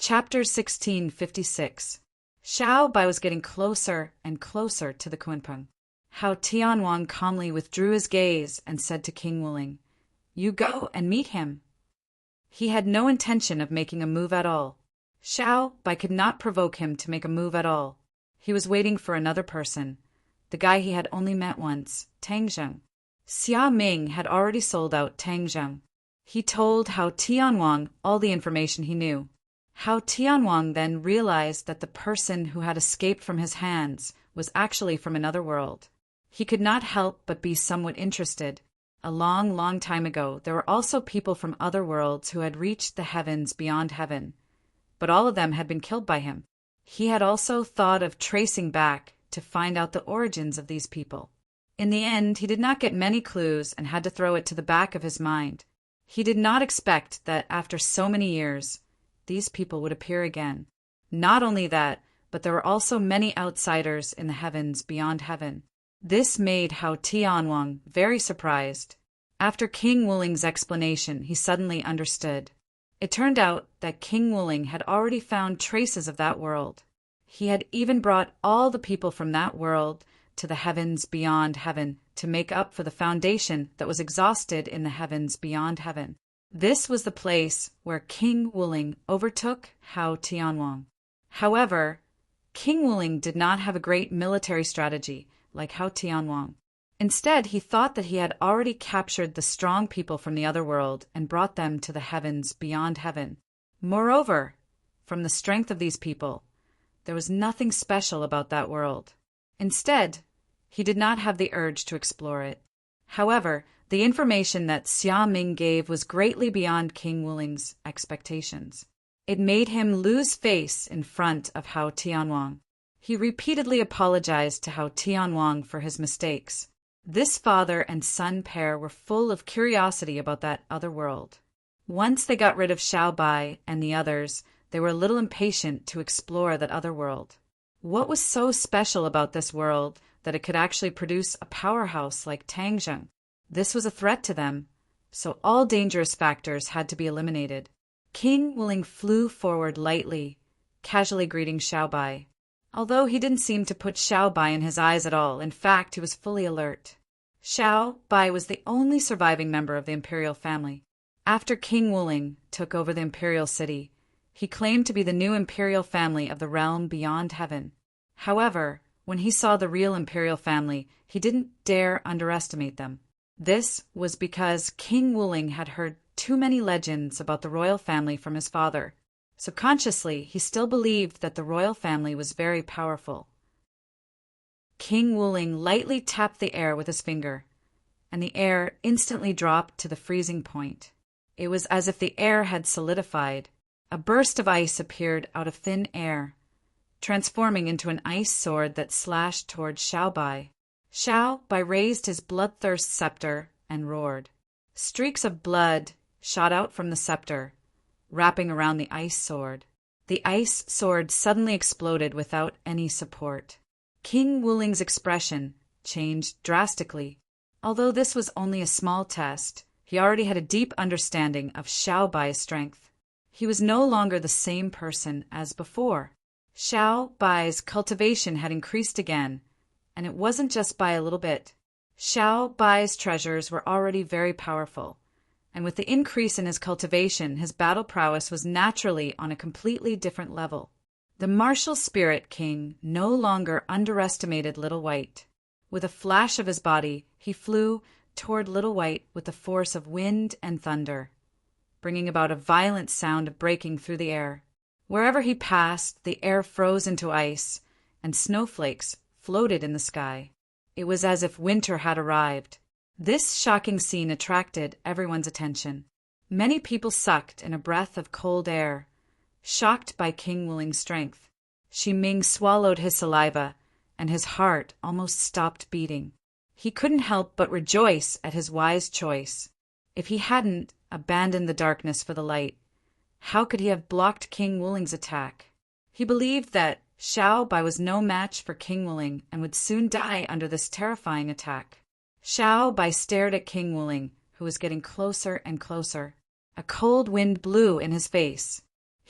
Chapter 1656. Xiao Bai was getting closer and closer to the Kunpeng. Hao Tianwang calmly withdrew his gaze and said to King Wuling, "You go and meet him." He had no intention of making a move at all. Xiao Bai could not provoke him to make a move at all. He was waiting for another person, the guy he had only met once, Tang Zheng. Xia Ming had already sold out Tang Zheng. He told Hao Tianwang all the information he knew. Hao Tianwang then realized that the person who had escaped from his hands was actually from another world. He could not help but be somewhat interested. A long, long time ago, there were also people from other worlds who had reached the heavens beyond heaven, but all of them had been killed by him. He had also thought of tracing back to find out the origins of these people. In the end, he did not get many clues and had to throw it to the back of his mind. He did not expect that after so many years, these people would appear again. Not only that, but there were also many outsiders in the heavens beyond heaven. This made Hao Tianwang very surprised. After King Wuling's explanation, he suddenly understood. It turned out that King Wuling had already found traces of that world. He had even brought all the people from that world to the heavens beyond heaven to make up for the foundation that was exhausted in the heavens beyond heaven. This was the place where King Wuling overtook Hao Tianwang. However, King Wuling did not have a great military strategy like Hao Tianwang. Instead, he thought that he had already captured the strong people from the other world and brought them to the heavens beyond heaven. Moreover, from the strength of these people, there was nothing special about that world. Instead, he did not have the urge to explore it. However, the information that Xia Ming gave was greatly beyond King Wuling's expectations. It made him lose face in front of Hao Tianwang. He repeatedly apologized to Hao Tianwang for his mistakes. This father and son pair were full of curiosity about that other world. Once they got rid of Xiao Bai and the others, they were a little impatient to explore that other world. What was so special about this world that it could actually produce a powerhouse like Tang Zheng? This was a threat to them, so all dangerous factors had to be eliminated. King Wuling flew forward lightly, casually greeting Xiao Bai. Although he didn't seem to put Xiao Bai in his eyes at all, in fact, he was fully alert. Xiao Bai was the only surviving member of the imperial family. After King Wuling took over the imperial city, he claimed to be the new imperial family of the realm beyond heaven. However, when he saw the real imperial family, he didn't dare underestimate them. This was because King Wuling had heard too many legends about the royal family from his father. Subconsciously, he still believed that the royal family was very powerful. King Wuling lightly tapped the air with his finger, and the air instantly dropped to the freezing point. It was as if the air had solidified. A burst of ice appeared out of thin air, transforming into an ice sword that slashed toward Xiao Bai. Xiao Bai raised his bloodthirst scepter and roared. Streaks of blood shot out from the scepter, wrapping around the ice sword. The ice sword suddenly exploded without any support. King Wuling's expression changed drastically. Although this was only a small test, he already had a deep understanding of Xiao Bai's strength. He was no longer the same person as before. Xiao Bai's cultivation had increased again, and it wasn't just by a little bit. Xiao Bai's treasures were already very powerful, and with the increase in his cultivation, his battle prowess was naturally on a completely different level. The martial spirit king no longer underestimated Little White. With a flash of his body, he flew toward Little White with the force of wind and thunder, bringing about a violent sound of breaking through the air. Wherever he passed, the air froze into ice, and snowflakes floated in the sky. It was as if winter had arrived. This shocking scene attracted everyone's attention. Many people sucked in a breath of cold air, shocked by King Wuling's strength. Xi Ming swallowed his saliva, and his heart almost stopped beating. He couldn't help but rejoice at his wise choice. If he hadn't abandoned the darkness for the light, how could he have blocked King Wuling's attack? He believed that Xiao Bai was no match for King Wuling and would soon die under this terrifying attack. Xiao Bai stared at King Wuling, who was getting closer and closer. A cold wind blew in his face.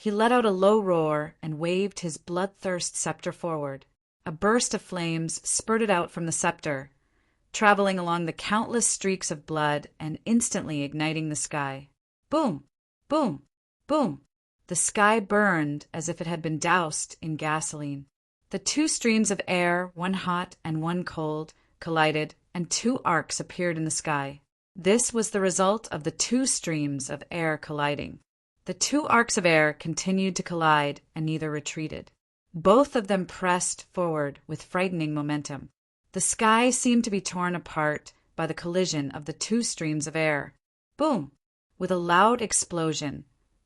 He let out a low roar and waved his bloodthirst scepter forward. A burst of flames spurted out from the scepter, traveling along the countless streaks of blood and instantly igniting the sky. Boom! Boom! Boom! The sky burned as if it had been doused in gasoline. The two streams of air, one hot and one cold, collided, and two arcs appeared in the sky. This was the result of the two streams of air colliding. The two arcs of air continued to collide, and neither retreated. Both of them pressed forward with frightening momentum. The sky seemed to be torn apart by the collision of the two streams of air. Boom! With a loud explosion,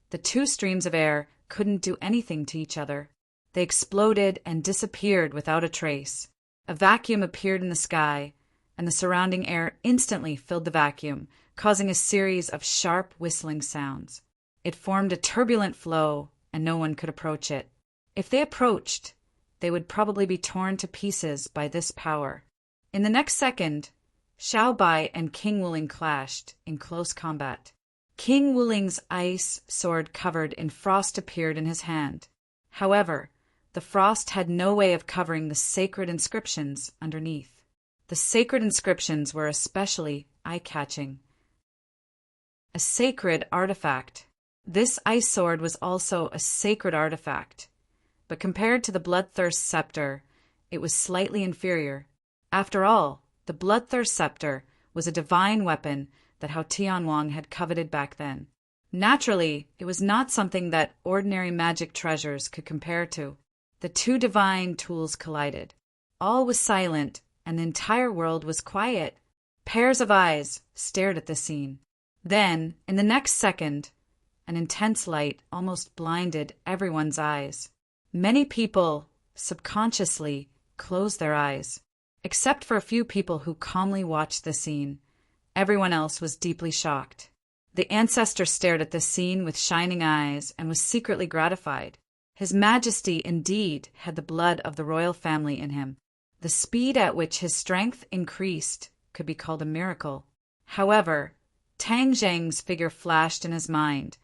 the two streams of air couldn't do anything to each other. They exploded and disappeared without a trace. A vacuum appeared in the sky, and the surrounding air instantly filled the vacuum, causing a series of sharp whistling sounds. It formed a turbulent flow, and no one could approach it. If they approached, they would probably be torn to pieces by this power. In the next second, Xiao Bai and King Wuling clashed in close combat. King Wuling's ice sword covered in frost appeared in his hand. However, the frost had no way of covering the sacred inscriptions underneath. The sacred inscriptions were especially eye-catching. A sacred artifact. This ice sword was also a sacred artifact, but compared to the Bloodthirst Scepter, it was slightly inferior. After all, the Bloodthirst Scepter was a divine weapon that Hao Tianwang had coveted back then. Naturally, it was not something that ordinary magic treasures could compare to. The two divine tools collided. All was silent, and the entire world was quiet. Pairs of eyes stared at the scene. Then, in the next second, an intense light almost blinded everyone's eyes. Many people, subconsciously, closed their eyes. Except for a few people who calmly watched the scene, everyone else was deeply shocked. The ancestor stared at the scene with shining eyes and was secretly gratified. His Majesty indeed had the blood of the royal family in him. The speed at which his strength increased could be called a miracle. However, Tang Zheng's figure flashed in his mind,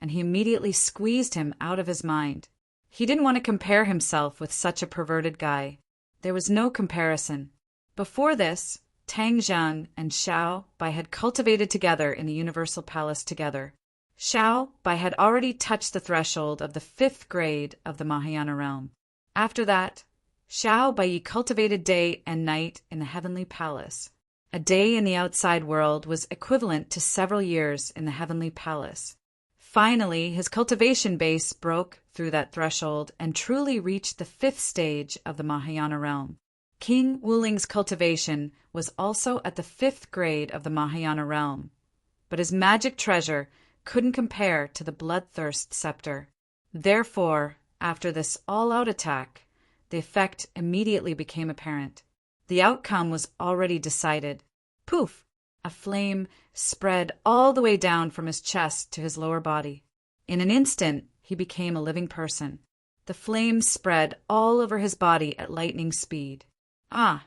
and he immediately squeezed him out of his mind. He didn't want to compare himself with such a perverted guy. There was no comparison. Before this, Tang Zheng and Xiao Bai had cultivated together in the Universal Palace together. Xiao Bai had already touched the threshold of the 5th grade of the Mahayana realm. After that, Xiao Bai cultivated day and night in the Heavenly Palace. A day in the outside world was equivalent to several years in the Heavenly Palace. Finally, his cultivation base broke through that threshold and truly reached the 5th stage of the Mahayana realm. King Wuling's cultivation was also at the 5th grade of the Mahayana realm, but his magic treasure couldn't compare to the Bloodthirst Scepter. Therefore, after this all-out attack, the effect immediately became apparent. The outcome was already decided. Poof! A flame spread all the way down from his chest to his lower body. In an instant, he became a living person. The flame spread all over his body at lightning speed. Ah!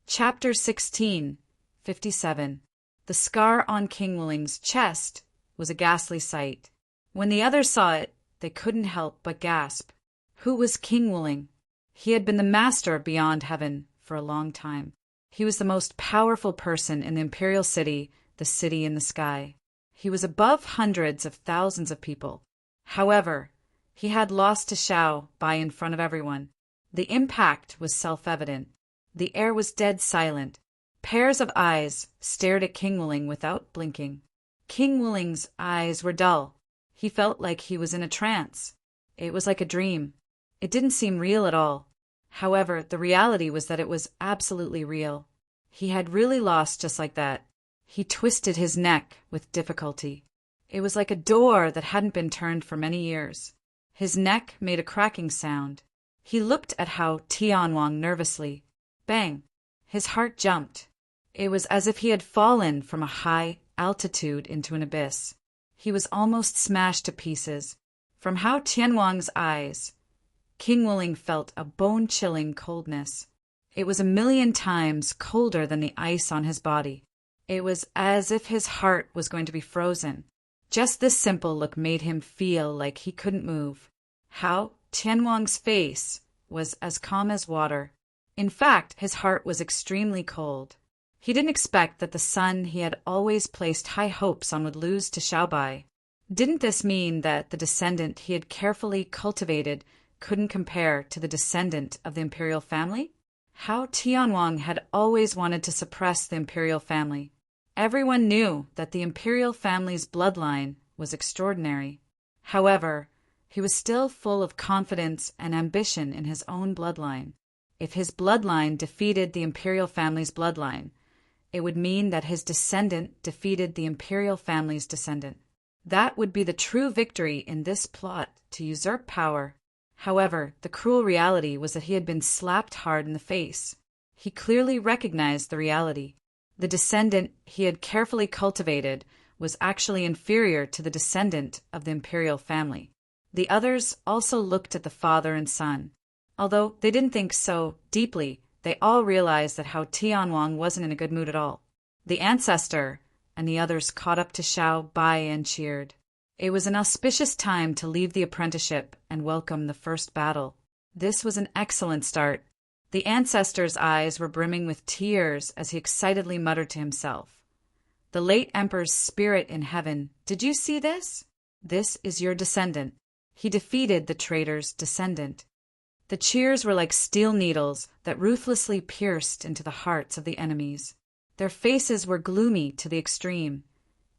Chapter 16, 57. The scar on King Wuling's chest was a ghastly sight. When the others saw it, they couldn't help but gasp. Who was King Wuling? He had been the master of Beyond Heaven for a long time. He was the most powerful person in the imperial city, the city in the sky. He was above hundreds of thousands of people. However, he had lost to Xiao Bai in front of everyone. The impact was self-evident. The air was dead silent. Pairs of eyes stared at King Wuling without blinking. King Wuling's eyes were dull. He felt like he was in a trance. It was like a dream. It didn't seem real at all. However, the reality was that it was absolutely real. He had really lost just like that. He twisted his neck with difficulty. It was like a door that hadn't been turned for many years. His neck made a cracking sound. He looked at Hao Tianwang nervously. Bang! His heart jumped. It was as if he had fallen from a high altitude into an abyss. He was almost smashed to pieces. From Hao Tianwang's eyes, King Wuling felt a bone-chilling coldness. It was 1,000,000 times colder than the ice on his body. It was as if his heart was going to be frozen. Just this simple look made him feel like he couldn't move. Hao Tianwang's face was as calm as water. In fact, his heart was extremely cold. He didn't expect that the son he had always placed high hopes on would lose to Xiaobai. Didn't this mean that the descendant he had carefully cultivated couldn't compare to the descendant of the imperial family? Hao Tianwang had always wanted to suppress the imperial family. Everyone knew that the imperial family's bloodline was extraordinary. However, he was still full of confidence and ambition in his own bloodline. If his bloodline defeated the imperial family's bloodline, it would mean that his descendant defeated the imperial family's descendant. That would be the true victory in this plot to usurp power. However, the cruel reality was that he had been slapped hard in the face. He clearly recognized the reality. The descendant he had carefully cultivated was actually inferior to the descendant of the imperial family. The others also looked at the father and son. Although they didn't think so deeply, they all realized that Hao Tianwang wasn't in a good mood at all. The ancestor and the others caught up to Xiaobai and cheered. It was an auspicious time to leave the apprenticeship and welcome the first battle. This was an excellent start. The ancestor's eyes were brimming with tears as he excitedly muttered to himself, "The late emperor's spirit in heaven, did you see this? This is your descendant. He defeated the traitor's descendant." The cheers were like steel needles that ruthlessly pierced into the hearts of the enemies. Their faces were gloomy to the extreme,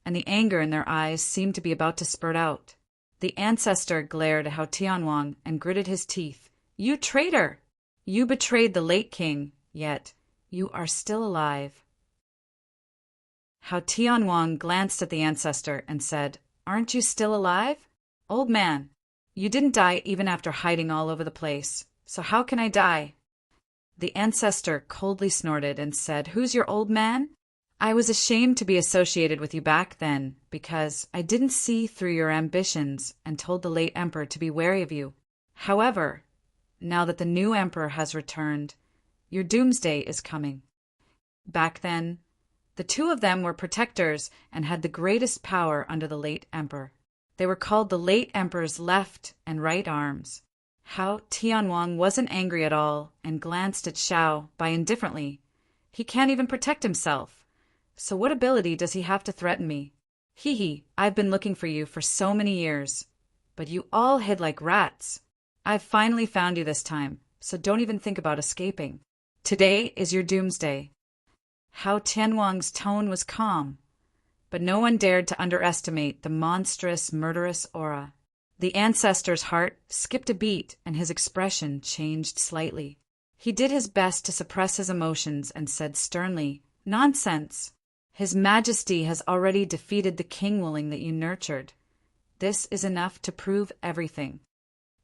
and the anger in their eyes seemed to be about to spurt out. The ancestor glared at Hao Tianwang and gritted his teeth. "You traitor! You betrayed the late king, yet you are still alive." Hao Tianwang glanced at the ancestor and said, "Aren't you still alive? Old man, you didn't die even after hiding all over the place, so how can I die?" The ancestor coldly snorted and said, "Who's your old man? I was ashamed to be associated with you back then because I didn't see through your ambitions and told the late emperor to be wary of you. However, now that the new emperor has returned, your doomsday is coming." Back then, the two of them were protectors and had the greatest power under the late emperor. They were called the late emperor's left and right arms. Hao Tianwang wasn't angry at all and glanced at Xiaobai indifferently. He can't even protect himself. So what ability does he have to threaten me? Hee, I've been looking for you for so many years, but you all hid like rats. I've finally found you this time, so don't even think about escaping. Today is your doomsday. Hao Tianwang's tone was calm, but no one dared to underestimate the monstrous, murderous aura. The ancestor's heart skipped a beat and his expression changed slightly. He did his best to suppress his emotions and said sternly, "Nonsense! His Majesty has already defeated the king-willing that you nurtured. This is enough to prove everything.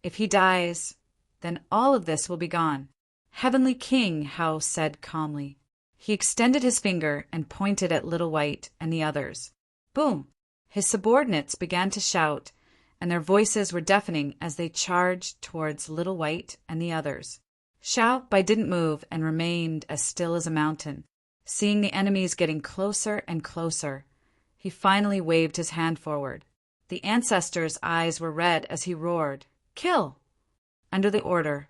If he dies, then all of this will be gone." "Heavenly King," Hao said calmly. He extended his finger and pointed at Little White and the others. Boom! His subordinates began to shout, and their voices were deafening as they charged towards Little White and the others. Xiaobai didn't move and remained as still as a mountain. Seeing the enemies getting closer and closer, he finally waved his hand forward. The ancestor's eyes were red as he roared, "Kill!" Under the order,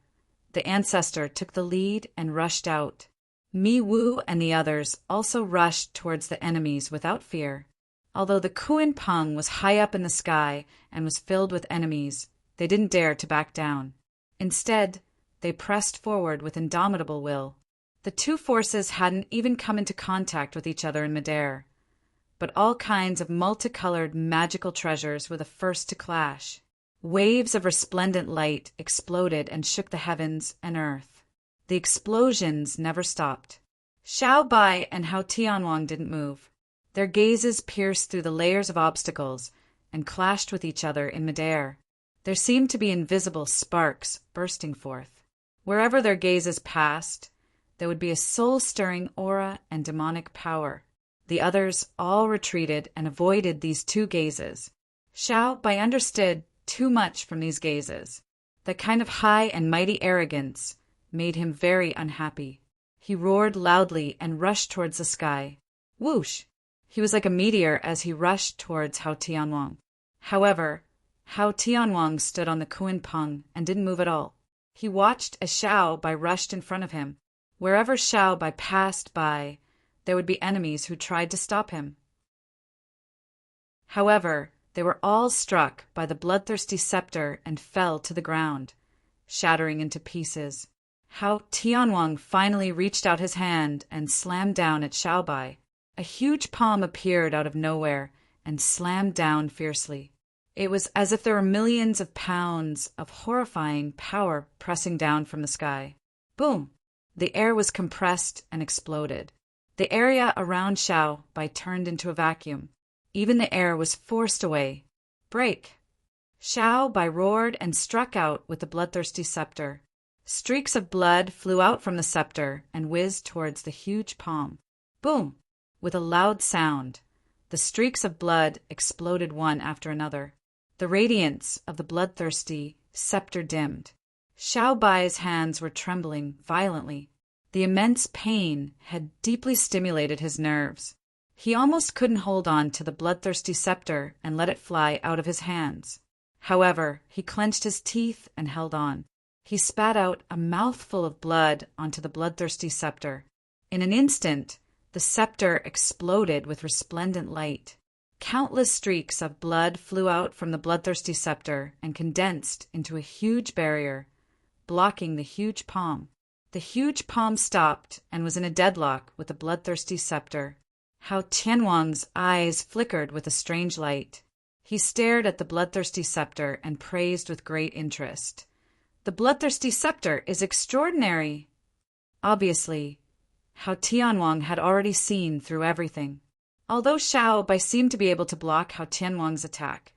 the ancestor took the lead and rushed out. Mi Wu and the others also rushed towards the enemies without fear. Although the Kuan-Peng was high up in the sky and was filled with enemies, they didn't dare to back down. Instead, they pressed forward with indomitable will. The two forces hadn't even come into contact with each other in midair, but all kinds of multicolored magical treasures were the first to clash. Waves of resplendent light exploded and shook the heavens and earth. The explosions never stopped. Xiaobai and Hao Tianwang didn't move. Their gazes pierced through the layers of obstacles and clashed with each other in midair. There seemed to be invisible sparks bursting forth. Wherever their gazes passed, there would be a soul-stirring aura and demonic power. The others all retreated and avoided these two gazes. Xiaobai understood too much from these gazes. That kind of high and mighty arrogance made him very unhappy. He roared loudly and rushed towards the sky. Whoosh! He was like a meteor as he rushed towards Hao Tianwang. However, Hao Tianwang stood on the Kunpeng and didn't move at all. He watched as Xiao Bai rushed in front of him. Wherever Xiao Bai passed by, there would be enemies who tried to stop him. However, they were all struck by the bloodthirsty scepter and fell to the ground, shattering into pieces. Hao Tianwang finally reached out his hand and slammed down at Xiao Bai. A huge palm appeared out of nowhere and slammed down fiercely. It was as if there were millions of pounds of horrifying power pressing down from the sky. Boom! The air was compressed and exploded. The area around Xiao Bai turned into a vacuum. Even the air was forced away. Break! Xiao Bai roared and struck out with the bloodthirsty scepter. Streaks of blood flew out from the scepter and whizzed towards the huge palm. Boom! With a loud sound, the streaks of blood exploded one after another. The radiance of the bloodthirsty scepter dimmed. Xiao Bai's hands were trembling violently. The immense pain had deeply stimulated his nerves. He almost couldn't hold on to the bloodthirsty scepter and let it fly out of his hands. However, he clenched his teeth and held on. He spat out a mouthful of blood onto the bloodthirsty scepter. In an instant, the scepter exploded with resplendent light. Countless streaks of blood flew out from the bloodthirsty scepter and condensed into a huge barrier, blocking the huge palm. The huge palm stopped and was in a deadlock with the bloodthirsty scepter. Hao Tianwang's eyes flickered with a strange light. He stared at the bloodthirsty scepter and praised with great interest. "The bloodthirsty scepter is extraordinary!" Obviously, Hao Tianwang had already seen through everything. Although Xiao Bai seemed to be able to block Hao Tianwang's attack,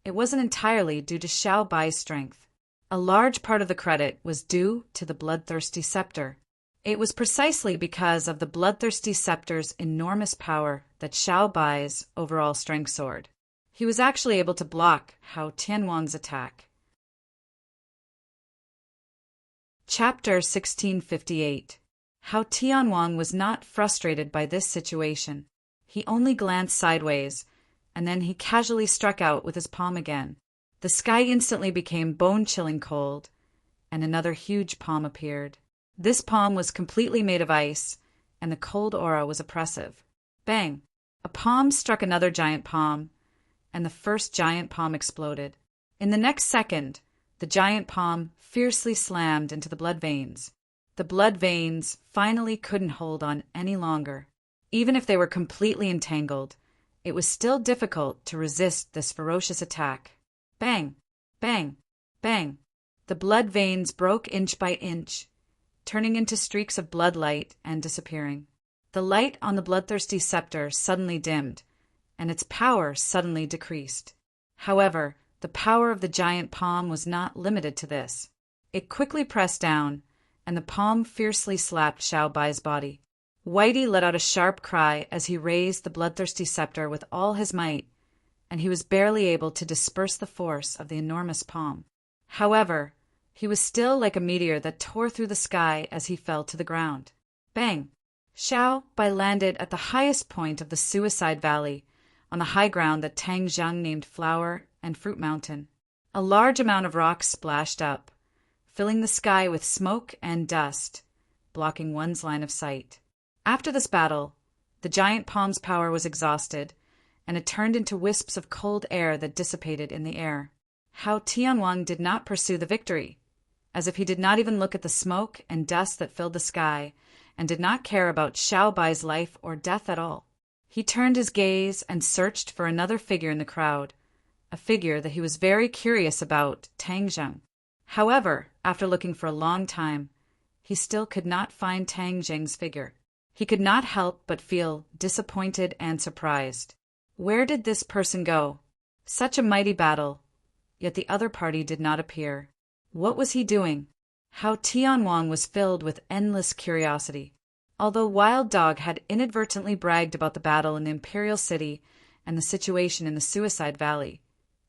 it wasn't entirely due to Xiao Bai's strength. A large part of the credit was due to the bloodthirsty scepter. It was precisely because of the bloodthirsty scepter's enormous power that Xiao Bai's overall strength soared. He was actually able to block Hao Tianwang's attack. Chapter 1658. Hao Tianwang was not frustrated by this situation. He only glanced sideways, and then he casually struck out with his palm again. The sky instantly became bone-chilling cold, and another huge palm appeared. This palm was completely made of ice, and the cold aura was oppressive. Bang! A palm struck another giant palm, and the first giant palm exploded. In the next second, the giant palm fiercely slammed into the blood veins. The blood veins finally couldn't hold on any longer. Even if they were completely entangled, it was still difficult to resist this ferocious attack. Bang! Bang! Bang! The blood veins broke inch by inch, turning into streaks of blood light and disappearing. The light on the bloodthirsty scepter suddenly dimmed, and its power suddenly decreased. However, the power of the giant palm was not limited to this. It quickly pressed down, and the palm fiercely slapped Xiao Bai's body. Whitey let out a sharp cry as he raised the bloodthirsty scepter with all his might, and he was barely able to disperse the force of the enormous palm. However, he was still like a meteor that tore through the sky as he fell to the ground. Bang! Xiao Bai landed at the highest point of the Suicide Valley, on the high ground that Tang Zhang named Flower and Fruit Mountain. A large amount of rocks splashed up, filling the sky with smoke and dust, blocking one's line of sight. After this battle, the giant palm's power was exhausted, and it turned into wisps of cold air that dissipated in the air. Hao Tianwang did not pursue the victory, as if he did not even look at the smoke and dust that filled the sky, and did not care about Xiao Bai's life or death at all. He turned his gaze and searched for another figure in the crowd, a figure that he was very curious about, Tang Zheng. However, after looking for a long time, he still could not find Tang Zheng's figure. He could not help but feel disappointed and surprised. Where did this person go? Such a mighty battle, yet the other party did not appear. What was he doing? Hao Tianwang was filled with endless curiosity. Although Wild Dog had inadvertently bragged about the battle in the Imperial City and the situation in the Suicide Valley,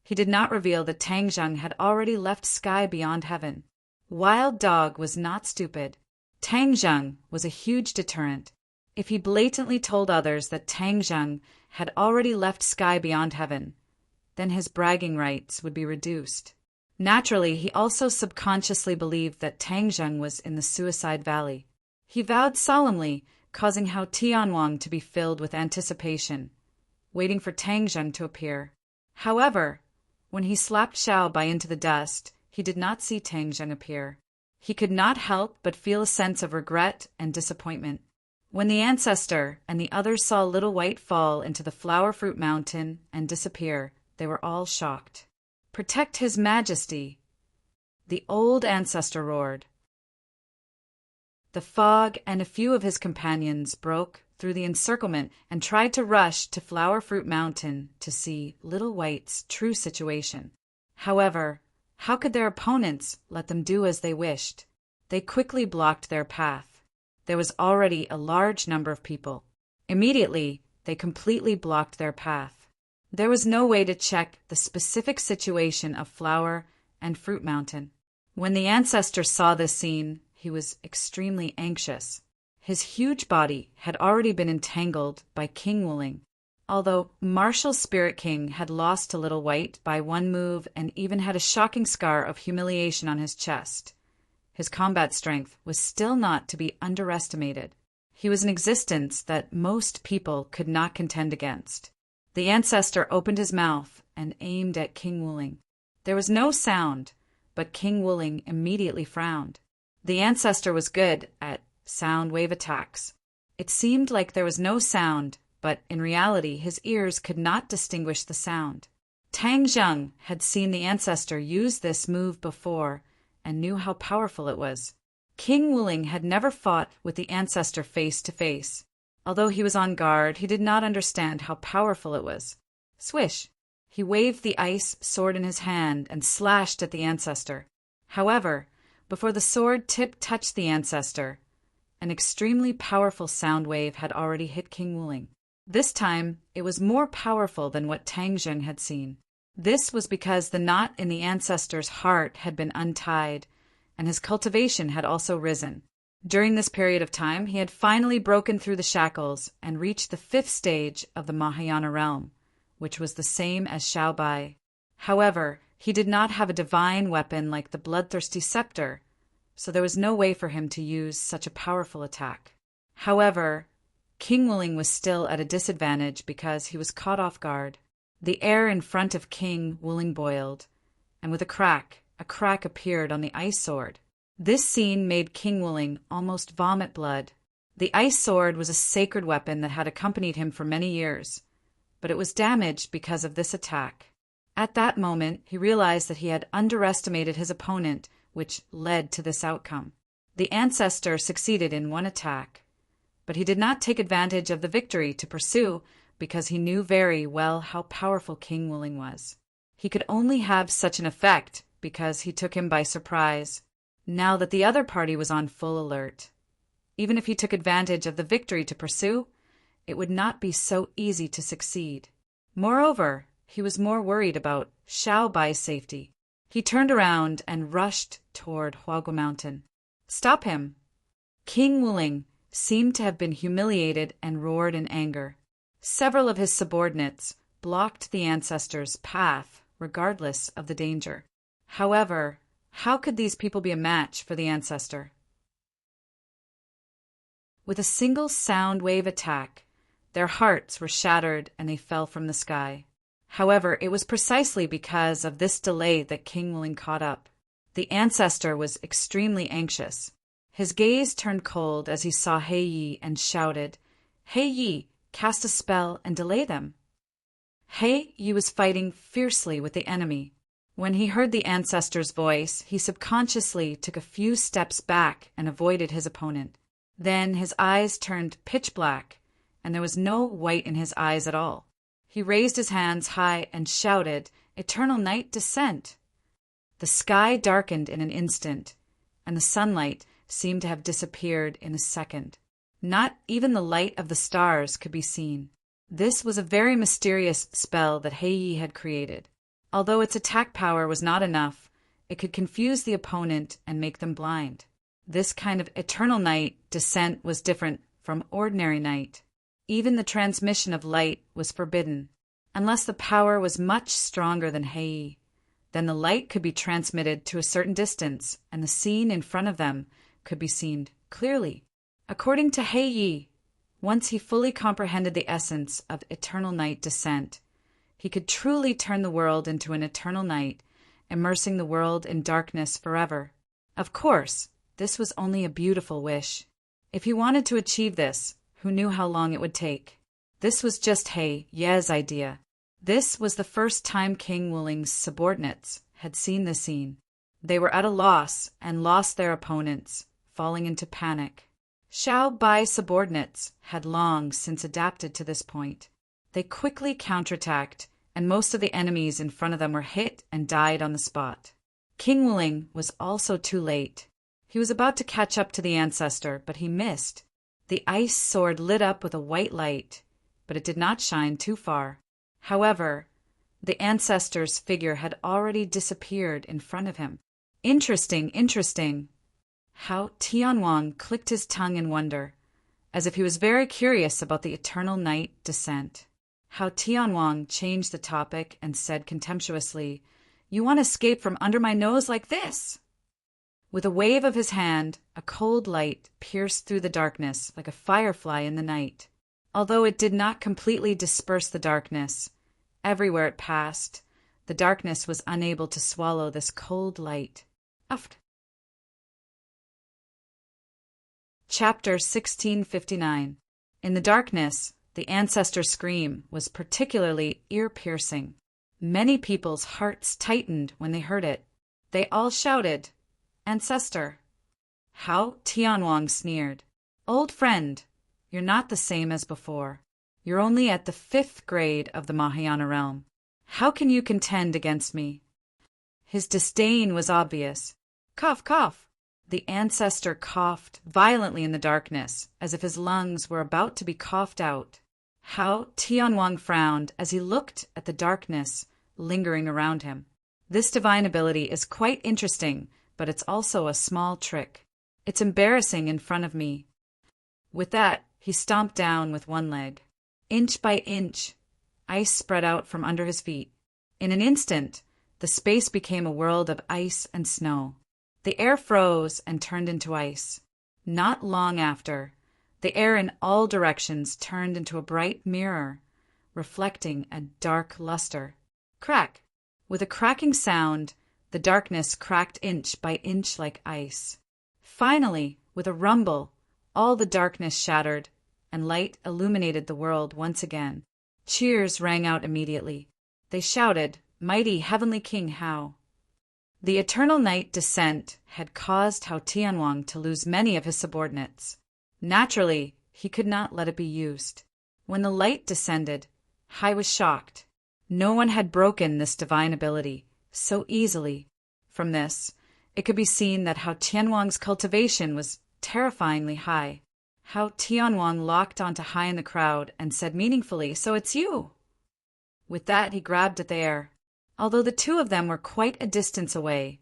he did not reveal that Tang Zheng had already left Sky Beyond Heaven. Wild Dog was not stupid. Tang Zheng was a huge deterrent. If he blatantly told others that Tang Zheng had already left sky beyond heaven, then his bragging rights would be reduced. Naturally, he also subconsciously believed that Tang Zheng was in the Suicide Valley. He vowed solemnly, causing Hao Tianwang to be filled with anticipation, waiting for Tang Zheng to appear. However, when he slapped Xiao Bai into the dust, he did not see Tang Zheng appear. He could not help but feel a sense of regret and disappointment. When the ancestor and the others saw Little White fall into the Flower Fruit Mountain and disappear, they were all shocked. "Protect His Majesty!" the old ancestor roared. The fog and a few of his companions broke through the encirclement and tried to rush to Flower Fruit Mountain to see Little White's true situation. However, how could their opponents let them do as they wished? They quickly blocked their path. There was already a large number of people. Immediately, they completely blocked their path. There was no way to check the specific situation of Flower and Fruit Mountain. When the ancestor saw this scene, he was extremely anxious. His huge body had already been entangled by King Wuling. Although Martial Spirit King had lost to Little White by one move and even had a shocking scar of humiliation on his chest, his combat strength was still not to be underestimated. He was an existence that most people could not contend against. The ancestor opened his mouth and aimed at King Wuling. There was no sound, but King Wuling immediately frowned. The ancestor was good at sound wave attacks. It seemed like there was no sound, but in reality his ears could not distinguish the sound. Tang Zheng had seen the ancestor use this move before and knew how powerful it was. King Wuling had never fought with the ancestor face to face. Although he was on guard, he did not understand how powerful it was. Swish! He waved the ice sword in his hand and slashed at the ancestor. However, before the sword tip touched the ancestor, an extremely powerful sound wave had already hit King Wuling. This time, it was more powerful than what Tang Zheng had seen. This was because the knot in the ancestor's heart had been untied, and his cultivation had also risen. During this period of time, he had finally broken through the shackles and reached the 5th stage of the Mahayana realm, which was the same as Xiao Bai. However, he did not have a divine weapon like the bloodthirsty scepter, so there was no way for him to use such a powerful attack. However, King Wuling was still at a disadvantage because he was caught off guard. The air in front of King Wuling boiled, and with a crack appeared on the ice sword. This scene made King Wuling almost vomit blood. The ice sword was a sacred weapon that had accompanied him for many years, but it was damaged because of this attack. At that moment, he realized that he had underestimated his opponent, which led to this outcome. The ancestor succeeded in one attack, but he did not take advantage of the victory to pursue because he knew very well how powerful King Wuling was. He could only have such an effect because he took him by surprise, now that the other party was on full alert. Even if he took advantage of the victory to pursue, it would not be so easy to succeed. Moreover, he was more worried about Xiao Bai's safety. He turned around and rushed toward Huagu Mountain. "Stop him!" King Wuling seemed to have been humiliated and roared in anger. Several of his subordinates blocked the ancestor's path, regardless of the danger. However, how could these people be a match for the ancestor? With a single sound wave attack, their hearts were shattered and they fell from the sky. However, it was precisely because of this delay that King Wuling caught up. The ancestor was extremely anxious. His gaze turned cold as he saw He Yi and shouted, "He Yi, cast a spell and delay them." He Yi was fighting fiercely with the enemy. When he heard the ancestor's voice, he subconsciously took a few steps back and avoided his opponent. Then his eyes turned pitch black, and there was no white in his eyes at all. He raised his hands high and shouted, "Eternal night, descent!" The sky darkened in an instant, and the sunlight seemed to have disappeared in a second. Not even the light of the stars could be seen. This was a very mysterious spell that He Yi had created. Although its attack power was not enough, it could confuse the opponent and make them blind. This kind of eternal night descent was different from ordinary night. Even the transmission of light was forbidden, unless the power was much stronger than Hei. Then the light could be transmitted to a certain distance, and the scene in front of them could be seen clearly. According to Hei, once he fully comprehended the essence of eternal night descent, he could truly turn the world into an eternal night, immersing the world in darkness forever. Of course, this was only a beautiful wish. If he wanted to achieve this, who knew how long it would take? This was just Hei's idea. This was the first time King Wuling's subordinates had seen the scene. They were at a loss and lost their opponents, falling into panic. Xiao Bai's subordinates had long since adapted to this point. They quickly counterattacked, and most of the enemies in front of them were hit and died on the spot. King Wuling was also too late. He was about to catch up to the ancestor, but he missed. The ice sword lit up with a white light, but it did not shine too far. However, the ancestor's figure had already disappeared in front of him. Interesting. How Tianwang clicked his tongue in wonder, as if he was very curious about the eternal night descent. How Tianwang changed the topic and said contemptuously, "You want to escape from under my nose like this?" With a wave of his hand, a cold light pierced through the darkness like a firefly in the night. Although it did not completely disperse the darkness, everywhere it passed, the darkness was unable to swallow this cold light. Chapter 1659. In the darkness, the ancestor's scream was particularly ear-piercing. Many people's hearts tightened when they heard it. They all shouted, "Ancestor!" How Tianwang sneered. "Old friend, you're not the same as before. You're only at the 5th grade of the Mahayana realm. How can you contend against me?" His disdain was obvious. Cough. The ancestor coughed violently in the darkness, as if his lungs were about to be coughed out. How Tianwang frowned as he looked at the darkness lingering around him. This divine ability is quite interesting, but it's also a small trick. It's embarrassing in front of me. With that, he stomped down with one leg. Inch by inch, ice spread out from under his feet. In an instant, the space became a world of ice and snow. The air froze and turned into ice. Not long after, the air in all directions turned into a bright mirror, reflecting a dark luster. Crack! With a cracking sound, the darkness cracked inch by inch like ice. Finally, with a rumble, all the darkness shattered, and light illuminated the world once again. Cheers rang out immediately. They shouted, "Mighty Heavenly King Hao!" The eternal night descent had caused Hao Tianwang to lose many of his subordinates. Naturally, he could not let it be used. When the light descended, Hai was shocked. No one had broken this divine ability so easily. From this, it could be seen that Hao Tianwang's cultivation was terrifyingly high. Hao Tianwang locked onto Hai in the crowd and said meaningfully, "So it's you!" With that, he grabbed at the air. Although the two of them were quite a distance away,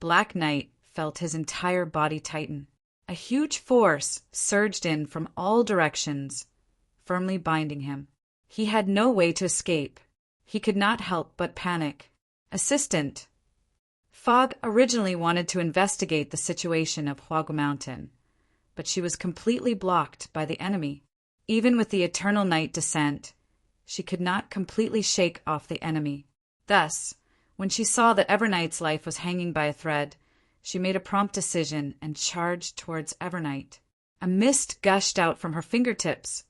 Black Knight felt his entire body tighten. A huge force surged in from all directions, firmly binding him. He had no way to escape. He could not help but panic. Assistant. Fog originally wanted to investigate the situation of Huagu Mountain, but she was completely blocked by the enemy. Even with the eternal night descent, she could not completely shake off the enemy. Thus, when she saw that Everknight's life was hanging by a thread, she made a prompt decision and charged towards Everknight. A mist gushed out from her fingertips,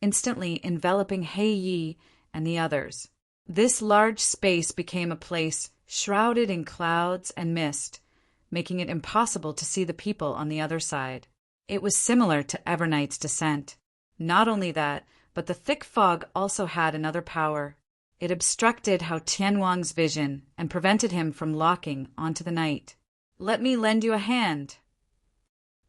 instantly enveloping Hei and the others. This large space became a place shrouded in clouds and mist, making it impossible to see the people on the other side. It was similar to Everknight's descent. Not only that, but the thick fog also had another power. It obstructed Hao Tianwang's vision and prevented him from locking onto the night. "Let me lend you a hand."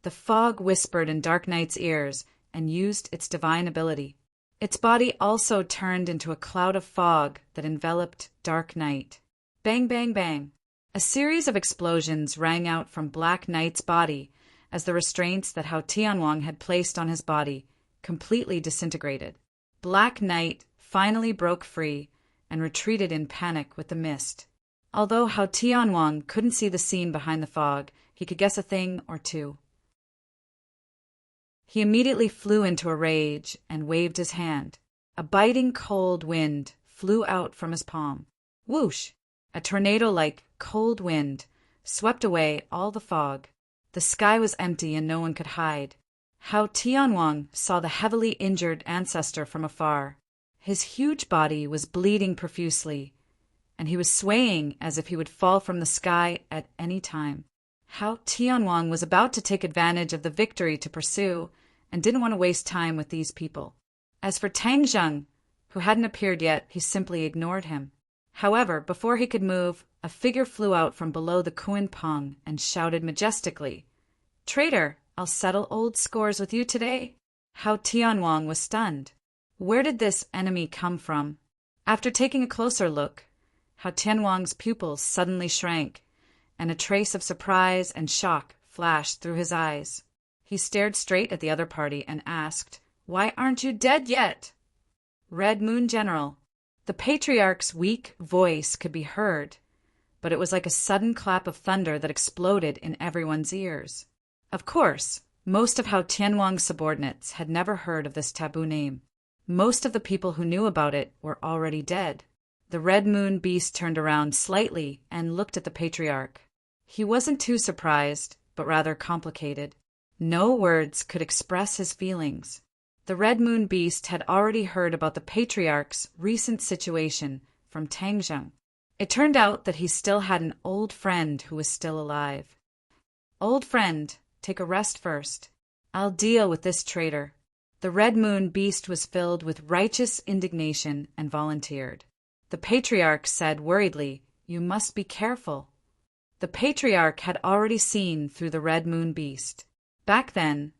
The fog whispered in Dark Knight's ears and used its divine ability. Its body also turned into a cloud of fog that enveloped Dark Knight. Bang, bang, bang. A series of explosions rang out from Black Knight's body as the restraints that Hao Tianwang had placed on his body completely disintegrated. Black Night finally broke free and retreated in panic with the mist. Although Hao Tianwang couldn't see the scene behind the fog, he could guess a thing or two. He immediately flew into a rage and waved his hand. A biting cold wind flew out from his palm. Whoosh! A tornado-like cold wind swept away all the fog. The sky was empty and no one could hide. Hao Tianwang saw the heavily injured ancestor from afar. His huge body was bleeding profusely, and he was swaying as if he would fall from the sky at any time. Hao Tianwang was about to take advantage of the victory to pursue, and didn't want to waste time with these people. As for Tang Zheng, who hadn't appeared yet, he simply ignored him. However, before he could move, a figure flew out from below the Kunpeng and shouted majestically, "Traitor, I'll settle old scores with you today." Hao Tianwang was stunned. Where did this enemy come from? After taking a closer look, Hao Tianwang's pupils suddenly shrank, and a trace of surprise and shock flashed through his eyes. He stared straight at the other party and asked, "Why aren't you dead yet?" Red Moon General. The patriarch's weak voice could be heard, but it was like a sudden clap of thunder that exploded in everyone's ears. Of course, most of Hao Tianwang's subordinates had never heard of this taboo name. Most of the people who knew about it were already dead. The Red Moon Beast turned around slightly and looked at the patriarch. He wasn't too surprised, but rather complicated. No words could express his feelings. The Red Moon Beast had already heard about the patriarch's recent situation from Tang Zheng. It turned out that he still had an old friend who was still alive. "Old friend, take a rest first. I'll deal with this traitor." The Red Moon Beast was filled with righteous indignation and volunteered. The patriarch said worriedly, "You must be careful." The patriarch had already seen through the Red Moon Beast. Back then,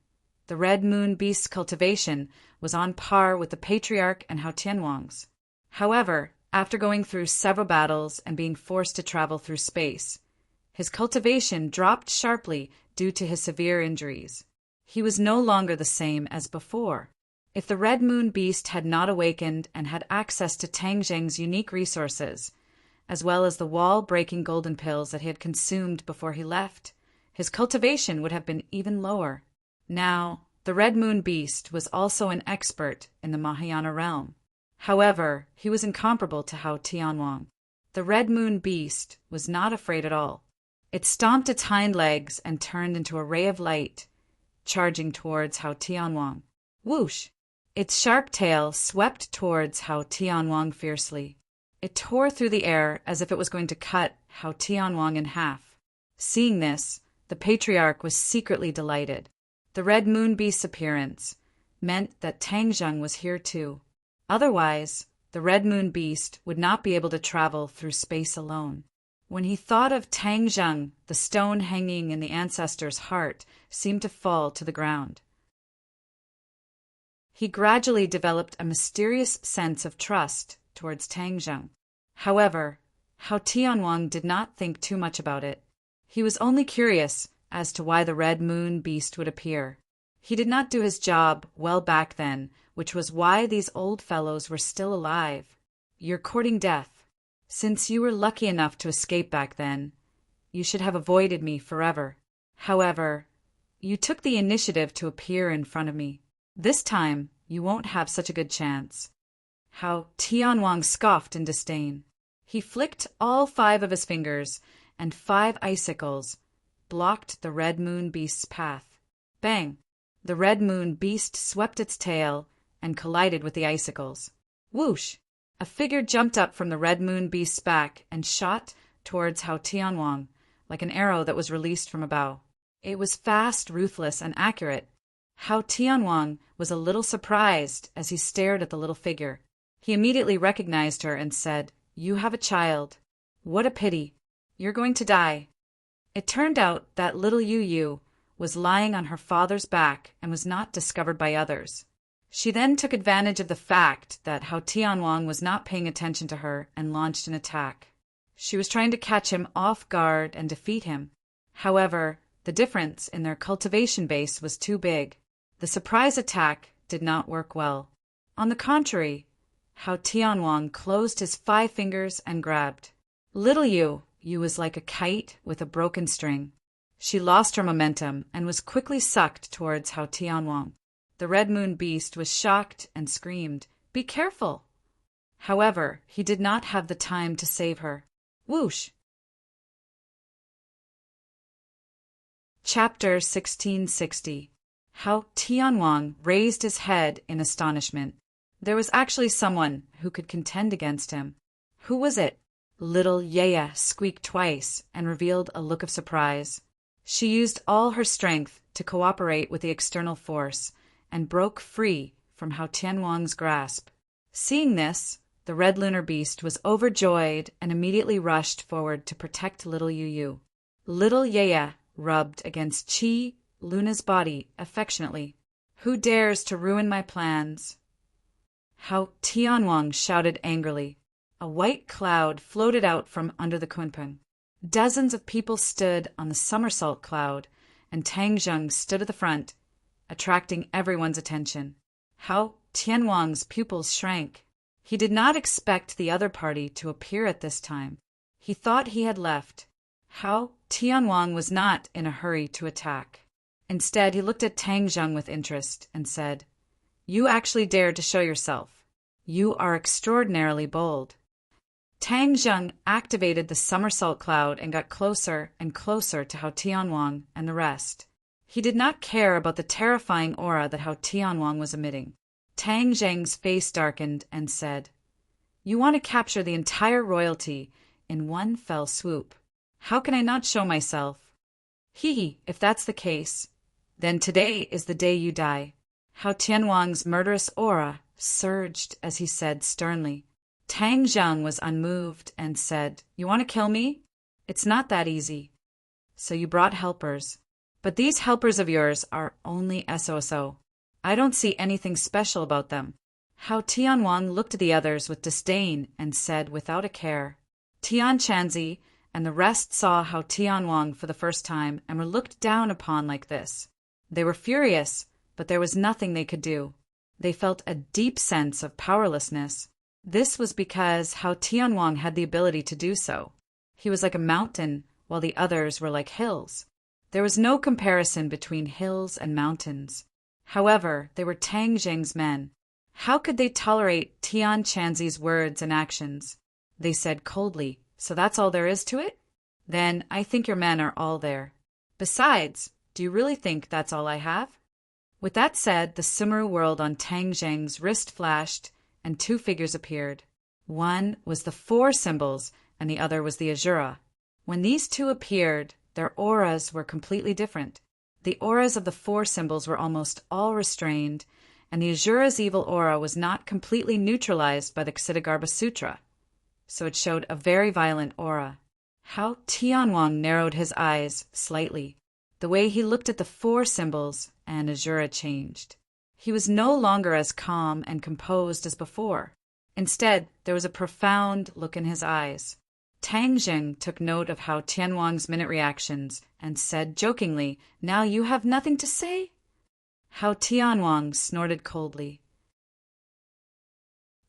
the Red Moon Beast's cultivation was on par with the patriarch and Hao Tianwang's. However, after going through several battles and being forced to travel through space, his cultivation dropped sharply due to his severe injuries. He was no longer the same as before. If the Red Moon Beast had not awakened and had access to Tang Zheng's unique resources, as well as the wall-breaking golden pills that he had consumed before he left, his cultivation would have been even lower. Now, the Red Moon Beast was also an expert in the Mahayana realm. However, he was incomparable to Hao Tianwang. The Red Moon Beast was not afraid at all. It stomped its hind legs and turned into a ray of light, charging towards Hao Tianwang. Whoosh! Its sharp tail swept towards Hao Tianwang fiercely. It tore through the air as if it was going to cut Hao Tianwang in half. Seeing this, the patriarch was secretly delighted. The Red Moon Beast's appearance meant that Tang Zheng was here too. Otherwise, the Red Moon Beast would not be able to travel through space alone. When he thought of Tang Zheng, the stone hanging in the ancestor's heart seemed to fall to the ground. He gradually developed a mysterious sense of trust towards Tang Zheng. However, Hao Tianwang did not think too much about it. He was only curious as to why the Red Moon Beast would appear. He did not do his job well back then, which was why these old fellows were still alive. "You're courting death. Since you were lucky enough to escape back then, you should have avoided me forever. However, you took the initiative to appear in front of me. This time, you won't have such a good chance." Hao Tianwang scoffed in disdain. He flicked all 5 of his fingers, and 5 icicles blocked the Red Moon Beast's path. Bang! The Red Moon Beast swept its tail and collided with the icicles. Whoosh! A figure jumped up from the Red Moon Beast's back and shot towards Hao Tianwang like an arrow that was released from a bow. It was fast, ruthless, and accurate. Hao Tianwang was a little surprised as he stared at the little figure. He immediately recognized her and said, "You have a child. What a pity. You're going to die." It turned out that little Yu was lying on her father's back and was not discovered by others. She then took advantage of the fact that Hao Tianwang was not paying attention to her and launched an attack. She was trying to catch him off guard and defeat him. However, the difference in their cultivation base was too big. The surprise attack did not work well. On the contrary, Hao Tianwang closed his 5 fingers and grabbed. Little Yu was like a kite with a broken string. She lost her momentum and was quickly sucked towards Hao Tianwang. The Red Moon Beast was shocked and screamed, "Be careful!" However, he did not have the time to save her. Whoosh! Chapter 1660. How Tianwang raised his head in astonishment. There was actually someone who could contend against him. Who was it? Little Yaya squeaked twice and revealed a look of surprise. She used all her strength to cooperate with the external force and broke free from Hao Tianwang's grasp. Seeing this, the Red Lunar Beast was overjoyed and immediately rushed forward to protect little Yu. Little Yaya rubbed against Qi Luna's body affectionately. "Who dares to ruin my plans?" Hao Tianwang shouted angrily. A white cloud floated out from under the kunpeng. Dozens of people stood on the somersault cloud, and Tang Zheng stood at the front, attracting everyone's attention. Hao Tianwang's pupils shrank. He did not expect the other party to appear at this time. He thought he had left. Hao Tianwang was not in a hurry to attack. Instead, he looked at Tang Zheng with interest and said, "You actually dared to show yourself. You are extraordinarily bold." Tang Zheng activated the somersault cloud and got closer and closer to Hao Tianwang and the rest. He did not care about the terrifying aura that Hao Tianwang was emitting. Tang Zheng's face darkened and said, "You want to capture the entire royalty in one fell swoop. How can I not show myself?" If that's the case, then today is the day you die." Hao Tianwang's murderous aura surged as he said sternly. Tang Zheng was unmoved and said, "You want to kill me? It's not that easy. So you brought helpers. But these helpers of yours are only SOSO. I don't see anything special about them." Hao Tianwang looked at the others with disdain and said without a care, "Tian Chanzi and the rest saw Hao Tianwang for the first time and were looked down upon like this. They were furious, but there was nothing they could do. They felt a deep sense of powerlessness. This was because Hao Tianwang had the ability to do so. He was like a mountain, while the others were like hills. There was no comparison between hills and mountains. However, they were Tang Zheng's men. How could they tolerate Tian Chanzi's words and actions? They said coldly, "So that's all there is to it? Then I think your men are all there. Besides, do you really think that's all I have?" With that said, the Sumeru world on Tang Zheng's wrist flashed, and 2 figures appeared. One was the 4 symbols, and the other was the Azura. When these 2 appeared, their auras were completely different. The auras of the 4 symbols were almost all restrained, and the Azura's evil aura was not completely neutralized by the Ksitigarbha Sutra, so it showed a very violent aura. Hao Tianwang narrowed his eyes slightly. The way he looked at the 4 symbols and Azura changed. He was no longer as calm and composed as before. Instead, there was a profound look in his eyes. Tang Zheng took note of Hao Tianwang's minute reactions and said jokingly, "Now you have nothing to say?" Hao Tianwang snorted coldly.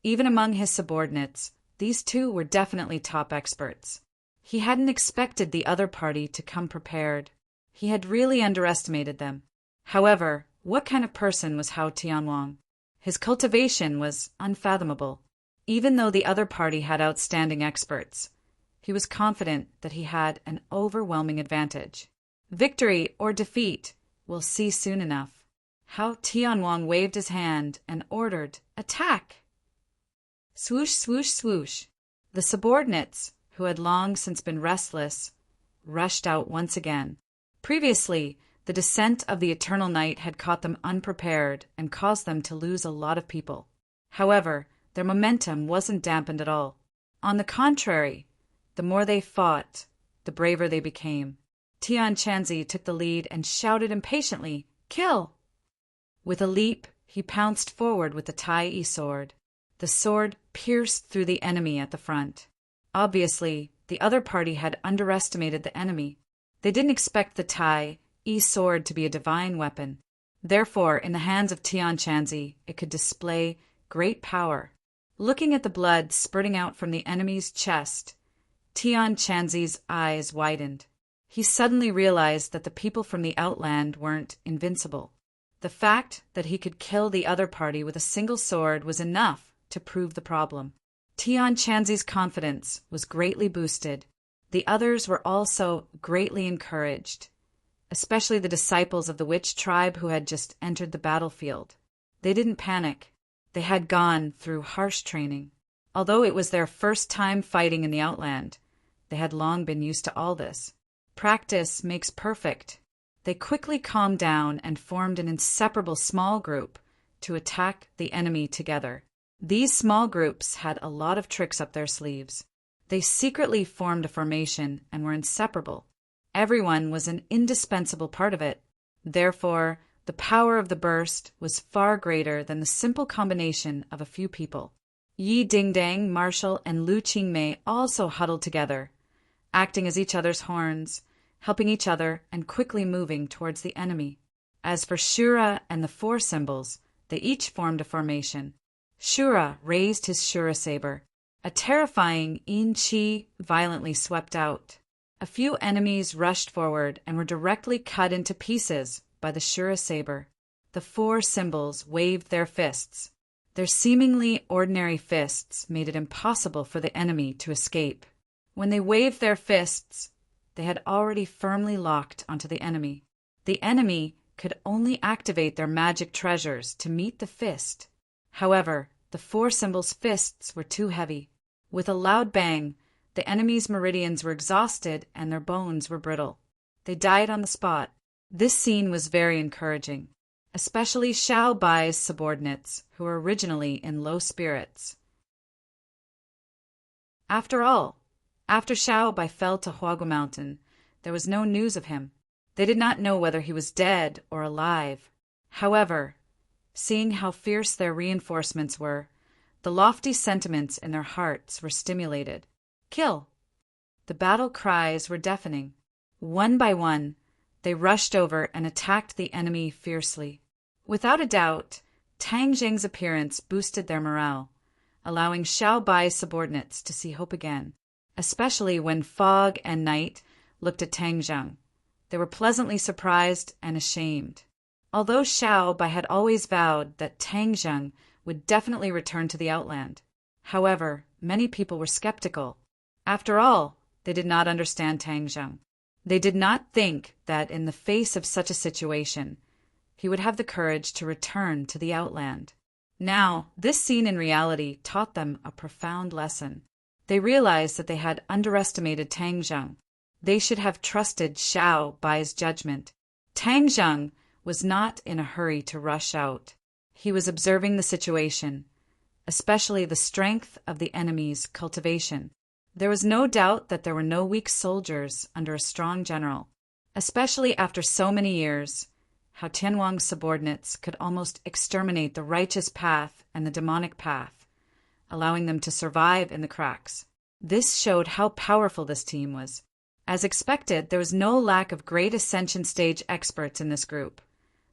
Even among his subordinates, these 2 were definitely top experts. He hadn't expected the other party to come prepared. He had really underestimated them. However, what kind of person was Hao Tianwang? His cultivation was unfathomable. Even though the other party had outstanding experts, he was confident that he had an overwhelming advantage. Victory or defeat, we'll see soon enough. Hao Tianwang waved his hand and ordered, "Attack!" Swoosh, swoosh, swoosh. The subordinates, who had long since been restless, rushed out once again. Previously, the descent of the eternal night had caught them unprepared and caused them to lose a lot of people. However, their momentum wasn't dampened at all. On the contrary, the more they fought, the braver they became. Tian Chanzi took the lead and shouted impatiently, "Kill!" With a leap, he pounced forward with the Tai sword. The sword pierced through the enemy at the front. Obviously, the other party had underestimated the enemy. They didn't expect the Tai sword to be a divine weapon. Therefore, in the hands of Tian Shanzi, it could display great power. Looking at the blood spurting out from the enemy's chest, Tian Shanzi's eyes widened. He suddenly realized that the people from the Outland weren't invincible. The fact that he could kill the other party with a single sword was enough to prove the problem. Tian Shanzi's confidence was greatly boosted. The others were also greatly encouraged, especially the disciples of the witch tribe who had just entered the battlefield. They didn't panic. They had gone through harsh training. Although it was their first time fighting in the Outland, they had long been used to all this. Practice makes perfect. They quickly calmed down and formed an inseparable small group to attack the enemy together. These small groups had a lot of tricks up their sleeves. They secretly formed a formation and were inseparable. Everyone was an indispensable part of it. Therefore, the power of the burst was far greater than the simple combination of a few people. Yi Dingdang, Marshall, and Lu Qingmei also huddled together, acting as each other's horns, helping each other and quickly moving towards the enemy. As for Shura and the four symbols, they each formed a formation. Shura raised his Shura saber. A terrifying yin qi violently swept out. A few enemies rushed forward and were directly cut into pieces by the Shura saber. The four symbols waved their fists. Their seemingly ordinary fists made it impossible for the enemy to escape. When they waved their fists, they had already firmly locked onto the enemy. The enemy could only activate their magic treasures to meet the fist. However, the four symbols' fists were too heavy. With a loud bang, the enemy's meridians were exhausted and their bones were brittle. They died on the spot. This scene was very encouraging, especially Xiao Bai's subordinates, who were originally in low spirits. After all, after Xiao Bai fell to Huagu Mountain, there was no news of him. They did not know whether he was dead or alive. However, seeing how fierce their reinforcements were, the lofty sentiments in their hearts were stimulated. Kill! The battle cries were deafening. One by one, they rushed over and attacked the enemy fiercely. Without a doubt, Tang Zheng's appearance boosted their morale, allowing Xiao Bai's subordinates to see hope again, especially when Fog and Night looked at Tang Zheng. They were pleasantly surprised and ashamed. Although Xiao Bai had always vowed that Tang Zheng would definitely return to the Outland. However, many people were skeptical. After all, they did not understand Tang Zheng. They did not think that in the face of such a situation, he would have the courage to return to the Outland. Now, this scene in reality taught them a profound lesson. They realized that they had underestimated Tang Zheng. They should have trusted Xiao Bai's judgment. Tang Zheng was not in a hurry to rush out. He was observing the situation, especially the strength of the enemy's cultivation. There was no doubt that there were no weak soldiers under a strong general, especially after so many years. How Tianwang's subordinates could almost exterminate the righteous path and the demonic path, allowing them to survive in the cracks. This showed how powerful this team was. As expected, there was no lack of great ascension stage experts in this group,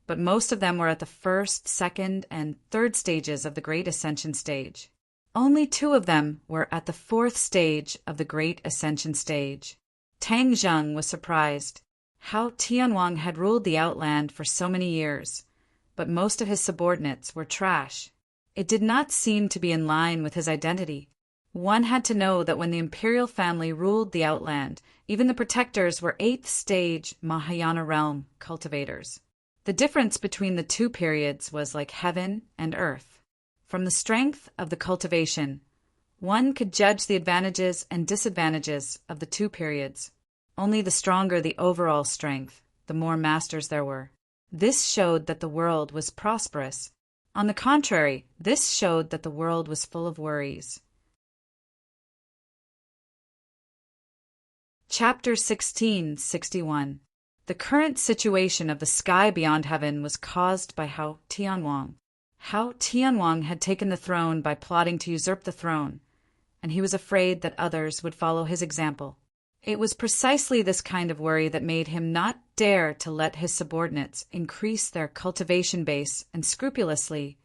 but most of them were at the first, second, and third stages of the Great Ascension stage. Only 2 of them were at the 4th stage of the Great Ascension stage. Tang Zheng was surprised how Tianwang had ruled the Outland for so many years, but most of his subordinates were trash. It did not seem to be in line with his identity. One had to know that when the imperial family ruled the Outland, even the protectors were 8th stage Mahayana realm cultivators. The difference between the 2 periods was like heaven and earth. From the strength of the cultivation, one could judge the advantages and disadvantages of the 2 periods. Only the stronger the overall strength, the more masters there were. This showed that the world was prosperous. On the contrary, this showed that the world was full of worries. Chapter 1661. The current situation of the sky beyond heaven was caused by how Tianwang had taken the throne by plotting to usurp the throne, and he was afraid that others would follow his example. It was precisely this kind of worry that made him not dare to let his subordinates increase their cultivation base and scrupulously.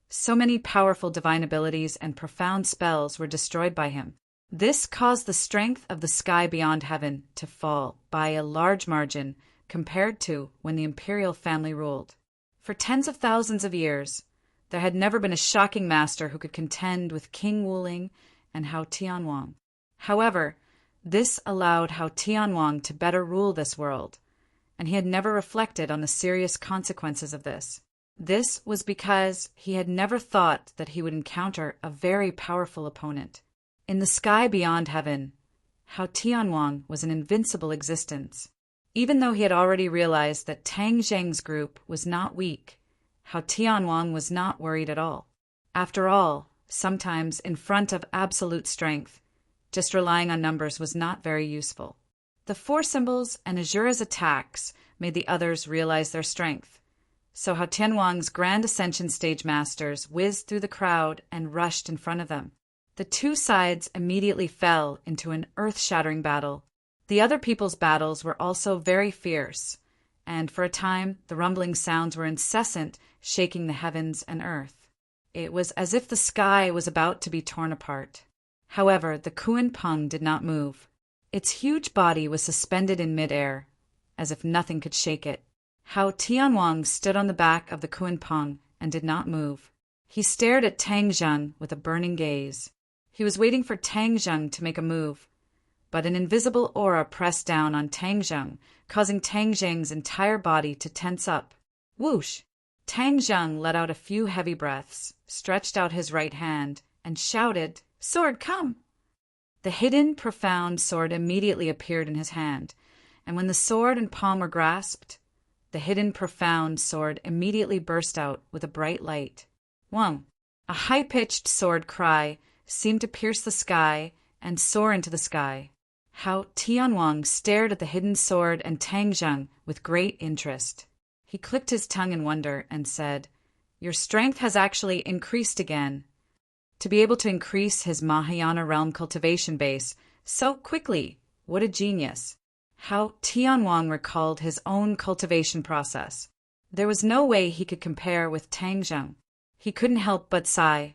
So many powerful divine abilities and profound spells were destroyed by him. This caused the strength of the sky beyond heaven to fall by a large margin compared to when the imperial family ruled. For tens of thousands of years, there had never been a shocking master who could contend with King Wuling and Hao Tianwang. However, this allowed Hao Tianwang to better rule this world, and he had never reflected on the serious consequences of this. This was because he had never thought that he would encounter a very powerful opponent. In the sky beyond heaven, Hao Tianwang was an invincible existence. Even though he had already realized that Tang Zheng's group was not weak, Hao Tianwang was not worried at all. After all, sometimes in front of absolute strength, just relying on numbers was not very useful. The four symbols and Azura's attacks made the others realize their strength. So Hao Tianwang's Grand Ascension stage masters whizzed through the crowd and rushed in front of them. The two sides immediately fell into an earth-shattering battle. The other people's battles were also very fierce, and for a time the rumbling sounds were incessant, shaking the heavens and earth. It was as if the sky was about to be torn apart. However, the Kunpeng did not move. Its huge body was suspended in midair, as if nothing could shake it. Hao Tianwang stood on the back of the Kunpeng and did not move. He stared at Tang Zheng with a burning gaze. He was waiting for Tang Zheng to make a move, but an invisible aura pressed down on Tang Zheng, causing Tang Zheng's entire body to tense up. Whoosh! Tang Zheng let out a few heavy breaths, stretched out his right hand, and shouted, "Sword, come!" The hidden, profound sword immediately appeared in his hand, and when the sword and palm were grasped, the hidden, profound sword immediately burst out with a bright light. Wang! A high-pitched sword cry seemed to pierce the sky and soar into the sky. Hao Tianwang stared at the hidden sword and Tang Zheng with great interest. He clicked his tongue in wonder and said, "Your strength has actually increased again." To be able to increase his Mahayana realm cultivation base so quickly, what a genius. Hao Tianwang recalled his own cultivation process. There was no way he could compare with Tang Zheng. He couldn't help but sigh.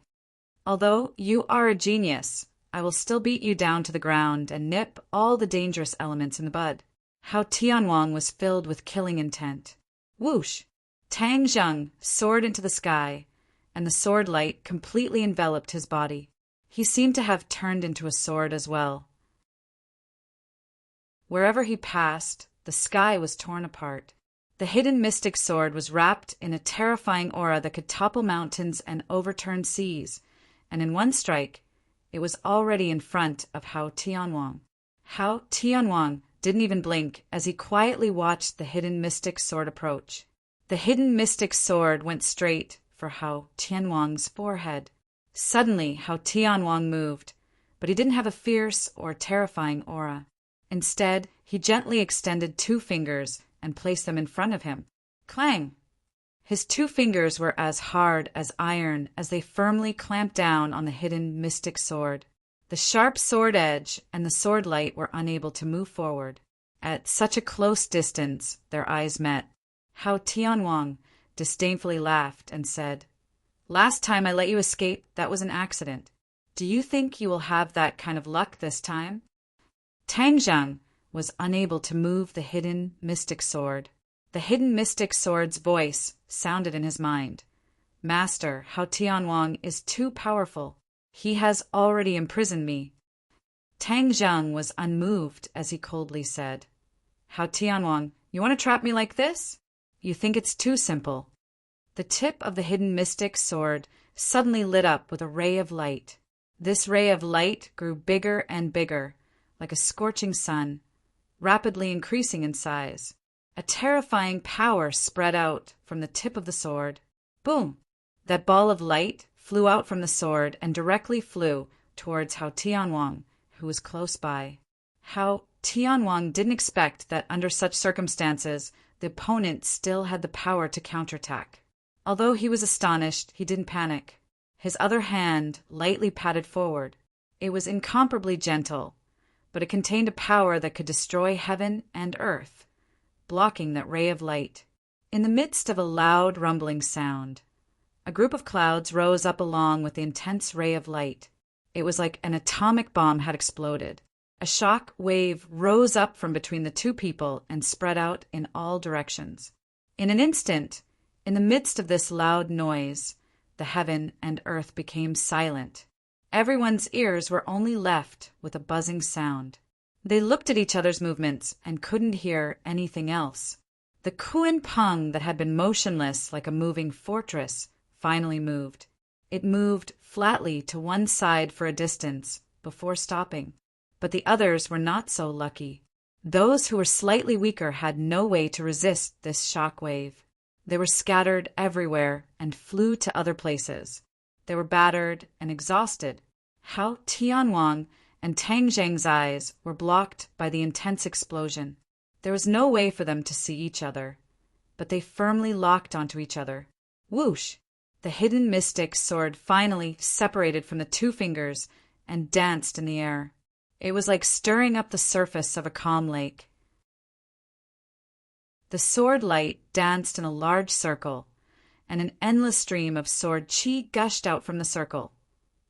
"Although you are a genius, I will still beat you down to the ground and nip all the dangerous elements in the bud." Hao Tianwang was filled with killing intent. Whoosh! Tang Zheng soared into the sky, and the sword light completely enveloped his body. He seemed to have turned into a sword as well. Wherever he passed, the sky was torn apart. The hidden mystic sword was wrapped in a terrifying aura that could topple mountains and overturn seas, and in one strike, it was already in front of Hao Tianwang. Hao Tianwang didn't even blink as he quietly watched the hidden mystic sword approach. The hidden mystic sword went straight for Hao Tianwang's forehead. Suddenly, Hao Tianwang moved, but he didn't have a fierce or terrifying aura. Instead, he gently extended 2 fingers and placed them in front of him. Clang! His 2 fingers were as hard as iron as they firmly clamped down on the hidden mystic sword. The sharp sword edge and the sword light were unable to move forward. At such a close distance, their eyes met. Hao Tianwang disdainfully laughed and said, "Last time I let you escape, that was an accident. Do you think you will have that kind of luck this time?" Tang Zheng was unable to move the hidden mystic sword. The hidden mystic sword's voice sounded in his mind. "Master, Hao Tianwang is too powerful. He has already imprisoned me." Tang Zheng was unmoved as he coldly said, "Hao Tianwang, you want to trap me like this? You think it's too simple." The tip of the hidden mystic sword suddenly lit up with a ray of light. This ray of light grew bigger and bigger, like a scorching sun, rapidly increasing in size. A terrifying power spread out from the tip of the sword. Boom! That ball of light flew out from the sword and directly flew towards Hao Tianwang, who was close by. Hao Tianwang didn't expect that under such circumstances, the opponent still had the power to counterattack. Although he was astonished, he didn't panic. His other hand lightly patted forward. It was incomparably gentle, but it contained a power that could destroy heaven and earth, blocking that ray of light. In the midst of a loud, rumbling sound, a group of clouds rose up along with the intense ray of light. It was like an atomic bomb had exploded. A shock wave rose up from between the two people and spread out in all directions. In an instant, in the midst of this loud noise, the heaven and earth became silent. Everyone's ears were only left with a buzzing sound. They looked at each other's movements and couldn't hear anything else. The Kuan that had been motionless like a moving fortress finally moved. It moved flatly to one side for a distance before stopping. But the others were not so lucky. Those who were slightly weaker had no way to resist this shock wave. They were scattered everywhere and flew to other places. They were battered and exhausted. Hao Tianwang and Tang Zheng's eyes were blocked by the intense explosion. There was no way for them to see each other, but they firmly locked onto each other. Whoosh! The hidden mystic sword finally separated from the two fingers and danced in the air. It was like stirring up the surface of a calm lake. The sword light danced in a large circle, and an endless stream of sword qi gushed out from the circle,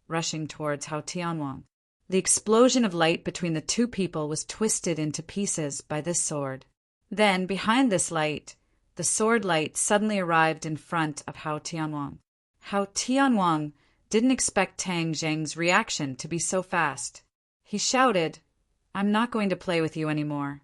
rushing towards Hao Tianwang. The explosion of light between the two people was twisted into pieces by this sword. Then, behind this light, the sword light suddenly arrived in front of Hao Tianwang. Hao Tianwang didn't expect Tang Zheng's reaction to be so fast. He shouted, "I'm not going to play with you anymore."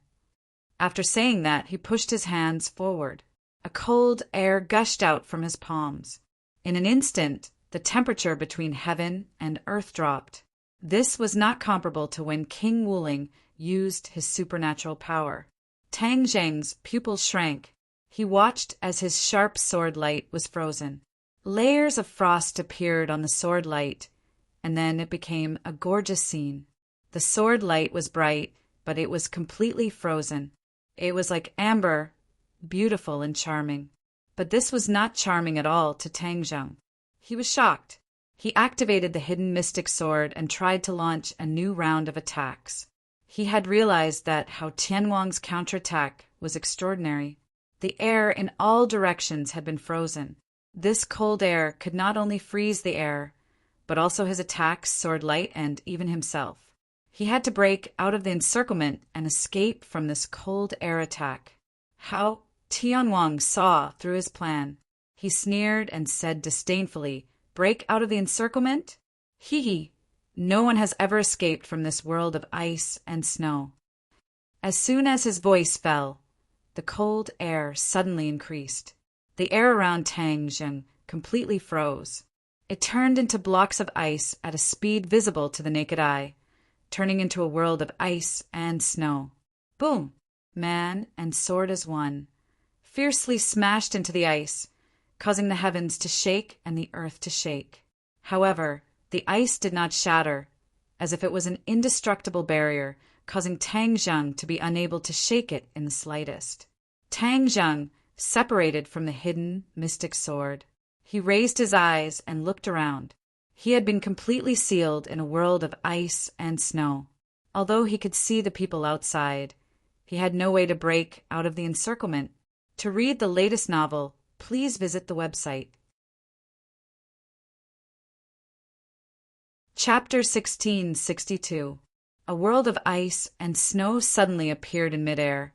After saying that, he pushed his hands forward. A cold air gushed out from his palms. In an instant, the temperature between heaven and earth dropped. This was not comparable to when King Wuling used his supernatural power. Tang Zheng's pupils shrank. He watched as his sharp sword light was frozen. Layers of frost appeared on the sword light, and then it became a gorgeous scene. The sword light was bright, but it was completely frozen. It was like amber, beautiful and charming. But this was not charming at all to Tang Zheng. He was shocked. He activated the hidden mystic sword and tried to launch a new round of attacks. He had realized that Hao Tianwang's counterattack was extraordinary. The air in all directions had been frozen. This cold air could not only freeze the air, but also his attacks, sword light, and even himself. He had to break out of the encirclement and escape from this cold air attack. Hao Tianwang saw through his plan. He sneered and said disdainfully, "Break out of the encirclement? Hee. No one has ever escaped from this world of ice and snow." As soon as his voice fell, the cold air suddenly increased. The air around Tang Zheng completely froze. It turned into blocks of ice at a speed visible to the naked eye, turning into a world of ice and snow. Boom! Man and sword as one, fiercely smashed into the ice, causing the heavens to shake and the earth to shake. However, the ice did not shatter, as if it was an indestructible barrier, causing Tang Zheng to be unable to shake it in the slightest. Tang Zheng separated from the hidden mystic sword. He raised his eyes and looked around. He had been completely sealed in a world of ice and snow. Although he could see the people outside, he had no way to break out of the encirclement. To read the latest novel, please visit the website. Chapter 1662. A world of ice and snow suddenly appeared in midair,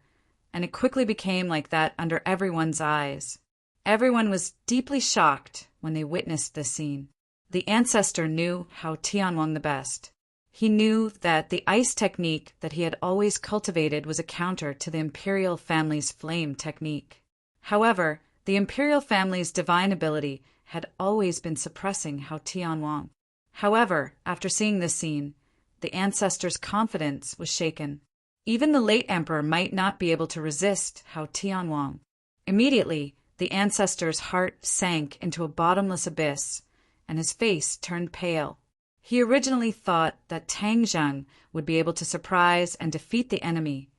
and it quickly became like that under everyone's eyes. Everyone was deeply shocked when they witnessed this scene. The ancestor knew Hao Tianwang the best. He knew that the ice technique that he had always cultivated was a counter to the imperial family's flame technique. However, the imperial family's divine ability had always been suppressing Hao Tianwang. However, after seeing this scene, the ancestor's confidence was shaken. Even the late emperor might not be able to resist Hao Tianwang. Immediately, the ancestor's heart sank into a bottomless abyss, and his face turned pale. He originally thought that Tang Zheng would be able to surprise and defeat the enemy,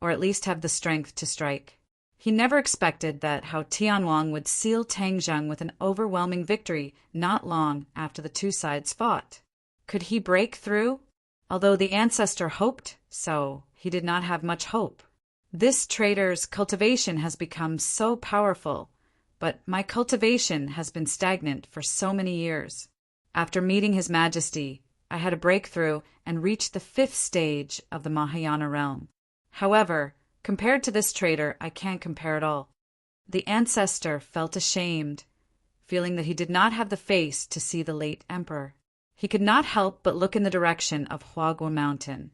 or at least have the strength to strike. He never expected that Hao Tianwang would seal Tang Zheng with an overwhelming victory not long after the two sides fought. Could he break through? Although the ancestor hoped so, he did not have much hope. This trader's cultivation has become so powerful, but my cultivation has been stagnant for so many years. After meeting His Majesty, I had a breakthrough and reached the 5th stage of the Mahayana realm. However, compared to this trader, I can't compare at all. The ancestor felt ashamed, feeling that he did not have the face to see the late emperor. He could not help but look in the direction of Huagua Mountain,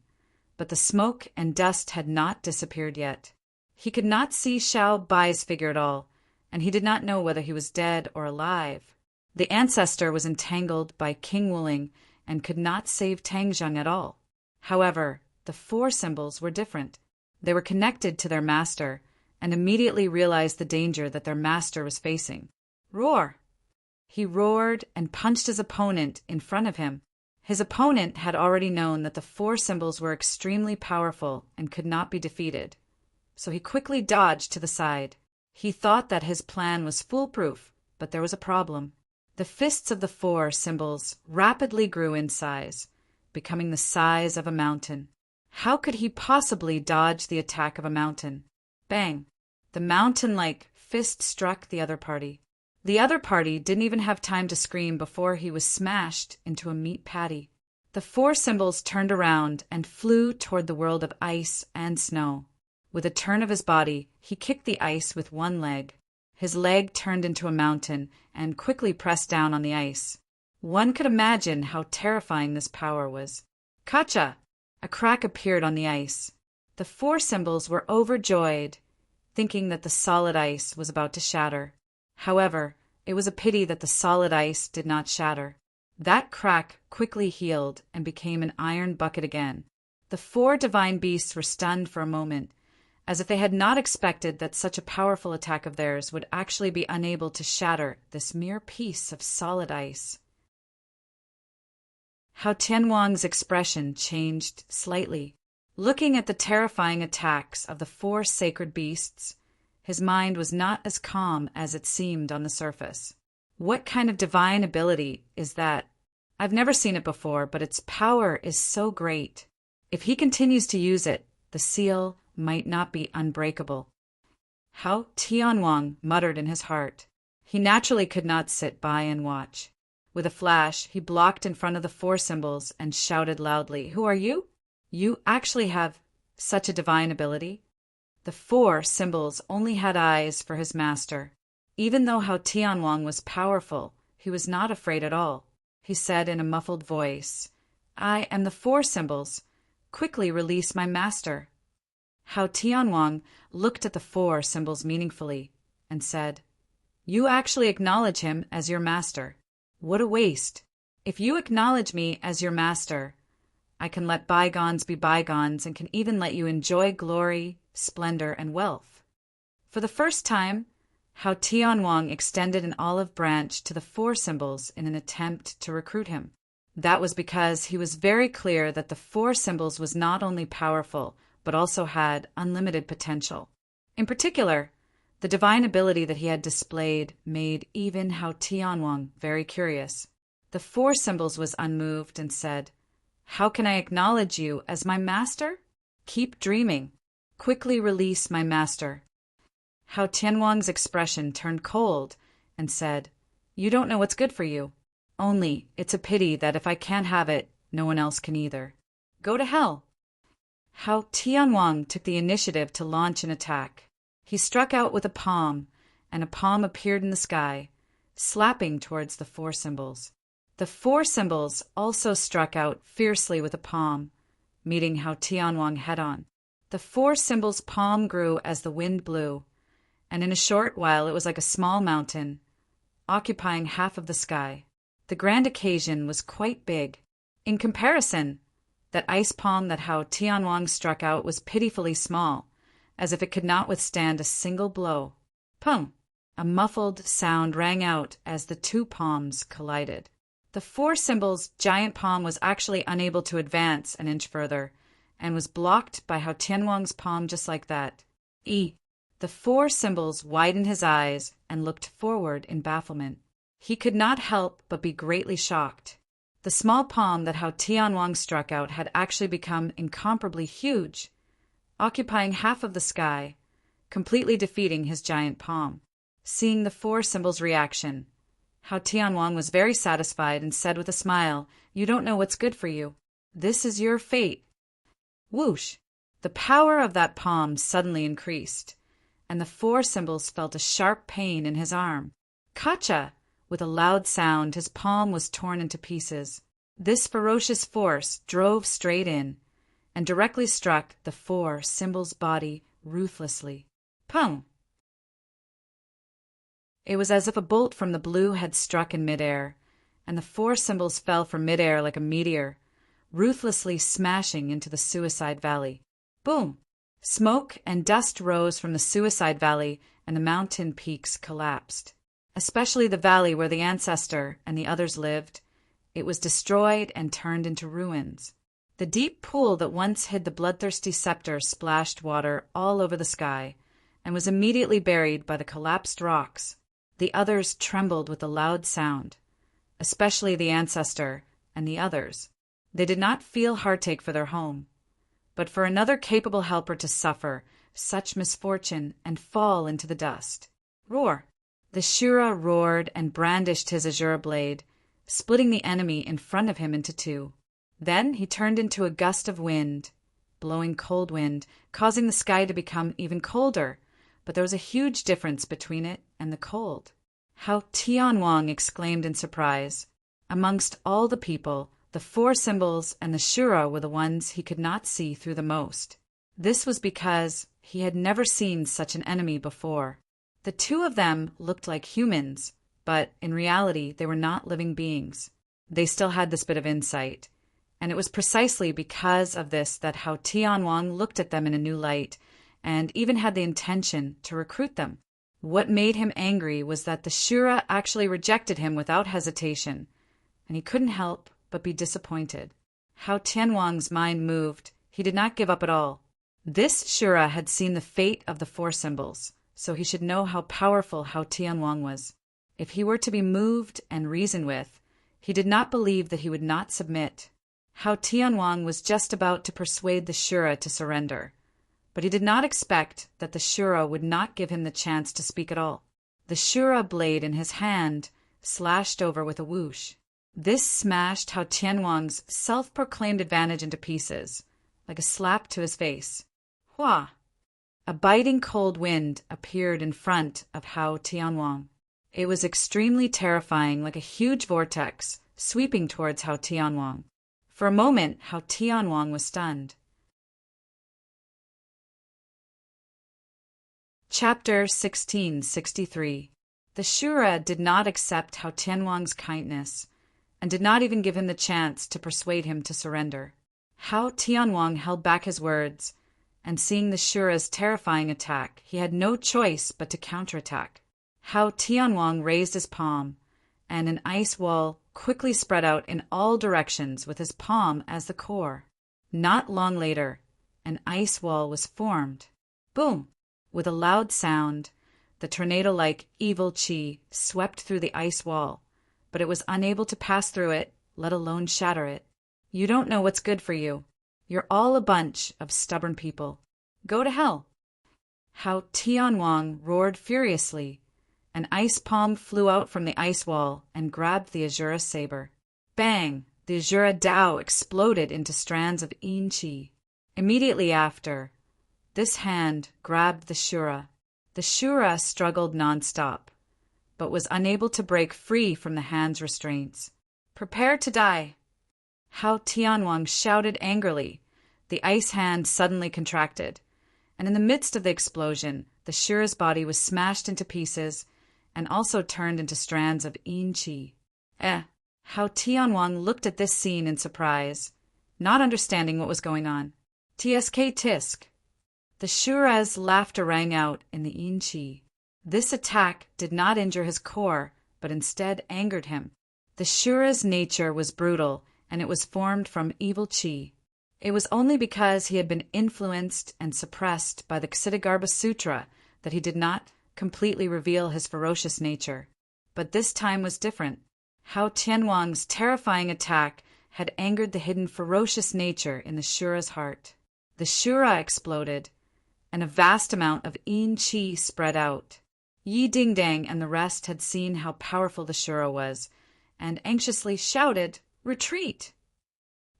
but the smoke and dust had not disappeared yet. He could not see Xiao Bai's figure at all, and he did not know whether he was dead or alive. The ancestor was entangled by King Wuling and could not save Tangzheng at all. However, the 4 symbols were different. They were connected to their master and immediately realized the danger that their master was facing. Roar! He roared and punched his opponent in front of him. His opponent had already known that the 4 symbols were extremely powerful and could not be defeated, so he quickly dodged to the side. He thought that his plan was foolproof, but there was a problem. The fists of the 4 symbols rapidly grew in size, becoming the size of a mountain. How could he possibly dodge the attack of a mountain? Bang! The mountain-like fist struck the other party. The other party didn't even have time to scream before he was smashed into a meat patty. The 4 symbols turned around and flew toward the world of ice and snow. With a turn of his body, he kicked the ice with one leg. His leg turned into a mountain and quickly pressed down on the ice. One could imagine how terrifying this power was. Kacha! A crack appeared on the ice. The 4 symbols were overjoyed, thinking that the solid ice was about to shatter. However, it was a pity that the solid ice did not shatter. That crack quickly healed and became an iron bucket again. The 4 divine beasts were stunned for a moment, as if they had not expected that such a powerful attack of theirs would actually be unable to shatter this mere piece of solid ice. How Tianwang's expression changed slightly. Looking at the terrifying attacks of the 4 sacred beasts, his mind was not as calm as it seemed on the surface. What kind of divine ability is that? I've never seen it before, but its power is so great. If he continues to use it, the seal might not be unbreakable. How Tianwang muttered in his heart. He naturally could not sit by and watch. With a flash, he blocked in front of the 4 symbols and shouted loudly, "Who are you? You actually have such a divine ability?" The 4 symbols only had eyes for his master. Even though Hao Tianwang was powerful, he was not afraid at all. He said in a muffled voice, "I am the 4 symbols. Quickly release my master." Hao Tianwang looked at the 4 symbols meaningfully and said, "You actually acknowledge him as your master. What a waste. If you acknowledge me as your master, I can let bygones be bygones and can even let you enjoy glory, splendor, and wealth." For the first time, Hao Tianwang extended an olive branch to the 4 symbols in an attempt to recruit him. That was because he was very clear that the 4 symbols was not only powerful, but also had unlimited potential. In particular, the divine ability that he had displayed made even Hao Tianwang very curious. The 4 symbols was unmoved and said, "How can I acknowledge you as my master? Keep dreaming. Quickly release my master." Hao Tianwang's expression turned cold and said, "You don't know what's good for you. Only, it's a pity that if I can't have it, no one else can either. Go to hell." Hao Tianwang took the initiative to launch an attack. He struck out with a palm, and a palm appeared in the sky, slapping towards the 4 symbols. The 4 symbols also struck out fiercely with a palm, meeting Hao Tianwang head-on. The 4 symbols' palm grew as the wind blew, and in a short while it was like a small mountain, occupying half of the sky. The grand occasion was quite big. In comparison, that ice palm that Hao Tianwang struck out was pitifully small, as if it could not withstand a single blow. Pung! A muffled sound rang out as the 2 palms collided. The 4 symbols' giant palm was actually unable to advance an inch further, and was blocked by Hao Tianwang's palm just like that. The 4 symbols widened his eyes and looked forward in bafflement. He could not help but be greatly shocked. The small palm that Hao Tianwang struck out had actually become incomparably huge, occupying half of the sky, completely defeating his giant palm. Seeing the four symbols' reaction, Hao Tianwang was very satisfied and said with a smile, "You don't know what's good for you. This is your fate." Whoosh! The power of that palm suddenly increased, and the four symbols felt a sharp pain in his arm. Kacha! With a loud sound, his palm was torn into pieces. This ferocious force drove straight in and directly struck the four symbols' body ruthlessly. Pum! It was as if a bolt from the blue had struck in midair, and the four symbols fell from midair like a meteor, ruthlessly smashing into the Suicide Valley. Boom! Smoke and dust rose from the Suicide Valley, and the mountain peaks collapsed. Especially the valley where the ancestor and the others lived. It was destroyed and turned into ruins. The deep pool that once hid the bloodthirsty scepter splashed water all over the sky, and was immediately buried by the collapsed rocks. The others trembled with a loud sound, especially the ancestor and the others. They did not feel heartache for their home, but for another capable helper to suffer such misfortune and fall into the dust. Roar! The Shura roared and brandished his azure blade, splitting the enemy in front of him into two. Then he turned into a gust of wind, blowing cold wind, causing the sky to become even colder, but there was a huge difference between it and the cold. Hao Tianwang exclaimed in surprise. Amongst all the people, the four symbols and the Shura were the ones he could not see through the most. This was because he had never seen such an enemy before. The two of them looked like humans, but in reality they were not living beings. They still had this bit of insight, and it was precisely because of this that Hao Tianwang looked at them in a new light, and even had the intention to recruit them. What made him angry was that the Shura actually rejected him without hesitation, and he couldn't help but be disappointed. Hao Tianwang's mind moved. He did not give up at all. This Shura had seen the fate of the four symbols, so he should know how powerful Hao Tianwang was. If he were to be moved and reasoned with, he did not believe that he would not submit. Hao Tianwang was just about to persuade the Shura to surrender, but he did not expect that the Shura would not give him the chance to speak at all. The Shura blade in his hand slashed over with a whoosh. This smashed Hao Tianwang's self-proclaimed advantage into pieces, like a slap to his face. Hua! A biting cold wind appeared in front of Hao Tianwang. It was extremely terrifying, like a huge vortex, sweeping towards Hao Tianwang. For a moment, Hao Tianwang was stunned. Chapter 1663. The Shura did not accept Hao Tianwang's kindness, and did not even give him the chance to persuade him to surrender. Hao Tianwang held back his words, and seeing the Shura's terrifying attack, he had no choice but to counterattack. Hao Tianwang raised his palm, and an ice wall quickly spread out in all directions with his palm as the core. Not long later, an ice wall was formed. Boom! With a loud sound, the tornado-like evil chi swept through the ice wall, but it was unable to pass through it, let alone shatter it. You don't know what's good for you. You're all a bunch of stubborn people. Go to hell. Hao Tianwang roared furiously. An ice palm flew out from the ice wall and grabbed the Azura saber. Bang! The Azura Dao exploded into strands of yin chi. Immediately after, this hand grabbed the Shura. The Shura struggled nonstop, but was unable to break free from the hand's restraints. Prepare to die! Hao Tianwang shouted angrily. The ice hand suddenly contracted, and in the midst of the explosion, the Shura's body was smashed into pieces and also turned into strands of yin chi. Hao Tianwang looked at this scene in surprise, not understanding what was going on. Tsk tisk! The Shura's laughter rang out in the yin chi. This attack did not injure his core, but instead angered him. The Shura's nature was brutal, and it was formed from evil chi. It was only because he had been influenced and suppressed by the Ksitigarbha Sutra that he did not completely reveal his ferocious nature. But this time was different. How Tianwang's terrifying attack had angered the hidden ferocious nature in the Shura's heart. The Shura exploded, and a vast amount of yin qi spread out. Yi Dingdang and the rest had seen how powerful the Shura was, and anxiously shouted, "Retreat!"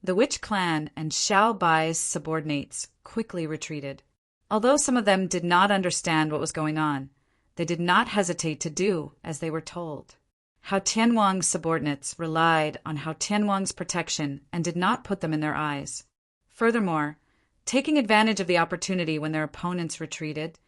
The witch clan and Xiao Bai's subordinates quickly retreated. Although some of them did not understand what was going on, they did not hesitate to do as they were told. How Tianwang's subordinates relied on How Tianwang's protection and did not put them in their eyes. Furthermore, taking advantage of the opportunity when their opponents retreated,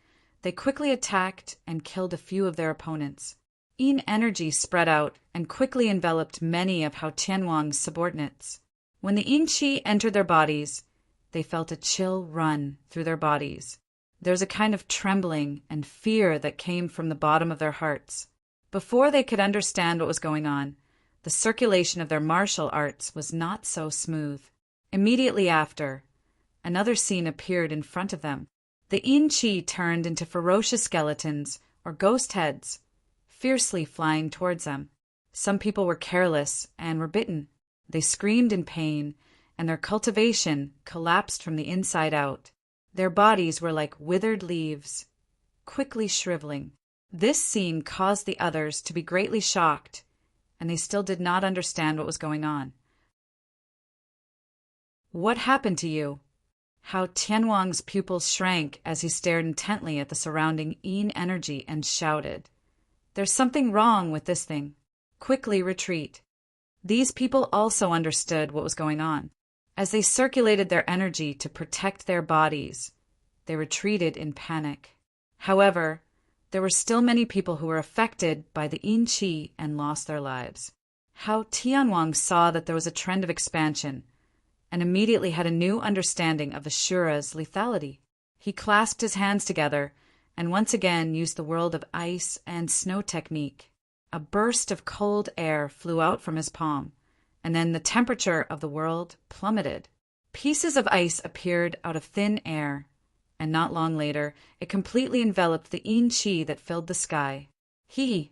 they quickly attacked and killed a few of their opponents. Yin energy spread out and quickly enveloped many of How Tianwang's subordinates. When the yin qi entered their bodies, they felt a chill run through their bodies. There was a kind of trembling and fear that came from the bottom of their hearts. Before they could understand what was going on, the circulation of their martial arts was not so smooth. Immediately after, another scene appeared in front of them. The yin qi turned into ferocious skeletons, or ghost heads, fiercely flying towards them. Some people were careless and were bitten. They screamed in pain, and their cultivation collapsed from the inside out. Their bodies were like withered leaves, quickly shriveling. This scene caused the others to be greatly shocked, and they still did not understand what was going on. "What happened to you?" How Tianwang's pupils shrank as he stared intently at the surrounding yin energy and shouted, "There's something wrong with this thing. Quickly retreat." These people also understood what was going on. As they circulated their energy to protect their bodies, they retreated in panic. However, there were still many people who were affected by the yin qi and lost their lives. How Tianwang saw that there was a trend of expansion, and immediately had a new understanding of the Shura's lethality. He clasped his hands together and once again used the world of ice and snow technique. A burst of cold air flew out from his palm, and then the temperature of the world plummeted. Pieces of ice appeared out of thin air, and not long later it completely enveloped the yin qi that filled the sky. The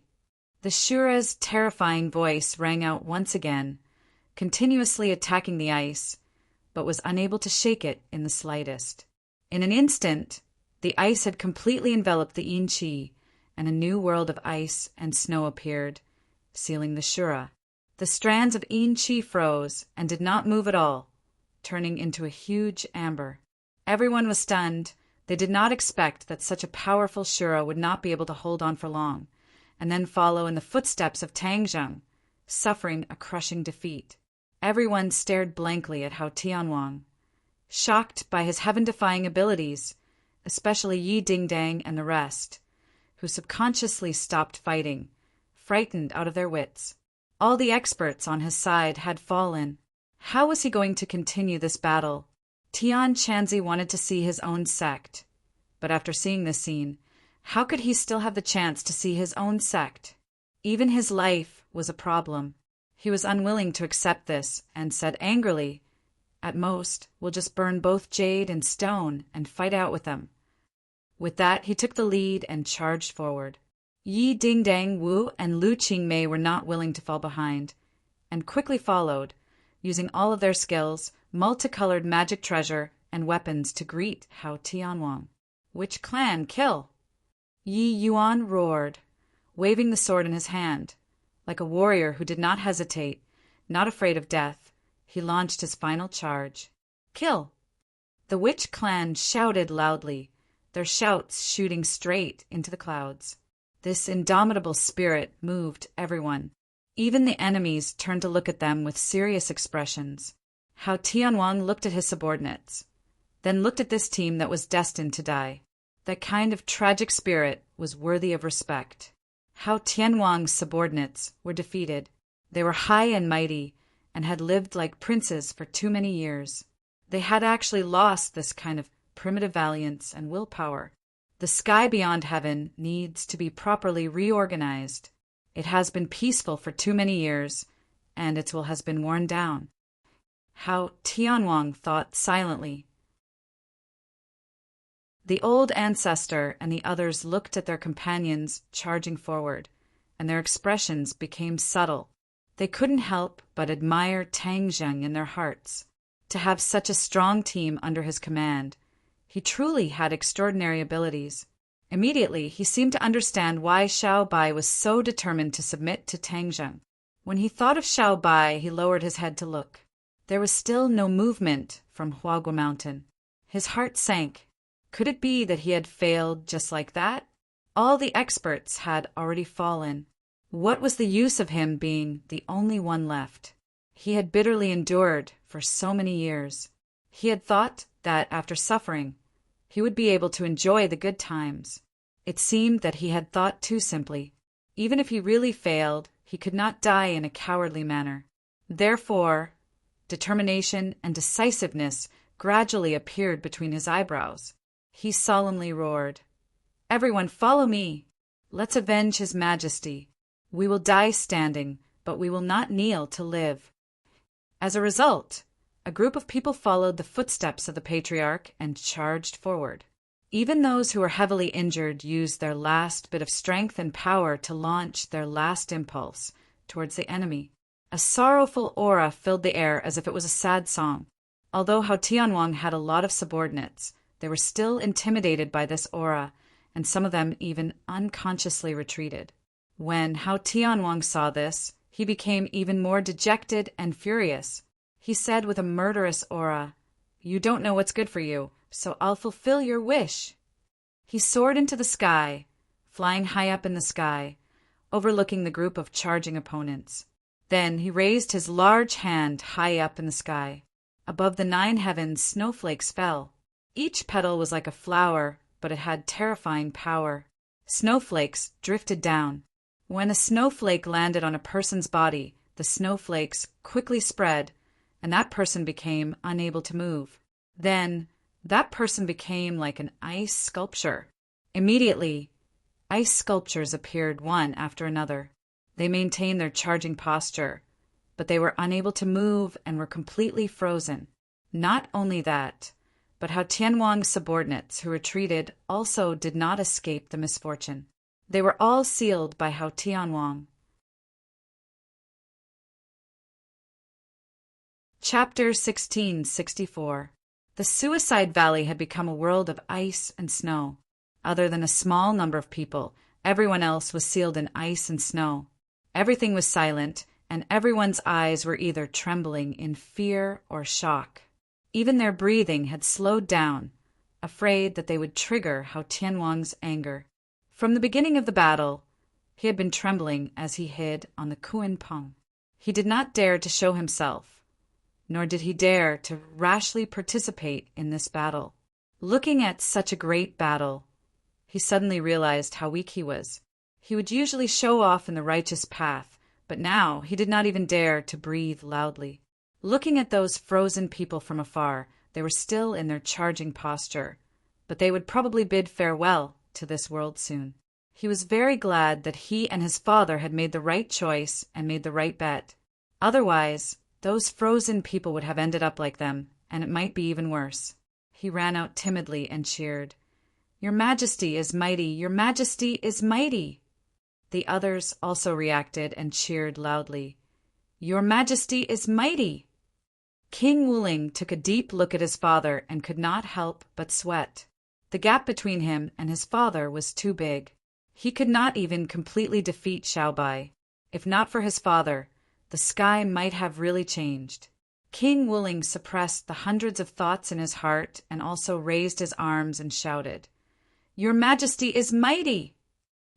Shura's terrifying voice rang out once again, continuously attacking the ice, but was unable to shake it in the slightest. In an instant, the ice had completely enveloped the yin qi, and a new world of ice and snow appeared, sealing the Shura. The strands of yin qi froze and did not move at all, turning into a huge amber. Everyone was stunned. They did not expect that such a powerful Shura would not be able to hold on for long, and then follow in the footsteps of Tangzheng, suffering a crushing defeat. Everyone stared blankly at How Tianwang, shocked by his heaven-defying abilities, especially Yi Dingdang and the rest, who subconsciously stopped fighting, frightened out of their wits. All the experts on his side had fallen. How was he going to continue this battle? Tian Chanzi wanted to see his own sect, but after seeing this scene, how could he still have the chance to see his own sect? Even his life was a problem. He was unwilling to accept this and said angrily, "At most, we'll just burn both jade and stone and fight out with them." With that, he took the lead and charged forward. Yi Dingdang, Wu, and Lu Qingmei were not willing to fall behind, and quickly followed, using all of their skills, multicolored magic treasure, and weapons to greet How Tianwang. "Which clan kill?" Yi Yuan roared, waving the sword in his hand. Like a warrior who did not hesitate, not afraid of death, he launched his final charge. "Kill!" The witch clan shouted loudly, their shouts shooting straight into the clouds. This indomitable spirit moved everyone. Even the enemies turned to look at them with serious expressions. How Tianwang looked at his subordinates, then looked at this team that was destined to die. That kind of tragic spirit was worthy of respect. How Tianwang's subordinates were defeated. They were high and mighty, and had lived like princes for too many years. They had actually lost this kind of primitive valiance and willpower. The sky beyond heaven needs to be properly reorganized. It has been peaceful for too many years, and its will has been worn down. How Tianwang thought silently. The old ancestor and the others looked at their companions charging forward, and their expressions became subtle. They couldn't help but admire Tang Zheng in their hearts. To have such a strong team under his command, he truly had extraordinary abilities. Immediately, he seemed to understand why Xiao Bai was so determined to submit to Tang Zheng. When he thought of Xiao Bai, he lowered his head to look. There was still no movement from Huagua Mountain. His heart sank. Could it be that he had failed just like that? All the experts had already fallen. What was the use of him being the only one left? He had bitterly endured for so many years. He had thought that after suffering, he would be able to enjoy the good times. It seemed that he had thought too simply. Even if he really failed, he could not die in a cowardly manner. Therefore, determination and decisiveness gradually appeared between his eyebrows. He solemnly roared, "Everyone follow me! Let's avenge His Majesty. We will die standing, but we will not kneel to live." As a result, a group of people followed the footsteps of the patriarch and charged forward. Even those who were heavily injured used their last bit of strength and power to launch their last impulse towards the enemy. A sorrowful aura filled the air as if it was a sad song. Although Hao Tianwang had a lot of subordinates, they were still intimidated by this aura, and some of them even unconsciously retreated. When Hao Tianwang saw this, he became even more dejected and furious. He said with a murderous aura, "You don't know what's good for you, so I'll fulfill your wish." He soared into the sky, flying high up in the sky, overlooking the group of charging opponents. Then he raised his large hand high up in the sky. Above the 9 heavens, snowflakes fell. Each petal was like a flower, but it had terrifying power. Snowflakes drifted down. When a snowflake landed on a person's body, the snowflakes quickly spread, and that person became unable to move. Then, that person became like an ice sculpture. Immediately, ice sculptures appeared one after another. They maintained their charging posture, but they were unable to move and were completely frozen. Not only that, but Hao Tianwang's subordinates who retreated also did not escape the misfortune. They were all sealed by Hao Tianwang. Chapter 1664. The Suicide Valley had become a world of ice and snow. Other than a small number of people, everyone else was sealed in ice and snow. Everything was silent, and everyone's eyes were either trembling in fear or shock. Even their breathing had slowed down, afraid that they would trigger Hao Tianwang's anger. From the beginning of the battle, he had been trembling as he hid on the Kunpeng. He did not dare to show himself, nor did he dare to rashly participate in this battle. Looking at such a great battle, he suddenly realized how weak he was. He would usually show off in the righteous path, but now he did not even dare to breathe loudly. Looking at those frozen people from afar, they were still in their charging posture, but they would probably bid farewell to this world soon. He was very glad that he and his father had made the right choice and made the right bet. Otherwise, those frozen people would have ended up like them, and it might be even worse. He ran out timidly and cheered, "Your Majesty is mighty! Your Majesty is mighty!" The others also reacted and cheered loudly, "Your Majesty is mighty!" King Wuling took a deep look at his father and could not help but sweat. The gap between him and his father was too big. He could not even completely defeat Xiao Bai. If not for his father, the sky might have really changed. King Wuling suppressed the hundreds of thoughts in his heart and also raised his arms and shouted, "Your Majesty is mighty!"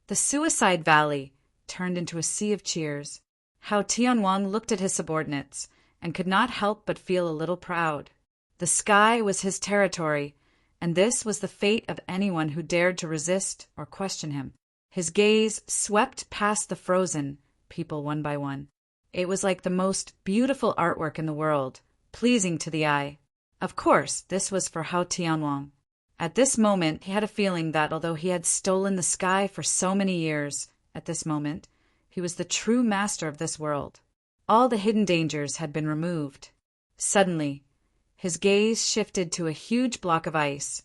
The Suicide Valley turned into a sea of cheers. Hao Tianwang looked at his subordinates and could not help but feel a little proud. The sky was his territory, and this was the fate of anyone who dared to resist or question him. His gaze swept past the frozen people one by one. It was like the most beautiful artwork in the world, pleasing to the eye. Of course, this was for Hao Tianwang. At this moment, he had a feeling that although he had stolen the sky for so many years, at this moment, he was the true master of this world. All the hidden dangers had been removed. Suddenly, his gaze shifted to a huge block of ice,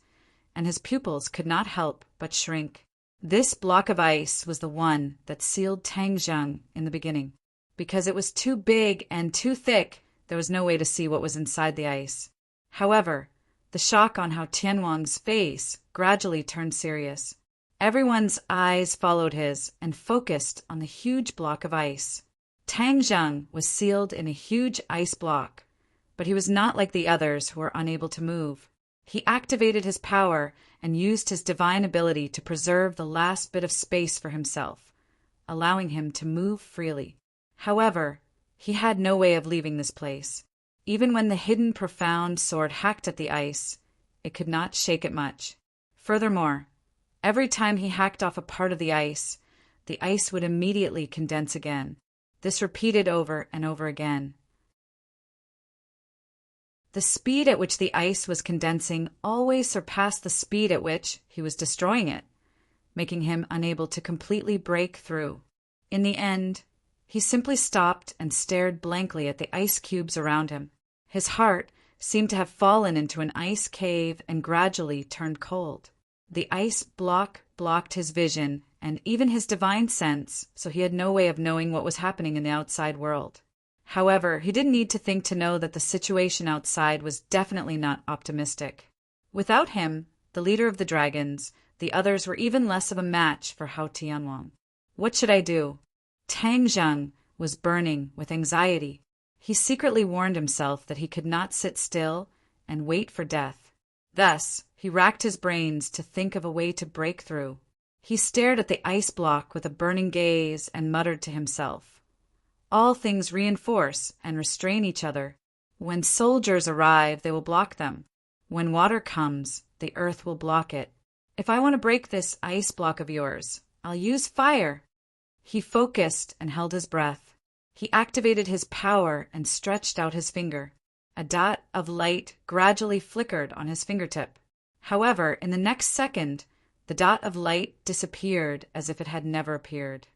and his pupils could not help but shrink. This block of ice was the one that sealed Tang Zheng in the beginning. Because it was too big and too thick, there was no way to see what was inside the ice. However, the shock on how Tianwang's face gradually turned serious. Everyone's eyes followed his and focused on the huge block of ice. Tang Zheng was sealed in a huge ice block, but he was not like the others who were unable to move. He activated his power and used his divine ability to preserve the last bit of space for himself, allowing him to move freely. However, he had no way of leaving this place. Even when the hidden profound sword hacked at the ice, it could not shake it much. Furthermore, every time he hacked off a part of the ice would immediately condense again. This repeated over and over again. The speed at which the ice was condensing always surpassed the speed at which he was destroying it, making him unable to completely break through. In the end, he simply stopped and stared blankly at the ice cubes around him. His heart seemed to have fallen into an ice cave and gradually turned cold. The ice block blocked his vision and even his divine sense, so he had no way of knowing what was happening in the outside world. However, he didn't need to think to know that the situation outside was definitely not optimistic. Without him, the leader of the dragons, the others were even less of a match for Hao Tianwang. What should I do? Tang Zheng was burning with anxiety. He secretly warned himself that he could not sit still and wait for death. Thus, he racked his brains to think of a way to break through. He stared at the ice block with a burning gaze and muttered to himself, "All things reinforce and restrain each other. When soldiers arrive, they will block them. When water comes, the earth will block it. If I want to break this ice block of yours, I'll use fire." He focused and held his breath. He activated his power and stretched out his finger. A dot of light gradually flickered on his fingertip. However, in the next second, the dot of light disappeared as if it had never appeared.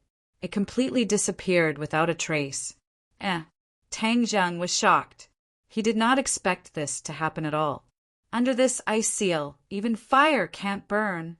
It completely disappeared without a trace. Tang Zheng was shocked. He did not expect this to happen at all. Under this ice seal, even fire can't burn.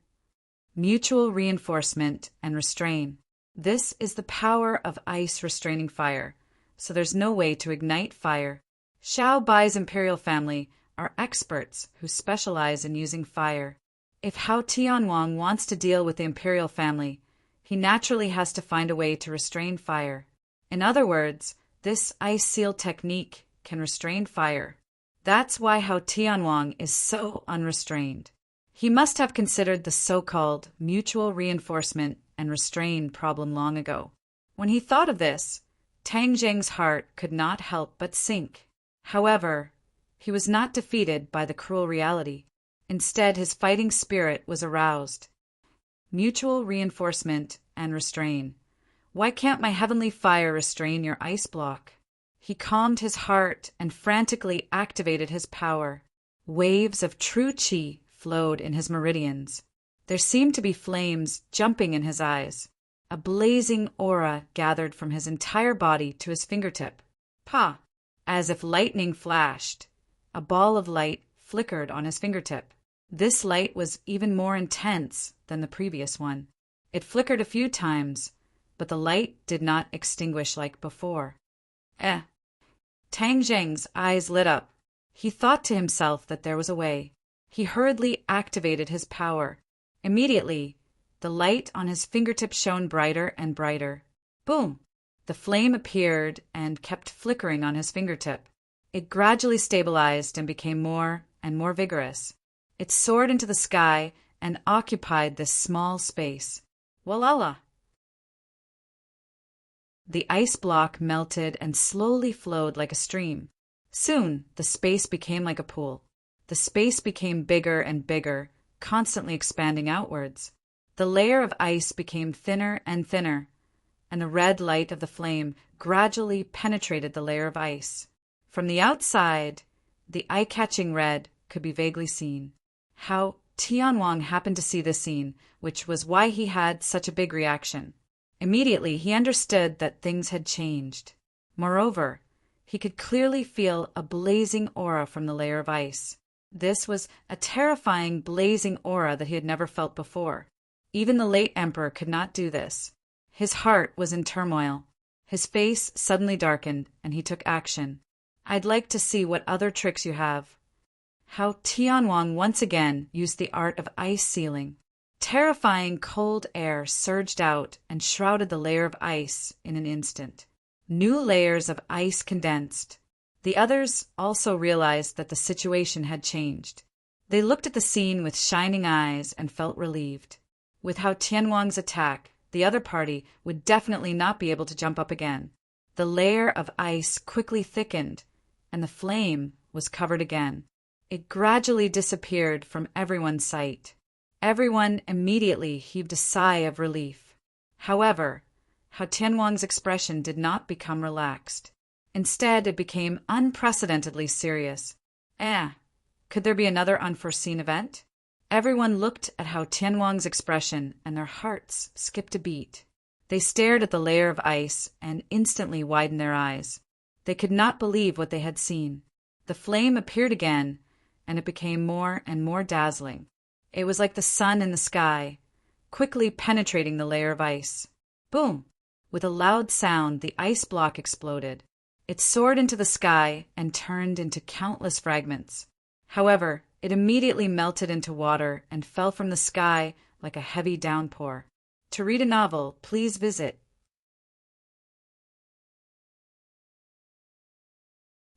Mutual reinforcement and restrain. This is the power of ice restraining fire, so there's no way to ignite fire. Xiao Bai's imperial family are experts who specialize in using fire. If Hao Tianwang wants to deal with the imperial family, he naturally has to find a way to restrain fire. In other words, this ice seal technique can restrain fire. That's why Hao Tianwang is so unrestrained. He must have considered the so-called mutual reinforcement and restrain problem long ago. When he thought of this, Tang Zheng's heart could not help but sink. However, he was not defeated by the cruel reality. Instead, his fighting spirit was aroused. Mutual reinforcement and restrain. Why can't my heavenly fire restrain your ice block? He calmed his heart and frantically activated his power. Waves of true qi flowed in his meridians. There seemed to be flames jumping in his eyes. A blazing aura gathered from his entire body to his fingertip. Pa! As if lightning flashed, a ball of light flickered on his fingertip. This light was even more intense than the previous one. It flickered a few times, but the light did not extinguish like before. Tang Zheng's eyes lit up. He thought to himself that there was a way. He hurriedly activated his power. Immediately, the light on his fingertip shone brighter and brighter. Boom! The flame appeared and kept flickering on his fingertip. It gradually stabilized and became more and more vigorous. It soared into the sky and occupied this small space. Walala! The ice block melted and slowly flowed like a stream. Soon, the space became like a pool. The space became bigger and bigger, constantly expanding outwards. The layer of ice became thinner and thinner, and the red light of the flame gradually penetrated the layer of ice. From the outside, the eye-catching red could be vaguely seen. How Tianwang happened to see this scene, which was why he had such a big reaction. Immediately, he understood that things had changed. Moreover, he could clearly feel a blazing aura from the layer of ice. This was a terrifying blazing aura that he had never felt before. Even the late emperor could not do this. His heart was in turmoil. His face suddenly darkened, and he took action. "I'd like to see what other tricks you have." How Tianwang once again used the art of ice sealing. Terrifying cold air surged out and shrouded the layer of ice in an instant. New layers of ice condensed. The others also realized that the situation had changed. They looked at the scene with shining eyes and felt relieved. With Hao Tianwang's attack, the other party would definitely not be able to jump up again. The layer of ice quickly thickened, and the flame was covered again. It gradually disappeared from everyone's sight. Everyone immediately heaved a sigh of relief. However, Hao Tianwang's expression did not become relaxed. Instead, it became unprecedentedly serious. Could there be another unforeseen event? Everyone looked at Hao Tianwang's expression, and their hearts skipped a beat. They stared at the layer of ice and instantly widened their eyes. They could not believe what they had seen. The flame appeared again, and it became more and more dazzling. It was like the sun in the sky, quickly penetrating the layer of ice. Boom! With a loud sound, the ice block exploded. It soared into the sky and turned into countless fragments. However, it immediately melted into water and fell from the sky like a heavy downpour. To read a novel, please visit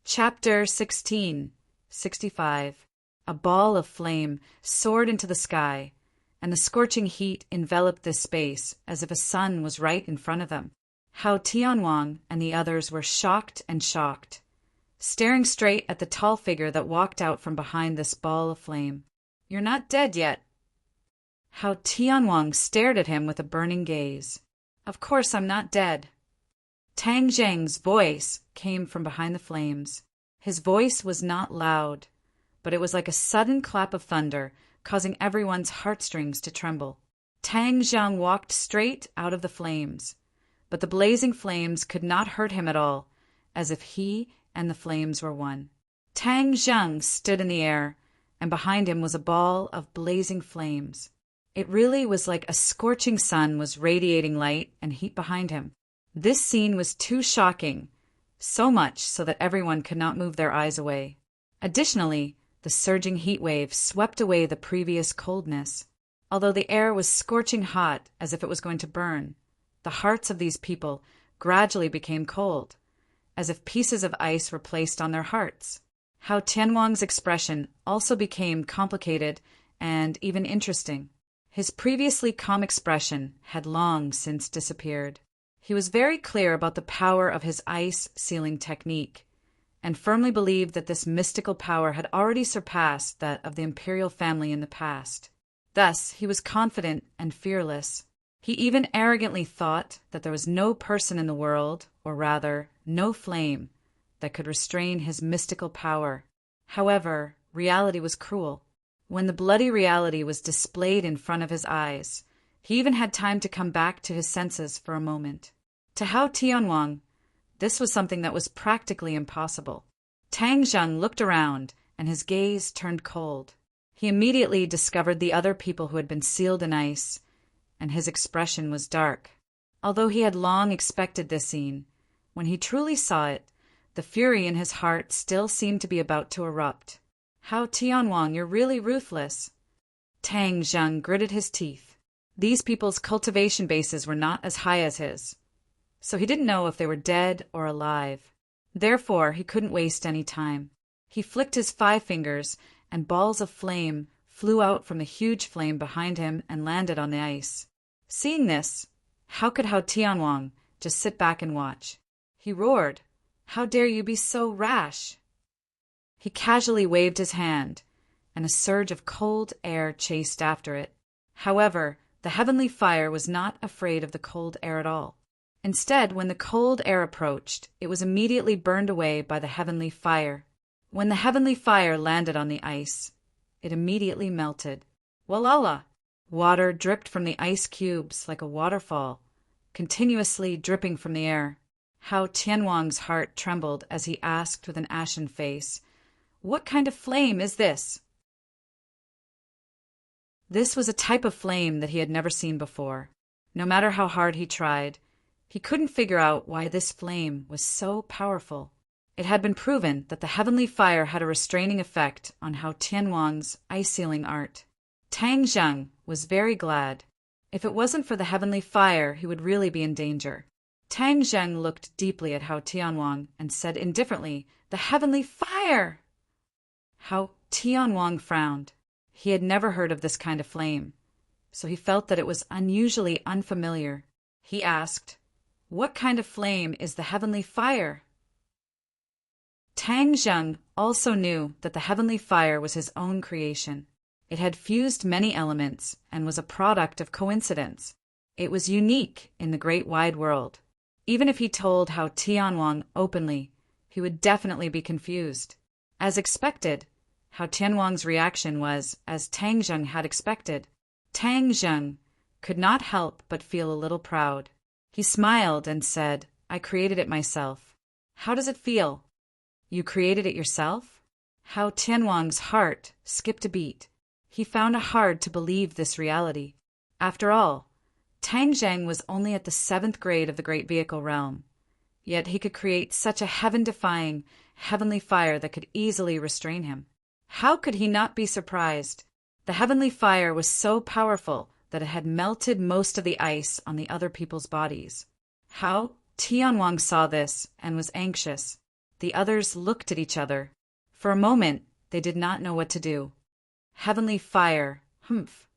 Chapter 1665. A ball of flame soared into the sky, and the scorching heat enveloped this space as if a sun was right in front of them. Hao Tianwang and the others were shocked and shocked, staring straight at the tall figure that walked out from behind this ball of flame. "You're not dead yet." Hao Tianwang stared at him with a burning gaze. "Of course I'm not dead." Tang Zheng's voice came from behind the flames. His voice was not loud, but it was like a sudden clap of thunder, causing everyone's heartstrings to tremble. Tang Zheng walked straight out of the flames, but the blazing flames could not hurt him at all, as if he and the flames were one. Tang Zheng stood in the air, and behind him was a ball of blazing flames. It really was like a scorching sun was radiating light and heat behind him. This scene was too shocking, so much so that everyone could not move their eyes away. Additionally, the surging heat wave swept away the previous coldness. Although the air was scorching hot as if it was going to burn, the hearts of these people gradually became cold, as if pieces of ice were placed on their hearts. Hao Tianwang's expression also became complicated and even interesting. His previously calm expression had long since disappeared. He was very clear about the power of his ice sealing technique, and firmly believed that this mystical power had already surpassed that of the imperial family in the past. Thus, he was confident and fearless. He even arrogantly thought that there was no person in the world, or rather, no flame, that could restrain his mystical power. However, reality was cruel. When the bloody reality was displayed in front of his eyes, he even had time to come back to his senses for a moment. To Hao Tianwang, this was something that was practically impossible. Tang Zheng looked around, and his gaze turned cold. He immediately discovered the other people who had been sealed in ice, and his expression was dark. Although he had long expected this scene, when he truly saw it, the fury in his heart still seemed to be about to erupt. "Hao Tianwang, you're really ruthless." Tang Zheng gritted his teeth. These people's cultivation bases were not as high as his, so he didn't know if they were dead or alive. Therefore, he couldn't waste any time. He flicked his 5 fingers, and balls of flame flew out from the huge flame behind him and landed on the ice. Seeing this, how could Hao Tianwang just sit back and watch? He roared, "How dare you be so rash!" He casually waved his hand, and a surge of cold air chased after it. However, the heavenly fire was not afraid of the cold air at all. Instead, when the cold air approached, it was immediately burned away by the heavenly fire. When the heavenly fire landed on the ice, it immediately melted. Walala! Water dripped from the ice cubes like a waterfall, continuously dripping from the air. Hao Tianwang's heart trembled as he asked with an ashen face, "What kind of flame is this?" This was a type of flame that he had never seen before. No matter how hard he tried, He couldn't figure out why this flame was so powerful. It had been proven that the heavenly fire had a restraining effect on Hao Tianwang's ice-sealing art. Tang Zheng was very glad. If it wasn't for the heavenly fire, he would really be in danger. Tang Zheng looked deeply at Hao Tianwang and said indifferently, "The heavenly fire!" Hao Tianwang frowned. He had never heard of this kind of flame, so he felt that it was unusually unfamiliar. He asked, "What kind of flame is the heavenly fire?" Tang Zheng also knew that the heavenly fire was his own creation. It had fused many elements and was a product of coincidence. It was unique in the great wide world. Even if he told Hao Tianwang openly, he would definitely be confused. As expected, Hao Tianwang's reaction was as Tang Zheng had expected. Tang Zheng could not help but feel a little proud. He smiled and said, "I created it myself. How does it feel?" "You created it yourself?" Hao Tianwang's heart skipped a beat. He found it hard to believe this reality. After all, Tang Zheng was only at the 7th grade of the Great Vehicle Realm. Yet he could create such a heaven-defying, heavenly fire that could easily restrain him. How could he not be surprised? The heavenly fire was so powerful that it had melted most of the ice on the other people's bodies. Hao Tianwang saw this and was anxious. The others looked at each other. For a moment, they did not know what to do. Heavenly fire, humph.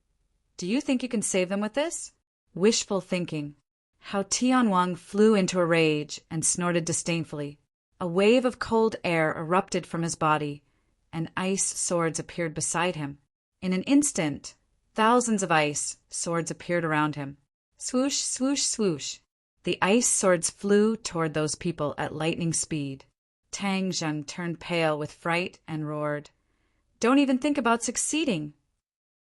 Do you think you can save them with this? Wishful thinking. Hao Tianwang flew into a rage and snorted disdainfully. A wave of cold air erupted from his body, and ice swords appeared beside him. In an instant, thousands of ice swords appeared around him. Swoosh, swoosh, swoosh. The ice swords flew toward those people at lightning speed. Tang Zheng turned pale with fright and roared, "Don't even think about succeeding!"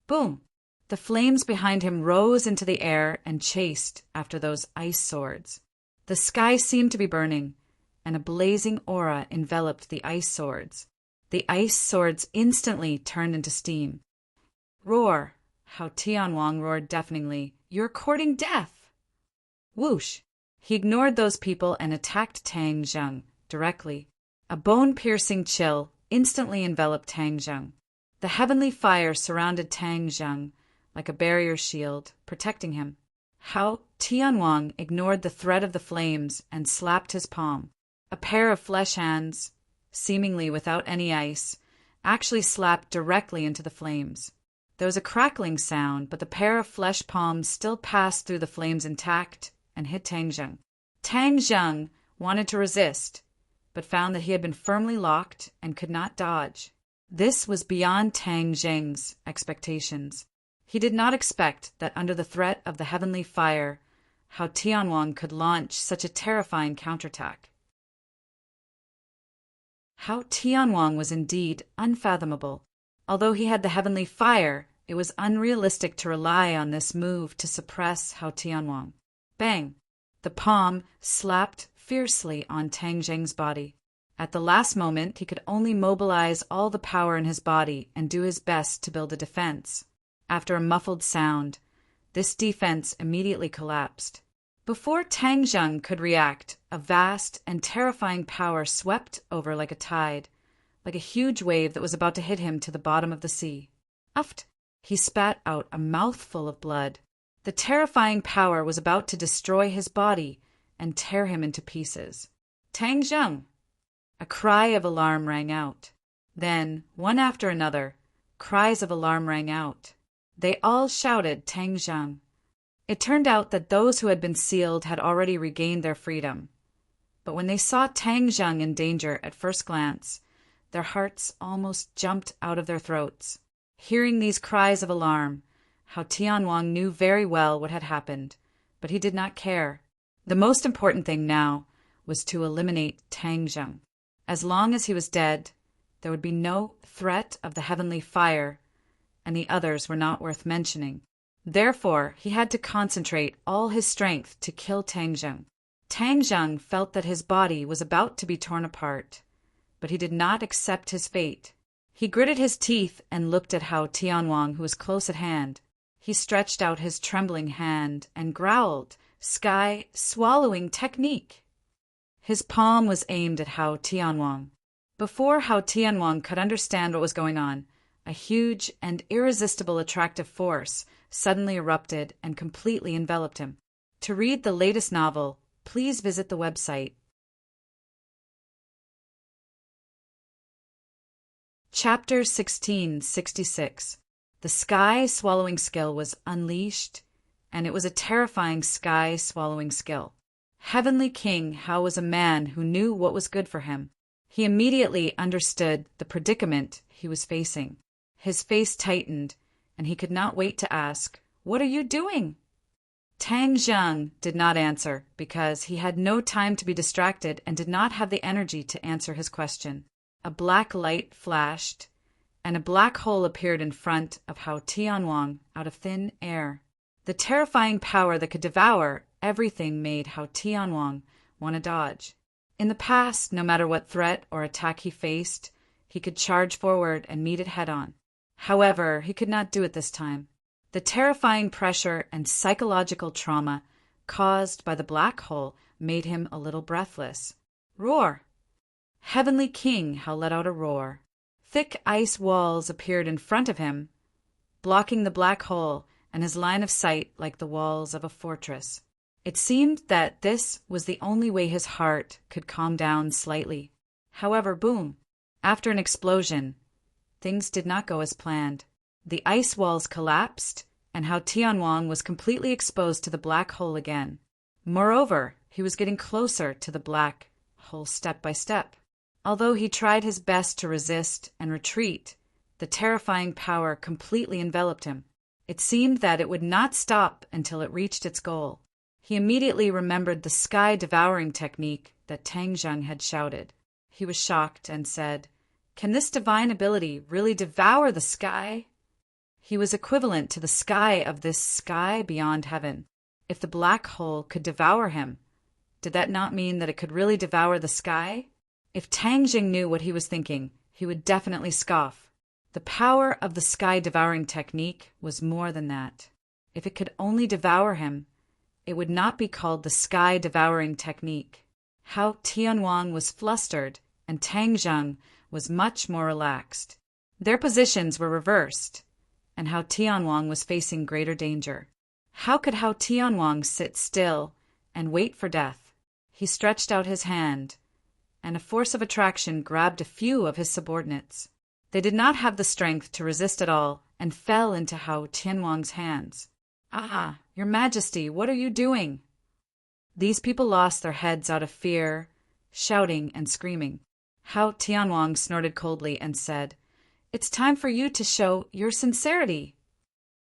Boom! The flames behind him rose into the air and chased after those ice swords. The sky seemed to be burning, and a blazing aura enveloped the ice swords. The ice swords instantly turned into steam. "Roar!" Hao Tianwang roared deafeningly. "You're courting death!" Whoosh! He ignored those people and attacked Tang Zheng directly. A bone-piercing chill instantly enveloped Tang Zheng. The heavenly fire surrounded Tang Zheng like a barrier shield, protecting him. Hao Tianwang ignored the threat of the flames and slapped his palm. A pair of flesh hands, seemingly without any ice, actually slapped directly into the flames. There was a crackling sound, but the pair of flesh palms still passed through the flames intact and hit Tang Zheng. Tang Zheng wanted to resist, but found that he had been firmly locked and could not dodge. This was beyond Tang Zheng's expectations. He did not expect that under the threat of the heavenly fire, Hao Tianwang could launch such a terrifying counterattack. Hao Tianwang was indeed unfathomable. Although he had the heavenly fire, it was unrealistic to rely on this move to suppress Hao Tianwang. Bang! The palm slapped fiercely on Tang Zheng's body. At the last moment, he could only mobilize all the power in his body and do his best to build a defense. After a muffled sound, this defense immediately collapsed. Before Tang Zheng could react, a vast and terrifying power swept over like a tide, like a huge wave that was about to hit him to the bottom of the sea. Uft! He spat out a mouthful of blood. The terrifying power was about to destroy his body and tear him into pieces. "Tang Zheng!" A cry of alarm rang out. Then, one after another, cries of alarm rang out. They all shouted Tang Zheng. It turned out that those who had been sealed had already regained their freedom. But when they saw Tang Zheng in danger at first glance, their hearts almost jumped out of their throats. Hearing these cries of alarm, Hao Tianwang knew very well what had happened, but he did not care. The most important thing now was to eliminate Tang Zheng. As long as he was dead, there would be no threat of the heavenly fire, and the others were not worth mentioning. Therefore, he had to concentrate all his strength to kill Tang Zheng. Tang Zheng felt that his body was about to be torn apart, but he did not accept his fate. He gritted his teeth and looked at Hao Tianwang, who was close at hand. He stretched out his trembling hand and growled, Sky swallowing technique. His palm was aimed at Hao Tianwang. Before Hao Tianwang could understand what was going on, a huge and irresistible attractive force suddenly erupted and completely enveloped him. To read the latest novel, please visit the website. Chapter 1666. The sky-swallowing skill was unleashed, and it was a terrifying sky-swallowing skill. Heavenly King Hao was a man who knew what was good for him. He immediately understood the predicament he was facing. His face tightened, and he could not wait to ask, "What are you doing?" Tang Zhang did not answer because he had no time to be distracted and did not have the energy to answer his question. A black light flashed, and a black hole appeared in front of Hao Tianwang out of thin air. The terrifying power that could devour everything made Hao Tianwang want to dodge. In the past, no matter what threat or attack he faced, he could charge forward and meet it head-on. However, he could not do it this time. The terrifying pressure and psychological trauma caused by the black hole made him a little breathless. Roar! Heavenly King Hao let out a roar. Thick ice walls appeared in front of him, blocking the black hole and his line of sight like the walls of a fortress. It seemed that this was the only way his heart could calm down slightly. However, boom! After an explosion, things did not go as planned. The ice walls collapsed, and Hao Tianwang was completely exposed to the black hole again. Moreover, he was getting closer to the black hole step by step. Although he tried his best to resist and retreat, the terrifying power completely enveloped him. It seemed that it would not stop until it reached its goal. He immediately remembered the sky-devouring technique that Tang Zhang had shouted. He was shocked and said, "Can this divine ability really devour the sky?" He was equivalent to the sky of this sky beyond heaven. If the black hole could devour him, did that not mean that it could really devour the sky? If Tang Jing knew what he was thinking, he would definitely scoff. The power of the sky-devouring technique was more than that. If it could only devour him, it would not be called the sky-devouring technique. Hao Tianwang was flustered, and Tang Zhang was much more relaxed. Their positions were reversed, and Hao Tianwang was facing greater danger. How could Hao Tianwang sit still and wait for death? He stretched out his hand, and a force of attraction grabbed a few of his subordinates. They did not have the strength to resist at all and fell into Hao Tianwang's hands. "Ah, Your Majesty, what are you doing?" These people lost their heads out of fear, shouting and screaming. Hao Tianwang snorted coldly and said, "It's time for you to show your sincerity."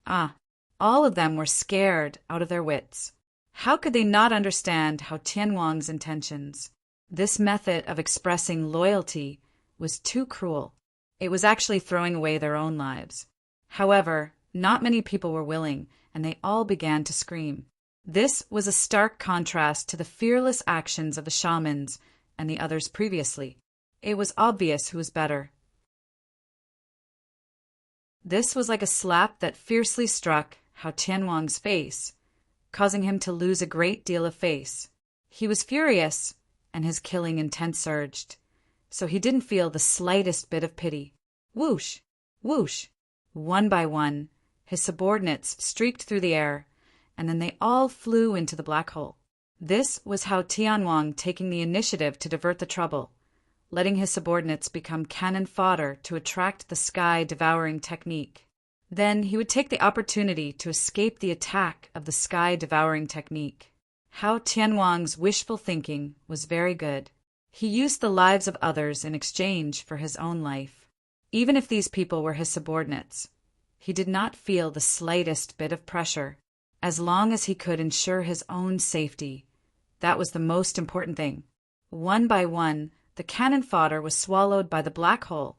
All of them were scared out of their wits. How could they not understand Hao Tianwang's intentions? This method of expressing loyalty was too cruel. It was actually throwing away their own lives. However, not many people were willing, and they all began to scream. This was a stark contrast to the fearless actions of the shamans and the others previously. It was obvious who was better. This was like a slap that fiercely struck Hao Tianwang's face, causing him to lose a great deal of face. He was furious, and his killing intent surged, so he didn't feel the slightest bit of pity. Whoosh! Whoosh! One by one, his subordinates streaked through the air, and then they all flew into the black hole. This was Hao Tianwang taking the initiative to divert the trouble, letting his subordinates become cannon fodder to attract the sky-devouring technique. Then he would take the opportunity to escape the attack of the sky-devouring technique. Hao Tianwang's wishful thinking was very good. He used the lives of others in exchange for his own life. Even if these people were his subordinates, he did not feel the slightest bit of pressure. As long as he could ensure his own safety, that was the most important thing. One by one, the cannon fodder was swallowed by the black hole,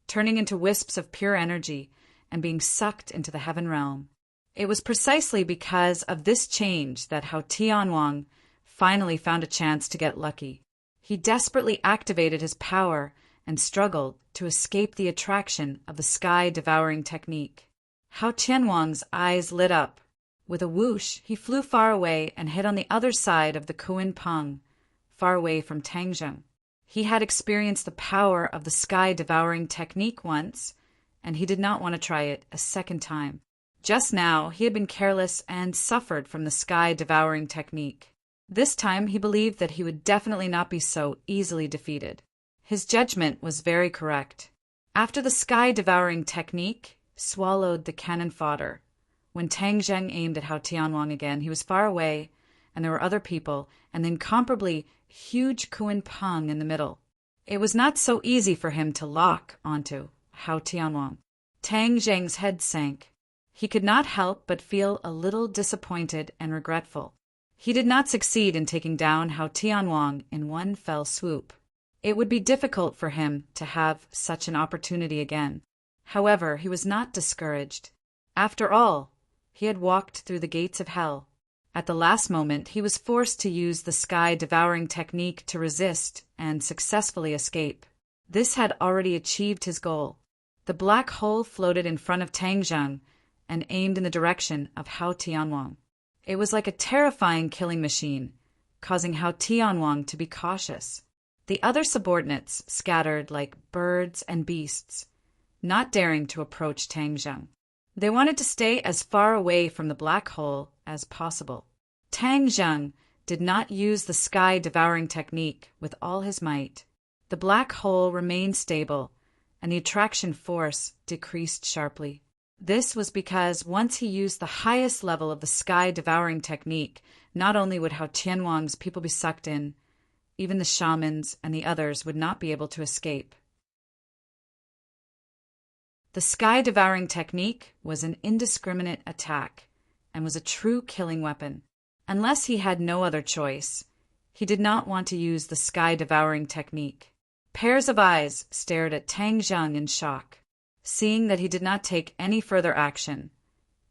turning into wisps of pure energy and being sucked into the heaven realm. It was precisely because of this change that Hao Tianwang finally found a chance to get lucky. He desperately activated his power and struggled to escape the attraction of the sky-devouring technique. Hao Tianwang's eyes lit up. With a whoosh, he flew far away and hit on the other side of the Kunpeng, far away from Tang Zheng. He had experienced the power of the sky-devouring technique once, and he did not want to try it a second time. Just now, he had been careless and suffered from the sky-devouring technique. This time, he believed that he would definitely not be so easily defeated. His judgment was very correct. After the sky-devouring technique swallowed the cannon fodder, when Tang Zheng aimed at Hao Tianwang again, he was far away, and there were other people, and the incomparably huge Kunpeng in the middle. It was not so easy for him to lock onto Hao Tianwang. Tang Zheng's head sank. He could not help but feel a little disappointed and regretful. He did not succeed in taking down Hao Tianwang in one fell swoop. It would be difficult for him to have such an opportunity again. However, he was not discouraged. After all, he had walked through the gates of hell. At the last moment, he was forced to use the sky-devouring technique to resist and successfully escape. This had already achieved his goal. The black hole floated in front of Tang Zheng and aimed in the direction of Hao Tianwang. It was like a terrifying killing machine, causing Hao Tianwang to be cautious. The other subordinates scattered like birds and beasts, not daring to approach Tang Zheng. They wanted to stay as far away from the black hole as possible. Tang Zheng did not use the sky-devouring technique with all his might. The black hole remained stable, and the attraction force decreased sharply. This was because once he used the highest level of the sky-devouring technique, not only would Hao Tianwang's people be sucked in, even the shamans and the others would not be able to escape. The sky-devouring technique was an indiscriminate attack and was a true killing weapon. Unless he had no other choice, he did not want to use the sky-devouring technique. Pairs of eyes stared at Tang Zheng in shock. Seeing that he did not take any further action,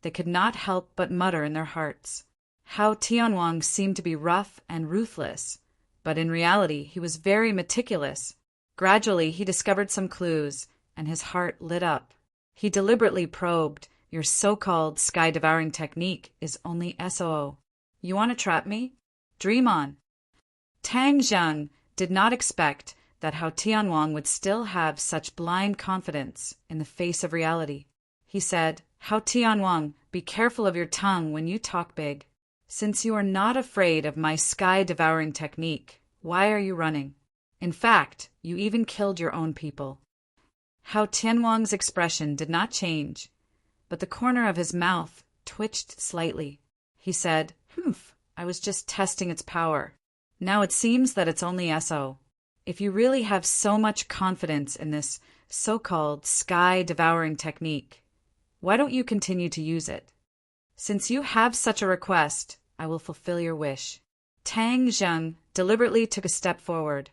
they could not help but mutter in their hearts. Hao Tianwang seemed to be rough and ruthless, but in reality he was very meticulous. Gradually he discovered some clues, and his heart lit up. He deliberately probed, "Your so-called sky-devouring technique is only SOO. You want to trap me? Dream on." Tang Zheng did not expect that Hao Tianwang would still have such blind confidence in the face of reality. He said, "Hao Tianwang, be careful of your tongue when you talk big. Since you are not afraid of my sky-devouring technique, why are you running? In fact, you even killed your own people." Hao Tianwang's expression did not change, but the corner of his mouth twitched slightly. He said, "Humph, I was just testing its power. Now it seems that it's only SO. If you really have so much confidence in this so-called sky-devouring technique, why don't you continue to use it? Since you have such a request, I will fulfill your wish." Tang Zheng deliberately took a step forward,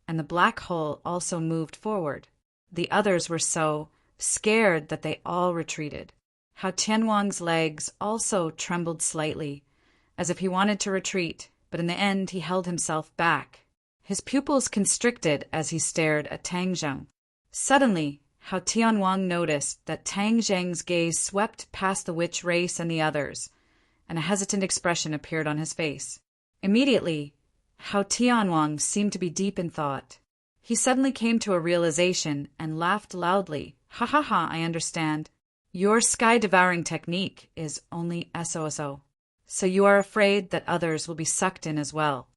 and the black hole also moved forward. The others were so scared that they all retreated. Hao Tianwang's legs also trembled slightly, as if he wanted to retreat, but in the end he held himself back. His pupils constricted as he stared at Tang Zheng. Suddenly, Hao Tianwang noticed that Tang Zheng's gaze swept past the witch race and the others, and a hesitant expression appeared on his face. Immediately, Hao Tianwang seemed to be deep in thought. He suddenly came to a realization and laughed loudly. "Ha ha ha, I understand. Your sky-devouring technique is only SOSO, so you are afraid that others will be sucked in as well."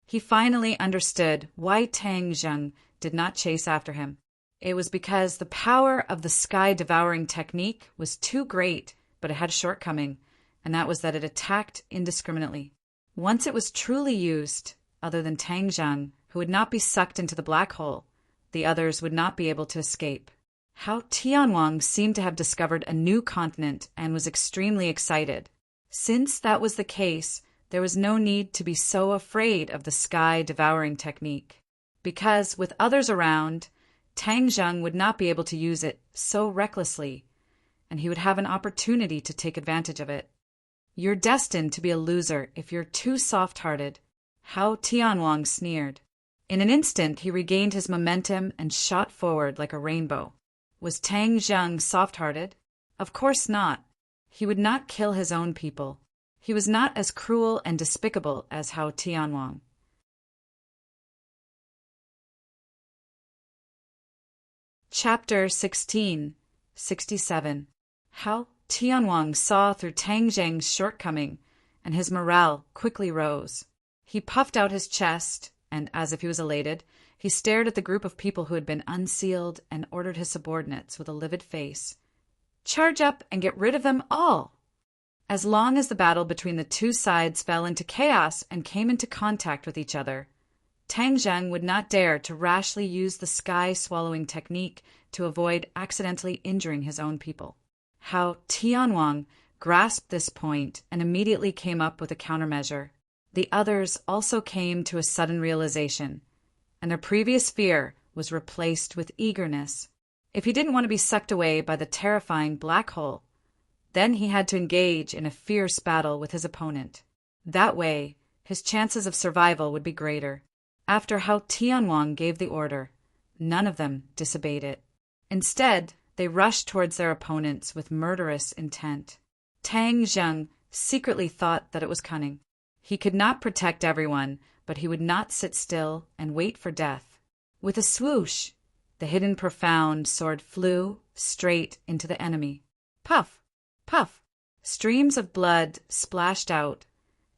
He finally understood why Tang Zheng did not chase after him. It was because the power of the sky-devouring technique was too great, but it had a shortcoming, and that was that it attacked indiscriminately. Once it was truly used, other than Tang Zheng, who would not be sucked into the black hole, the others would not be able to escape. Hao Tianwang seemed to have discovered a new continent and was extremely excited. Since that was the case, there was no need to be so afraid of the sky-devouring technique, because with others around, Tang Zheng would not be able to use it so recklessly, and he would have an opportunity to take advantage of it. "You're destined to be a loser if you're too soft-hearted," Hao Tianwang sneered. In an instant he regained his momentum and shot forward like a rainbow. Was Tang Zheng soft-hearted? Of course not. He would not kill his own people. He was not as cruel and despicable as Hao Tianwang. Chapter 16, 67. Hao Tianwang saw through Tang Zheng's shortcoming, and his morale quickly rose. He puffed out his chest, and, as if he was elated, he stared at the group of people who had been unsealed and ordered his subordinates with a livid face. Charge up and get rid of them all! As long as the battle between the two sides fell into chaos and came into contact with each other, Tang Zheng would not dare to rashly use the sky-swallowing technique to avoid accidentally injuring his own people. Hao Tianwang grasped this point and immediately came up with a countermeasure. The others also came to a sudden realization, and their previous fear was replaced with eagerness. If he didn't want to be sucked away by the terrifying black hole, then he had to engage in a fierce battle with his opponent. That way, his chances of survival would be greater. After Hao Tianwang gave the order, none of them disobeyed it. Instead, they rushed towards their opponents with murderous intent. Tang Zheng secretly thought that it was cunning. He could not protect everyone, but he would not sit still and wait for death. With a swoosh, the hidden profound sword flew straight into the enemy. Puff! Puff! Streams of blood splashed out,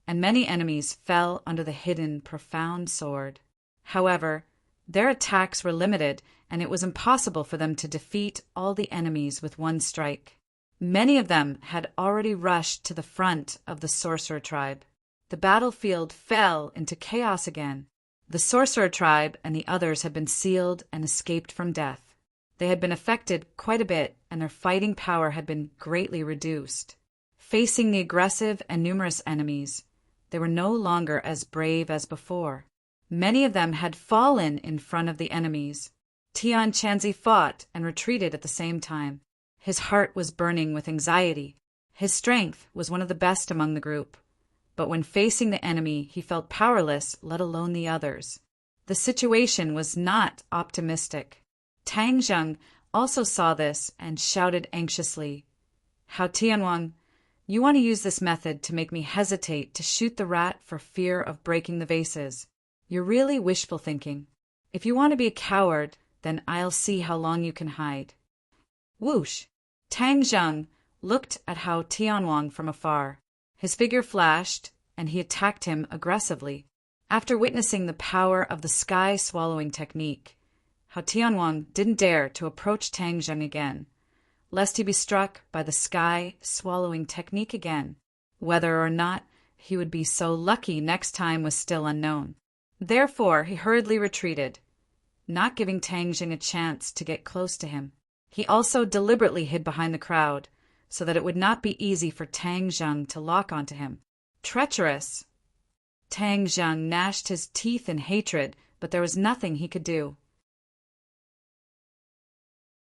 and many enemies fell under the hidden profound sword. However, their attacks were limited, and it was impossible for them to defeat all the enemies with one strike. Many of them had already rushed to the front of the sorcerer tribe. The battlefield fell into chaos again. The sorcerer tribe and the others had been sealed and escaped from death. They had been affected quite a bit, and their fighting power had been greatly reduced. Facing the aggressive and numerous enemies, they were no longer as brave as before. Many of them had fallen in front of the enemies. Tian Chanzi fought and retreated at the same time. His heart was burning with anxiety. His strength was one of the best among the group, but when facing the enemy, he felt powerless, let alone the others. The situation was not optimistic. Tang Zheng also saw this and shouted anxiously, Hao Tianwang, you want to use this method to make me hesitate to shoot the rat for fear of breaking the vases. You're really wishful thinking. If you want to be a coward, then I'll see how long you can hide. Whoosh! Tang Zheng looked at Hao Tianwang from afar. His figure flashed, and he attacked him aggressively. After witnessing the power of the sky-swallowing technique, Hao Tianwang didn't dare to approach Tang Zheng again, lest he be struck by the sky-swallowing technique again. Whether or not he would be so lucky next time was still unknown. Therefore, he hurriedly retreated, not giving Tang Zheng a chance to get close to him. He also deliberately hid behind the crowd, so that it would not be easy for Tang Zheng to lock onto him. Treacherous! Tang Zheng gnashed his teeth in hatred, but there was nothing he could do.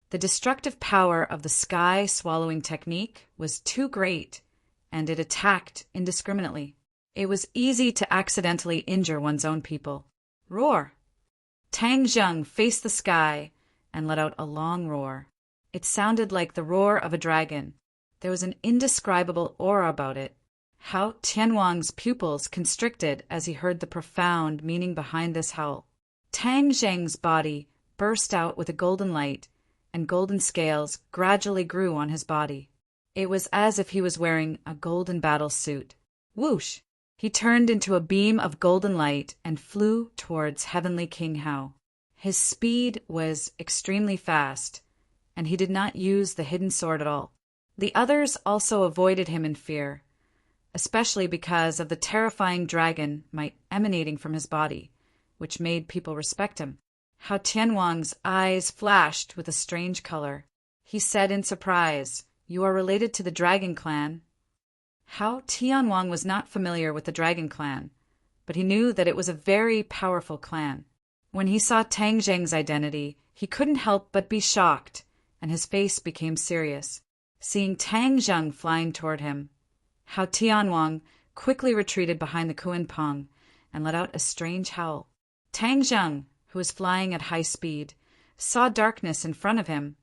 The destructive power of the sky-swallowing technique was too great, and it attacked indiscriminately. It was easy to accidentally injure one's own people. Roar! Tang Zheng faced the sky and let out a long roar. It sounded like the roar of a dragon. There was an indescribable aura about it. Hao Tianwang's pupils constricted as he heard the profound meaning behind this howl. Tang Zheng's body burst out with a golden light, and golden scales gradually grew on his body. It was as if he was wearing a golden battle suit. Whoosh! He turned into a beam of golden light and flew towards Heavenly King Hao. His speed was extremely fast, and he did not use the hidden sword at all. The others also avoided him in fear, especially because of the terrifying dragon might emanating from his body, which made people respect him. Hao Tianwang's eyes flashed with a strange color. He said in surprise, "You are related to the Dragon Clan." Hao Tianwang was not familiar with the Dragon Clan, but he knew that it was a very powerful clan. When he saw Tang Zheng's identity, he couldn't help but be shocked, and his face became serious. Seeing Tang Zheng flying toward him, Hao Tianwang quickly retreated behind the Kuanpong and let out a strange howl. Tang Zheng, who was flying at high speed, saw darkness in front of him,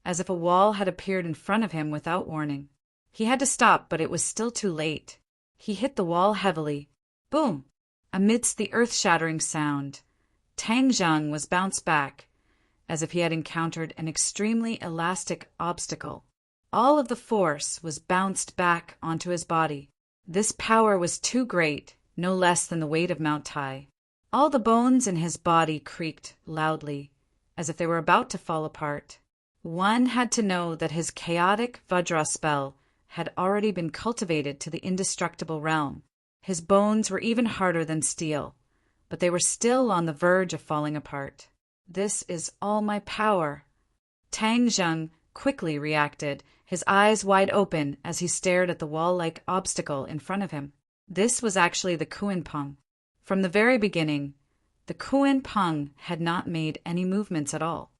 as if a wall had appeared in front of him without warning. He had to stop, but it was still too late. He hit the wall heavily. Boom! Amidst the earth-shattering sound, Tang Zheng was bounced back, as if he had encountered an extremely elastic obstacle. All of the force was bounced back onto his body. This power was too great, no less than the weight of Mount Tai. All the bones in his body creaked loudly, as if they were about to fall apart. One had to know that his chaotic Vajra spell had already been cultivated to the indestructible realm. His bones were even harder than steel, but they were still on the verge of falling apart. This is all my power. Tang Zheng quickly reacted, his eyes wide open as he stared at the wall-like obstacle in front of him. This was actually the Kuan-Pong. From the very beginning, the Kuan-Pong had not made any movements at all.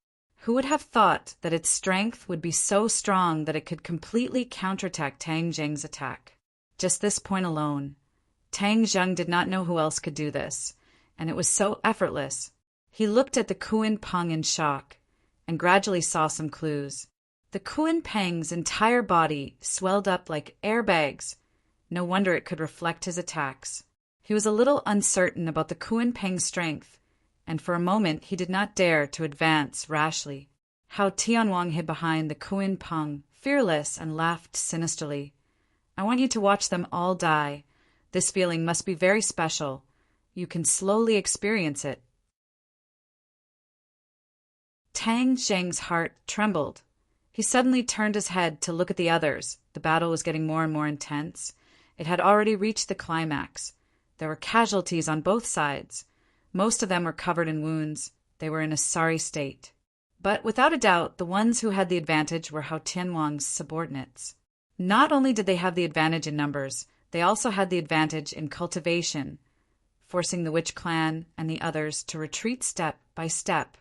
Who would have thought that its strength would be so strong that it could completely counterattack Tang Zheng's attack? Just this point alone, Tang Zheng did not know who else could do this, and it was so effortless. He looked at the Kuan-Pong in shock, and gradually saw some clues. The Kuan-Pong's entire body swelled up like airbags. No wonder it could reflect his attacks. He was a little uncertain about the Kuan-Pong's strength, and for a moment he did not dare to advance rashly. Hao Tianwang hid behind the Kuan-Pong, fearless, and laughed sinisterly. I want you to watch them all die. This feeling must be very special. You can slowly experience it. Tang Zheng's heart trembled. He suddenly turned his head to look at the others. The battle was getting more and more intense. It had already reached the climax. There were casualties on both sides. Most of them were covered in wounds. They were in a sorry state. But without a doubt, the ones who had the advantage were Hao Tianwang's subordinates. Not only did they have the advantage in numbers, they also had the advantage in cultivation, forcing the Witch Clan and the others to retreat step by step.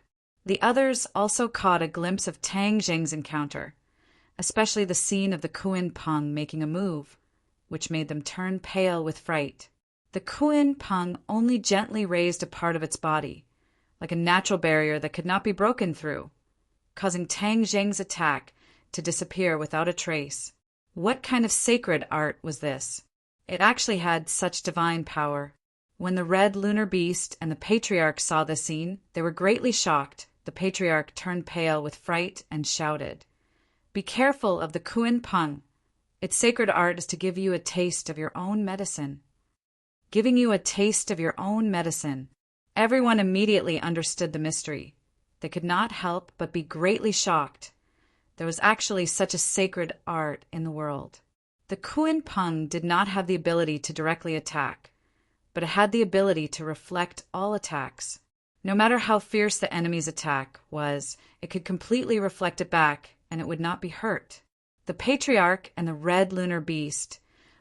The others also caught a glimpse of Tang Zheng's encounter, especially the scene of the Kuan-Pong making a move, which made them turn pale with fright. The Kuan-Pong only gently raised a part of its body, like a natural barrier that could not be broken through, causing Tang Zheng's attack to disappear without a trace. What kind of sacred art was this? It actually had such divine power. When the red lunar beast and the patriarch saw the scene, they were greatly shocked. The patriarch turned pale with fright and shouted, "Be careful of the Kuan-Pong. Its sacred art is to give you a taste of your own medicine." Giving you a taste of your own medicine. Everyone immediately understood the mystery. They could not help but be greatly shocked. There was actually such a sacred art in the world. The Kuan-Pong did not have the ability to directly attack, but it had the ability to reflect all attacks. No matter how fierce the enemy's attack was, it could completely reflect it back, and it would not be hurt. The patriarch and the red lunar beast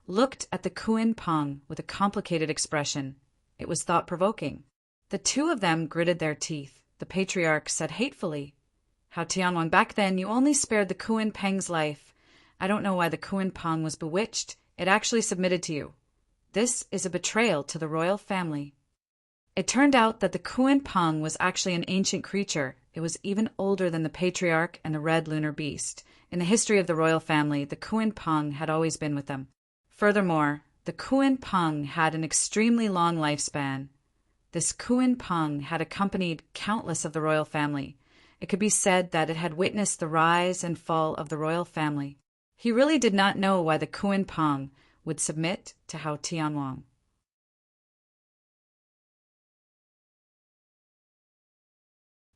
looked at the Kuan-Pong with a complicated expression. It was thought-provoking. The two of them gritted their teeth. The patriarch said hatefully, "Hao Tianwang, back then you only spared the Kuan-Pong's life. I don't know why the Kuan-Pong was bewitched. It actually submitted to you. This is a betrayal to the royal family." It turned out that the Kuan-Pong was actually an ancient creature. It was even older than the patriarch and the red lunar beast. In the history of the royal family, the Kuan-Pong had always been with them. Furthermore, the Kuan-Pong had an extremely long lifespan. This Kuan-Pong had accompanied countless of the royal family. It could be said that it had witnessed the rise and fall of the royal family. He really did not know why the Kuan-Pong would submit to Hao Tianwang.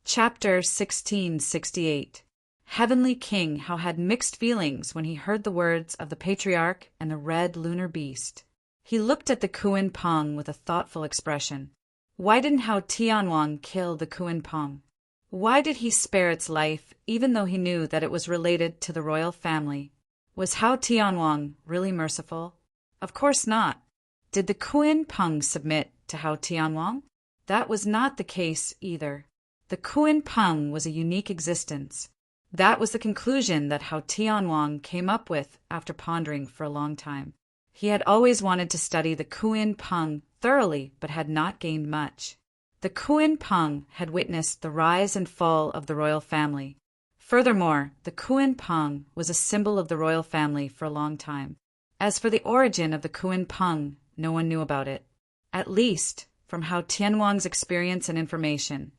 Chapter 1668. Heavenly King Hao had mixed feelings when he heard the words of the patriarch and the red lunar beast. He looked at the Kuan-Pong with a thoughtful expression. Why didn't Hao Tianwang kill the Kuan-Pong? Why did he spare its life, even though he knew that it was related to the royal family? Was Hao Tianwang really merciful? Of course not. Did the Kuan-Pong submit to Hao Tianwang? That was not the case either. The Kuan-Pong was a unique existence. That was the conclusion that Hao Tianwang came up with after pondering for a long time. He had always wanted to study the Kuan-Pong thoroughly, but had not gained much. The Kuan-Pong had witnessed the rise and fall of the royal family. Furthermore, the Kuan Peng was a symbol of the royal family for a long time. As for the origin of the Kuan Peng, no one knew about it. At least, from Hao Tianwang's experience and information,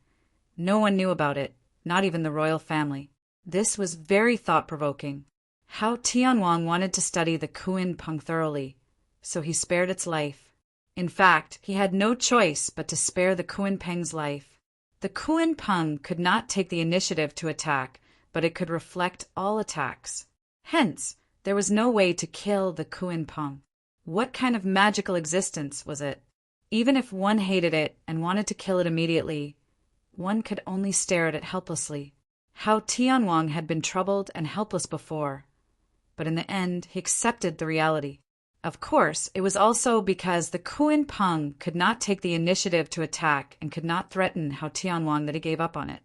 no one knew about it, not even the royal family. This was very thought-provoking. Hao Tianwang wanted to study the Kuan Peng thoroughly, so he spared its life. In fact, he had no choice but to spare the Kuan Peng's life. The Kuan Peng could not take the initiative to attack, but it could reflect all attacks. Hence, there was no way to kill the Kuan Peng. What kind of magical existence was it? Even if one hated it and wanted to kill it immediately, one could only stare at it helplessly. Hao Tianwang had been troubled and helpless before, but in the end he accepted the reality. Of course, it was also because the Kuan Peng could not take the initiative to attack and could not threaten Hao Tianwang that he gave up on it.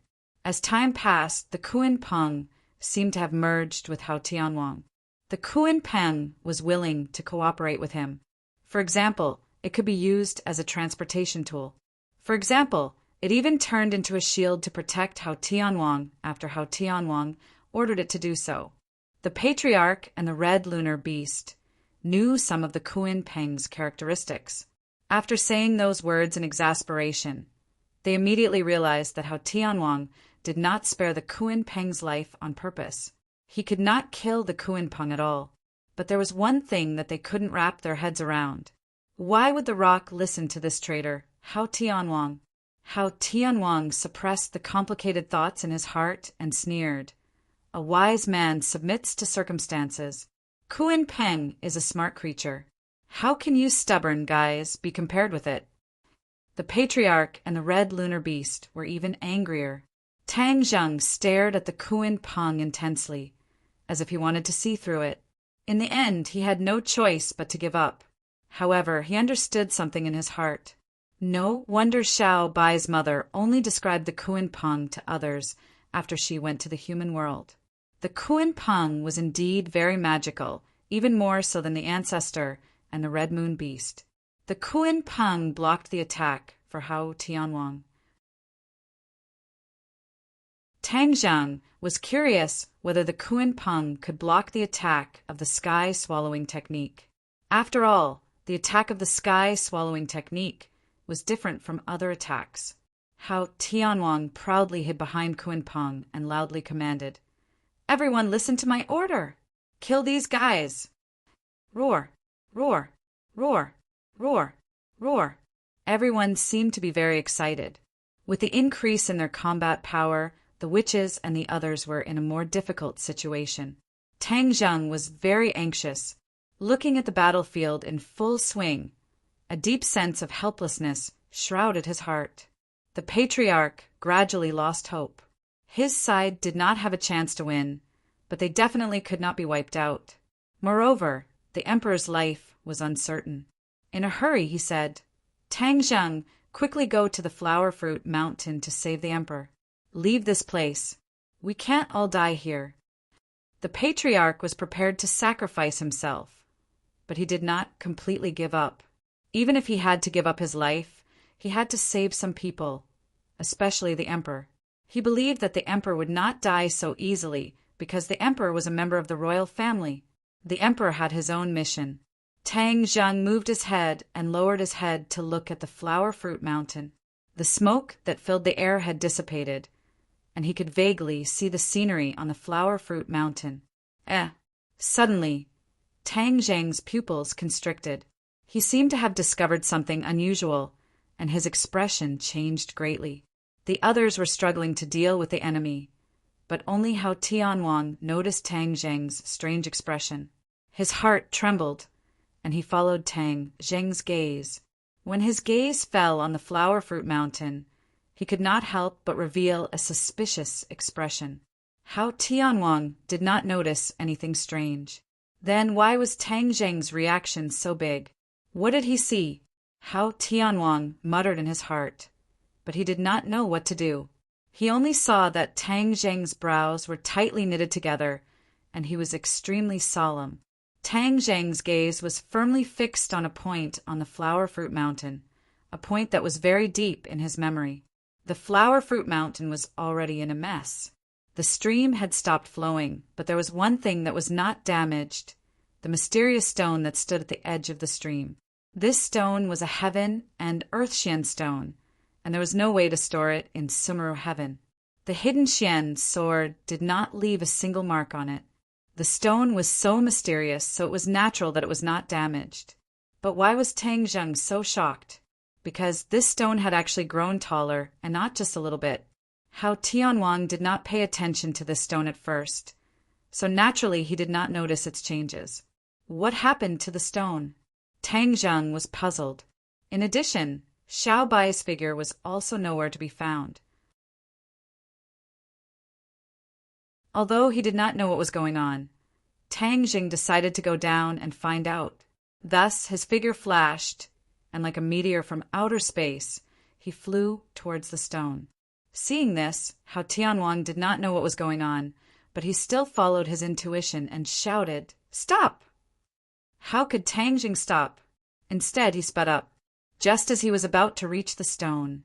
As time passed, the Kuan Peng seemed to have merged with Hao Tianwang. The Kuan Peng was willing to cooperate with him. For example, it could be used as a transportation tool. For example, it even turned into a shield to protect Hao Tianwang after Hao Tianwang ordered it to do so. The Patriarch and the Red Lunar Beast knew some of the Kuan Peng's characteristics. After saying those words in exasperation, they immediately realized that Hao Tianwang did not spare the Kuan Peng's life on purpose. He could not kill the Kuan Peng at all. But there was one thing that they couldn't wrap their heads around. Why would the rock listen to this traitor, Hao Tianwang? Hao Tianwang suppressed the complicated thoughts in his heart and sneered. A wise man submits to circumstances. Kuan Peng is a smart creature. How can you stubborn guys be compared with it? The Patriarch and the Red Lunar Beast were even angrier. Tang Zheng stared at the Kuan Peng intensely, as if he wanted to see through it. In the end, he had no choice but to give up. However, he understood something in his heart. No wonder Xiao Bai's mother only described the Kuan Peng to others after she went to the human world. The Kuan Peng was indeed very magical, even more so than the Ancestor and the Red Moon Beast. The Kuan Peng blocked the attack for Hao Tianwang. Tang Zheng was curious whether the Kuan Peng could block the attack of the sky-swallowing technique. After all, the attack of the sky-swallowing technique was different from other attacks. Hao Tianwang proudly hid behind Kuan Peng and loudly commanded, "Everyone listen to my order! Kill these guys!" Roar, roar, roar, roar, roar. Everyone seemed to be very excited. With the increase in their combat power, the witches and the others were in a more difficult situation. Tang Zheng was very anxious, looking at the battlefield in full swing. A deep sense of helplessness shrouded his heart. The Patriarch gradually lost hope. His side did not have a chance to win, but they definitely could not be wiped out. Moreover, the Emperor's life was uncertain. In a hurry, he said, "Tang Zheng, quickly go to the Flower Fruit Mountain to save the Emperor. Leave this place. We can't all die here." The Patriarch was prepared to sacrifice himself, but he did not completely give up. Even if he had to give up his life, he had to save some people, especially the Emperor. He believed that the Emperor would not die so easily because the Emperor was a member of the royal family. The Emperor had his own mission. Tang Zheng moved his head and lowered his head to look at the Flower Fruit Mountain. The smoke that filled the air had dissipated, and he could vaguely see the scenery on the Flower Fruit Mountain. Suddenly, Tang Zheng's pupils constricted. He seemed to have discovered something unusual, and his expression changed greatly. The others were struggling to deal with the enemy, but only Hao Tianwang noticed Tang Zheng's strange expression. His heart trembled, and he followed Tang Zheng's gaze. When his gaze fell on the Flower Fruit Mountain, he could not help but reveal a suspicious expression. Hao Tianwang did not notice anything strange. Then why was Tang Zheng's reaction so big? What did he see? Hao Tianwang muttered in his heart, but he did not know what to do. He only saw that Tang Zheng's brows were tightly knitted together, and he was extremely solemn. Tang Zheng's gaze was firmly fixed on a point on the Flower Fruit Mountain, a point that was very deep in his memory. The Flower Fruit Mountain was already in a mess. The stream had stopped flowing, but there was one thing that was not damaged: the mysterious stone that stood at the edge of the stream. This stone was a heaven and earth Xian stone, and there was no way to store it in Sumeru heaven. The hidden Xian sword did not leave a single mark on it. The stone was so mysterious, so it was natural that it was not damaged. But why was Tang Zheng so shocked? Because this stone had actually grown taller, and not just a little bit. Hao Tianwang did not pay attention to this stone at first, so naturally he did not notice its changes. What happened to the stone? Tang Zheng was puzzled. In addition, Xiao Bai's figure was also nowhere to be found. Although he did not know what was going on, Tang Jing decided to go down and find out. Thus his figure flashed, and like a meteor from outer space, he flew towards the stone. Seeing this, Hao Tianwang did not know what was going on, but he still followed his intuition and shouted, "Stop!" How could Tang Jing stop? Instead, he sped up. Just as he was about to reach the stone,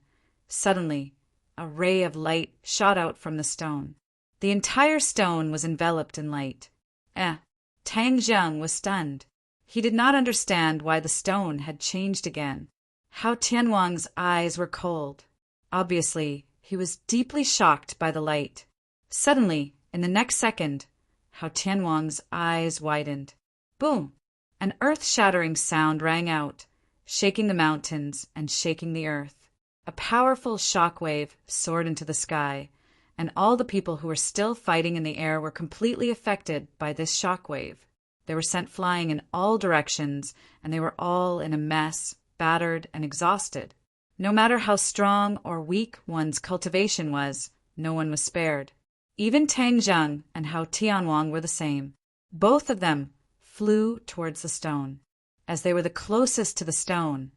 suddenly, a ray of light shot out from the stone. The entire stone was enveloped in light. Tang Zheng was stunned. He did not understand why the stone had changed again. Hao Tianwang's eyes were cold. Obviously, he was deeply shocked by the light. Suddenly, in the next second, Hao Tianwang's eyes widened. Boom! An earth-shattering sound rang out, shaking the mountains and shaking the earth. A powerful shock wave soared into the sky, and all the people who were still fighting in the air were completely affected by this shock wave. They were sent flying in all directions, and they were all in a mess, battered and exhausted. No matter how strong or weak one's cultivation was, no one was spared. Even Tang Zheng and Hao Tianwang were the same. Both of them flew towards the stone. As they were the closest to the stone,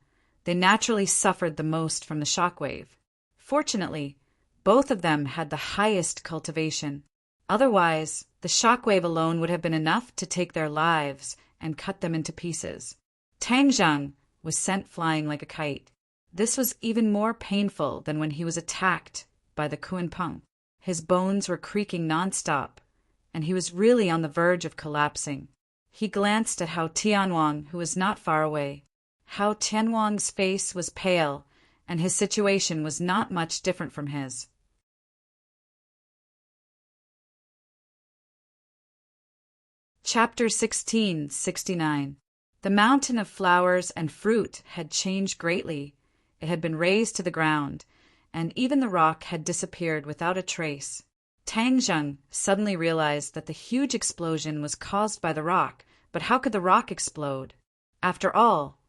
they naturally suffered the most from the shock wave. Fortunately, both of them had the highest cultivation. Otherwise, the shock wave alone would have been enough to take their lives and cut them into pieces. Tang Zheng was sent flying like a kite. This was even more painful than when he was attacked by the Kunpeng. His bones were creaking nonstop, and he was really on the verge of collapsing. He glanced at Hao Tianwang, who was not far away. Hao Tianwang's face was pale, and his situation was not much different from his. Chapter 1669. The mountain of flowers and fruit had changed greatly. It had been razed to the ground, and even the rock had disappeared without a trace. Tang Zheng suddenly realized that the huge explosion was caused by the rock, but how could the rock explode? After all,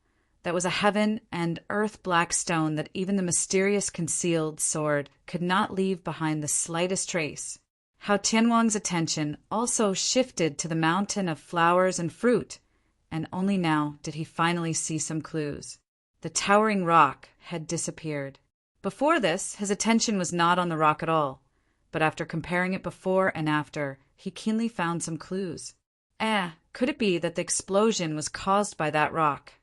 that was a heaven and earth black stone that even the mysterious concealed sword could not leave behind the slightest trace. Hao Tianwang's attention also shifted to the mountain of flowers and fruit, and only now did he finally see some clues. The towering rock had disappeared. Before this, his attention was not on the rock at all, but after comparing it before and after, he keenly found some clues. Could it be that the explosion was caused by that rock?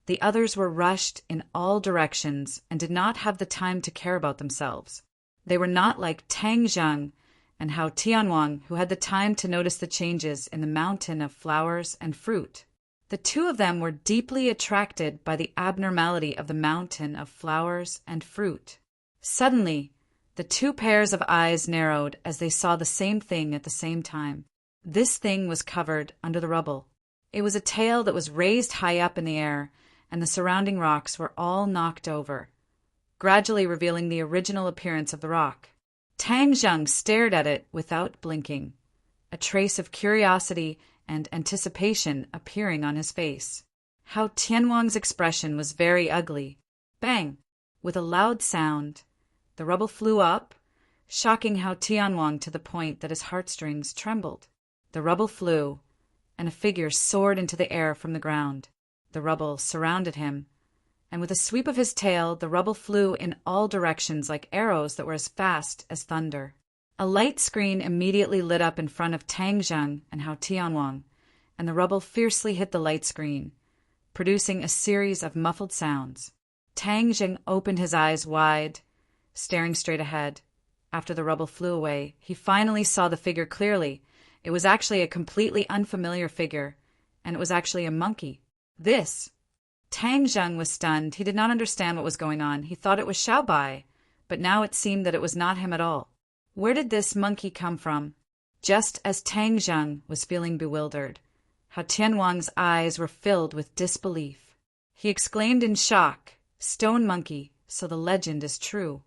The others were rushed in all directions and did not have the time to care about themselves. They were not like Tang Zheng and Hao Tianwang, who had the time to notice the changes in the mountain of flowers and fruit. The two of them were deeply attracted by the abnormality of the mountain of flowers and fruit. Suddenly, the two pairs of eyes narrowed as they saw the same thing at the same time. This thing was covered under the rubble. It was a tail that was raised high up in the air, and the surrounding rocks were all knocked over, gradually revealing the original appearance of the rock. Tang Zheng stared at it without blinking, a trace of curiosity and anticipation appearing on his face. Hao Tianwang's expression was very ugly. Bang! With a loud sound, the rubble flew up, shocking Hao Tianwang to the point that his heartstrings trembled. The rubble flew, and a figure soared into the air from the ground. The rubble surrounded him, and with a sweep of his tail, the rubble flew in all directions like arrows that were as fast as thunder. A light screen immediately lit up in front of Tang Zheng and Hao Tianwang, and the rubble fiercely hit the light screen, producing a series of muffled sounds. Tang Zheng opened his eyes wide, staring straight ahead. After the rubble flew away, he finally saw the figure clearly. It was actually a completely unfamiliar figure, and it was actually a monkey. This! Tang Zheng was stunned. He did not understand what was going on. He thought it was Xiao Bai, but now it seemed that it was not him at all. Where did this monkey come from? Just as Tang Zheng was feeling bewildered, Hao Tianwang's eyes were filled with disbelief. He exclaimed in shock, "Stone monkey, so the legend is true."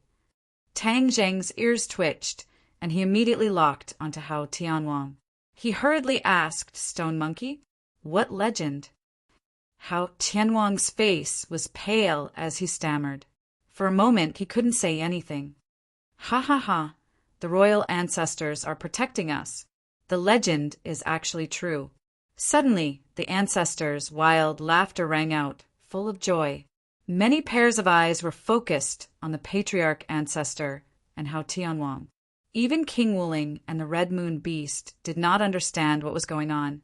Tang Zheng's ears twitched, and he immediately locked onto Hao Tianwang. He hurriedly asked, "Stone monkey, what legend?" Hao Tianwang's face was pale as he stammered. For a moment he couldn't say anything. "Ha ha ha, the royal ancestors are protecting us. The legend is actually true." Suddenly, the ancestors' wild laughter rang out, full of joy. Many pairs of eyes were focused on the patriarch ancestor and Hao Tianwang. Even King Wuling and the Red Moon Beast did not understand what was going on.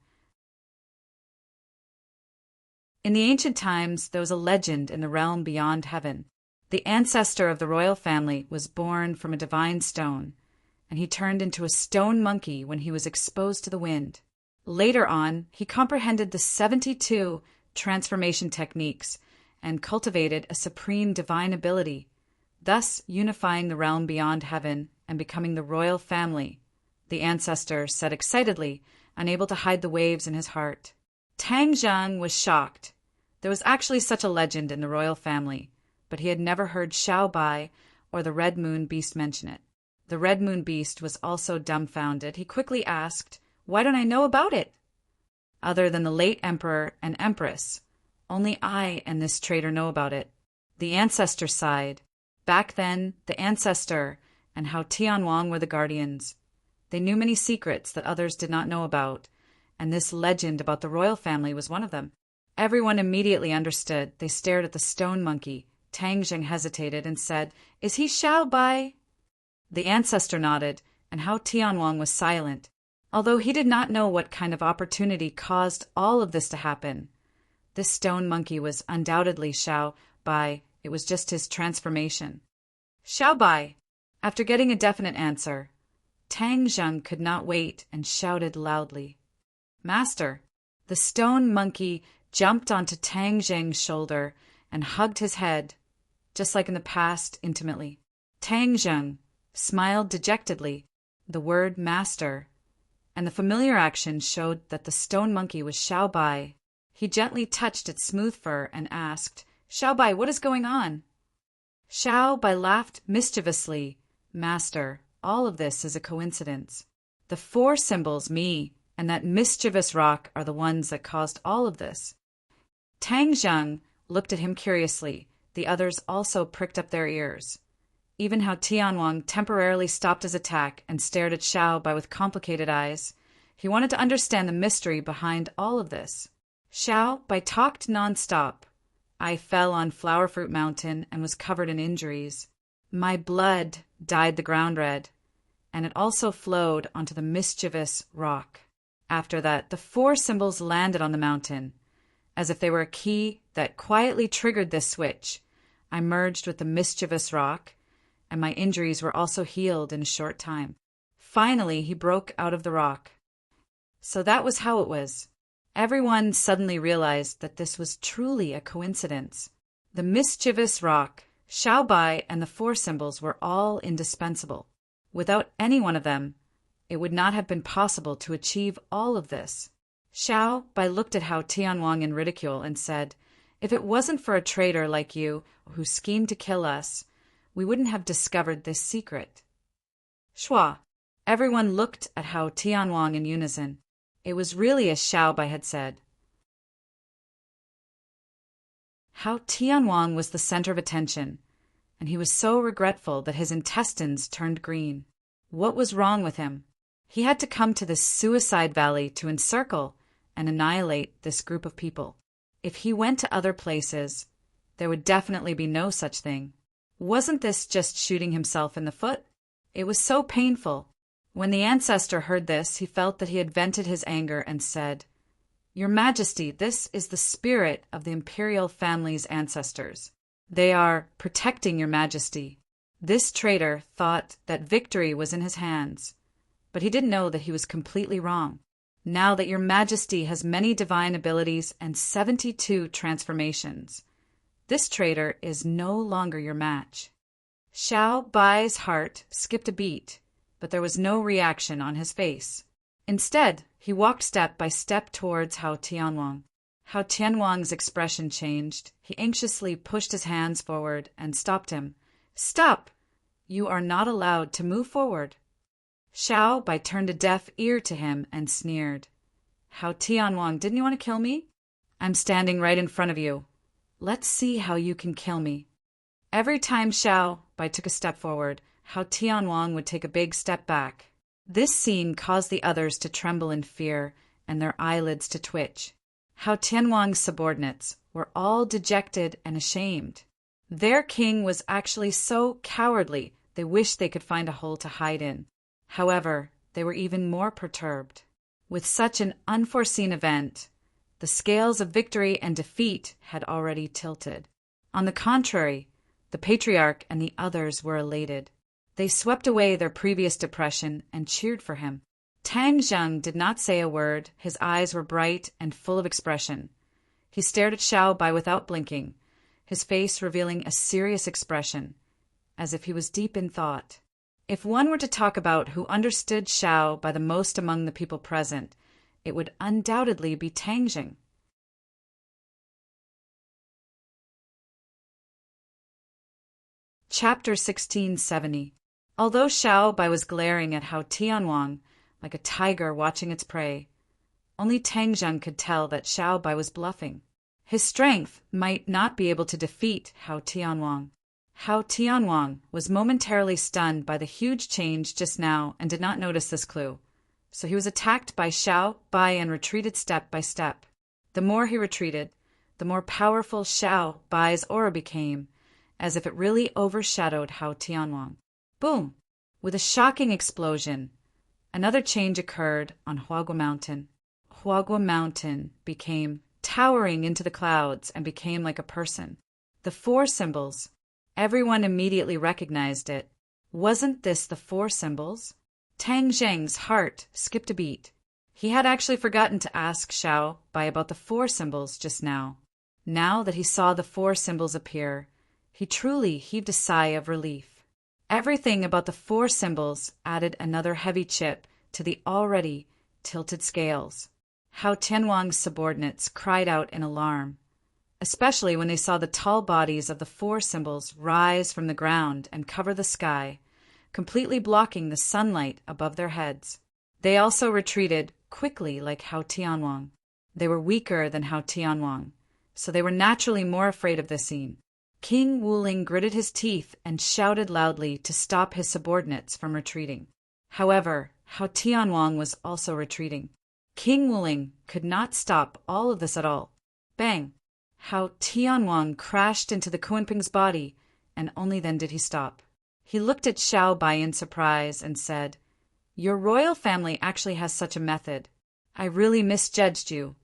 In the ancient times, there was a legend in the realm beyond heaven. The ancestor of the royal family was born from a divine stone, and he turned into a stone monkey when he was exposed to the wind. Later on, he comprehended the 72 transformation techniques and cultivated a supreme divine ability, thus unifying the realm beyond heaven and becoming the royal family, the ancestor said excitedly, unable to hide the waves in his heart. Tang Zheng was shocked. There was actually such a legend in the royal family, but he had never heard Xiao Bai or the Red Moon Beast mention it. The Red Moon Beast was also dumbfounded. He quickly asked, "Why don't I know about it?" "Other than the late emperor and empress, only I and this traitor know about it." The ancestor sighed. Back then, the ancestor and Hao Tianwang were the guardians. They knew many secrets that others did not know about, and this legend about the royal family was one of them. Everyone immediately understood. They stared at the stone monkey. Tang Zheng hesitated and said, "Is he Xiao Bai?" The ancestor nodded, and Hao Tianwang was silent, although he did not know what kind of opportunity caused all of this to happen. This stone monkey was undoubtedly Xiao Bai. It was just his transformation. "Xiao Bai!" After getting a definite answer, Tang Zheng could not wait and shouted loudly, "Master!" The stone monkey jumped onto Tang Zheng's shoulder and hugged his head, just like in the past, intimately. Tang Zheng smiled dejectedly. The word "master" and the familiar action showed that the stone monkey was Xiao Bai. He gently touched its smooth fur and asked, "Xiao Bai, what is going on?" Xiao Bai laughed mischievously. "Master, all of this is a coincidence. The 4 symbols, me, and that mischievous rock are the ones that caused all of this." Tang Zheng looked at him curiously. The others also pricked up their ears. Even Hao Tianwang temporarily stopped his attack and stared at Xiao Bai with complicated eyes. He wanted to understand the mystery behind all of this. Xiao Bai talked nonstop. "I fell on Flower Fruit Mountain and was covered in injuries. My blood dyed the ground red, and it also flowed onto the mischievous rock. After that, the 4 symbols landed on the mountain, as if they were a key that quietly triggered this switch. I merged with the mischievous rock, and my injuries were also healed in a short time. Finally, he broke out of the rock." So that was how it was. Everyone suddenly realized that this was truly a coincidence. The mischievous rock, Xiao Bai, and the 4 symbols were all indispensable. Without any one of them, it would not have been possible to achieve all of this. Xiao Bai looked at Hao Tianwang in ridicule and said, "If it wasn't for a traitor like you who schemed to kill us, we wouldn't have discovered this secret." Shua! Everyone looked at Hao Tianwang in unison. It was really as Xiao Bai had said. Hao Tianwang was the center of attention, and he was so regretful that his intestines turned green. What was wrong with him? He had to come to this suicide valley to encircle and annihilate this group of people. If he went to other places, there would definitely be no such thing. Wasn't this just shooting himself in the foot? It was so painful. When the ancestor heard this, he felt that he had vented his anger and said, "Your Majesty, this is the spirit of the imperial family's ancestors. They are protecting your Majesty." This traitor thought that victory was in his hands, but he didn't know that he was completely wrong. Now that your majesty has many divine abilities and 72 transformations, this traitor is no longer your match. Xiao Bai's heart skipped a beat, but there was no reaction on his face. Instead, he walked step by step towards Hao Tianwang. Hao Tianwang's expression changed. He anxiously pushed his hands forward and stopped him. "Stop! You are not allowed to move forward." Xiao Bai turned a deaf ear to him and sneered. "Hao Tianwang, didn't you want to kill me? I'm standing right in front of you. Let's see how you can kill me." Every time Xiao Bai took a step forward, Hao Tianwang would take a big step back. This scene caused the others to tremble in fear and their eyelids to twitch. Hao Tianwang's subordinates were all dejected and ashamed. Their king was actually so cowardly they wished they could find a hole to hide in. However, they were even more perturbed. With such an unforeseen event, the scales of victory and defeat had already tilted. On the contrary, the patriarch and the others were elated. They swept away their previous depression and cheered for him. Tang Zheng did not say a word. His eyes were bright and full of expression. He stared at Xiao Bai without blinking, his face revealing a serious expression, as if he was deep in thought. If one were to talk about who understood Xiao Bai the most among the people present, it would undoubtedly be Tang Zheng. Chapter 1670. Although Xiao Bai was glaring at Hao Tianwang like a tiger watching its prey, only Tang Zheng could tell that Xiao Bai was bluffing. His strength might not be able to defeat Hao Tianwang. Hao Tianwang was momentarily stunned by the huge change just now and did not notice this clue, so he was attacked by Xiao Bai and retreated step by step. The more he retreated, the more powerful Xiao Bai's aura became, as if it really overshadowed Hao Tianwang. Boom! With a shocking explosion, another change occurred on Huagua Mountain. Huagua Mountain became towering into the clouds and became like a person. The four symbols. Everyone immediately recognized it. Wasn't this the four symbols? Tang Zheng's heart skipped a beat. He had actually forgotten to ask Xiao Bai about the four symbols just now. Now that he saw the four symbols appear, he truly heaved a sigh of relief. Everything about the four symbols added another heavy chip to the already tilted scales. Hao Tianwang's subordinates cried out in alarm, especially when they saw the tall bodies of the four symbols rise from the ground and cover the sky, completely blocking the sunlight above their heads. They also retreated quickly like Hao Tianwang. They were weaker than Hao Tianwang, so they were naturally more afraid of this scene. King Wuling gritted his teeth and shouted loudly to stop his subordinates from retreating. However, Hao Tianwang was also retreating. King Wuling could not stop all of this at all. Bang! Hao Tianwang crashed into the Kunping's body, and only then did he stop. He looked at Xiao Bai in surprise and said, "Your royal family actually has such a method. I really misjudged you."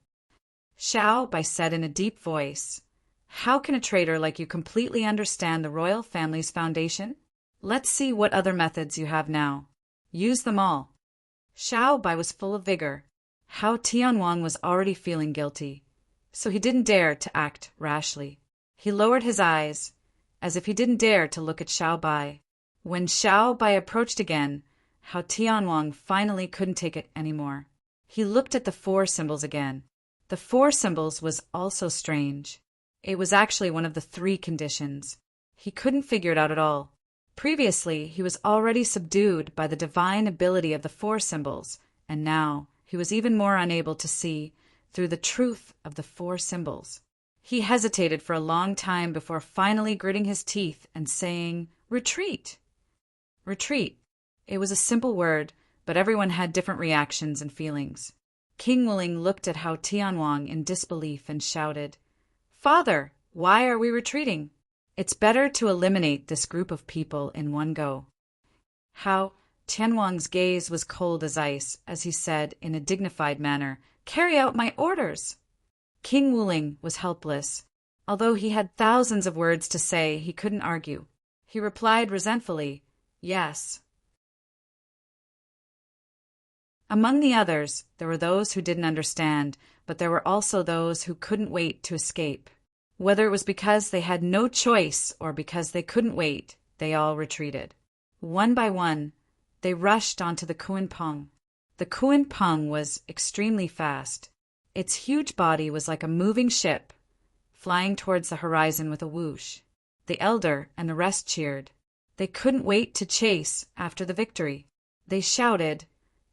Xiao Bai said in a deep voice, "How can a traitor like you completely understand the royal family's foundation? Let's see what other methods you have now. Use them all." Xiao Bai was full of vigor. Hao Tianwang was already feeling guilty, so he didn't dare to act rashly. He lowered his eyes, as if he didn't dare to look at Xiao Bai. When Xiao Bai approached again, Hao Tianwang finally couldn't take it anymore. He looked at the four symbols again. The four symbols was also strange. It was actually one of the three conditions. He couldn't figure it out at all. Previously, he was already subdued by the divine ability of the four symbols, and now he was even more unable to see through the truth of the four symbols. He hesitated for a long time before finally gritting his teeth and saying, "Retreat!" Retreat. It was a simple word, but everyone had different reactions and feelings. King Wuling looked at Hao Tianwang in disbelief and shouted, "Father, why are we retreating? It's better to eliminate this group of people in one go." Hao Tianwang's gaze was cold as ice as he said in a dignified manner, "Carry out my orders." King Wuling was helpless. Although he had thousands of words to say, he couldn't argue. He replied resentfully, "Yes." Among the others, there were those who didn't understand, but there were also those who couldn't wait to escape. Whether it was because they had no choice or because they couldn't wait, they all retreated. One by one, they rushed onto the Kuanpong. The Kuanpong was extremely fast. Its huge body was like a moving ship, flying towards the horizon with a whoosh. The elder and the rest cheered. They couldn't wait to chase after the victory. They shouted,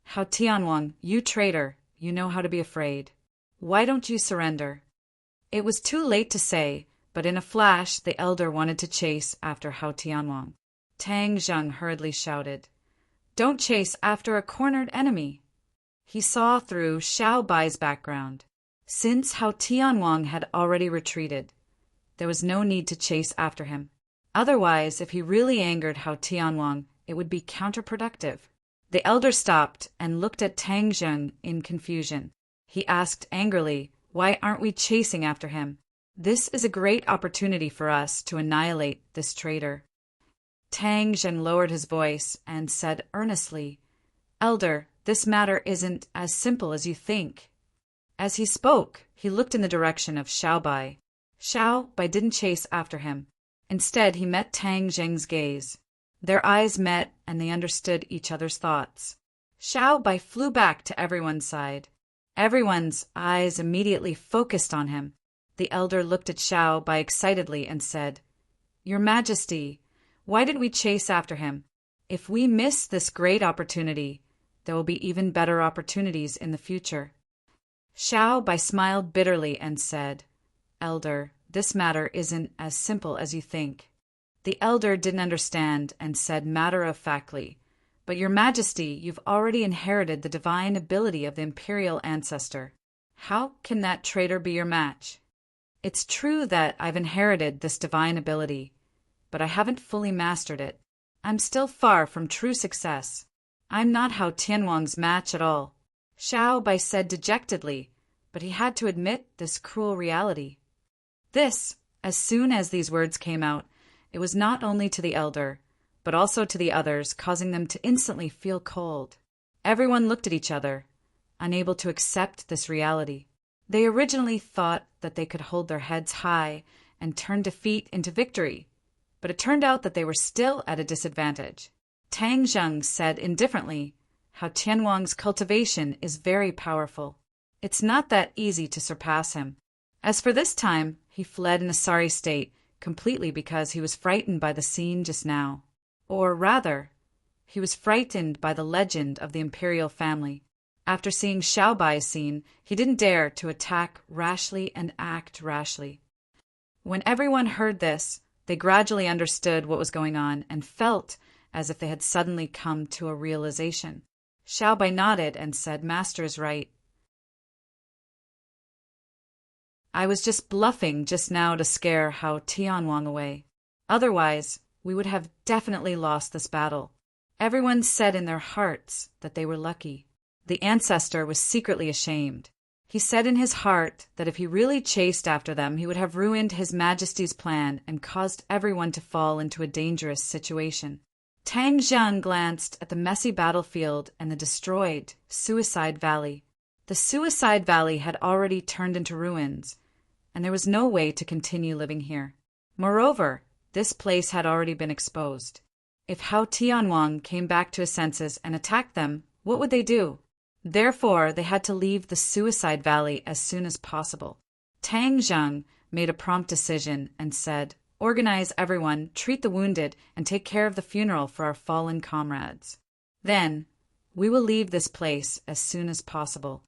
"Hao Tianwang, you traitor, you know how to be afraid. Why don't you surrender?" It was too late to say, but in a flash the elder wanted to chase after Hao Tianwang. Tang Zheng hurriedly shouted, "Don't chase after a cornered enemy." He saw through Xiao Bai's background. Since Hao Tianwang had already retreated, there was no need to chase after him. Otherwise, if he really angered Hao Tianwang, it would be counterproductive. The elder stopped and looked at Tang Zheng in confusion. He asked angrily, "Why aren't we chasing after him? This is a great opportunity for us to annihilate this traitor." Tang Zheng lowered his voice and said earnestly, "Elder, this matter isn't as simple as you think." As he spoke, he looked in the direction of Xiao Bai. Xiao Bai didn't chase after him. Instead, he met Tang Zheng's gaze. Their eyes met and they understood each other's thoughts. Xiao Bai flew back to everyone's side. Everyone's eyes immediately focused on him. The elder looked at Xiao Bai excitedly and said, "Your Majesty, why didn't we chase after him? If we miss this great opportunity, there will be even better opportunities in the future." Xiao Bai smiled bitterly and said, "Elder, this matter isn't as simple as you think." The elder didn't understand and said matter-of-factly, "But Your Majesty, you've already inherited the divine ability of the imperial ancestor. How can that traitor be your match?" "It's true that I've inherited this divine ability, but I haven't fully mastered it. I'm still far from true success. I'm not Hao Tianwang's match at all," Xiao Bai said dejectedly, but he had to admit this cruel reality. As soon as these words came out, it was not only to the elder, but also to the others, causing them to instantly feel cold. Everyone looked at each other, unable to accept this reality. They originally thought that they could hold their heads high and turn defeat into victory, but it turned out that they were still at a disadvantage. Tang Zheng said indifferently, "Hao Tianwang's cultivation is very powerful. It's not that easy to surpass him." As for this time, he fled in a sorry state, completely because he was frightened by the scene just now. Or rather, he was frightened by the legend of the imperial family. After seeing Xiao Bai's scene, he didn't dare to attack rashly and act rashly. When everyone heard this, they gradually understood what was going on and felt as if they had suddenly come to a realization. Xiao Bai nodded and said, "Master is right. I was just bluffing just now to scare Hao Tianwang away. Otherwise, we would have definitely lost this battle." Everyone said in their hearts that they were lucky. The ancestor was secretly ashamed. He said in his heart that if he really chased after them, he would have ruined His Majesty's plan and caused everyone to fall into a dangerous situation. Tang Zheng glanced at the messy battlefield and the destroyed Suicide Valley. The Suicide Valley had already turned into ruins, and there was no way to continue living here. Moreover, this place had already been exposed. If Hao Tianwang came back to his senses and attacked them, what would they do? Therefore, they had to leave the Suicide Valley as soon as possible. Tang Zheng made a prompt decision and said, "Organize everyone, treat the wounded, and take care of the funeral for our fallen comrades. Then, we will leave this place as soon as possible."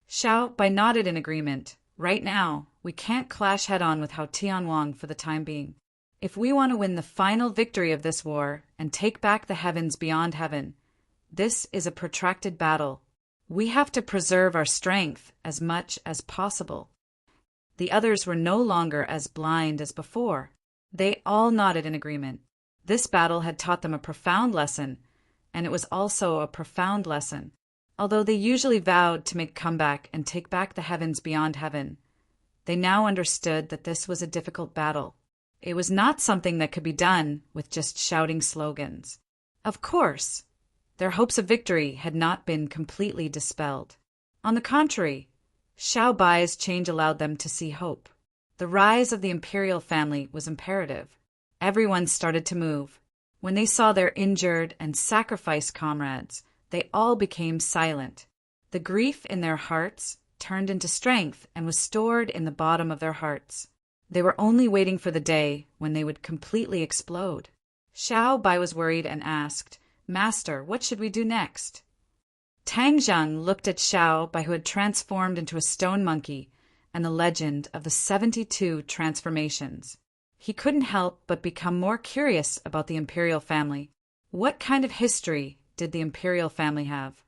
Xiao Bai nodded in agreement. "Right now, we can't clash head-on with Hao Tianwang for the time being. If we want to win the final victory of this war and take back the heavens beyond heaven, this is a protracted battle. We have to preserve our strength as much as possible." The others were no longer as blind as before. They all nodded in agreement. This battle had taught them a profound lesson, and it was also a profound lesson. Although they usually vowed to make a comeback and take back the heavens beyond heaven, they now understood that this was a difficult battle. It was not something that could be done with just shouting slogans. Of course, their hopes of victory had not been completely dispelled. On the contrary, Xiao Bai's change allowed them to see hope. The rise of the imperial family was imperative. Everyone started to move. When they saw their injured and sacrificed comrades, they all became silent. The grief in their hearts turned into strength and was stored in the bottom of their hearts. They were only waiting for the day when they would completely explode. Xiao Bai was worried and asked, "Master, what should we do next?" Tang Zheng looked at Xiao Bai, who had transformed into a stone monkey, and the legend of the 72 transformations. He couldn't help but become more curious about the imperial family. What kind of history did the imperial family have?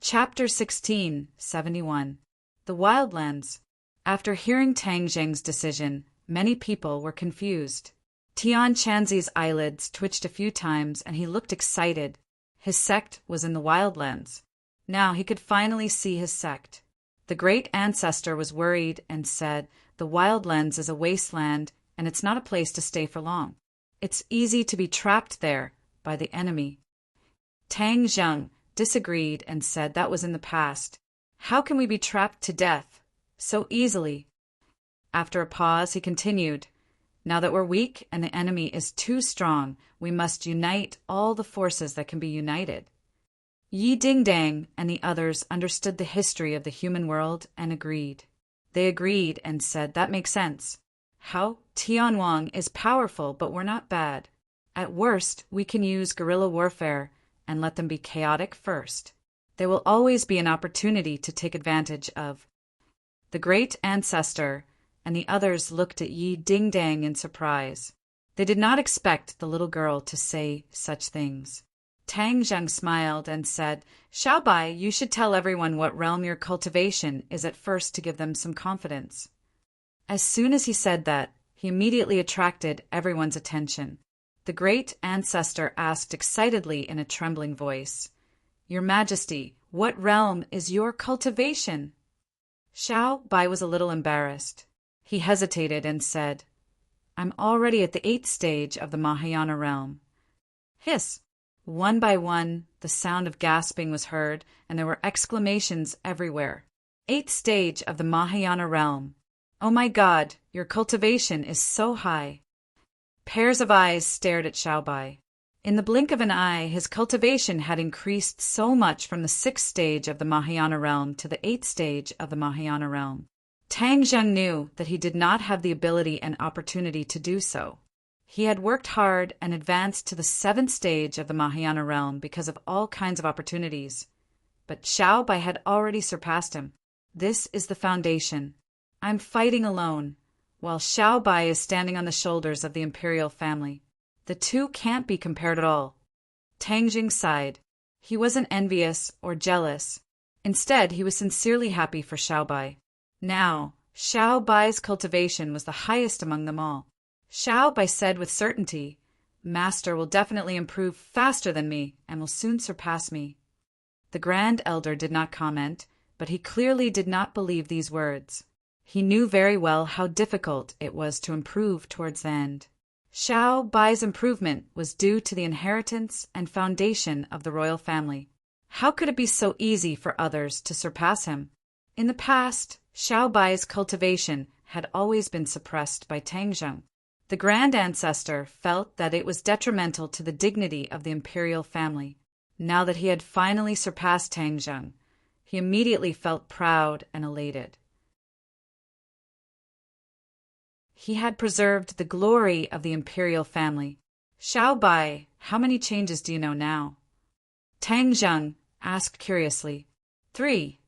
Chapter 16, 71. The Wildlands. After hearing Tang Zheng's decision, many people were confused. Tian Chanzi's eyelids twitched a few times and he looked excited. His sect was in the Wildlands. Now he could finally see his sect. The great ancestor was worried and said, "The Wildlands is a wasteland and it's not a place to stay for long. It's easy to be trapped there by the enemy." Tang Zheng disagreed and said that was in the past. How can we be trapped to death so easily? After a pause, he continued, "Now that we're weak and the enemy is too strong, we must unite all the forces that can be united." Yi Dingdang and the others understood the history of the human world and agreed. They agreed and said, "That makes sense. How? Tianwang is powerful, but we're not bad. At worst, we can use guerrilla warfare and let them be chaotic first. There will always be an opportunity to take advantage of." The great ancestor and the others looked at Yi Dingdang in surprise. They did not expect the little girl to say such things. Tang Zheng smiled and said, "Xiao Bai, you should tell everyone what realm your cultivation is at first to give them some confidence." As soon as he said that, he immediately attracted everyone's attention. The great ancestor asked excitedly in a trembling voice, "Your Majesty, what realm is your cultivation?" Xiao Bai was a little embarrassed. He hesitated and said, "I'm already at the 8th stage of the Mahayana realm." Hiss! One by one, the sound of gasping was heard, and there were exclamations everywhere. 8th stage of the Mahayana realm. Oh my God, your cultivation is so high. Pairs of eyes stared at Xiao Bai. In the blink of an eye, his cultivation had increased so much from the 6th stage of the Mahayana realm to the 8th stage of the Mahayana realm. Tang Zheng knew that he did not have the ability and opportunity to do so. He had worked hard and advanced to the 7th stage of the Mahayana realm because of all kinds of opportunities. But Xiao Bai had already surpassed him. This is the foundation. I'm fighting alone, while Xiao Bai is standing on the shoulders of the imperial family. The two can't be compared at all. Tang Jing sighed. He wasn't envious or jealous. Instead, he was sincerely happy for Xiao Bai. Now, Xiao Bai's cultivation was the highest among them all. Xiao Bai said with certainty, "Master will definitely improve faster than me and will soon surpass me." The Grand Elder did not comment, but he clearly did not believe these words. He knew very well how difficult it was to improve towards the end. Xiao Bai's improvement was due to the inheritance and foundation of the royal family. How could it be so easy for others to surpass him? In the past, Xiao Bai's cultivation had always been suppressed by Tang Zheng. The grand ancestor felt that it was detrimental to the dignity of the imperial family. Now that he had finally surpassed Tang Zheng, he immediately felt proud and elated. He had preserved the glory of the imperial family. "Xiao Bai, how many changes do you know now?" Tang Zheng asked curiously. 3.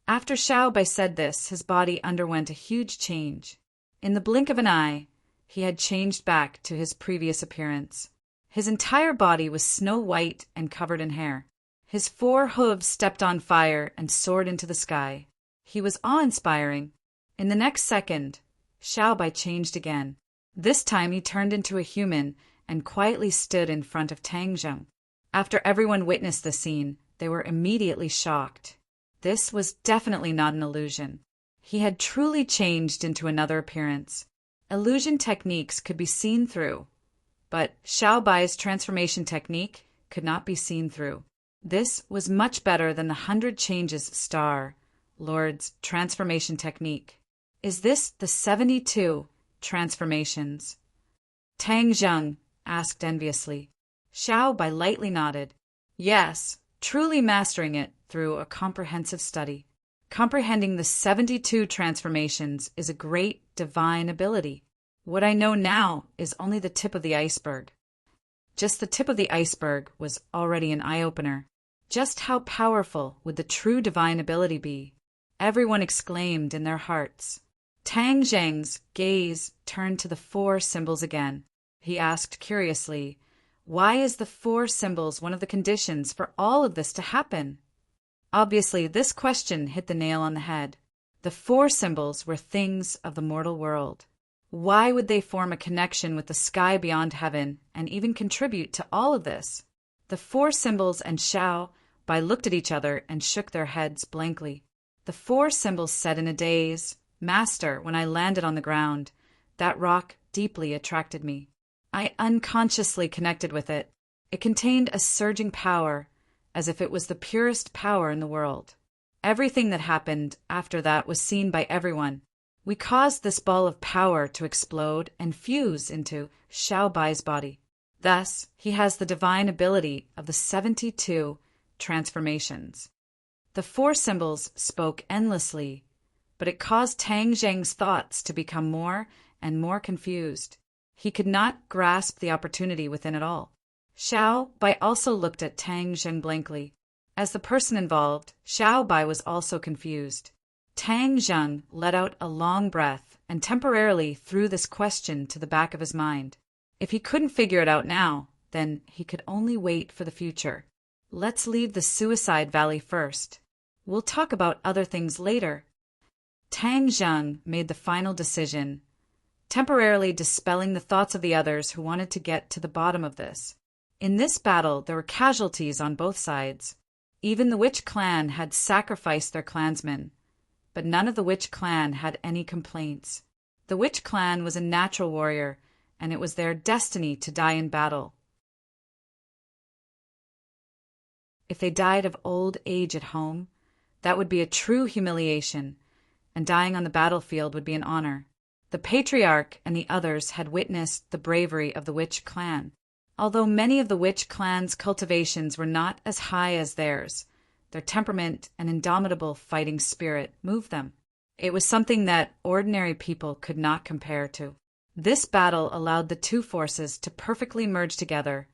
After Xiao Bai said this, his body underwent a huge change. In the blink of an eye, he had changed back to his previous appearance. His entire body was snow white and covered in hair. His 4 hooves stepped on fire and soared into the sky. He was awe-inspiring. In the next second, Xiao Bai changed again. This time he turned into a human and quietly stood in front of Tang Zheng. After everyone witnessed the scene, they were immediately shocked. This was definitely not an illusion. He had truly changed into another appearance. Illusion techniques could be seen through, but Xiao Bai's transformation technique could not be seen through. This was much better than the 100 Changes Star Lord's transformation technique. Is this the 72 transformations? Tang Zheng asked enviously. Xiao Bai lightly nodded. Yes, truly mastering it through a comprehensive study. Comprehending the 72 transformations is a great divine ability. What I know now is only the tip of the iceberg. Just the tip of the iceberg was already an eye-opener. Just how powerful would the true divine ability be? Everyone exclaimed in their hearts. Tang Zheng's gaze turned to the 4 symbols again. He asked curiously, why is the 4 symbols one of the conditions for all of this to happen? Obviously, this question hit the nail on the head. The 4 symbols were things of the mortal world. Why would they form a connection with the sky beyond heaven and even contribute to all of this? The 4 symbols and Xiao Bai looked at each other and shook their heads blankly. The 4 symbols said in a daze, Master, when I landed on the ground, that rock deeply attracted me. I unconsciously connected with it. It contained a surging power, as if it was the purest power in the world. Everything that happened after that was seen by everyone. We caused this ball of power to explode and fuse into Xiao Bai's body. Thus, he has the divine ability of the 72 transformations. The 4 symbols spoke endlessly, but it caused Tang Zheng's thoughts to become more and more confused. He could not grasp the opportunity within it all. Xiao Bai also looked at Tang Zheng blankly. As the person involved, Xiao Bai was also confused. Tang Zheng let out a long breath and temporarily threw this question to the back of his mind. If he couldn't figure it out now, then he could only wait for the future. Let's leave the Suicide Valley first. We'll talk about other things later. Tang Zheng made the final decision, temporarily dispelling the thoughts of the others who wanted to get to the bottom of this. In this battle, there were casualties on both sides. Even the Witch clan had sacrificed their clansmen, but none of the Witch clan had any complaints. The Witch clan was a natural warrior, and it was their destiny to die in battle. If they died of old age at home, that would be a true humiliation, and dying on the battlefield would be an honor. The patriarch and the others had witnessed the bravery of the Witch clan. Although many of the Witch clan's cultivations were not as high as theirs, their temperament and indomitable fighting spirit moved them. It was something that ordinary people could not compare to. This battle allowed the 2 forces to perfectly merge together,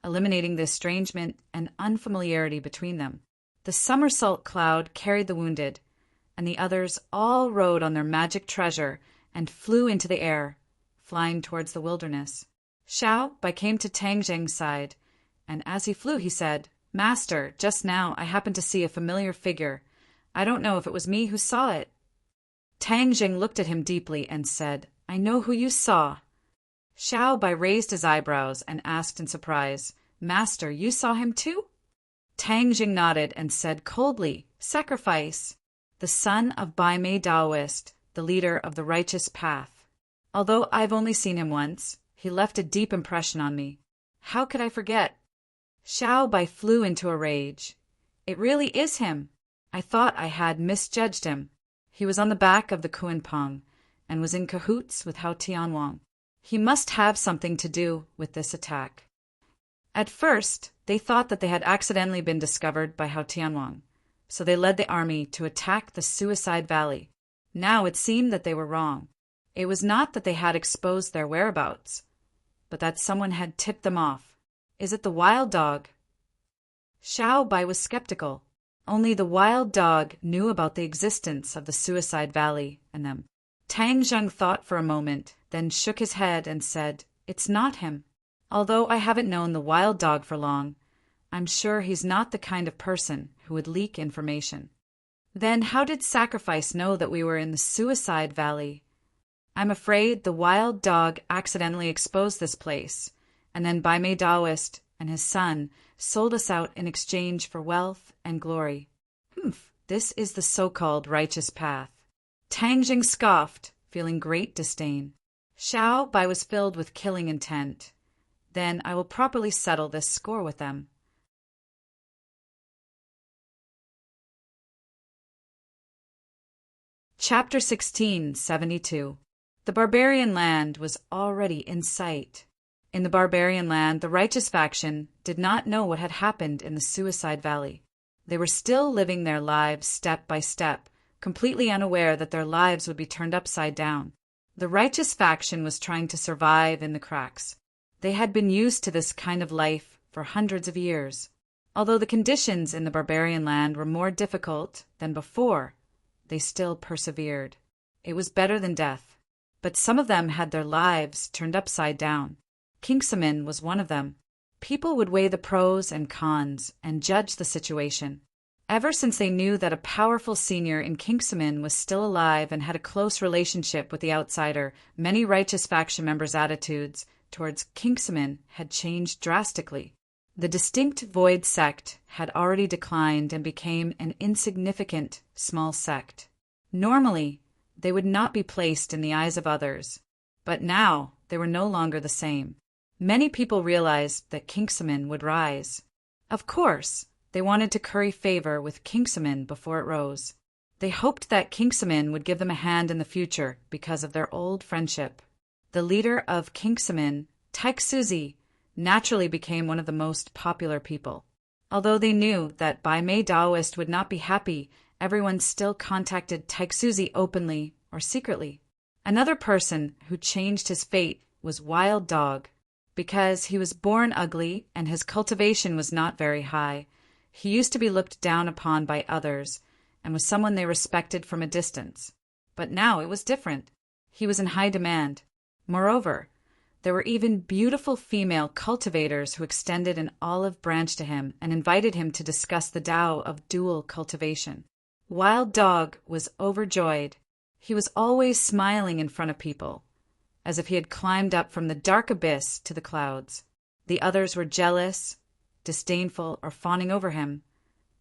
eliminating the estrangement and unfamiliarity between them. The somersault cloud carried the wounded, and the others all rode on their magic treasure and flew into the air, flying towards the wilderness. Xiao Bai came to Tang Zheng's side, and as he flew he said, Master, just now I happened to see a familiar figure. I don't know if it was me who saw it. Tang Zheng looked at him deeply and said, I know who you saw. Xiao Bai raised his eyebrows and asked in surprise, Master, you saw him too? Tang Zheng nodded and said coldly, Sacrifice. The son of Bai Mei Daoist, the leader of the righteous path. Although I've only seen him once, he left a deep impression on me. How could I forget? Xiao Bai flew into a rage. It really is him. I thought I had misjudged him. He was on the back of the Kunpeng and was in cahoots with Hao Tianwang. He must have something to do with this attack. At first, they thought that they had accidentally been discovered by Hao Tianwang, so they led the army to attack the Suicide Valley. Now it seemed that they were wrong. It was not that they had exposed their whereabouts, but that someone had tipped them off. Is it the wild dog? Xiao Bai was skeptical. Only the wild dog knew about the existence of the Suicide Valley and them. Tang Zheng thought for a moment, then shook his head and said, It's not him. Although I haven't known the wild dog for long, I'm sure he's not the kind of person who would leak information. Then how did Sacrifice know that we were in the Suicide Valley? I'm afraid the wild dog accidentally exposed this place, and then Bai Mei Daoist and his son sold us out in exchange for wealth and glory. This is the so-called righteous path. Tang Jing scoffed, feeling great disdain. Xiao Bai was filled with killing intent. Then I will properly settle this score with them. Chapter 1672. The barbarian land was already in sight. In the barbarian land, the righteous faction did not know what had happened in the Suicide Valley. They were still living their lives step by step, completely unaware that their lives would be turned upside down. The righteous faction was trying to survive in the cracks. They had been used to this kind of life for hundreds of years. Although the conditions in the barbarian land were more difficult than before, they still persevered. It was better than death. But some of them had their lives turned upside down. Kingsamin was one of them. People would weigh the pros and cons and judge the situation. Ever since they knew that a powerful senior in Kingsamin was still alive and had a close relationship with the outsider, many righteous faction members' attitudes towards Kingsamin had changed drastically. The distinct Void sect had already declined and became an insignificant small sect. Normally, they would not be placed in the eyes of others, but now they were no longer the same. Many people realized that Kingsamin would rise. Of course, they wanted to curry favor with Kingsamin before it rose. They hoped that Kingsamin would give them a hand in the future because of their old friendship. The leader of Kingsamin, Taixuzi, naturally became one of the most popular people. Although they knew that Bai Mei Daoist would not be happy, everyone still contacted Taixuzi openly or secretly. Another person who changed his fate was Wild Dog. Because he was born ugly and his cultivation was not very high, he used to be looked down upon by others and was someone they respected from a distance. But now it was different. He was in high demand. Moreover, there were even beautiful female cultivators who extended an olive branch to him and invited him to discuss the Tao of dual cultivation. Wild Dog was overjoyed. He was always smiling in front of people, as if he had climbed up from the dark abyss to the clouds. The others were jealous, disdainful, or fawning over him,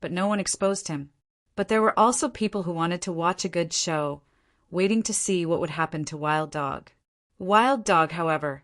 but no one exposed him. But there were also people who wanted to watch a good show, waiting to see what would happen to Wild Dog. Wild Dog, however,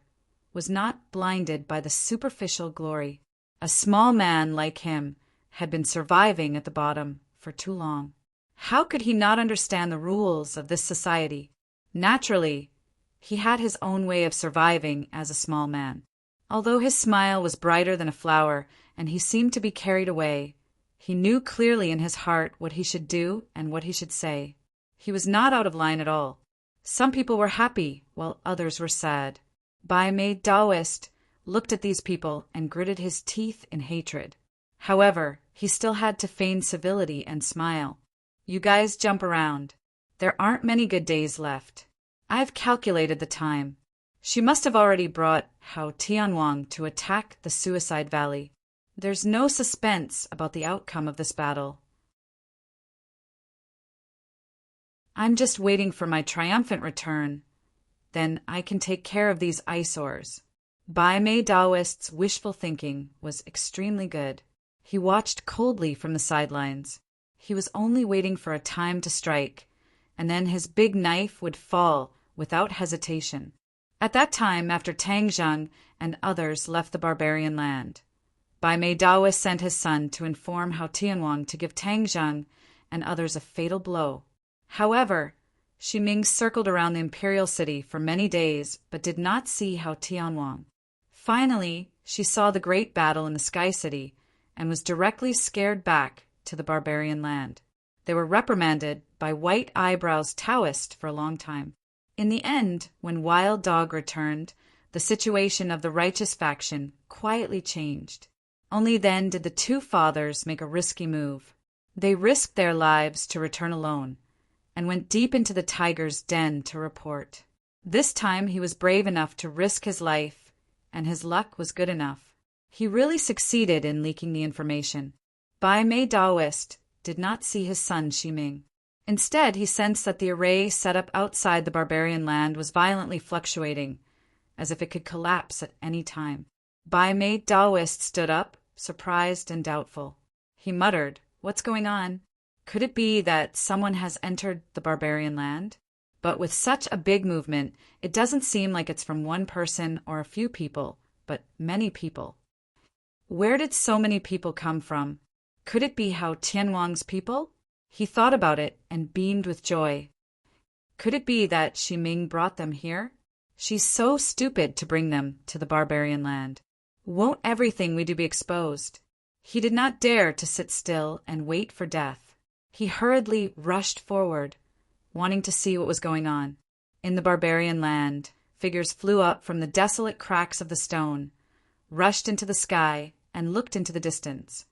was not blinded by the superficial glory. A small man like him had been surviving at the bottom for too long. How could he not understand the rules of this society? Naturally, he had his own way of surviving as a small man. Although his smile was brighter than a flower and he seemed to be carried away, he knew clearly in his heart what he should do and what he should say. He was not out of line at all. Some people were happy while others were sad. Bai Mei Daoist looked at these people and gritted his teeth in hatred. However, he still had to feign civility and smile. You guys jump around. There aren't many good days left. I've calculated the time. She must have already brought Hao Tianwang to attack the Suicide Valley. There's no suspense about the outcome of this battle. I'm just waiting for my triumphant return. Then I can take care of these eyesores. Bai Mei Daoist's wishful thinking was extremely good. He watched coldly from the sidelines. He was only waiting for a time to strike, and then his big knife would fall without hesitation. At that time, after Tang Zheng and others left the barbarian land, Bai Mei Daoist sent his son to inform Hao Tianwang to give Tang Zheng and others a fatal blow. However, Shi Ming circled around the imperial city for many days but did not see Hao Tianwang. Finally, she saw the great battle in the Sky City and was directly scared back to the barbarian land. They were reprimanded by White Eyebrows Taoist for a long time. In the end, when Wild Dog returned, the situation of the righteous faction quietly changed. Only then did the two fathers make a risky move. They risked their lives to return alone, and went deep into the tiger's den to report. This time he was brave enough to risk his life, and his luck was good enough. He really succeeded in leaking the information. Bai Mei Daoist did not see his son Shi Ming. Instead, he sensed that the array set up outside the barbarian land was violently fluctuating, as if it could collapse at any time. Bai Mei Daoist stood up, surprised and doubtful. He muttered, "What's going on?" Could it be that someone has entered the barbarian land? But with such a big movement, it doesn't seem like it's from one person or a few people, but many people. Where did so many people come from? Could it be Hao Tianwang's people? He thought about it and beamed with joy. Could it be that Ximing brought them here? She's so stupid to bring them to the barbarian land. Won't everything we do be exposed? He did not dare to sit still and wait for death. He hurriedly rushed forward, wanting to see what was going on. In the barbarian land, figures flew up from the desolate cracks of the stone, rushed into the sky, and looked into the distance.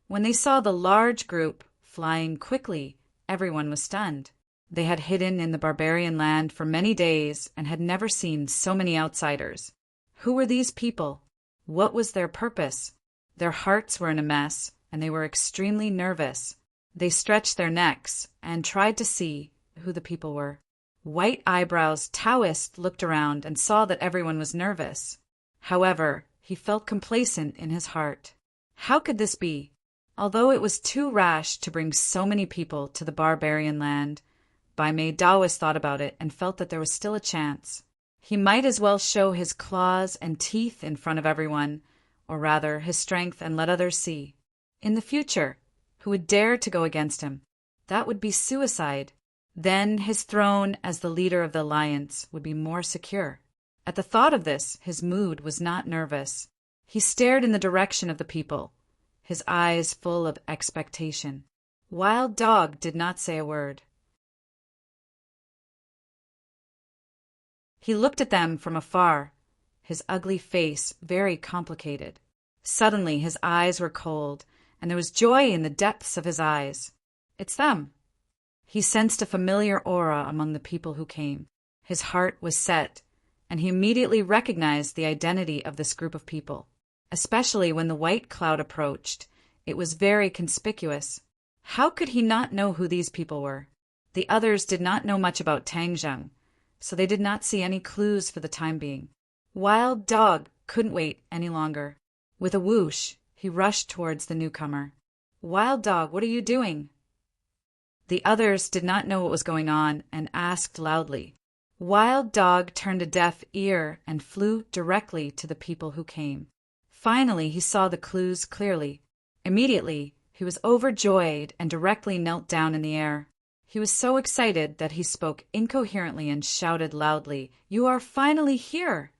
When they saw the large group flying quickly, everyone was stunned. They had hidden in the barbarian land for many days and had never seen so many outsiders. Who were these people? What was their purpose? Their hearts were in a mess, and they were extremely nervous. They stretched their necks and tried to see who the people were. White Eyebrows Taoist looked around and saw that everyone was nervous. However, he felt complacent in his heart. How could this be? Although it was too rash to bring so many people to the barbarian land, Bai Mei Daoist thought about it and felt that there was still a chance. He might as well show his claws and teeth in front of everyone, or rather his strength, and let others see. In the future, who would dare to go against him? That would be suicide. Then his throne as the leader of the alliance would be more secure. At the thought of this, his mood was not nervous. He stared in the direction of the people, his eyes full of expectation. Wild Dog did not say a word. He looked at them from afar, his ugly face very complicated. Suddenly his eyes were cold, and there was joy in the depths of his eyes. It's them. He sensed a familiar aura among the people who came. His heart was set, and he immediately recognized the identity of this group of people. Especially when the white cloud approached, it was very conspicuous. How could he not know who these people were? The others did not know much about Tangzheng, so they did not see any clues for the time being. Wild Dog couldn't wait any longer. With a whoosh, he rushed towards the newcomer. Wild Dog, what are you doing? The others did not know what was going on and asked loudly. Wild Dog turned a deaf ear and flew directly to the people who came. Finally, he saw the clues clearly. Immediately, he was overjoyed and directly knelt down in the air. He was so excited that he spoke incoherently and shouted loudly, "You are finally here!"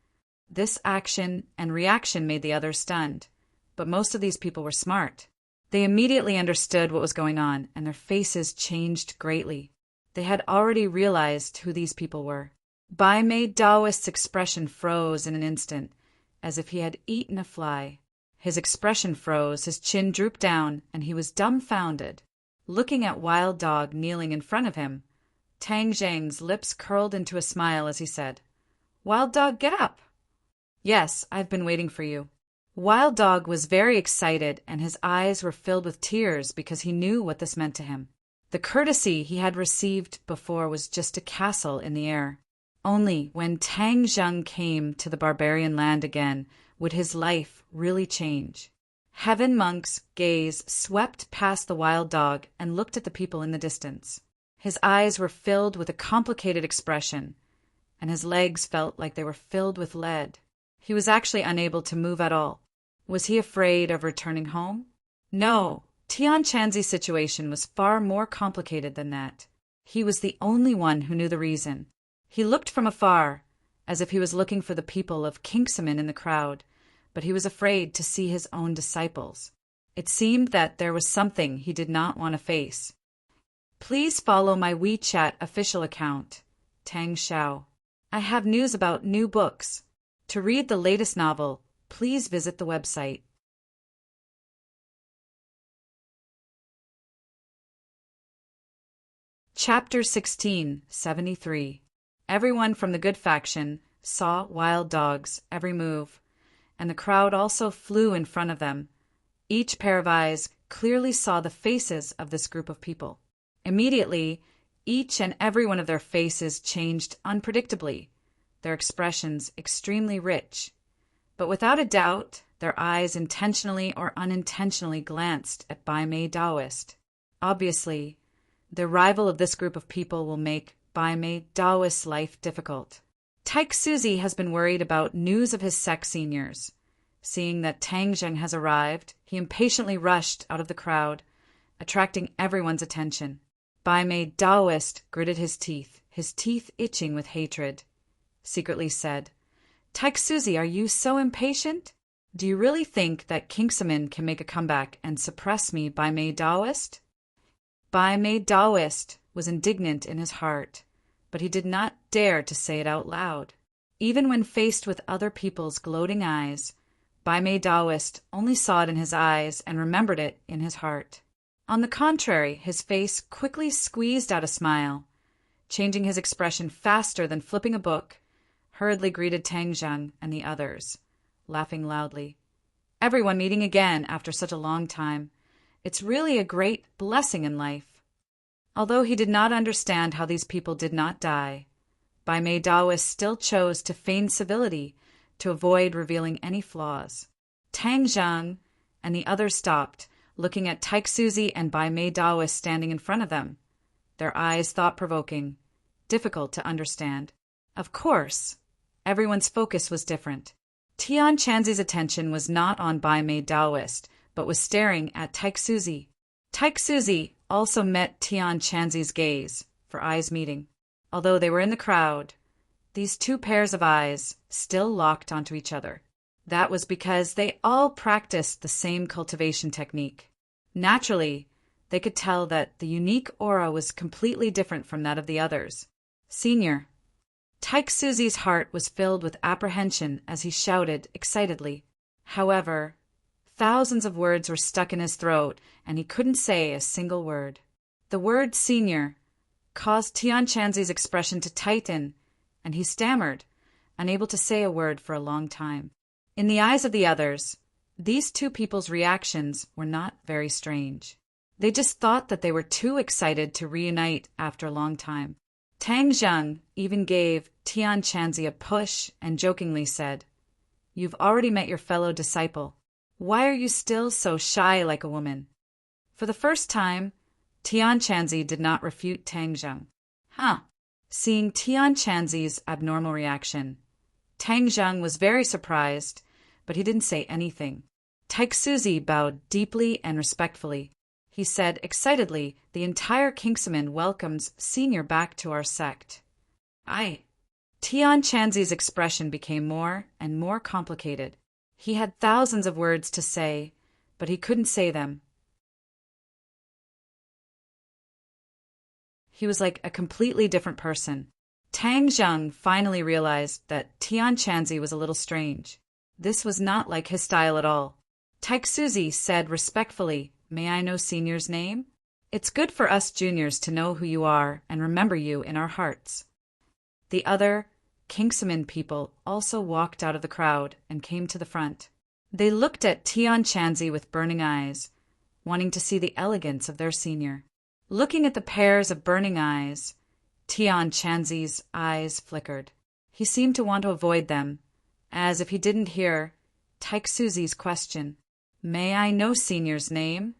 This action and reaction made the others stunned, but most of these people were smart. They immediately understood what was going on, and their faces changed greatly. They had already realized who these people were. Bai Mei Daoist's expression froze in an instant, as if he had eaten a fly. His expression froze, his chin drooped down, and he was dumbfounded. Looking at Wild Dog kneeling in front of him, Tang Zhang's lips curled into a smile as he said, "Wild Dog, get up!" "Yes, I've been waiting for you." Wild Dog was very excited, and his eyes were filled with tears because he knew what this meant to him. The courtesy he had received before was just a castle in the air. Only when Tang Zheng came to the barbarian land again would his life really change. Heaven Monk's gaze swept past the Wild Dog and looked at the people in the distance. His eyes were filled with a complicated expression, and his legs felt like they were filled with lead. He was actually unable to move at all. Was he afraid of returning home? No, Tian Chanzi's situation was far more complicated than that. He was the only one who knew the reason. He looked from afar, as if he was looking for the people of Kingsman in the crowd, but he was afraid to see his own disciples. It seemed that there was something he did not want to face. Please follow my WeChat official account, Tang Xiao. I have news about new books. To read the latest novel, please visit the website. Chapter 16, 73. Everyone from the good faction saw Wild Dog's every move, and the crowd also flew in front of them. Each pair of eyes clearly saw the faces of this group of people. Immediately, each and every one of their faces changed unpredictably, their expressions extremely rich. But without a doubt, their eyes intentionally or unintentionally glanced at Bai Mei Daoist. Obviously, the arrival of this group of people will make Bai Mei Daoist's life difficult. Taik Suzi has been worried about news of his sect seniors. Seeing that Tang Zheng has arrived, he impatiently rushed out of the crowd, attracting everyone's attention. Bai Mei Daoist gritted his teeth itching with hatred. Secretly said, "Taik Suzi, are you so impatient? Do you really think that Kingsaman can make a comeback and suppress me, Bai Mei Daoist?" Bai Mei Daoist was indignant in his heart, but he did not dare to say it out loud. Even when faced with other people's gloating eyes, Bai Mei Daoist only saw it in his eyes and remembered it in his heart. On the contrary, his face quickly squeezed out a smile. Changing his expression faster than flipping a book, hurriedly greeted Tang Zheng and the others, laughing loudly. "Everyone meeting again after such a long time. It's really a great blessing in life." Although he did not understand how these people did not die, Bai Mei Daoist still chose to feign civility to avoid revealing any flaws. Tang Zheng and the others stopped, looking at Taik Suzi and Bai Mei Daoist standing in front of them, their eyes thought-provoking, difficult to understand. Of course, everyone's focus was different. Tian Chanzi's attention was not on Bai Mei Daoist, but was staring at Taik Suzi. Taik Suzi also met Tian Chanzi's gaze, for eyes meeting. Although they were in the crowd, these two pairs of eyes still locked onto each other. That was because they all practiced the same cultivation technique. Naturally, they could tell that the unique aura was completely different from that of the others. "Senior." Taik Suzi's heart was filled with apprehension as he shouted excitedly. However, thousands of words were stuck in his throat, and he couldn't say a single word. The word "senior" caused Tian Chanzi's expression to tighten, and he stammered, unable to say a word for a long time. In the eyes of the others, these two people's reactions were not very strange. They just thought that they were too excited to reunite after a long time. Tang Zheng even gave Tian Chanzi a push and jokingly said, "You've already met your fellow disciple. Why are you still so shy like a woman?" For the first time, Tian Chanzi did not refute Tang Zheng. Seeing Tian Chanzi's abnormal reaction, Tang Zheng was very surprised, but he didn't say anything. Taik Suzi bowed deeply and respectfully. He said excitedly, "The entire Kingsaman welcomes Senior back to our sect." Tian Chanzi's expression became more and more complicated. He had thousands of words to say, but he couldn't say them. He was like a completely different person. Tang Zheng finally realized that Tian Chanzi was a little strange. This was not like his style at all. Taik Suzi said respectfully, "May I know Senior's name? It's good for us juniors to know who you are and remember you in our hearts." The other Kingsaman people also walked out of the crowd and came to the front. They looked at Tian Chanzi with burning eyes, wanting to see the elegance of their senior. Looking at the pairs of burning eyes, Tian Chanzi's eyes flickered. He seemed to want to avoid them, as if he didn't hear Taik Suzi's question. "May I know Senior's name?"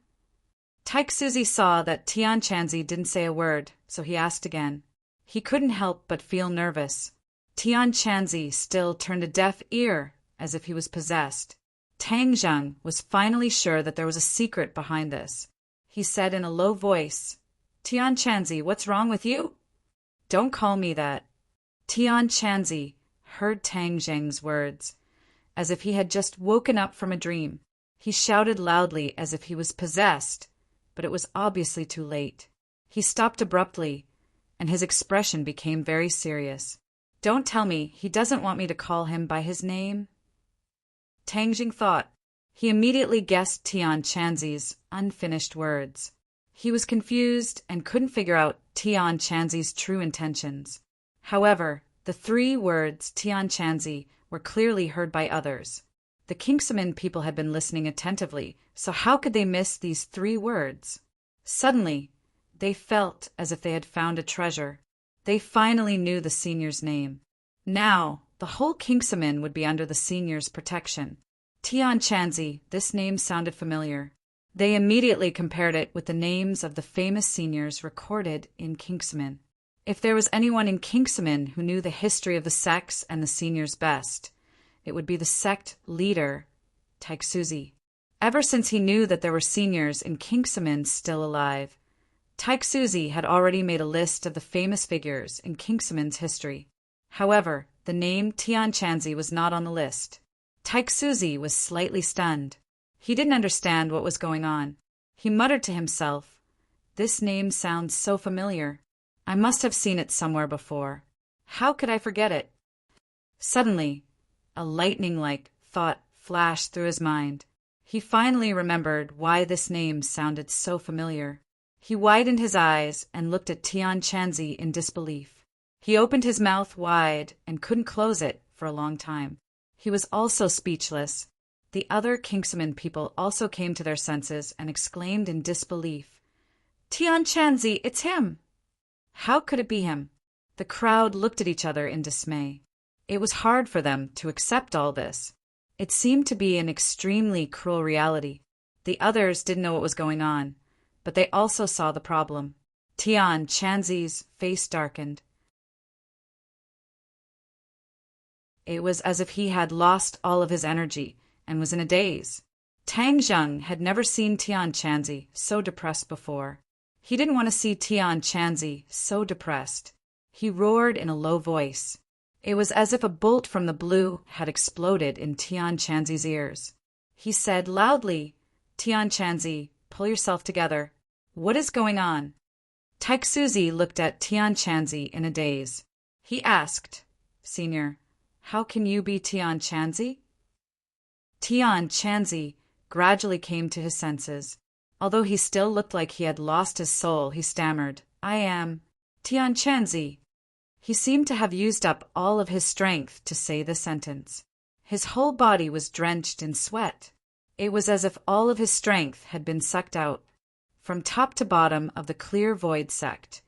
Taik Suzi saw that Tian Chanzi didn't say a word, so he asked again. He couldn't help but feel nervous. Tian Chanzi still turned a deaf ear, as if he was possessed. Tang Zheng was finally sure that there was a secret behind this. He said in a low voice, "Tian Chanzi, what's wrong with you?" "Don't call me that." Tian Chanzi heard Tang Zheng's words, as if he had just woken up from a dream. He shouted loudly as if he was possessed, but it was obviously too late. He stopped abruptly, and his expression became very serious. "Don't tell me he doesn't want me to call him by his name?" Tang Zheng thought. He immediately guessed Tian Chanzi's unfinished words. He was confused and couldn't figure out Tian Chanzi's true intentions. However, the three words Tian Chanzi were clearly heard by others. The Kingsaman people had been listening attentively, so how could they miss these three words? Suddenly, they felt as if they had found a treasure. They finally knew the senior's name. Now, the whole Kingsaman would be under the senior's protection. Tian Chanzi, this name sounded familiar. They immediately compared it with the names of the famous seniors recorded in Kingsman. If there was anyone in Kingsman who knew the history of the sects and the seniors best, it would be the sect leader, Taiksuzi. Ever since he knew that there were seniors in Kingsman still alive, Taiksuzi had already made a list of the famous figures in Kingsman's history. However, the name Tian Chanzi was not on the list. Taiksuzi was slightly stunned. He didn't understand what was going on. He muttered to himself, "This name sounds so familiar. I must have seen it somewhere before. How could I forget it?" Suddenly, a lightning-like thought flashed through his mind. He finally remembered why this name sounded so familiar. He widened his eyes and looked at Tian Chanzi in disbelief. He opened his mouth wide and couldn't close it for a long time. He was also speechless. The other Kingsman people also came to their senses and exclaimed in disbelief, "Tian Chanzi, it's him!" How could it be him? The crowd looked at each other in dismay. It was hard for them to accept all this. It seemed to be an extremely cruel reality. The others didn't know what was going on, but they also saw the problem. Tian Chanzi's face darkened. It was as if he had lost all of his energy and was in a daze. Tang Zheng had never seen Tian Chanzi so depressed before. He didn't want to see Tian Chanzi so depressed. He roared in a low voice. It was as if a bolt from the blue had exploded in Tian Chanzi's ears. He said loudly, "Tian Chanzi, pull yourself together. What is going on?" Taiksuzi looked at Tian Chanzi in a daze. He asked, "Senior, how can you be Tian Chanzi?" Tian Chanzi gradually came to his senses. Although he still looked like he had lost his soul, he stammered, "I am Tian Chanzi." He seemed to have used up all of his strength to say the sentence. His whole body was drenched in sweat. It was as if all of his strength had been sucked out. From top to bottom of the Clear Void sect,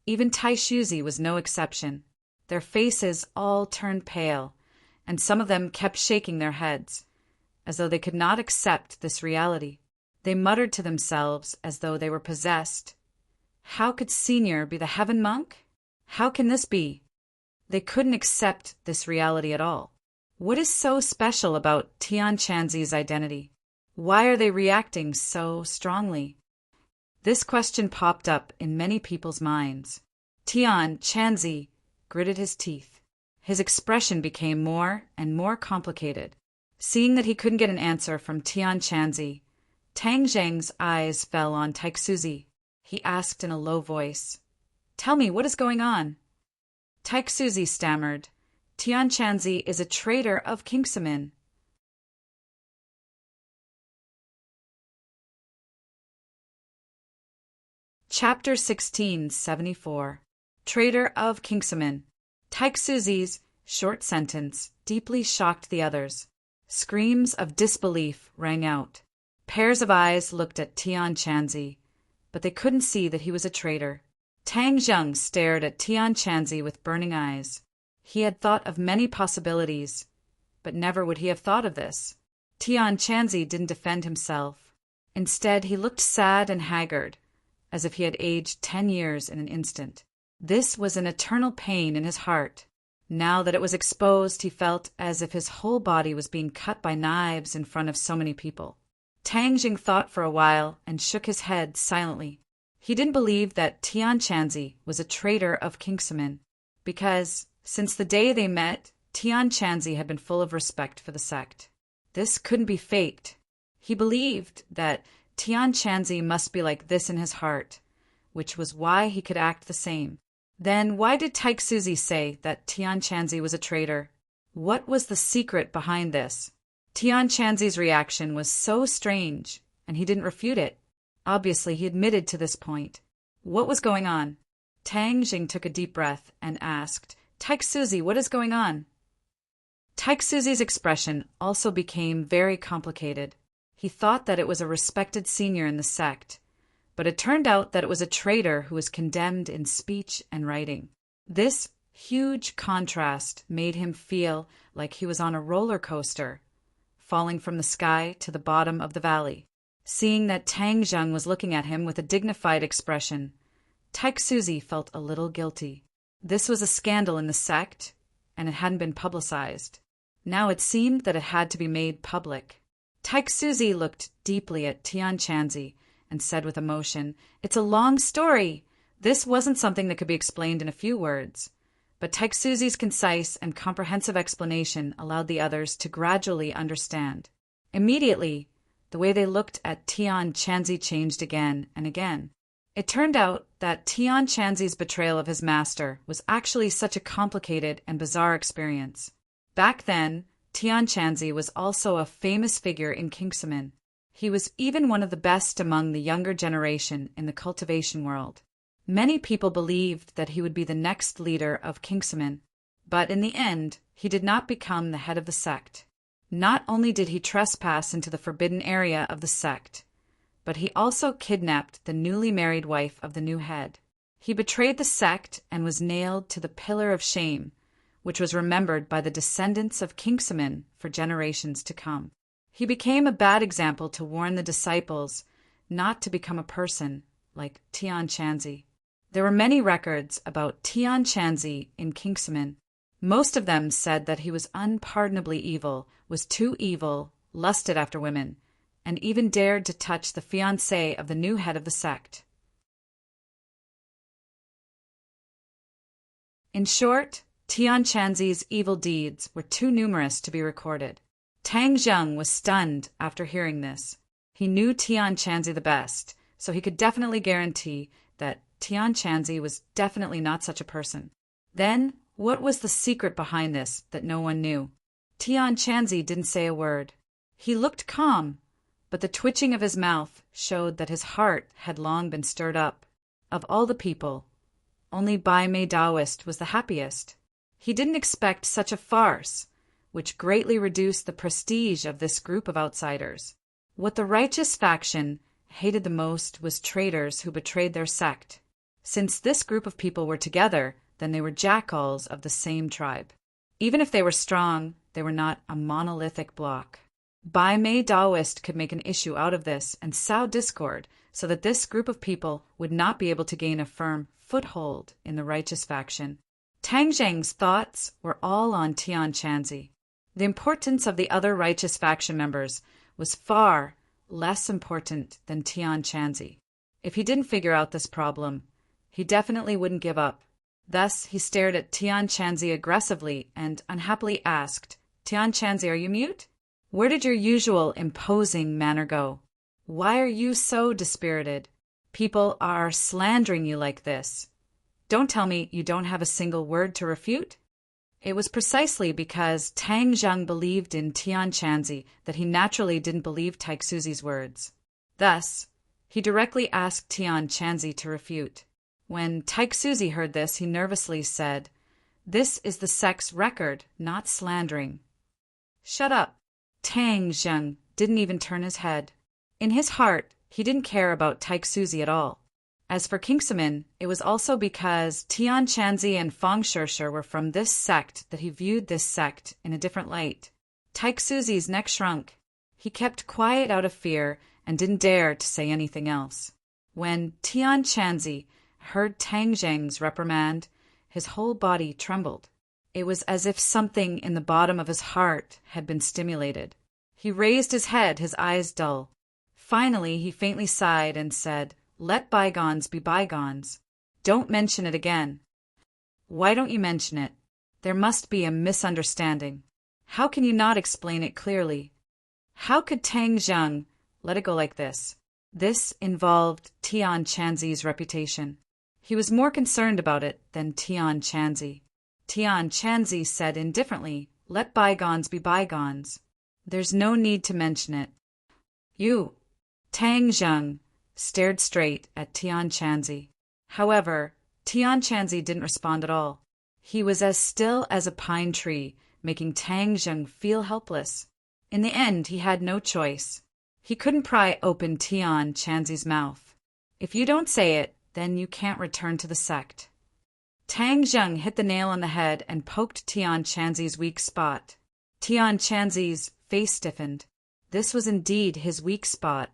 even Taishuzi was no exception. Their faces all turned pale, and some of them kept shaking their heads, as though they could not accept this reality. They muttered to themselves as though they were possessed. How could Senior be the heaven monk? How can this be? They couldn't accept this reality at all. What is so special about Tian Chanzi's identity? Why are they reacting so strongly? This question popped up in many people's minds. Tian Chanzi gritted his teeth. His expression became more and more complicated. Seeing that he couldn't get an answer from Tian Chanzi, Tang Zheng's eyes fell on Taiksuzi. He asked in a low voice, "Tell me, what is going on?" Taiksuzi stammered, "Tian Chanzi is a traitor of Kingsman." Chapter 1674. Traitor of Kingsman. Taiksuzi's short sentence deeply shocked the others. Screams of disbelief rang out. Pairs of eyes looked at Tian Chanzi, but they couldn't see that he was a traitor. Tang Zheng stared at Tian Chanzi with burning eyes. He had thought of many possibilities, but never would he have thought of this. Tian Chanzi didn't defend himself. Instead, he looked sad and haggard, as if he had aged 10 years in an instant. This was an eternal pain in his heart. Now that it was exposed, he felt as if his whole body was being cut by knives in front of so many people. Tang Jing thought for a while and shook his head silently. He didn't believe that Tian Chanzi was a traitor of Kingsman, because, since the day they met, Tian Chanzi had been full of respect for the sect. This couldn't be faked. He believed that Tian Chanzi must be like this in his heart, which was why he could act the same. Then why did Taiksuzi say that Tian Chanzi was a traitor? What was the secret behind this? Tian Chanzi's reaction was so strange, and he didn't refute it. Obviously, he admitted to this point. What was going on? Tang Jing took a deep breath and asked, "Taiksuzi, what is going on?" Taiksuzi's expression also became very complicated. He thought that it was a respected senior in the sect, but it turned out that it was a traitor who was condemned in speech and writing. This huge contrast made him feel like he was on a roller coaster, falling from the sky to the bottom of the valley. Seeing that Tang Zheng was looking at him with a dignified expression, Taik-Suzi felt a little guilty. This was a scandal in the sect, and it hadn't been publicized. Now it seemed that it had to be made public. Taik-Suzi looked deeply at Tian Chanzi and said with emotion, "It's a long story. This wasn't something that could be explained in a few words." But Taik-Suzi's concise and comprehensive explanation allowed the others to gradually understand. Immediately, the way they looked at Tian Chanzi changed again and again. It turned out that Tian Chanzi's betrayal of his master was actually such a complicated and bizarre experience. Back then, Tian Chanzi was also a famous figure in Kingsaman. He was even one of the best among the younger generation in the cultivation world. Many people believed that he would be the next leader of Kingsaman, but in the end, he did not become the head of the sect. Not only did he trespass into the forbidden area of the sect, but he also kidnapped the newly married wife of the new head. He betrayed the sect and was nailed to the pillar of shame, which was remembered by the descendants of Kingsaman for generations to come. He became a bad example to warn the disciples not to become a person like Tian Chanzi. There were many records about Tian Chanzi in Kingsaman. Most of them said that he was unpardonably evil, was too evil, lusted after women, and even dared to touch the fiancée of the new head of the sect. In short, Tian Chanzi's evil deeds were too numerous to be recorded. Tang Zheng was stunned after hearing this. He knew Tian Chanzi the best, so he could definitely guarantee that Tian Chanzi was definitely not such a person. Then, what was the secret behind this that no one knew? Tian Chanzi didn't say a word. He looked calm, but the twitching of his mouth showed that his heart had long been stirred up. Of all the people, only Bai Mei Daoist was the happiest. He didn't expect such a farce, which greatly reduced the prestige of this group of outsiders. What the righteous faction hated the most was traitors who betrayed their sect. Since this group of people were together, then they were jackals of the same tribe. Even if they were strong, they were not a monolithic block. Bai Mei Daoist could make an issue out of this and sow discord so that this group of people would not be able to gain a firm foothold in the righteous faction. Tang Zheng's thoughts were all on Tian Chanzi. The importance of the other righteous faction members was far less important than Tian Chanzi. If he didn't figure out this problem, he definitely wouldn't give up. Thus, he stared at Tian Chanzi aggressively and unhappily asked, "Tian Chanzi, are you mute? Where did your usual imposing manner go? Why are you so dispirited? People are slandering you like this. Don't tell me you don't have a single word to refute?" It was precisely because Tang Zheng believed in Tian Chanzi that he naturally didn't believe Taik-Suzi's words. Thus, he directly asked Tian Chanzi to refute. When Taik-Suzi heard this, he nervously said, "This is the sect's record, not slandering." "Shut up." Tang Zheng didn't even turn his head. In his heart, he didn't care about Taik-Suzi at all. As for Kingsaman, it was also because Tian Chanzi and Fang Shishir were from this sect that he viewed this sect in a different light. Taik-Suzi's neck shrunk. He kept quiet out of fear and didn't dare to say anything else. When Tian Chanzi heard Tang Zheng's reprimand, his whole body trembled. It was as if something in the bottom of his heart had been stimulated. He raised his head, his eyes dull. Finally, he faintly sighed and said, "Let bygones be bygones. Don't mention it again." "Why don't you mention it? There must be a misunderstanding. How can you not explain it clearly? How could Tang Zheng let it go like this?" This involved Tian Chanzi's reputation. He was more concerned about it than Tian Chanzi. Tian Chanzi said indifferently, "Let bygones be bygones. There's no need to mention it." "You." Tang Zheng stared straight at Tian Chanzi. However, Tian Chanzi didn't respond at all. He was as still as a pine tree, making Tang Zheng feel helpless. In the end, he had no choice. He couldn't pry open Tian Chanzi's mouth. "If you don't say it, then you can't return to the sect." Tang Zheng hit the nail on the head and poked Tian Chanzi's weak spot. Tian Chanzi's face stiffened. This was indeed his weak spot.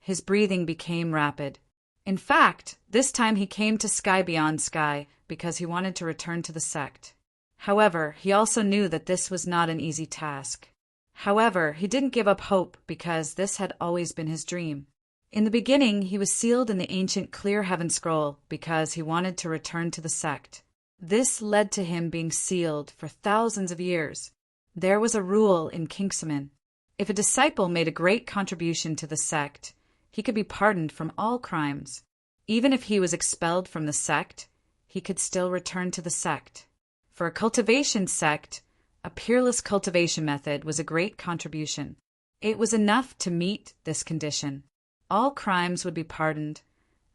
His breathing became rapid. In fact, this time he came to sky beyond sky because he wanted to return to the sect. However, he also knew that this was not an easy task. However, he didn't give up hope because this had always been his dream. In the beginning, he was sealed in the ancient clear heaven scroll because he wanted to return to the sect. This led to him being sealed for thousands of years. There was a rule in Kingsaman. If a disciple made a great contribution to the sect, he could be pardoned from all crimes. Even if he was expelled from the sect, he could still return to the sect. For a cultivation sect, a peerless cultivation method was a great contribution. It was enough to meet this condition. All crimes would be pardoned,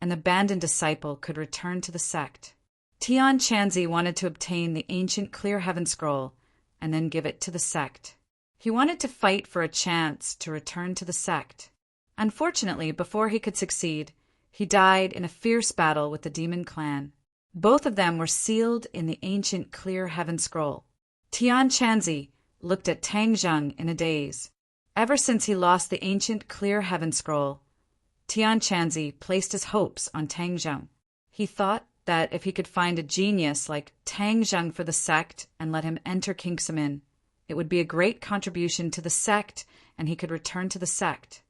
and the abandoned disciple could return to the sect. Tian Chanzi wanted to obtain the ancient clear heaven scroll and then give it to the sect. He wanted to fight for a chance to return to the sect. Unfortunately, before he could succeed, he died in a fierce battle with the demon clan. Both of them were sealed in the ancient clear heaven scroll. Tian Chanzi looked at Tang Zheng in a daze. Ever since he lost the ancient clear heaven scroll, Tian Chanzi placed his hopes on Tang Zheng. He thought that if he could find a genius like Tang Zheng for the sect and let him enter Kingsaman, it would be a great contribution to the sect and he could return to the sect.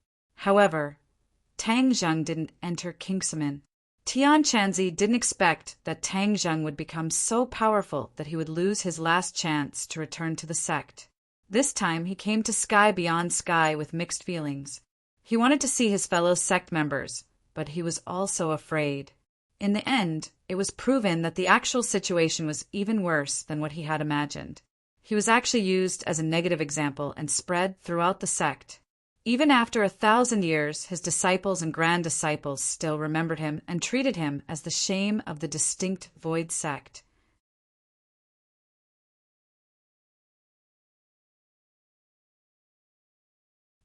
However, Tang Zheng didn't enter Kingsaman. Tian Chanzi didn't expect that Tang Zheng would become so powerful that he would lose his last chance to return to the sect. This time he came to sky beyond sky with mixed feelings. He wanted to see his fellow sect members, but he was also afraid. In the end, it was proven that the actual situation was even worse than what he had imagined. He was actually used as a negative example and spread throughout the sect. Even after 1,000 years, his disciples and grand disciples still remembered him and treated him as the shame of the distinct void sect.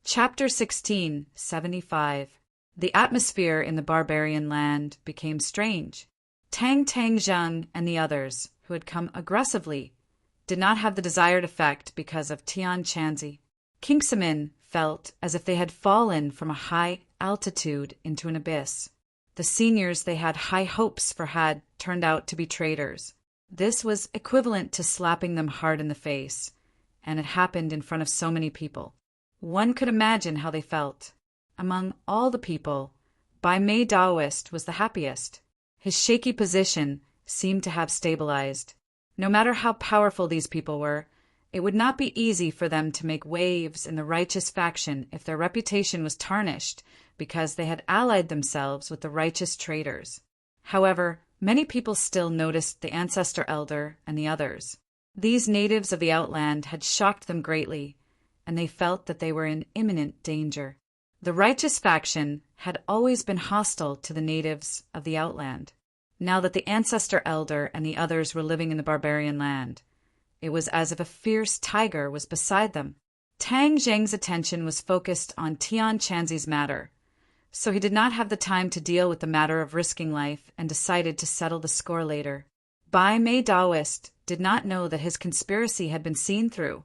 Chapter 16, 75. The atmosphere in the barbarian land became strange. Tang Zheng and the others, who had come aggressively, did not have the desired effect because of Tian Chanzi. Kingsaman felt as if they had fallen from a high altitude into an abyss. The seniors they had high hopes for had turned out to be traitors. This was equivalent to slapping them hard in the face, and it happened in front of so many people. One could imagine how they felt. Among all the people, Bai Mei Daoist was the happiest. His shaky position seemed to have stabilized. No matter how powerful these people were, it would not be easy for them to make waves in the righteous faction if their reputation was tarnished because they had allied themselves with the righteous traitors. However, many people still noticed the ancestor elder and the others. These natives of the outland had shocked them greatly, and they felt that they were in imminent danger. The righteous faction had always been hostile to the natives of the outland. Now that the ancestor elder and the others were living in the barbarian land, it was as if a fierce tiger was beside them. Tang Zheng's attention was focused on Tian Chanzi's matter, so he did not have the time to deal with the matter of risking life and decided to settle the score later. Bai Mei Daoist did not know that his conspiracy had been seen through,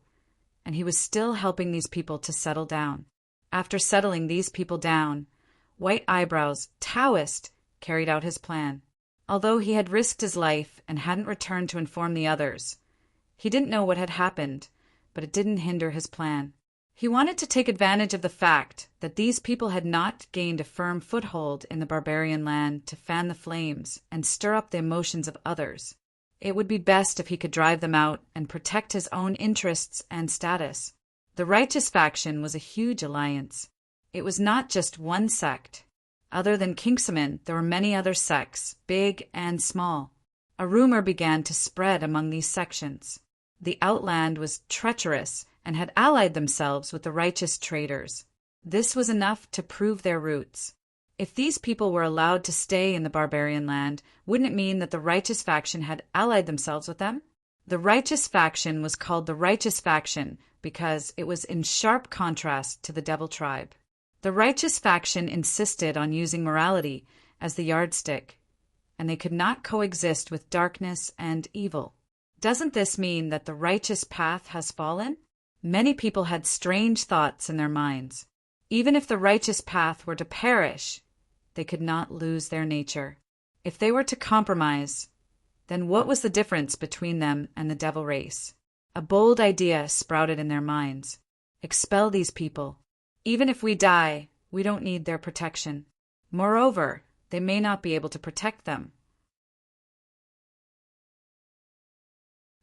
and he was still helping these people to settle down. After settling these people down, White Eyebrows Taoist carried out his plan. Although he had risked his life and hadn't returned to inform the others, he didn't know what had happened, but it didn't hinder his plan. He wanted to take advantage of the fact that these people had not gained a firm foothold in the barbarian land to fan the flames and stir up the emotions of others. It would be best if he could drive them out and protect his own interests and status. The righteous faction was a huge alliance. It was not just one sect. Other than Kingsaman, there were many other sects, big and small. A rumor began to spread among these sections. The outland was treacherous and had allied themselves with the righteous traitors. This was enough to prove their roots. If these people were allowed to stay in the barbarian land, wouldn't it mean that the righteous faction had allied themselves with them? The righteous faction was called the righteous faction because it was in sharp contrast to the devil tribe. The righteous faction insisted on using morality as the yardstick, and they could not coexist with darkness and evil. Doesn't this mean that the righteous path has fallen? Many people had strange thoughts in their minds. Even if the righteous path were to perish, they could not lose their nature. If they were to compromise, then what was the difference between them and the devil race? A bold idea sprouted in their minds. Expel these people. Even if we die, we don't need their protection. Moreover, they may not be able to protect them.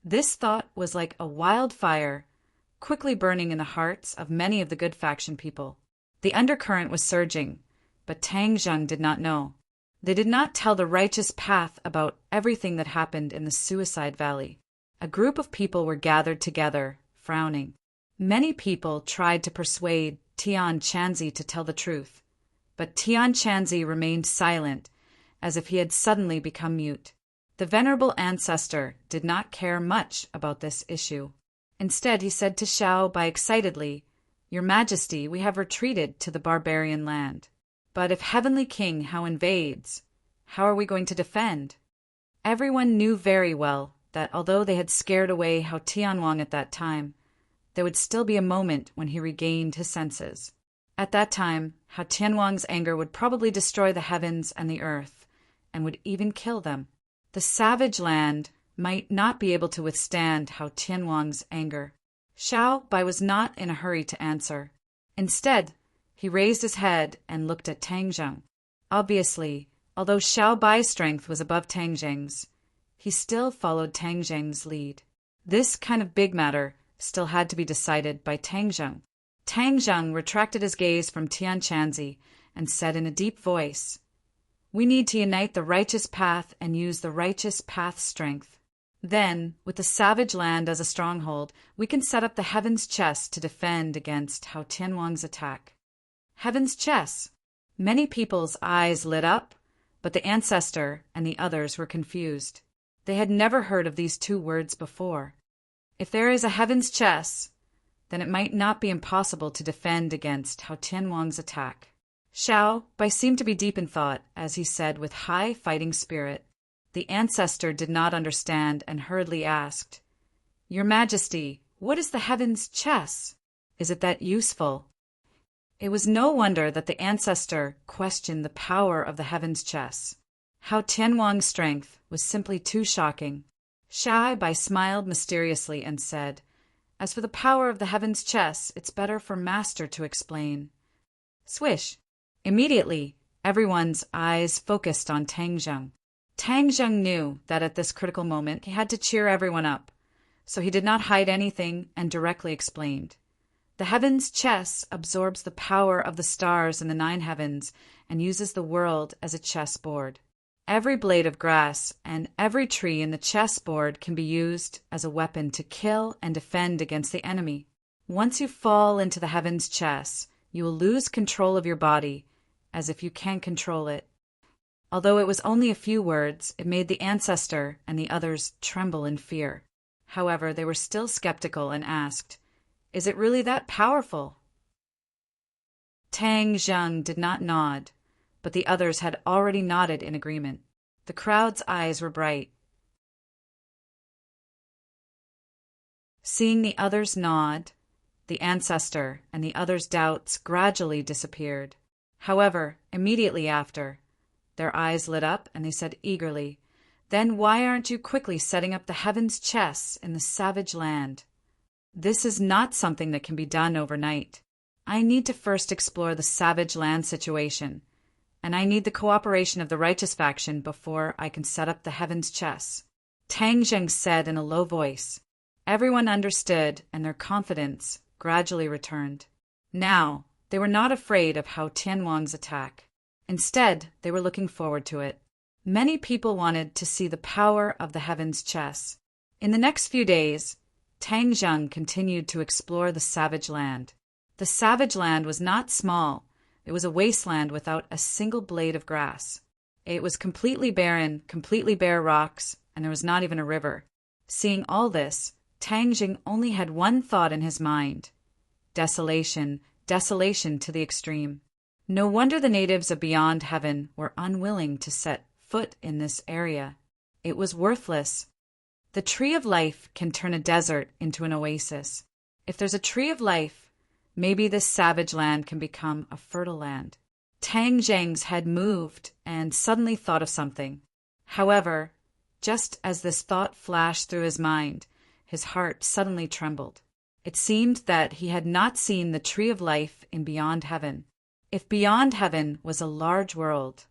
This thought was like a wildfire, quickly burning in the hearts of many of the good faction people. The undercurrent was surging, but Tang Zheng did not know. They did not tell the righteous path about everything that happened in the Suicide Valley. A group of people were gathered together, frowning. Many people tried to persuade Tian Chanzi to tell the truth, but Tian Chanzi remained silent, as if he had suddenly become mute. The venerable ancestor did not care much about this issue. Instead, he said to Xiao Bai excitedly, "Your Majesty, we have retreated to the barbarian land. But if Heavenly King Hao invades, how are we going to defend?" Everyone knew very well that although they had scared away Hao Tianwang at that time, there would still be a moment when he regained his senses. At that time, Hao Tianwang's anger would probably destroy the heavens and the earth, and would even kill them. The savage land might not be able to withstand Hao Tianwang's anger. Xiao Bai was not in a hurry to answer. Instead, he raised his head and looked at Tang Zheng. Obviously, although Xiao Bai's strength was above Tang Zheng's, he still followed Tang Zheng's lead. This kind of big matter still had to be decided by Tang Zheng. Tang Zheng retracted his gaze from Tian Chanzi and said in a deep voice, "We need to unite the righteous path and use the righteous path's strength. Then, with the savage land as a stronghold, we can set up the Heaven's Chess to defend against Hao Tianwang's attack." Heaven's Chess! Many people's eyes lit up, but the ancestor and the others were confused. They had never heard of these two words before. If there is a Heaven's Chess, then it might not be impossible to defend against Hao Tianwang's attack. Xiao Bai seemed to be deep in thought as he said with high fighting spirit. The ancestor did not understand and hurriedly asked, "Your Majesty, what is the Heaven's Chess? Is it that useful?" It was no wonder that the ancestor questioned the power of the Heaven's Chess. Hao Tianwang's strength was simply too shocking. Xiao Bai smiled mysteriously and said, "As for the power of the Heaven's Chess, it's better for Master to explain." Swish! Immediately, everyone's eyes focused on Tang Zheng. Tang Zheng knew that at this critical moment he had to cheer everyone up, so he did not hide anything and directly explained. The Heaven's Chess absorbs the power of the stars in the 9 heavens and uses the world as a chessboard. Every blade of grass and every tree in the chessboard can be used as a weapon to kill and defend against the enemy. Once you fall into the Heaven's Chess, you will lose control of your body, as if you can't control it. Although it was only a few words, it made the ancestor and the others tremble in fear. However, they were still skeptical and asked, "Is it really that powerful?" Tang Zheng did not nod, but the others had already nodded in agreement. The crowd's eyes were bright. Seeing the others nod, the ancestor and the others' doubts gradually disappeared. However, immediately after, their eyes lit up and they said eagerly, "Then why aren't you quickly setting up the Heaven's Chess in the savage land?" "This is not something that can be done overnight. I need to first explore the savage land situation, and I need the cooperation of the righteous faction before I can set up the Heaven's Chess," Tang Zheng said in a low voice. Everyone understood, and their confidence gradually returned. Now, they were not afraid of Hao Tianwang's attack. Instead, they were looking forward to it. Many people wanted to see the power of the Heaven's Chess. In the next few days, Tang Zheng continued to explore the savage land. The savage land was not small. It was a wasteland without a single blade of grass. It was completely barren, completely bare rocks, and there was not even a river. Seeing all this, Tang Zheng only had one thought in his mind: desolation, desolation to the extreme. No wonder the natives of Beyond Heaven were unwilling to set foot in this area. It was worthless. The tree of life can turn a desert into an oasis. If there's a tree of life, Maybe this savage land can become a fertile land. Tang Zheng's head moved and suddenly thought of something. However, just as this thought flashed through his mind, his heart suddenly trembled. It seemed that he had not seen the tree of life in Beyond Heaven. If Beyond Heaven was a large world,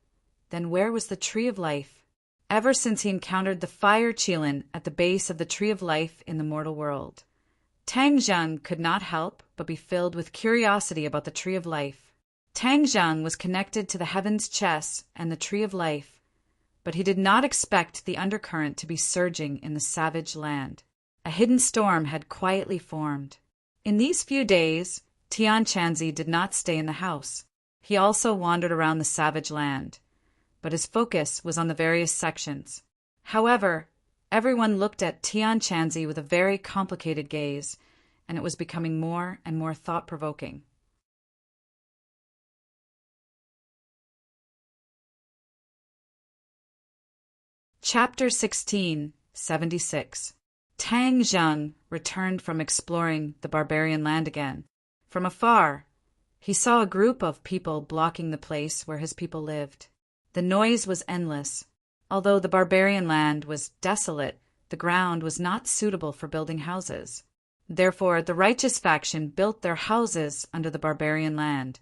then where was the tree of life? Ever since he encountered the fire Qilin at the base of the tree of life in the mortal world, Tang Zheng could not help but be filled with curiosity about the tree of life. Tang Zheng was connected to the heaven's chess and the tree of life, but he did not expect the undercurrent to be surging in the savage land. A hidden storm had quietly formed. In these few days, Tian Chanzi did not stay in the house. He also wandered around the savage land, but his focus was on the various sections. However, everyone looked at Tian Chanzi with a very complicated gaze, and it was becoming more and more thought-provoking. Chapter 16, 76. Tang Zheng returned from exploring the barbarian land again. From afar, he saw a group of people blocking the place where his people lived. The noise was endless. Although the barbarian land was desolate, the ground was not suitable for building houses. Therefore, the righteous faction built their houses under the barbarian land,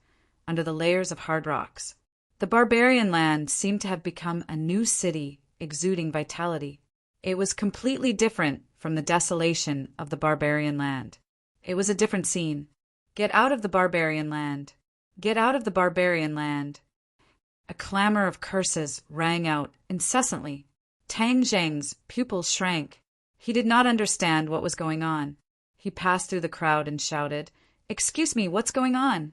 under the layers of hard rocks. The barbarian land seemed to have become a new city, exuding vitality. It was completely different from the desolation of the barbarian land. It was a different scene. Get out of the barbarian land. Get out of the barbarian land. A clamor of curses rang out incessantly. Tang Zheng's pupils shrank. He did not understand what was going on. He passed through the crowd and shouted, "Excuse me, what's going on?"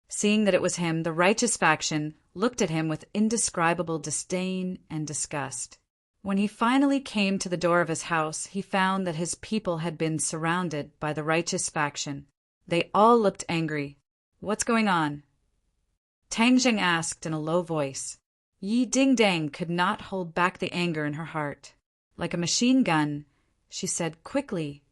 Seeing that it was him, the righteous faction looked at him with indescribable disdain and disgust. When he finally came to the door of his house, he found that his people had been surrounded by the righteous faction. They all looked angry. "What's going on?" Tang Zheng asked in a low voice. Yi Dingdang could not hold back the anger in her heart. Like a machine gun, she said quickly,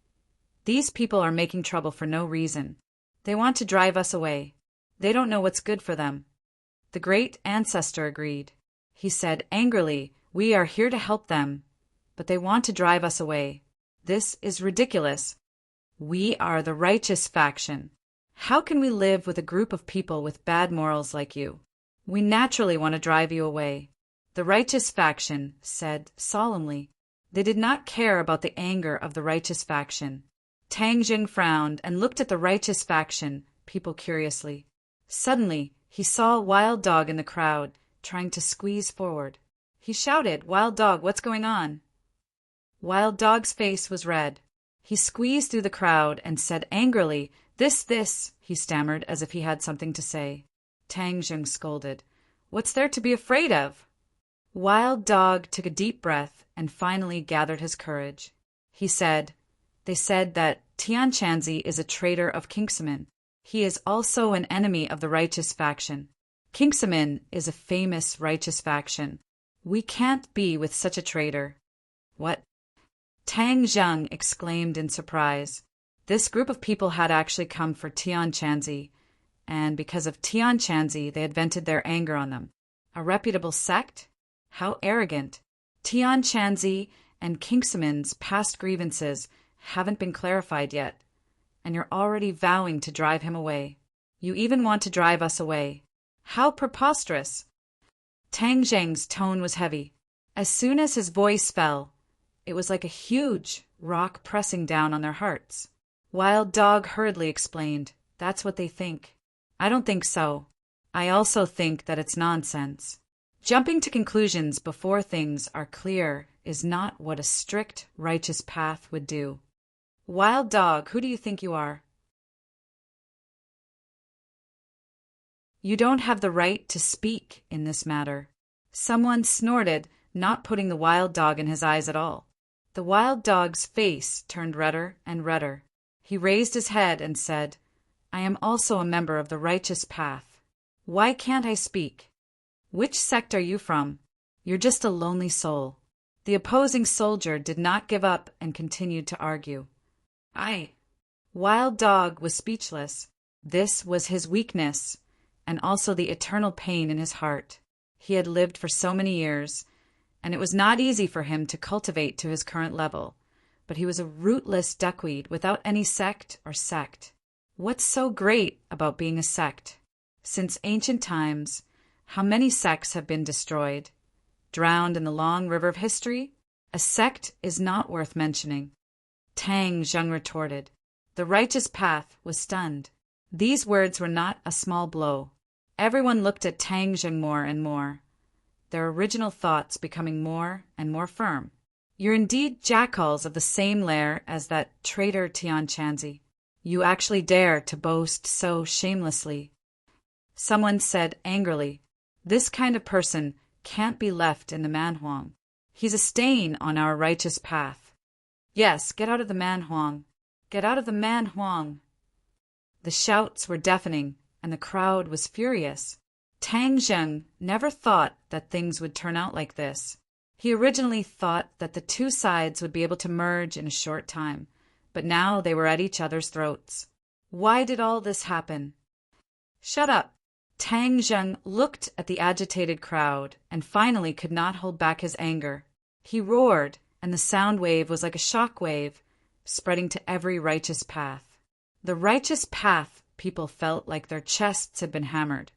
"These people are making trouble for no reason. They want to drive us away. They don't know what's good for them." The great ancestor agreed. He said angrily, "We are here to help them, but they want to drive us away. This is ridiculous. We are the righteous faction. How can we live with a group of people with bad morals like you? We naturally want to drive you away." The righteous faction said solemnly. They did not care about the anger of the righteous faction. Tang Zheng frowned and looked at the righteous faction people curiously. Suddenly, he saw a wild dog in the crowd, trying to squeeze forward. He shouted, "Wild dog, what's going on?" Wild dog's face was red. He squeezed through the crowd and said angrily, This, he stammered as if he had something to say. Tang Zheng scolded, "What's there to be afraid of?" Wild Dog took a deep breath and finally gathered his courage. He said, "They said that Tian Chanzi is a traitor of Kingsaman. He is also an enemy of the righteous faction. Kingsaman is a famous righteous faction. We can't be with such a traitor." "What?" Tang Zheng exclaimed in surprise. This group of people had actually come for Tian Chanzi, and because of Tian Chanzi, they had vented their anger on them. A reputable sect? How arrogant. Tian Chanzi and Kingsaman's past grievances haven't been clarified yet, and you're already vowing to drive him away. You even want to drive us away. How preposterous! Tang Zheng's tone was heavy. As soon as his voice fell, it was like a huge rock pressing down on their hearts. Wild Dog hurriedly explained, "That's what they think. I don't think so. I also think that it's nonsense. Jumping to conclusions before things are clear is not what a strict, righteous path would do. Wild Dog, who do you think you are? You don't have the right to speak in this matter." Someone snorted, not putting the Wild Dog in his eyes at all. The Wild Dog's face turned redder and redder. He raised his head and said, "I am also a member of the righteous path. Why can't I speak? Which sect are you from? You're just a lonely soul." The opposing soldier did not give up and continued to argue. Wild Dog was speechless. This was his weakness, and also the eternal pain in his heart. He had lived for so many years, and it was not easy for him to cultivate to his current level, but he was a rootless duckweed without any sect or sect. What's so great about being a sect? Since ancient times, how many sects have been destroyed, drowned in the long river of history? A sect is not worth mentioning. Tang Zheng retorted. The righteous path was stunned. These words were not a small blow. Everyone looked at Tang Zheng more and more, their original thoughts becoming more and more firm. You're indeed jackals of the same lair as that traitor Tian Chanzi. You actually dare to boast so shamelessly. Someone said angrily, this kind of person can't be left in the Manhuang. He's a stain on our righteous path. Yes, get out of the Manhuang. Get out of the Manhuang. The shouts were deafening, and the crowd was furious. Tang Zheng never thought that things would turn out like this. He originally thought that the two sides would be able to merge in a short time, but now they were at each other's throats. Why did all this happen? Shut up! Tang Zheng looked at the agitated crowd and finally could not hold back his anger. He roared, and the sound wave was like a shock wave, spreading to every righteous path. The righteous path people felt like their chests had been hammered,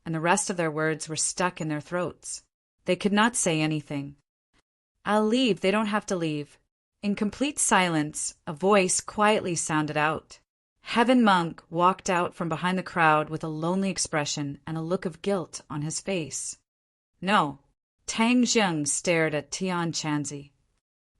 and the rest of their words were stuck in their throats. They could not say anything. I'll leave, they don't have to leave. In complete silence, a voice quietly sounded out. Heaven Monk walked out from behind the crowd with a lonely expression and a look of guilt on his face. No. Tang Zheng stared at Tian Chanzi.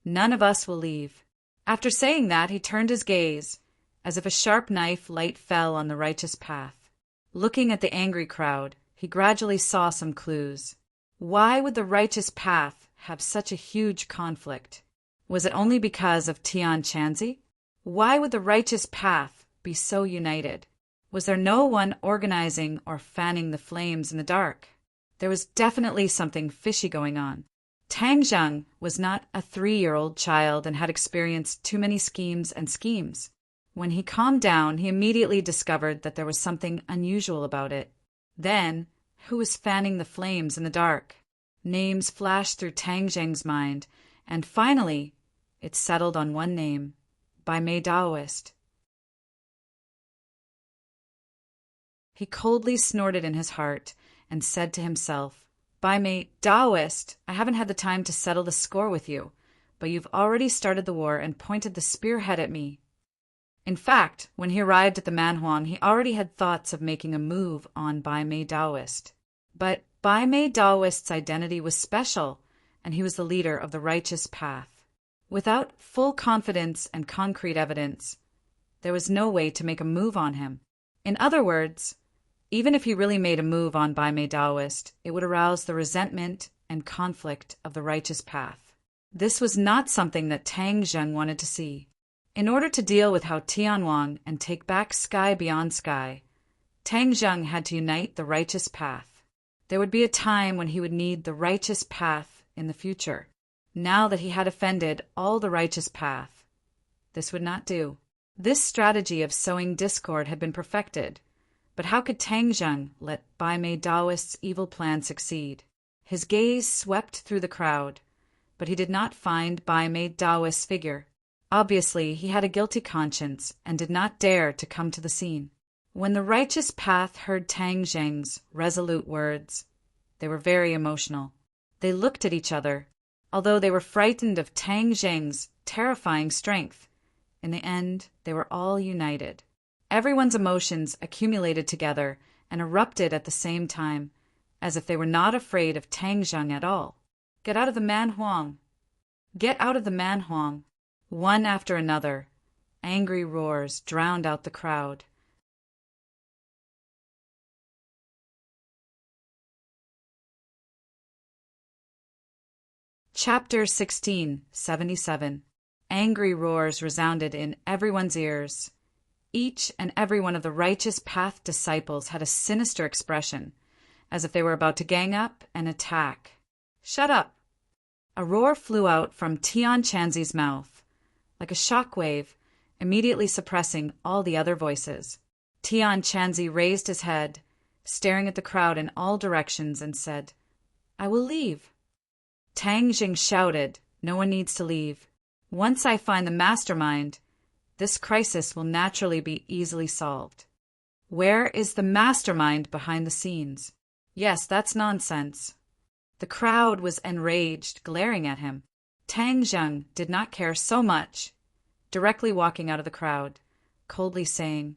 None of us will leave. After saying that, he turned his gaze, as if a sharp knife light fell on the righteous path. Looking at the angry crowd, he gradually saw some clues. Why would the righteous path have such a huge conflict? Was it only because of Tian Chanzi? Why would the righteous path be so united? Was there no one organizing or fanning the flames in the dark? There was definitely something fishy going on. Tang Zheng was not a 3-year-old child and had experienced too many schemes and schemes. When he calmed down, he immediately discovered that there was something unusual about it. Then, who was fanning the flames in the dark? Names flashed through Tang Zheng's mind, and finally, it settled on one name, Bai Mei Daoist. He coldly snorted in his heart and said to himself, Bai Mei Daoist, I haven't had the time to settle the score with you, but you've already started the war and pointed the spearhead at me. In fact, when he arrived at the Manhuang, he already had thoughts of making a move on Bai Mei Daoist. But Bai Mei Daoist's identity was special, and he was the leader of the righteous path. Without full confidence and concrete evidence, there was no way to make a move on him. In other words, even if he really made a move on Bai Mei Daoist, it would arouse the resentment and conflict of the righteous path. This was not something that Tang Zheng wanted to see. In order to deal with Hao Tianwang and take back sky beyond sky, Tang Zheng had to unite the righteous path. There would be a time when he would need the righteous path in the future. Now that he had offended all the righteous path, this would not do. This strategy of sowing discord had been perfected, but how could Tang Zheng let Bai Mei Daoist's evil plan succeed? His gaze swept through the crowd, but he did not find Bai Mei Daoist's figure. Obviously, he had a guilty conscience and did not dare to come to the scene. When the righteous path heard Tang Zheng's resolute words, they were very emotional. They looked at each other, although they were frightened of Tang Zheng's terrifying strength. In the end, they were all united. Everyone's emotions accumulated together and erupted at the same time, as if they were not afraid of Tang Zheng at all. Get out of the Manhuang! Get out of the Manhuang! One after another, angry roars drowned out the crowd. Chapter 16:77. Angry roars resounded in everyone's ears. Each and every one of the righteous path disciples had a sinister expression, as if they were about to gang up and attack. Shut up! A roar flew out from Tian Chanzi's mouth, like a shock wave, immediately suppressing all the other voices. Tian Chanzi raised his head, staring at the crowd in all directions, and said, "I will leave." Tang Jing shouted, "No one needs to leave. Once I find the mastermind, this crisis will naturally be easily solved." "Where is the mastermind behind the scenes?" "Yes, that's nonsense." The crowd was enraged, glaring at him. Tang Zheng did not care so much, directly walking out of the crowd, coldly saying,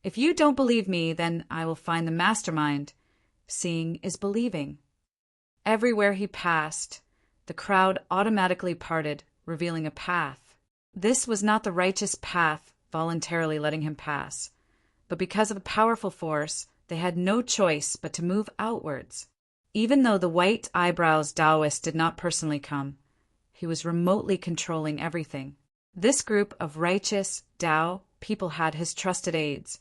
"If you don't believe me, then I will find the mastermind. Seeing is believing." Everywhere he passed, the crowd automatically parted, revealing a path. This was not the righteous path voluntarily letting him pass, but because of a powerful force, they had no choice but to move outwards. Even though the white eyebrows Taoist did not personally come, he was remotely controlling everything. This group of righteous Tao people had his trusted aides,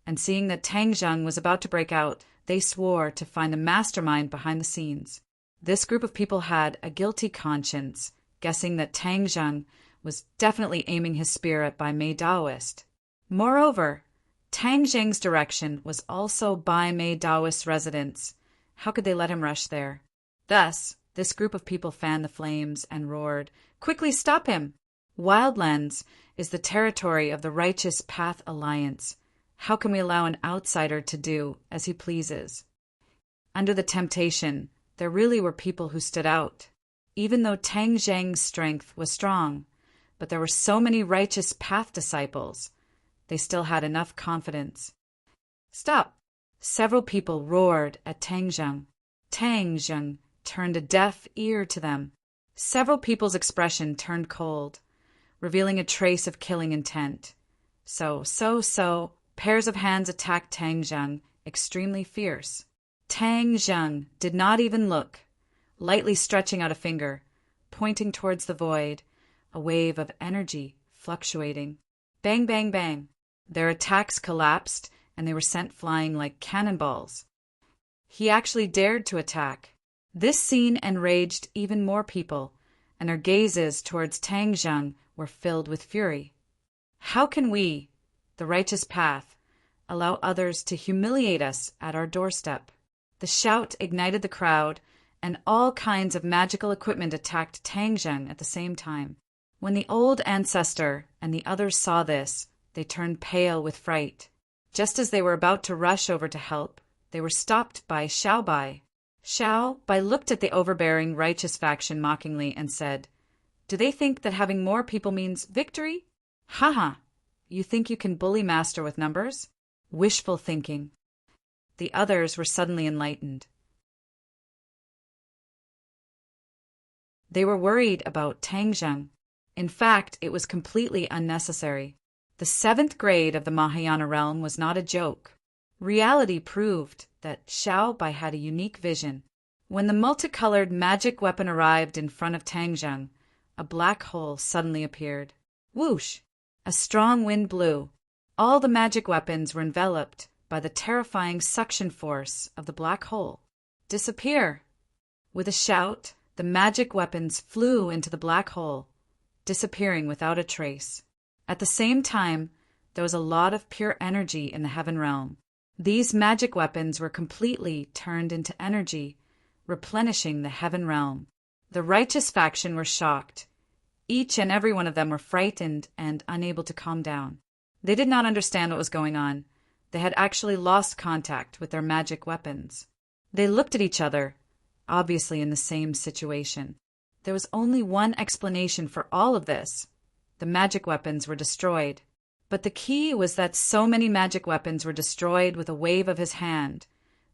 and seeing that Tang Zheng was about to break out, they swore to find the mastermind behind the scenes. This group of people had a guilty conscience, guessing that Tang Zheng was definitely aiming his spear at Bai Mei Taoist. Moreover, Tang Zheng's direction was also Bai Mei Taoist residence. How could they let him rush there? Thus, this group of people fanned the flames and roared, "Quickly stop him!" Wildlands is the territory of the Righteous Path Alliance. How can we allow an outsider to do as he pleases? Under the temptation, there really were people who stood out. Even though Tang Zheng's strength was strong, but there were so many Righteous Path disciples, they still had enough confidence. "Stop!" Several people roared at Tang Zheng. Tang Zheng turned a deaf ear to them. Several people's expression turned cold, revealing a trace of killing intent. So, pairs of hands attacked Tang Zheng, extremely fierce. Tang Zheng did not even look, lightly stretching out a finger, pointing towards the void, a wave of energy fluctuating. Bang, bang, bang. Their attacks collapsed, and they were sent flying like cannonballs. He actually dared to attack. This scene enraged even more people, and their gazes towards Tang Zheng were filled with fury. How can we, the Righteous Path, allow others to humiliate us at our doorstep? The shout ignited the crowd, and all kinds of magical equipment attacked Tang Zheng at the same time. When the old ancestor and the others saw this, they turned pale with fright. Just as they were about to rush over to help, they were stopped by Xiao Bai. Xiao Bai looked at the overbearing righteous faction mockingly and said, "Do they think that having more people means victory? Haha, you think you can bully master with numbers? Wishful thinking." The others were suddenly enlightened. They were worried about Tang Zheng. In fact, it was completely unnecessary. The 7th grade of the Mahayana realm was not a joke. Reality proved that Xiao Bai had a unique vision. When the multicolored magic weapon arrived in front of Tang Zheng, a black hole suddenly appeared. Whoosh! A strong wind blew. All the magic weapons were enveloped by the terrifying suction force of the black hole. "Disappear!" With a shout, the magic weapons flew into the black hole, disappearing without a trace. At the same time, there was a lot of pure energy in the heaven realm. These magic weapons were completely turned into energy, replenishing the heaven realm. The righteous faction were shocked. Each and every one of them were frightened and unable to calm down. They did not understand what was going on. They had actually lost contact with their magic weapons. They looked at each other, obviously in the same situation. There was only one explanation for all of this. The magic weapons were destroyed. But the key was that so many magic weapons were destroyed with a wave of his hand.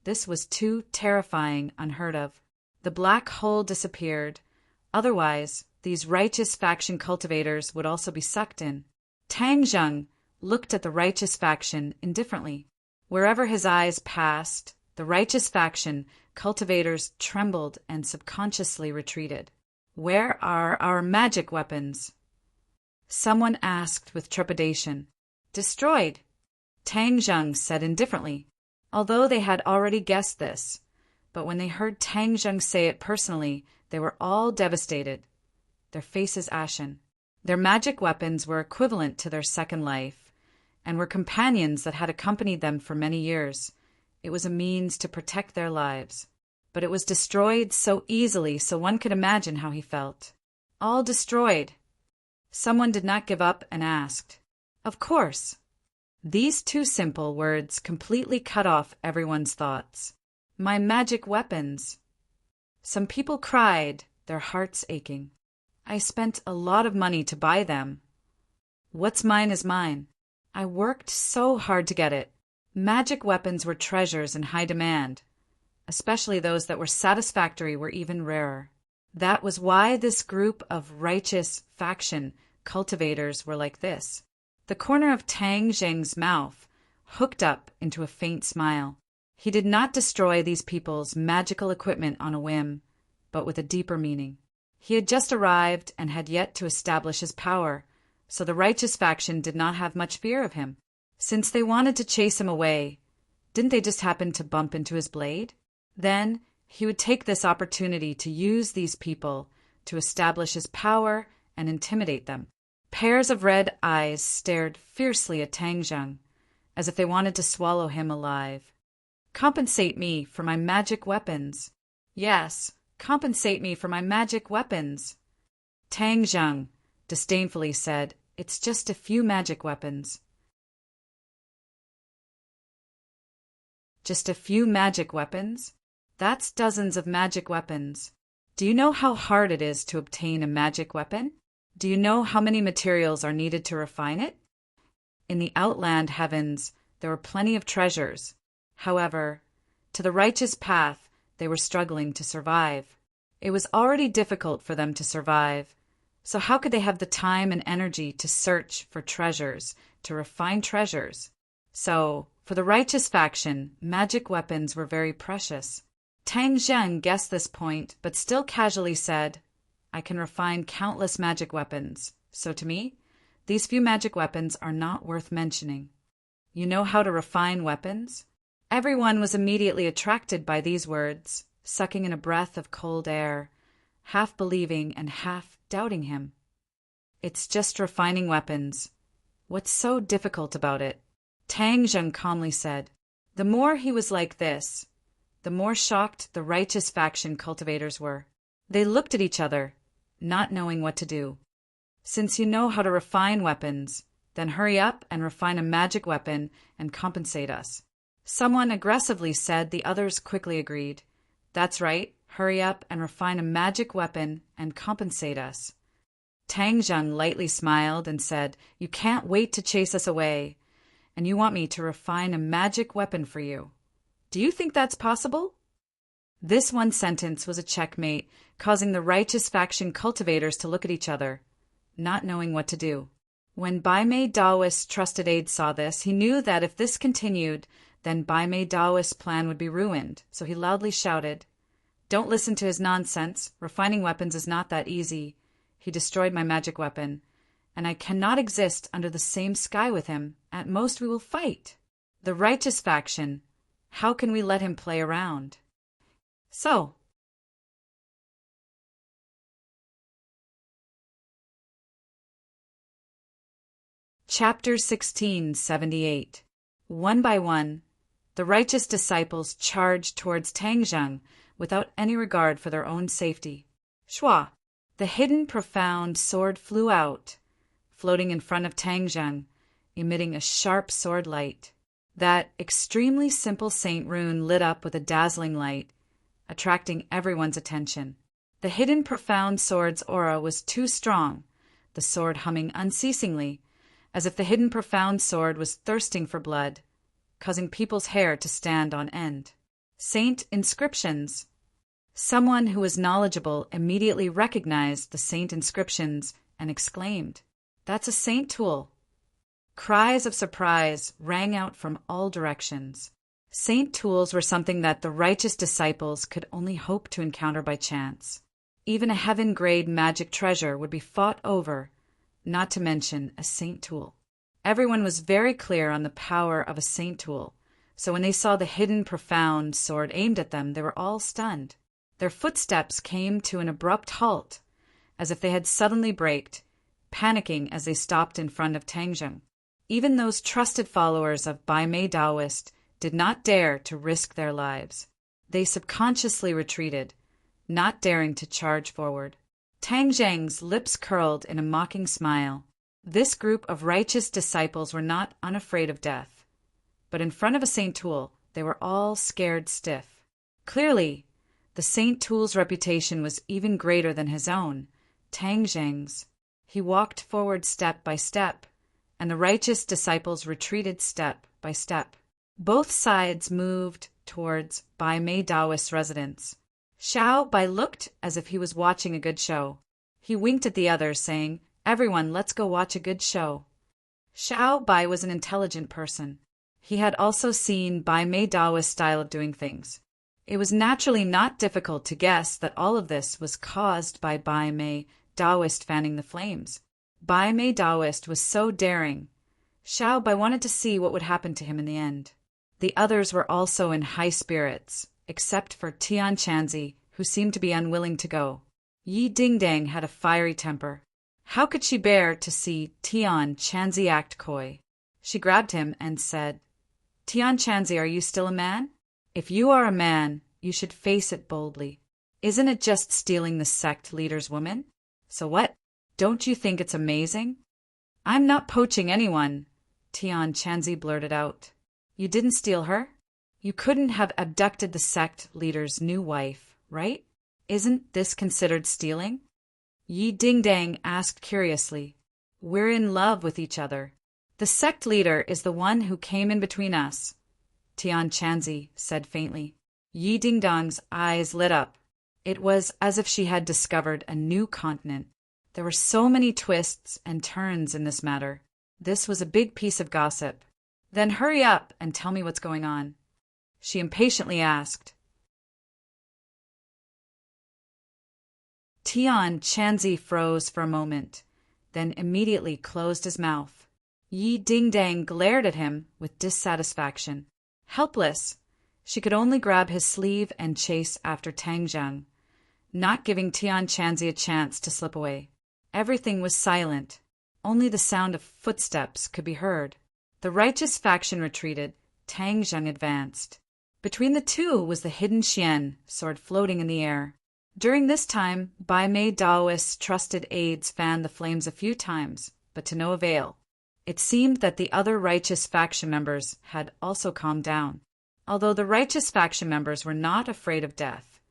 This was too terrifying, unheard of. The black hole disappeared. Otherwise, these righteous faction cultivators would also be sucked in. Tang Zheng looked at the righteous faction indifferently. Wherever his eyes passed, the righteous faction cultivators trembled and subconsciously retreated. "Where are our magic weapons?" Someone asked with trepidation. "Destroyed," Tang Zheng said indifferently, although they had already guessed this. But when they heard Tang Zheng say it personally, they were all devastated, their faces ashen. Their magic weapons were equivalent to their second life, and were companions that had accompanied them for many years. It was a means to protect their lives. But it was destroyed so easily, so one could imagine how he felt. All destroyed. Someone did not give up and asked, "Of course." These two simple words completely cut off everyone's thoughts. My magic weapons. Some people cried, their hearts aching. I spent a lot of money to buy them. What's mine is mine. I worked so hard to get it. Magic weapons were treasures in high demand, especially those that were satisfactory were even rarer. That was why this group of righteous faction cultivators were like this. The corner of Tang Zheng's mouth hooked up into a faint smile. He did not destroy these people's magical equipment on a whim, but with a deeper meaning. He had just arrived and had yet to establish his power, so the righteous faction did not have much fear of him. Since they wanted to chase him away, didn't they just happen to bump into his blade? Then he would take this opportunity to use these people to establish his power and intimidate them. Pairs of red eyes stared fiercely at Tang Zheng, as if they wanted to swallow him alive. Compensate me for my magic weapons. Yes, compensate me for my magic weapons. Tang Zheng disdainfully said, "It's just a few magic weapons." Just a few magic weapons? That's dozens of magic weapons. Do you know how hard it is to obtain a magic weapon? Do you know how many materials are needed to refine it? In the outland heavens, there were plenty of treasures. However, to the righteous path, they were struggling to survive. It was already difficult for them to survive. So how could they have the time and energy to search for treasures, to refine treasures? So, for the righteous faction, magic weapons were very precious. Tang Zheng guessed this point, but still casually said, "I can refine countless magic weapons, so to me, these few magic weapons are not worth mentioning." You know how to refine weapons? Everyone was immediately attracted by these words, sucking in a breath of cold air, half believing and half doubting him. It's just refining weapons. What's so difficult about it? Tang Zheng calmly said. The more he was like this, the more shocked the righteous faction cultivators were. They looked at each other, not knowing what to do. Since you know how to refine weapons, then hurry up and refine a magic weapon and compensate us. Someone aggressively said. The others quickly agreed. That's right, hurry up and refine a magic weapon and compensate us. Tang Zheng lightly smiled and said, "You can't wait to chase us away, and you want me to refine a magic weapon for you. Do you think that's possible?" This one sentence was a checkmate, causing the righteous faction cultivators to look at each other, not knowing what to do. When Bai Mei Daoist's trusted aide saw this, he knew that if this continued, then Bai Mei Daoist's plan would be ruined, so he loudly shouted, "Don't listen to his nonsense. Refining weapons is not that easy. He destroyed my magic weapon, and I cannot exist under the same sky with him. At most we will fight. The righteous faction, how can we let him play around?" So, Chapter 1678. One by one, the righteous disciples charged towards Tang Zheng without any regard for their own safety. Shua, the hidden profound sword flew out, floating in front of Tang Zheng, emitting a sharp sword light. That extremely simple saint rune lit up with a dazzling light, attracting everyone's attention. The hidden profound sword's aura was too strong, the sword humming unceasingly, as if the hidden profound sword was thirsting for blood, causing people's hair to stand on end. Saint inscriptions. Someone who was knowledgeable immediately recognized the saint inscriptions and exclaimed, "That's a saint tool." Cries of surprise rang out from all directions. Saint tools were something that the righteous disciples could only hope to encounter by chance. Even a heaven-grade magic treasure would be fought over, not to mention a saint tool. Everyone was very clear on the power of a saint tool, so when they saw the hidden profound sword aimed at them, they were all stunned. Their footsteps came to an abrupt halt, as if they had suddenly braked, panicking as they stopped in front of Tang Zheng. Even those trusted followers of Bai Mei Taoist did not dare to risk their lives. They subconsciously retreated, not daring to charge forward. Tang Zheng's lips curled in a mocking smile. This group of righteous disciples were not unafraid of death. But in front of a Saint Tool, they were all scared stiff. Clearly, the Saint Tool's reputation was even greater than his own, Tang Zheng's. He walked forward step by step, and the righteous disciples retreated step by step. Both sides moved towards Bai Mei Taoist's residence. Xiao Bai looked as if he was watching a good show. He winked at the others, saying, "Everyone, let's go watch a good show." Xiao Bai was an intelligent person. He had also seen Bai Mei Taoist's style of doing things. It was naturally not difficult to guess that all of this was caused by Bai Mei Taoist fanning the flames. Bai Mei Taoist was so daring. Xiao Bai wanted to see what would happen to him in the end. The others were also in high spirits, except for Tian Chanzi, who seemed to be unwilling to go. Yi Dingdang had a fiery temper. How could she bear to see Tian Chanzi act coy? She grabbed him and said, "Tian Chanzi, are you still a man? If you are a man, you should face it boldly. Isn't it just stealing the sect leader's woman? So what? Don't you think it's amazing?" "I'm not poaching anyone," Tian Chanzi blurted out. "You didn't steal her? You couldn't have abducted the sect leader's new wife, right? Isn't this considered stealing?" Yi Dingdang asked curiously. "We're in love with each other. The sect leader is the one who came in between us," Tian Chanzi said faintly. Yi Dingdang's eyes lit up. It was as if she had discovered a new continent. There were so many twists and turns in this matter. This was a big piece of gossip. "Then hurry up and tell me what's going on," she impatiently asked. Tian Chanzi froze for a moment, then immediately closed his mouth. Yi Dingdang glared at him with dissatisfaction. Helpless, she could only grab his sleeve and chase after Tang Zheng, not giving Tian Chanzi a chance to slip away. Everything was silent. Only the sound of footsteps could be heard. The righteous faction retreated. Tang Zheng advanced. Between the two was the hidden Xian, sword floating in the air. During this time, Bai Mei Taoist's trusted aides fanned the flames a few times, but to no avail. It seemed that the other righteous faction members had also calmed down, although the righteous faction members were not afraid of death.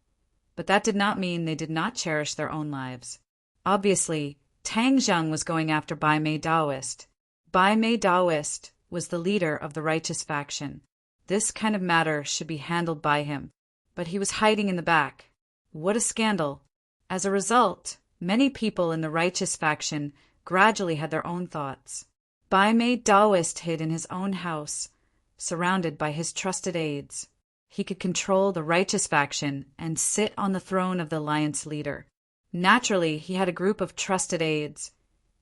But that did not mean they did not cherish their own lives. Obviously, Tang Zheng was going after Bai Mei Taoist. Bai Mei Taoist was the leader of the righteous faction. This kind of matter should be handled by him, but he was hiding in the back. What a scandal! As a result, many people in the righteous faction gradually had their own thoughts. Bai Mei Taoist hid in his own house, surrounded by his trusted aides. He could control the righteous faction and sit on the throne of the alliance leader. Naturally, he had a group of trusted aides,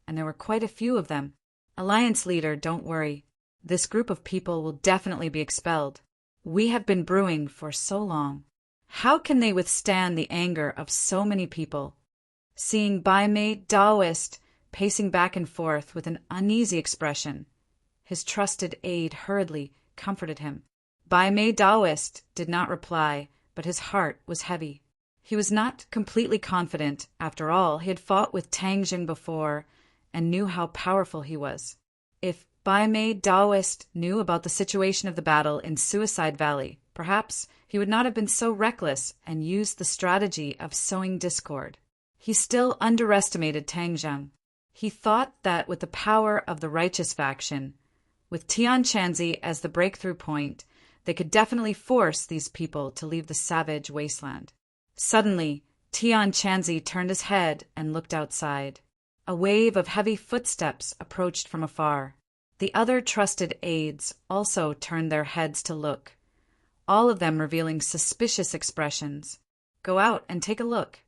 and there were quite a few of them. "Alliance leader, don't worry. This group of people will definitely be expelled. We have been brewing for so long. How can they withstand the anger of so many people?" Seeing Bai Mei Taoist pacing back and forth with an uneasy expression, his trusted aide hurriedly comforted him. Bai Mei Taoist did not reply, but his heart was heavy. He was not completely confident. After all, he had fought with Tang Zheng before and knew how powerful he was. If Bai Mei Taoist knew about the situation of the battle in Suicide Valley, perhaps he would not have been so reckless and used the strategy of sowing discord. He still underestimated Tang Zheng. He thought that with the power of the righteous faction, with Tian Chanzi as the breakthrough point, they could definitely force these people to leave the savage wasteland. Suddenly, Tian Chanzi turned his head and looked outside. A wave of heavy footsteps approached from afar. The other trusted aides also turned their heads to look, all of them revealing suspicious expressions. "Go out and take a look,"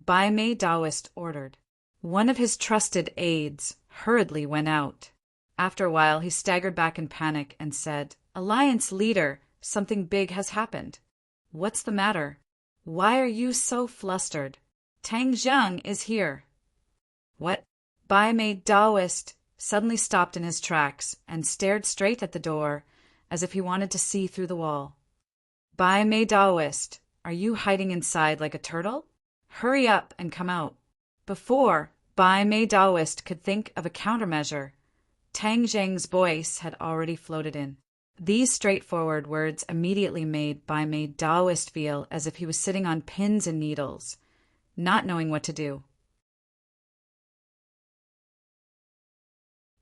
Bai Mei Taoist ordered. One of his trusted aides hurriedly went out. After a while, he staggered back in panic and said, "Alliance leader, something big has happened. What's the matter? Why are you so flustered? Tang Zheng is here." "What?" Bai Mei Taoist suddenly stopped in his tracks and stared straight at the door as if he wanted to see through the wall. Bai Mei Daoist, are you hiding inside like a turtle? Hurry up and come out. Before Bai Mei Daoist could think of a countermeasure, Tang Zheng's voice had already floated in. These straightforward words immediately made Bai Mei Daoist feel as if he was sitting on pins and needles, not knowing what to do.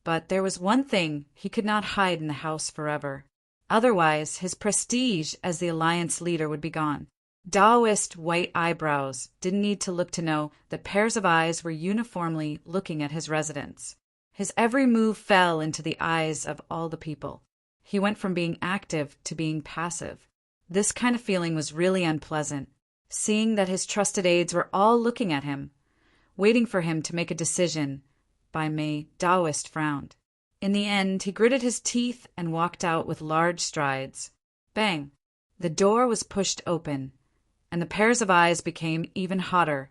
But there was one thing: he could not hide in the house forever. Otherwise, his prestige as the alliance leader would be gone. Daoist white eyebrows didn't need to look to know that pairs of eyes were uniformly looking at his residence. His every move fell into the eyes of all the people. He went from being active to being passive. This kind of feeling was really unpleasant, seeing that his trusted aides were all looking at him, waiting for him to make a decision. Bai Mei Daoist frowned. In the end, he gritted his teeth and walked out with large strides. Bang! The door was pushed open, and the pairs of eyes became even hotter,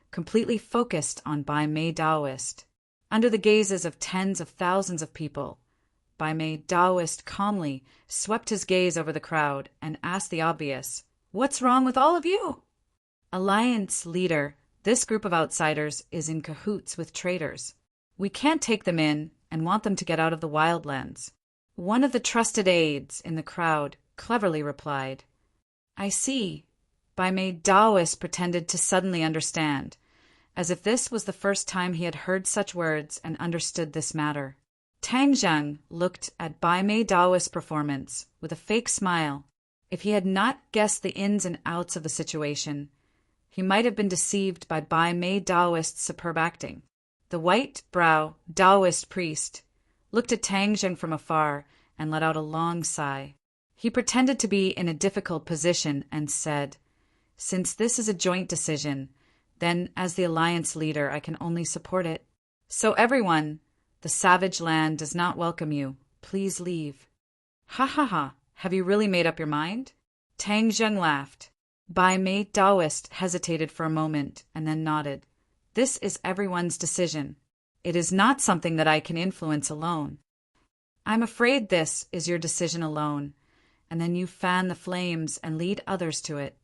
completely focused on Bai Mei Daoist. Under the gazes of tens of thousands of people, Bai Mei Daoist calmly swept his gaze over the crowd and asked the obvious, "What's wrong with all of you?" Alliance leader, this group of outsiders is in cahoots with traitors. We can't take them in and want them to get out of the wildlands. One of the trusted aides in the crowd cleverly replied. I see. Bai Mei Daoist pretended to suddenly understand, as if this was the first time he had heard such words and understood this matter. Tang Zheng looked at Bai Mei Daoist's performance with a fake smile. If he had not guessed the ins and outs of the situation, he might have been deceived by Bai Mei Daoist's superb acting. The white-brow Daoist priest looked at Tang Zheng from afar and let out a long sigh. He pretended to be in a difficult position and said, "Since this is a joint decision, then as the alliance leader I can only support it. So everyone, the savage land does not welcome you. Please leave." "Ha ha ha, have you really made up your mind?" Tang Zheng laughed. Bai Mei Daoist hesitated for a moment and then nodded. "This is everyone's decision. It is not something that I can influence alone." "I'm afraid this is your decision alone, and then you fan the flames and lead others to it."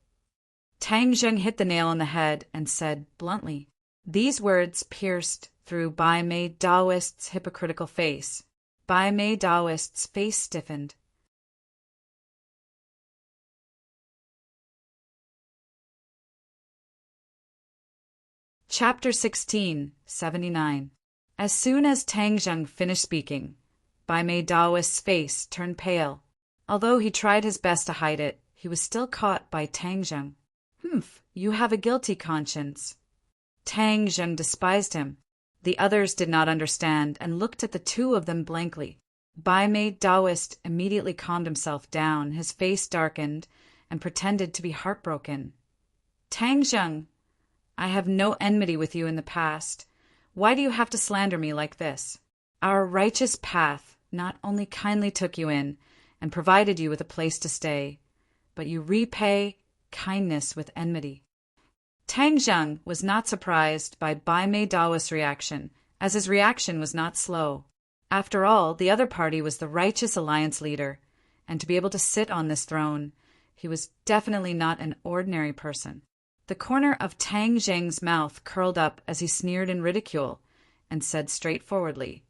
Tang Zheng hit the nail on the head and said bluntly. These words pierced through Bai Mei Daoist's hypocritical face. Bai Mei Daoist's face stiffened. Chapter 16, 79. As soon as Tang Zheng finished speaking, Bai Mei Daoist's face turned pale. Although he tried his best to hide it, he was still caught by Tang Zheng. "Humph, you have a guilty conscience." Tang Zheng despised him. The others did not understand and looked at the two of them blankly. Bai Mei Daoist immediately calmed himself down, his face darkened, and pretended to be heartbroken. "Tang Zheng, I have no enmity with you in the past. Why do you have to slander me like this? Our righteous path not only kindly took you in and provided you with a place to stay, but you repay kindness with enmity." Tang Zheng was not surprised by Bai Mei Daoist's reaction, as his reaction was not slow. After all, the other party was the righteous alliance leader, and to be able to sit on this throne, he was definitely not an ordinary person. The corner of Tang Zheng's mouth curled up as he sneered in ridicule and said straightforwardly,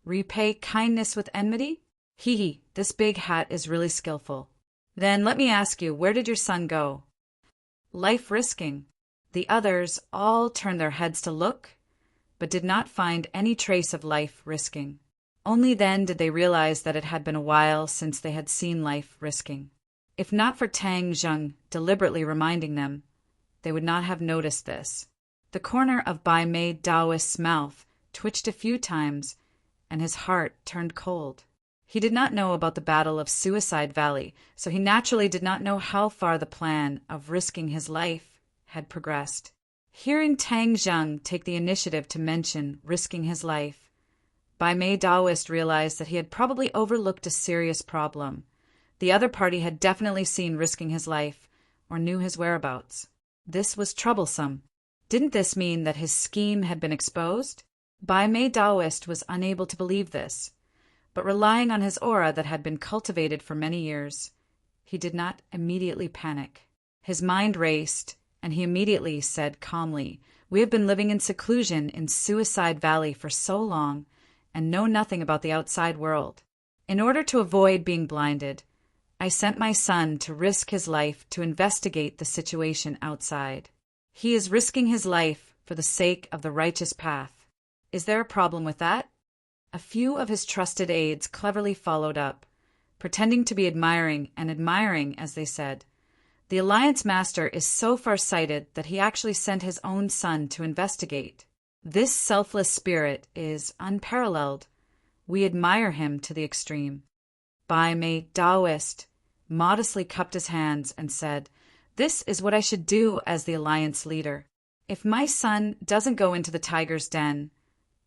"Repay kindness with enmity? Hee, this big hat is really skillful. Then let me ask you, where did your son go?" "Life risking." The others all turned their heads to look, but did not find any trace of life risking. Only then did they realize that it had been a while since they had seen life risking. If not for Tang Zheng deliberately reminding them, they would not have noticed this. The corner of Bai Mei Daoist's mouth twitched a few times, and his heart turned cold. He did not know about the Battle of Suicide Valley, so he naturally did not know how far the plan of risking his life had progressed. Hearing Tang Zheng take the initiative to mention risking his life, Bai Mei Daoist realized that he had probably overlooked a serious problem. The other party had definitely seen risking his life or knew his whereabouts. This was troublesome. Didn't this mean that his scheme had been exposed? Bai Mei Daoist was unable to believe this, but relying on his aura that had been cultivated for many years, he did not immediately panic. His mind raced, and he immediately said calmly, "We have been living in seclusion in Suicide Valley for so long and know nothing about the outside world. In order to avoid being blinded, I sent my son to risk his life to investigate the situation outside. He is risking his life for the sake of the righteous path. Is there a problem with that?" A few of his trusted aides cleverly followed up, pretending to be admiring as they said, "The Alliance Master is so far-sighted that he actually sent his own son to investigate. This selfless spirit is unparalleled. We admire him to the extreme." Bai Mei Daoist modestly cupped his hands and said, "This is what I should do as the Alliance leader. If my son doesn't go into the tiger's den,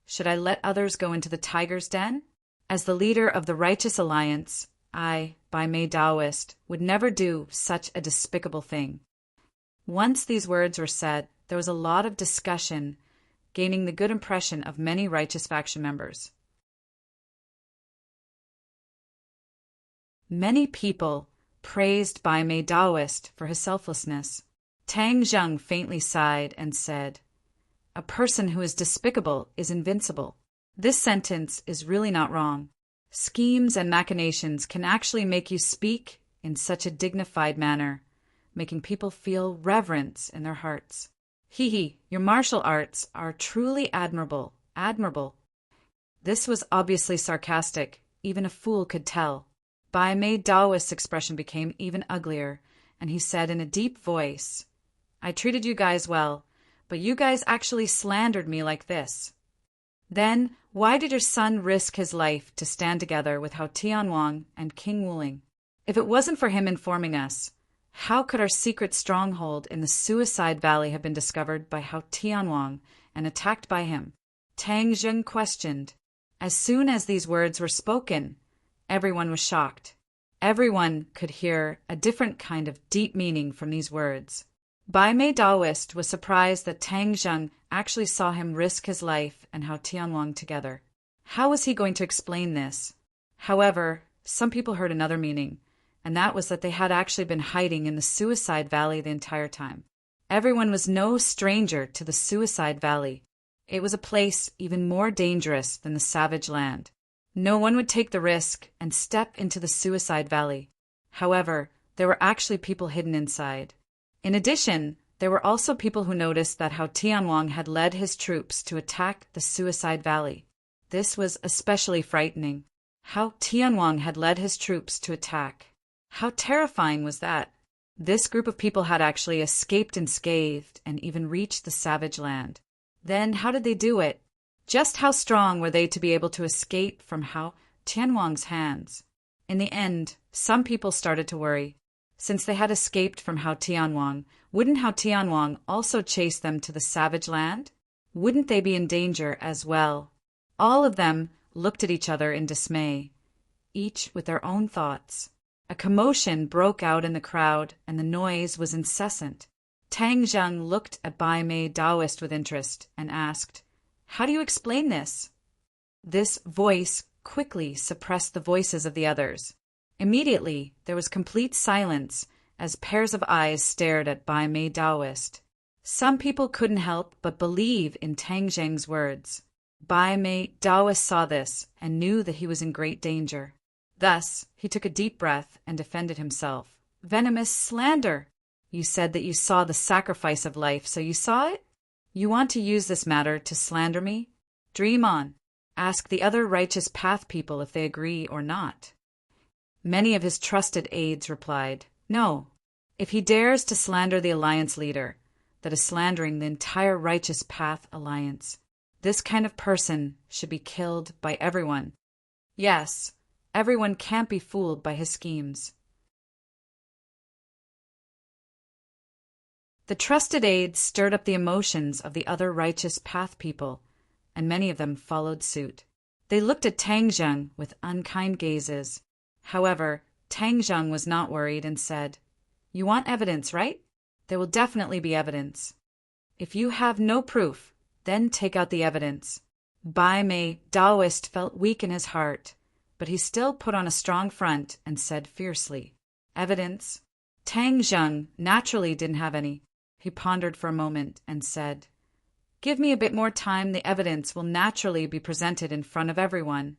should I let others go into the tiger's den? As the leader of the Righteous Alliance, I, Bai Mei Daoist, would never do such a despicable thing." Once these words were said, there was a lot of discussion, gaining the good impression of many Righteous faction members. Many people praised Bai Mei Daoist for his selflessness. Tang Zheng faintly sighed and said, "A person who is despicable is invincible." This sentence is really not wrong. Schemes and machinations can actually make you speak in such a dignified manner, making people feel reverence in their hearts. Hee, your martial arts are truly admirable, admirable. This was obviously sarcastic, even a fool could tell. Bai Mei Daoist's expression became even uglier, and he said in a deep voice, "I treated you guys well, but you guys actually slandered me like this. Then why did your son risk his life to stand together with Hao Tianwang and King Wuling? If it wasn't for him informing us, how could our secret stronghold in the Suicide Valley have been discovered by Hao Tianwang and attacked by him?" Tang Zheng questioned. As soon as these words were spoken, everyone was shocked. Everyone could hear a different kind of deep meaning from these words. Bai Mei Daoist was surprised that Tang Zheng actually saw him risk his life and Hao Tianwang together. How was he going to explain this? However, some people heard another meaning, and that was that they had actually been hiding in the Suicide Valley the entire time. Everyone was no stranger to the Suicide Valley. It was a place even more dangerous than the Savage Land. No one would take the risk and step into the Suicide Valley. However, there were actually people hidden inside. In addition, there were also people who noticed that Hao Tianwang had led his troops to attack the Suicide Valley. This was especially frightening. Hao Tianwang had led his troops to attack. How terrifying was that? This group of people had actually escaped unscathed and even reached the Savage Land. Then how did they do it? Just how strong were they to be able to escape from Hao Tianwang's hands? In the end, some people started to worry. Since they had escaped from Hao Tianwang, wouldn't Hao Tianwang also chase them to the Savage Land? Wouldn't they be in danger as well? All of them looked at each other in dismay, each with their own thoughts. A commotion broke out in the crowd, and the noise was incessant. Tang Zheng looked at Bai Mei Daoist with interest and asked, "How do you explain this?" This voice quickly suppressed the voices of the others. Immediately, there was complete silence as pairs of eyes stared at Bai Mei Daoist. Some people couldn't help but believe in Tang Zheng's words. Bai Mei Daoist saw this and knew that he was in great danger. Thus, he took a deep breath and defended himself. "Venomous slander! You said that you saw the sacrifice of life, so you saw it? You want to use this matter to slander me? Dream on. Ask the other Righteous Path people if they agree or not." Many of his trusted aides replied, "No. If he dares to slander the Alliance leader, that is slandering the entire Righteous Path Alliance. This kind of person should be killed by everyone. Yes, everyone can't be fooled by his schemes." The trusted aides stirred up the emotions of the other Righteous Path people, and many of them followed suit. They looked at Tang Zheng with unkind gazes. However, Tang Zheng was not worried and said, "You want evidence, right? There will definitely be evidence. If you have no proof, then take out the evidence." Bai Mei, Taoist, felt weak in his heart, but he still put on a strong front and said fiercely, "Evidence?" Tang Zheng naturally didn't have any. He pondered for a moment and said, "Give me a bit more time, the evidence will naturally be presented in front of everyone."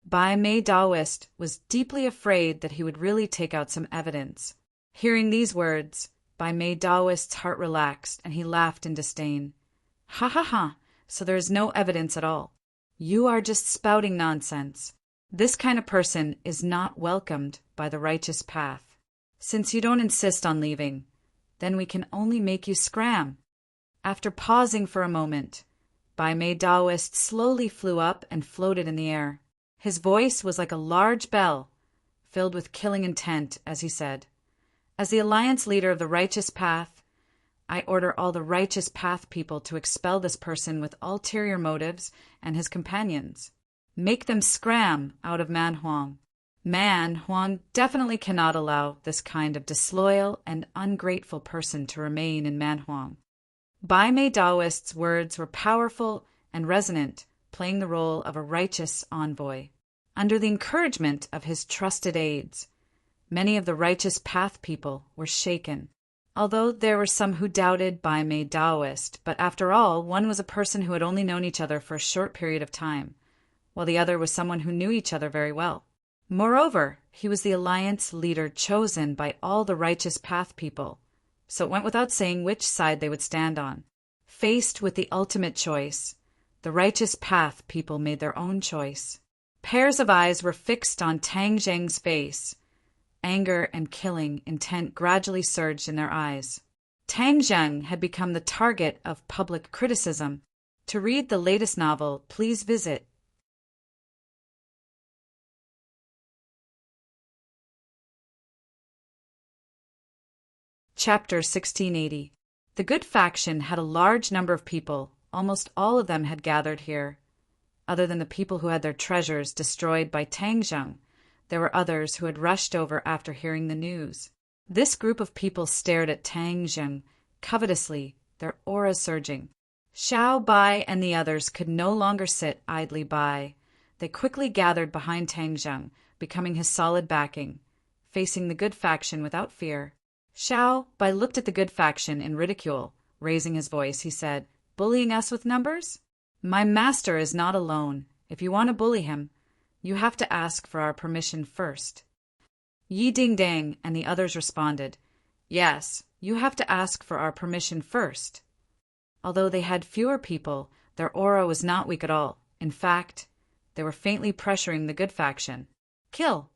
Bai Mei Taoist was deeply afraid that he would really take out some evidence. Hearing these words, Bai Mei Taoist's heart relaxed and he laughed in disdain. "Ha ha ha, so there is no evidence at all. You are just spouting nonsense. This kind of person is not welcomed by the righteous path. Since you don't insist on leaving, then we can only make you scram." After pausing for a moment, Bai Mei Taoist slowly flew up and floated in the air. His voice was like a large bell, filled with killing intent, as he said, "As the alliance leader of the righteous path, I order all the righteous path people to expel this person with ulterior motives and his companions. Make them scram out of Man Huang. Man Huang definitely cannot allow this kind of disloyal and ungrateful person to remain in Man Huang." Bai Mei Taoist's words were powerful and resonant, playing the role of a righteous envoy. Under the encouragement of his trusted aides, many of the righteous path people were shaken. Although there were some who doubted Bai Mei Taoist, but after all, one was a person who had only known each other for a short period of time, while the other was someone who knew each other very well. Moreover, he was the alliance leader chosen by all the righteous path people, so it went without saying which side they would stand on. Faced with the ultimate choice, the righteous path people made their own choice. Pairs of eyes were fixed on Tang Zheng's face. Anger and killing intent gradually surged in their eyes. Tang Zheng had become the target of public criticism. To read the latest novel, please visit Chapter 1680. The good faction had a large number of people. Almost all of them had gathered here. Other than the people who had their treasures destroyed by Tang Zheng, there were others who had rushed over after hearing the news. This group of people stared at Tang Zheng covetously, their auras surging. Xiao Bai and the others could no longer sit idly by. They quickly gathered behind Tang Zheng, becoming his solid backing, facing the good faction without fear. Xiao Bai looked at the good faction in ridicule. Raising his voice, he said, "Bullying us with numbers? My master is not alone. If you want to bully him, you have to ask for our permission first." Yi Ding Dang and the others responded, "Yes, you have to ask for our permission first." Although they had fewer people, their aura was not weak at all. In fact, they were faintly pressuring the good faction. Kill!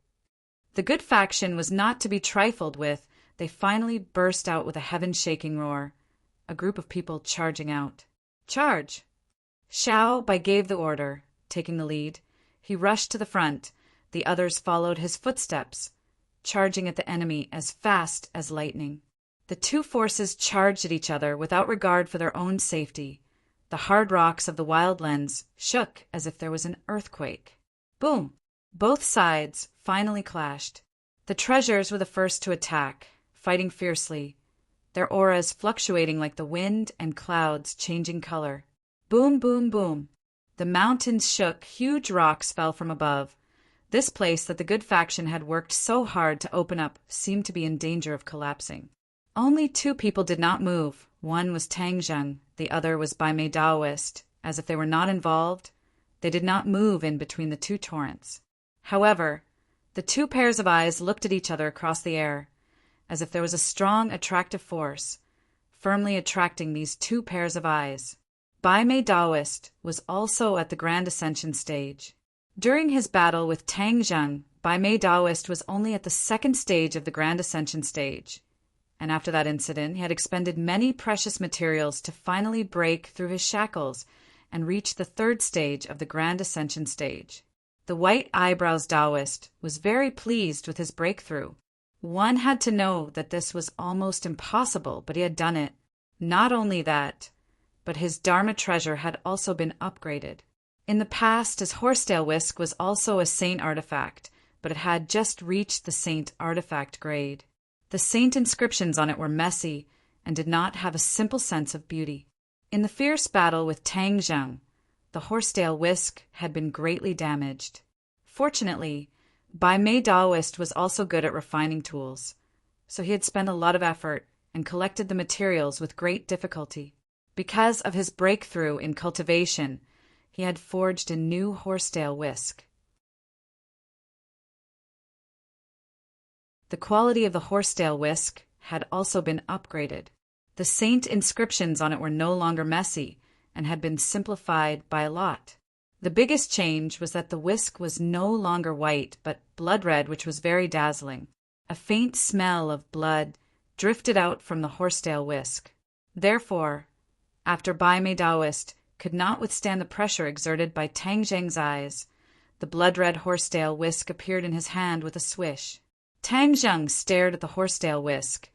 The good faction was not to be trifled with. They finally burst out with a heaven-shaking roar. A group of people charging out. "Charge!" Xiao Bai gave the order. Taking the lead, he rushed to the front. The others followed his footsteps, charging at the enemy as fast as lightning. The two forces charged at each other without regard for their own safety. The hard rocks of the wildlands shook as if there was an earthquake. Boom! Both sides finally clashed. The treasures were the first to attack, fighting fiercely, their auras fluctuating like the wind and clouds changing color. Boom, boom, boom. The mountains shook, huge rocks fell from above. This place that the good faction had worked so hard to open up seemed to be in danger of collapsing. Only two people did not move. One was Tang Zheng, the other was Bai Mei Taoist. As if they were not involved, they did not move in between the two torrents. However, the two pairs of eyes looked at each other across the air, as if there was a strong attractive force, firmly attracting these two pairs of eyes. Bai Mei Taoist was also at the Grand Ascension stage. During his battle with Tang Zheng, Bai Mei Taoist was only at the second stage of the Grand Ascension stage, and after that incident he had expended many precious materials to finally break through his shackles and reach the third stage of the Grand Ascension stage. The White Eyebrows Taoist was very pleased with his breakthrough. One had to know that this was almost impossible, but he had done it. Not only that, but his Dharma treasure had also been upgraded. In the past, his horsetail whisk was also a saint artifact, but it had just reached the saint artifact grade. The saint inscriptions on it were messy and did not have a simple sense of beauty. In the fierce battle with Tang Zheng, the horsetail whisk had been greatly damaged. Fortunately, Bai Mei Daoist was also good at refining tools, so he had spent a lot of effort and collected the materials with great difficulty. Because of his breakthrough in cultivation, he had forged a new horsetail whisk. The quality of the horsetail whisk had also been upgraded. The saint inscriptions on it were no longer messy and had been simplified by a lot. The biggest change was that the whisk was no longer white, but blood red, which was very dazzling. A faint smell of blood drifted out from the horsetail whisk. Therefore, after Bai Mei Daoist could not withstand the pressure exerted by Tang Zheng's eyes, the blood-red horsetail whisk appeared in his hand with a swish. Tang Zheng stared at the horsetail whisk,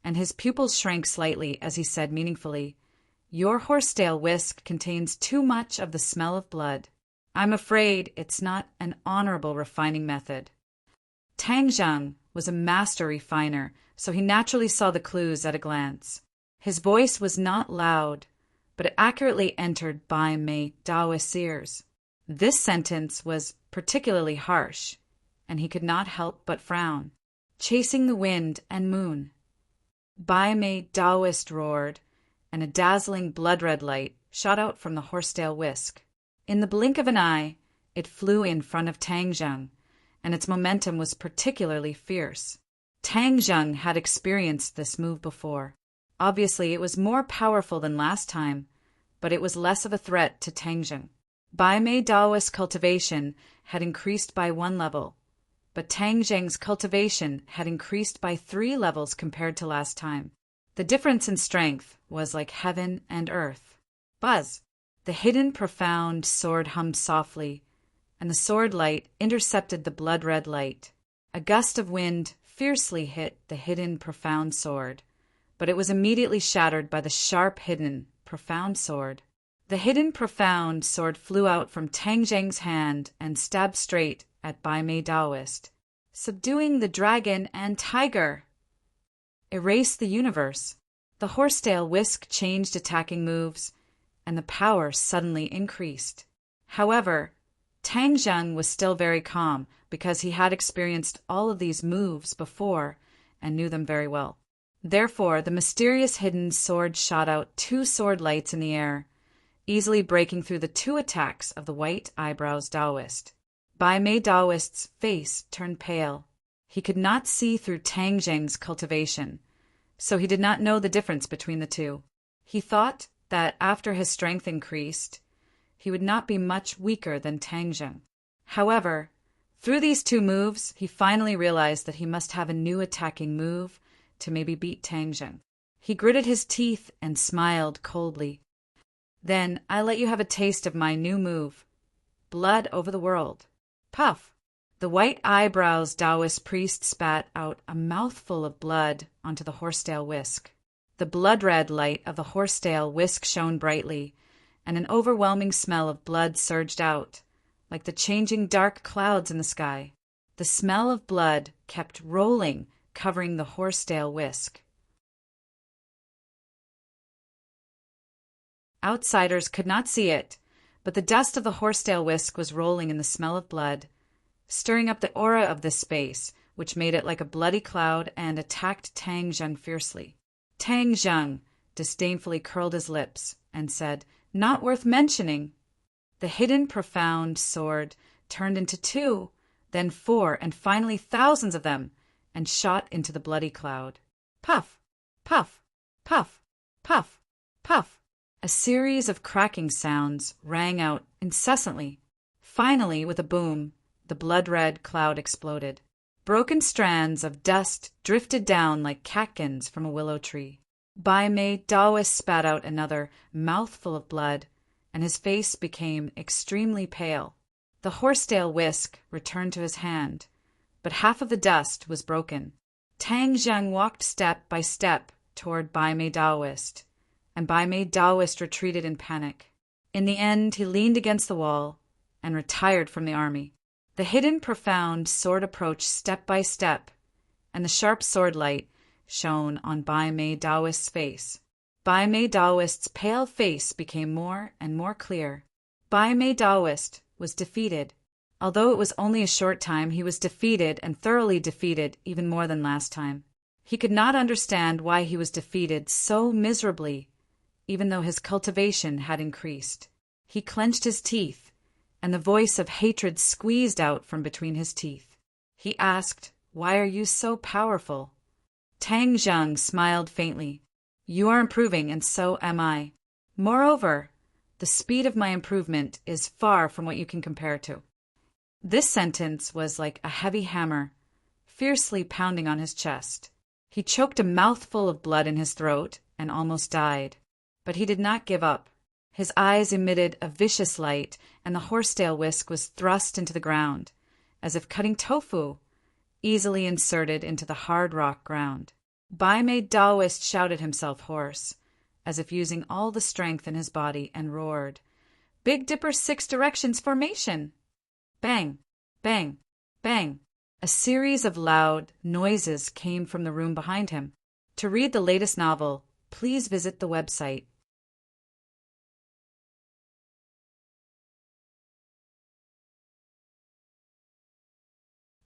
and his pupils shrank slightly as he said meaningfully, "Your horsetail whisk contains too much of the smell of blood. I'm afraid it's not an honorable refining method." Tang Zheng was a master refiner, so he naturally saw the clues at a glance. His voice was not loud, but it accurately entered Bai Mei Daoist's ears. This sentence was particularly harsh, and he could not help but frown. Chasing the wind and moon. Bai Mei Daoist roared, and a dazzling blood-red light shot out from the horsetail whisk. In the blink of an eye, it flew in front of Tang Zheng, and its momentum was particularly fierce. Tang Zheng had experienced this move before. Obviously, it was more powerful than last time, but it was less of a threat to Tang Zheng. Bai Mei Daoist's cultivation had increased by 1 level, but Tang Zheng's cultivation had increased by 3 levels compared to last time. The difference in strength was like heaven and earth. Buzz! The hidden profound sword hummed softly, and the sword light intercepted the blood-red light. A gust of wind fiercely hit the hidden profound sword, but it was immediately shattered by the sharp hidden profound sword. The hidden profound sword flew out from Tang Zheng's hand and stabbed straight at Bai Mei Daoist. Subduing the dragon and tiger! Erase the universe. The horsetail whisk changed attacking moves, and the power suddenly increased. However, Tang Zheng was still very calm because he had experienced all of these moves before and knew them very well. Therefore, the mysterious hidden sword shot out 2 sword lights in the air, easily breaking through the 2 attacks of the white eyebrows Daoist. Bai Mei Daoist's face turned pale. He could not see through Tang Zheng's cultivation, so he did not know the difference between the 2. He thought that after his strength increased, he would not be much weaker than Tang Zheng. However, through these 2 moves, he finally realized that he must have a new attacking move to maybe beat Tang Zheng. He gritted his teeth and smiled coldly. "Then I'll let you have a taste of my new move. Blood over the world." Puff! The white eyebrows Taoist priest spat out a mouthful of blood onto the horsetail whisk. The blood-red light of the horsetail whisk shone brightly, and an overwhelming smell of blood surged out, like the changing dark clouds in the sky. The smell of blood kept rolling, covering the horsetail whisk. Outsiders could not see it, but the dust of the horsetail whisk was rolling in the smell of blood, stirring up the aura of this space, which made it like a bloody cloud and attacked Tang Zheng fiercely. Tang Zheng disdainfully curled his lips and said, "Not worth mentioning." The hidden profound sword turned into 2, then 4, and finally thousands of them, and shot into the bloody cloud. Puff! Puff! Puff! Puff! Puff! A series of cracking sounds rang out incessantly. Finally, with a boom, the blood-red cloud exploded. Broken strands of dust drifted down like catkins from a willow tree. Bai Mei Daoist spat out another mouthful of blood, and his face became extremely pale. The horsetail whisk returned to his hand, but half of the dust was broken. Tang Zheng walked step by step toward Bai Mei Daoist, and Bai Mei Daoist retreated in panic. In the end, he leaned against the wall and retired from the army. The hidden profound sword approached step by step, and the sharp sword light shone on Bai Mei Daoist's face. Bai Mei Daoist's pale face became more and more clear. Bai Mei Daoist was defeated. Although it was only a short time, he was defeated and thoroughly defeated even more than last time. He could not understand why he was defeated so miserably, even though his cultivation had increased. He clenched his teeth, and the voice of hatred squeezed out from between his teeth. He asked, "Why are you so powerful?" Tang Zheng smiled faintly. "You are improving, and so am I. Moreover, the speed of my improvement is far from what you can compare to." This sentence was like a heavy hammer, fiercely pounding on his chest. He choked a mouthful of blood in his throat and almost died. But he did not give up. His eyes emitted a vicious light, and the horsetail whisk was thrust into the ground, as if cutting tofu, easily inserted into the hard rock ground. Bai Mei Daoist shouted himself hoarse, as if using all the strength in his body, and roared, "Big Dipper 6 directions formation!" Bang! Bang! Bang! A series of loud noises came from the room behind him. To read the latest novel, please visit the website.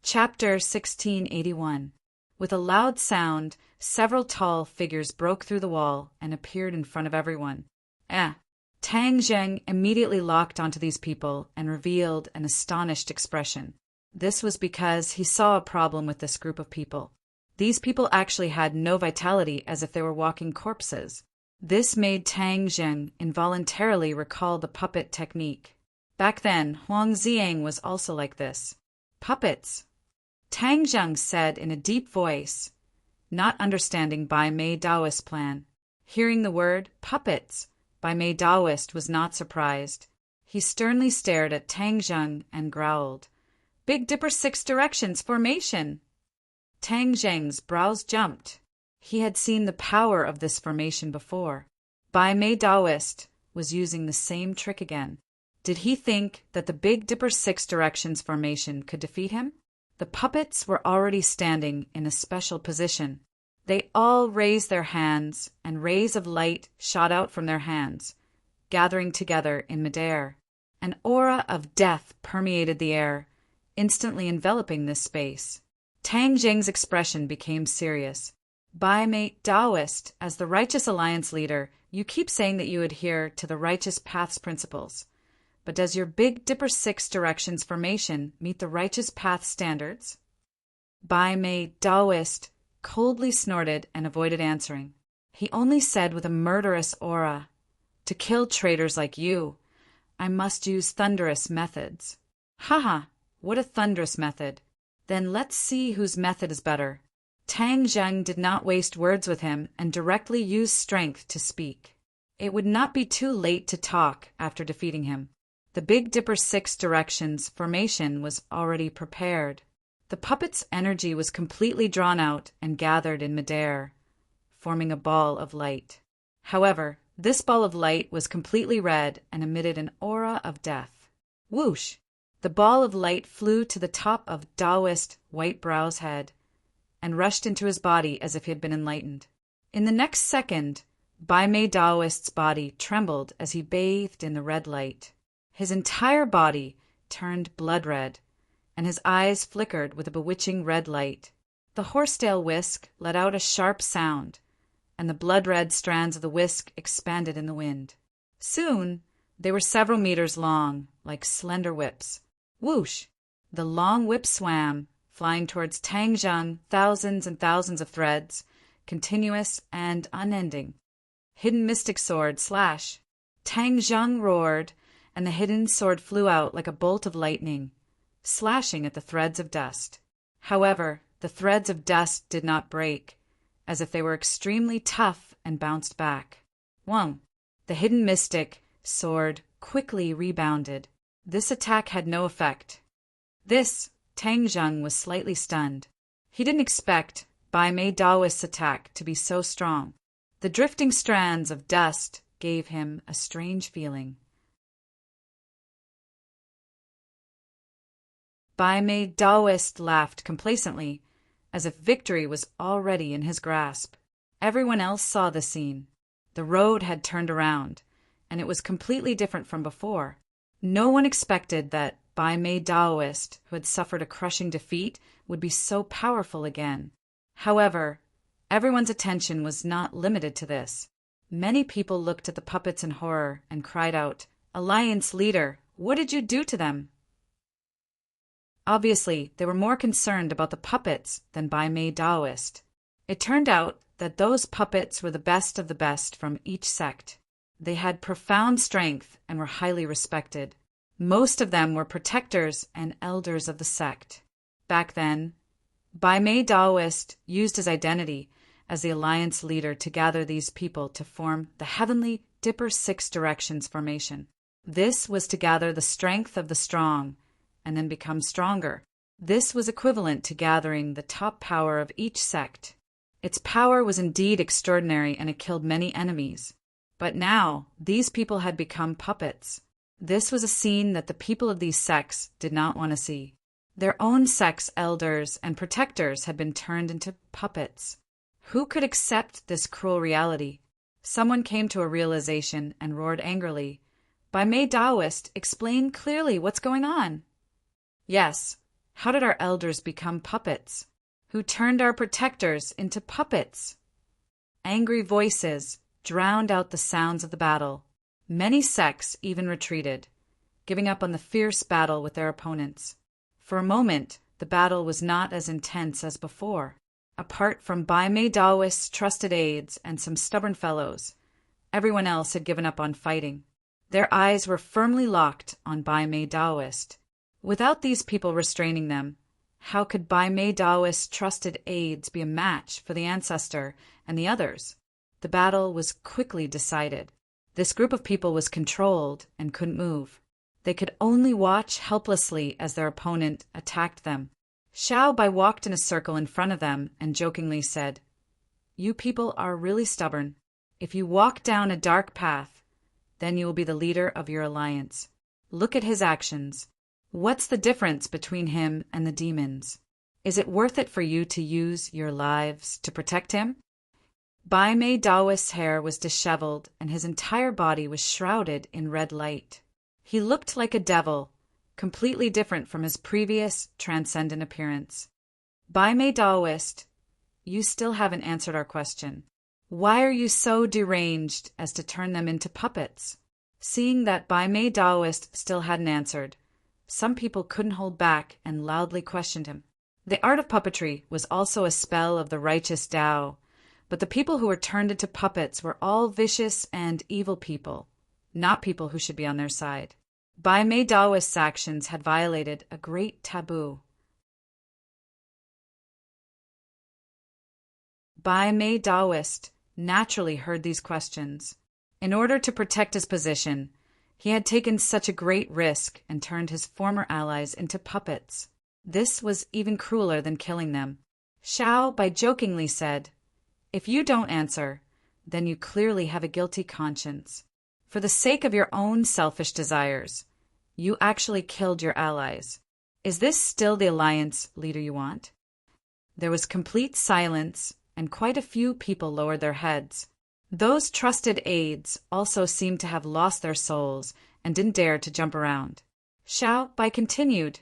Chapter 1681. With a loud sound, several tall figures broke through the wall and appeared in front of everyone. Tang Zheng immediately locked onto these people and revealed an astonished expression. This was because he saw a problem with this group of people. These people actually had no vitality, as if they were walking corpses. This made Tang Zheng involuntarily recall the puppet technique. Back then, Huang Ziang was also like this. Puppets! Tang Zheng said in a deep voice, not understanding Bai Mei Daoist's plan. Hearing the word puppets, Bai Mei Daoist was not surprised. He sternly stared at Tang Zheng and growled, "Big Dipper 6 directions formation!" Tang Zheng's brows jumped. He had seen the power of this formation before. Bai Mei Daoist was using the same trick again. Did he think that the Big Dipper 6 directions formation could defeat him? The puppets were already standing in a special position. They all raised their hands, and rays of light shot out from their hands, gathering together in midair. An aura of death permeated the air, instantly enveloping this space. Tang Zheng's expression became serious. Bai Mei Daoist, as the Righteous Alliance leader, you keep saying that you adhere to the Righteous Path's principles. But does your Big Dipper 6 directions formation meet the Righteous Path standards? Bai Mei Daoist coldly snorted and avoided answering. He only said with a murderous aura, "To kill traitors like you, I must use thunderous methods." Haha, what a thunderous method. Then let's see whose method is better. Tang Zheng did not waste words with him and directly used strength to speak. It would not be too late to talk after defeating him. The Big Dipper 6 directions formation was already prepared. The puppet's energy was completely drawn out and gathered in midair, forming a ball of light. However, this ball of light was completely red and emitted an aura of death. Whoosh! The ball of light flew to the top of Daoist White Brow's head and rushed into his body as if he had been enlightened. In the next second, Bai Mei Daoist's body trembled as he bathed in the red light. His entire body turned blood red, and his eyes flickered with a bewitching red light. The horsetail whisk let out a sharp sound, and the blood-red strands of the whisk expanded in the wind. Soon, they were several meters long, like slender whips. Whoosh! The long whip swam, flying towards Tang Zheng, thousands and thousands of threads, continuous and unending. Hidden mystic sword, slash! Tang Zheng roared, and the hidden sword flew out like a bolt of lightning, slashing at the threads of dust. However, the threads of dust did not break, as if they were extremely tough and bounced back. Wang! The hidden mystic sword quickly rebounded. This attack had no effect. Tang Zheng was slightly stunned. He didn't expect Bai Mei Daoist's attack to be so strong. The drifting strands of dust gave him a strange feeling. Bai Mei Daoist laughed complacently, as if victory was already in his grasp. Everyone else saw the scene. The road had turned around, and it was completely different from before. No one expected that Bai Mei Daoist, who had suffered a crushing defeat, would be so powerful again. However, everyone's attention was not limited to this. Many people looked at the puppets in horror and cried out, "Alliance leader, what did you do to them?" Obviously, they were more concerned about the puppets than Bai Mei Daoist. It turned out that those puppets were the best of the best from each sect. They had profound strength and were highly respected. Most of them were protectors and elders of the sect. Back then, Bai Mei Daoist used his identity as the alliance leader to gather these people to form the Heavenly Dipper Six Directions formation. This was to gather the strength of the strong and then become stronger. This was equivalent to gathering the top power of each sect. Its power was indeed extraordinary and it killed many enemies. But now, these people had become puppets. This was a scene that the people of these sects did not want to see. Their own sect's elders and protectors had been turned into puppets. Who could accept this cruel reality? Someone came to a realization and roared angrily, "Bai Mei Daoist, explain clearly what's going on." Yes, how did our elders become puppets? Who turned our protectors into puppets? Angry voices drowned out the sounds of the battle. Many sects even retreated, giving up on the fierce battle with their opponents. For a moment, the battle was not as intense as before. Apart from Bai Mei Daoist's trusted aides and some stubborn fellows, everyone else had given up on fighting. Their eyes were firmly locked on Bai Mei Daoist. Without these people restraining them, how could Bai Mei Daoist's trusted aides be a match for the ancestor and the others? The battle was quickly decided. This group of people was controlled and couldn't move. They could only watch helplessly as their opponent attacked them. Xiao Bai walked in a circle in front of them and jokingly said, "You people are really stubborn. If you walk down a dark path, then you will be the leader of your alliance. Look at his actions. What's the difference between him and the demons? Is it worth it for you to use your lives to protect him?" Bai Mei Daoist's hair was disheveled and his entire body was shrouded in red light. He looked like a devil, completely different from his previous transcendent appearance. "Bai Mei Daoist, you still haven't answered our question. Why are you so deranged as to turn them into puppets?" Seeing that Bai Mei Daoist still hadn't answered, some people couldn't hold back and loudly questioned him. The art of puppetry was also a spell of the righteous Tao, but the people who were turned into puppets were all vicious and evil people, not people who should be on their side. Bai Mei Daoist's actions had violated a great taboo. Bai Mei Daoist naturally heard these questions. In order to protect his position, he had taken such a great risk and turned his former allies into puppets. This was even crueler than killing them. Xiao Bai jokingly said, "If you don't answer, then you clearly have a guilty conscience. For the sake of your own selfish desires, you actually killed your allies. Is this still the alliance leader you want?" There was complete silence, and quite a few people lowered their heads. Those trusted aides also seemed to have lost their souls and didn't dare to jump around. Xiao Bai continued,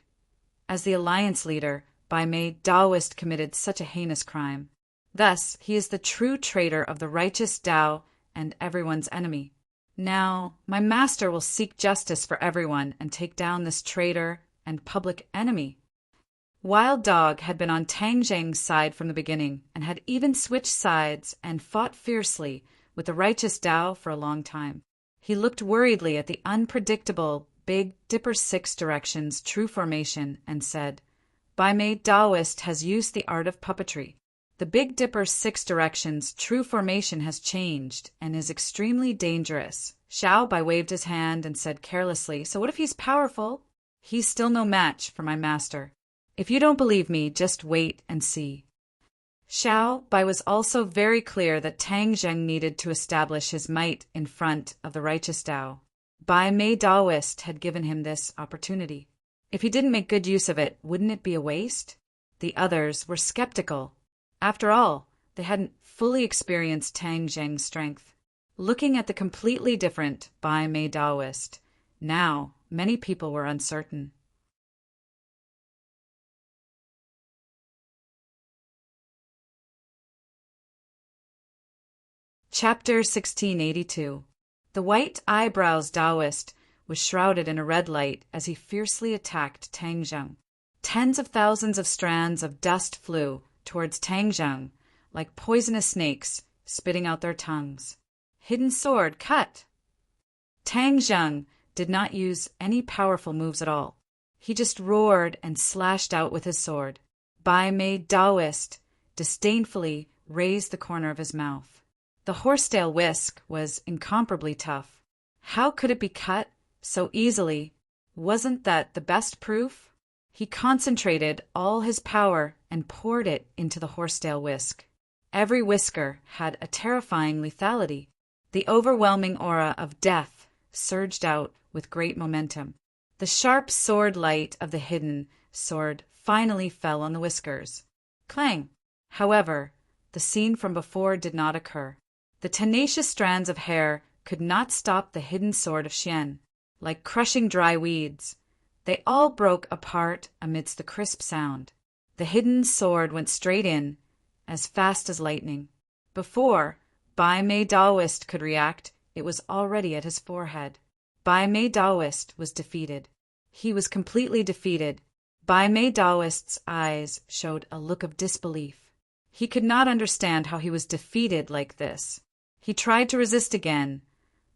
"As the alliance leader, Bai Mei Daoist committed such a heinous crime. Thus, he is the true traitor of the righteous Tao and everyone's enemy. Now, my master will seek justice for everyone and take down this traitor and public enemy." Wild Dog had been on Tang Zheng's side from the beginning and had even switched sides and fought fiercely with the righteous Tao for a long time. He looked worriedly at the unpredictable Big Dipper Six Directions true formation and said, "Bai Mei Daoist has used the art of puppetry. The Big Dipper Six Directions true formation has changed and is extremely dangerous." Xiao Bai waved his hand and said carelessly, "So what if he's powerful? He's still no match for my master. If you don't believe me, just wait and see." Xiao Bai was also very clear that Tang Zheng needed to establish his might in front of the righteous Tao. Bai Mei Daoist had given him this opportunity. If he didn't make good use of it, wouldn't it be a waste? The others were skeptical. After all, they hadn't fully experienced Tang Zheng's strength. Looking at the completely different Bai Mei Daoist, now many people were uncertain. Chapter 1682. The white eyebrows Taoist was shrouded in a red light as he fiercely attacked Tang Zheng. Tens of thousands of strands of dust flew towards Tang Zheng like poisonous snakes, spitting out their tongues. Hidden sword cut! Tang Zheng did not use any powerful moves at all. He just roared and slashed out with his sword. Bai Mei Taoist disdainfully raised the corner of his mouth. The horsetail whisk was incomparably tough. How could it be cut so easily? Wasn't that the best proof? He concentrated all his power and poured it into the horsetail whisk. Every whisker had a terrifying lethality. The overwhelming aura of death surged out with great momentum. The sharp sword light of the hidden sword finally fell on the whiskers. Clang! However, the scene from before did not occur. The tenacious strands of hair could not stop the hidden sword of Xian. Like crushing dry weeds, they all broke apart amidst the crisp sound. The hidden sword went straight in, as fast as lightning. Before Bai Mei Taoist could react, it was already at his forehead. Bai Mei Taoist was defeated. He was completely defeated. Bai Mei Taoist's eyes showed a look of disbelief. He could not understand how he was defeated like this. He tried to resist again,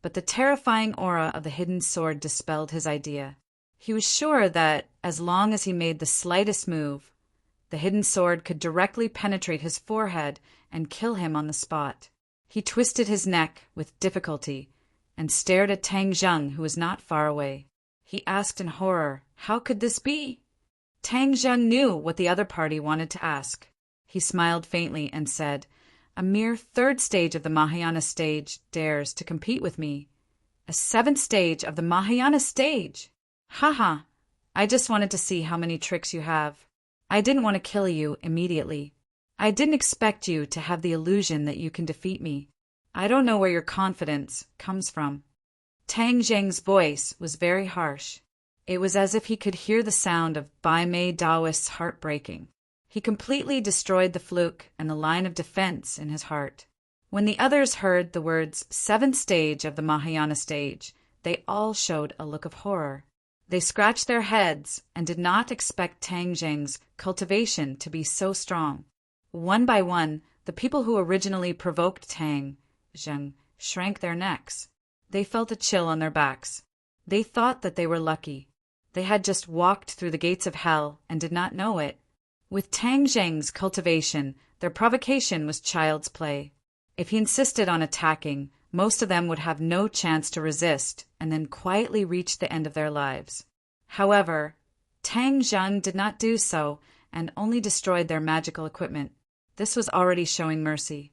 but the terrifying aura of the hidden sword dispelled his idea. He was sure that, as long as he made the slightest move, the hidden sword could directly penetrate his forehead and kill him on the spot. He twisted his neck with difficulty and stared at Tang Zheng, who was not far away. He asked in horror, how could this be? Tang Zheng knew what the other party wanted to ask. He smiled faintly and said, "A mere third stage of the Mahayana stage dares to compete with me. A seventh stage of the Mahayana stage! Haha, I just wanted to see how many tricks you have. I didn't want to kill you immediately. I didn't expect you to have the illusion that you can defeat me. I don't know where your confidence comes from." Tang Zheng's voice was very harsh. It was as if he could hear the sound of Bai Mei Taoist's heart breaking. He completely destroyed the fluke and the line of defense in his heart. When the others heard the words seventh stage of the Mahayana stage, they all showed a look of horror. They scratched their heads and did not expect Tang Zheng's cultivation to be so strong. One by one, the people who originally provoked Tang Zheng shrank their necks. They felt a chill on their backs. They thought that they were lucky. They had just walked through the gates of hell and did not know it. With Tang Zheng's cultivation, their provocation was child's play. If he insisted on attacking, most of them would have no chance to resist and then quietly reach the end of their lives. However, Tang Zheng did not do so and only destroyed their magical equipment. This was already showing mercy.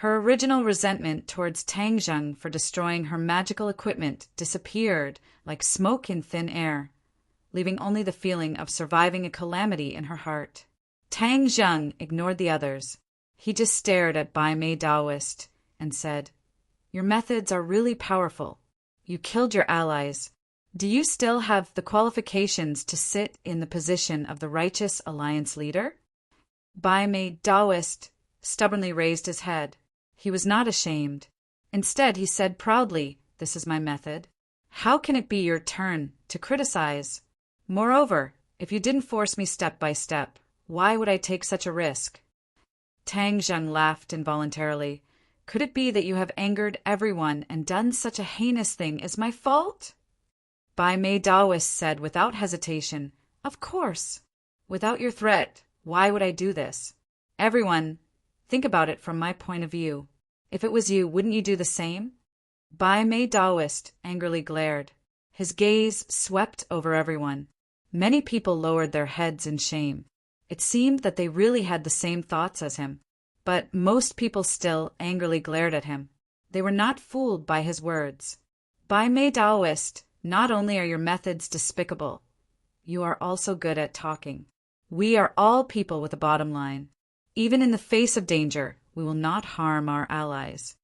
Her original resentment towards Tang Zheng for destroying her magical equipment disappeared like smoke in thin air, leaving only the feeling of surviving a calamity in her heart. Tang Zheng ignored the others. He just stared at Bai Mei Taoist and said, "Your methods are really powerful. You killed your allies. Do you still have the qualifications to sit in the position of the righteous alliance leader?" Bai Mei Taoist stubbornly raised his head. He was not ashamed. Instead, he said proudly, "This is my method. How can it be your turn to criticize? Moreover, if you didn't force me step by step, why would I take such a risk?" Tang Zheng laughed involuntarily. "Could it be that you have angered everyone and done such a heinous thing as my fault?" Bai Mei Taoist said without hesitation, "Of course. Without your threat, why would I do this? Everyone, think about it from my point of view. If it was you, wouldn't you do the same?" Bai Mei Taoist angrily glared. His gaze swept over everyone. Many people lowered their heads in shame. It seemed that they really had the same thoughts as him. But most people still angrily glared at him. They were not fooled by his words. "Bai Mei Taoist, not only are your methods despicable, you are also good at talking. We are all people with a bottom line. Even in the face of danger, we will not harm our allies."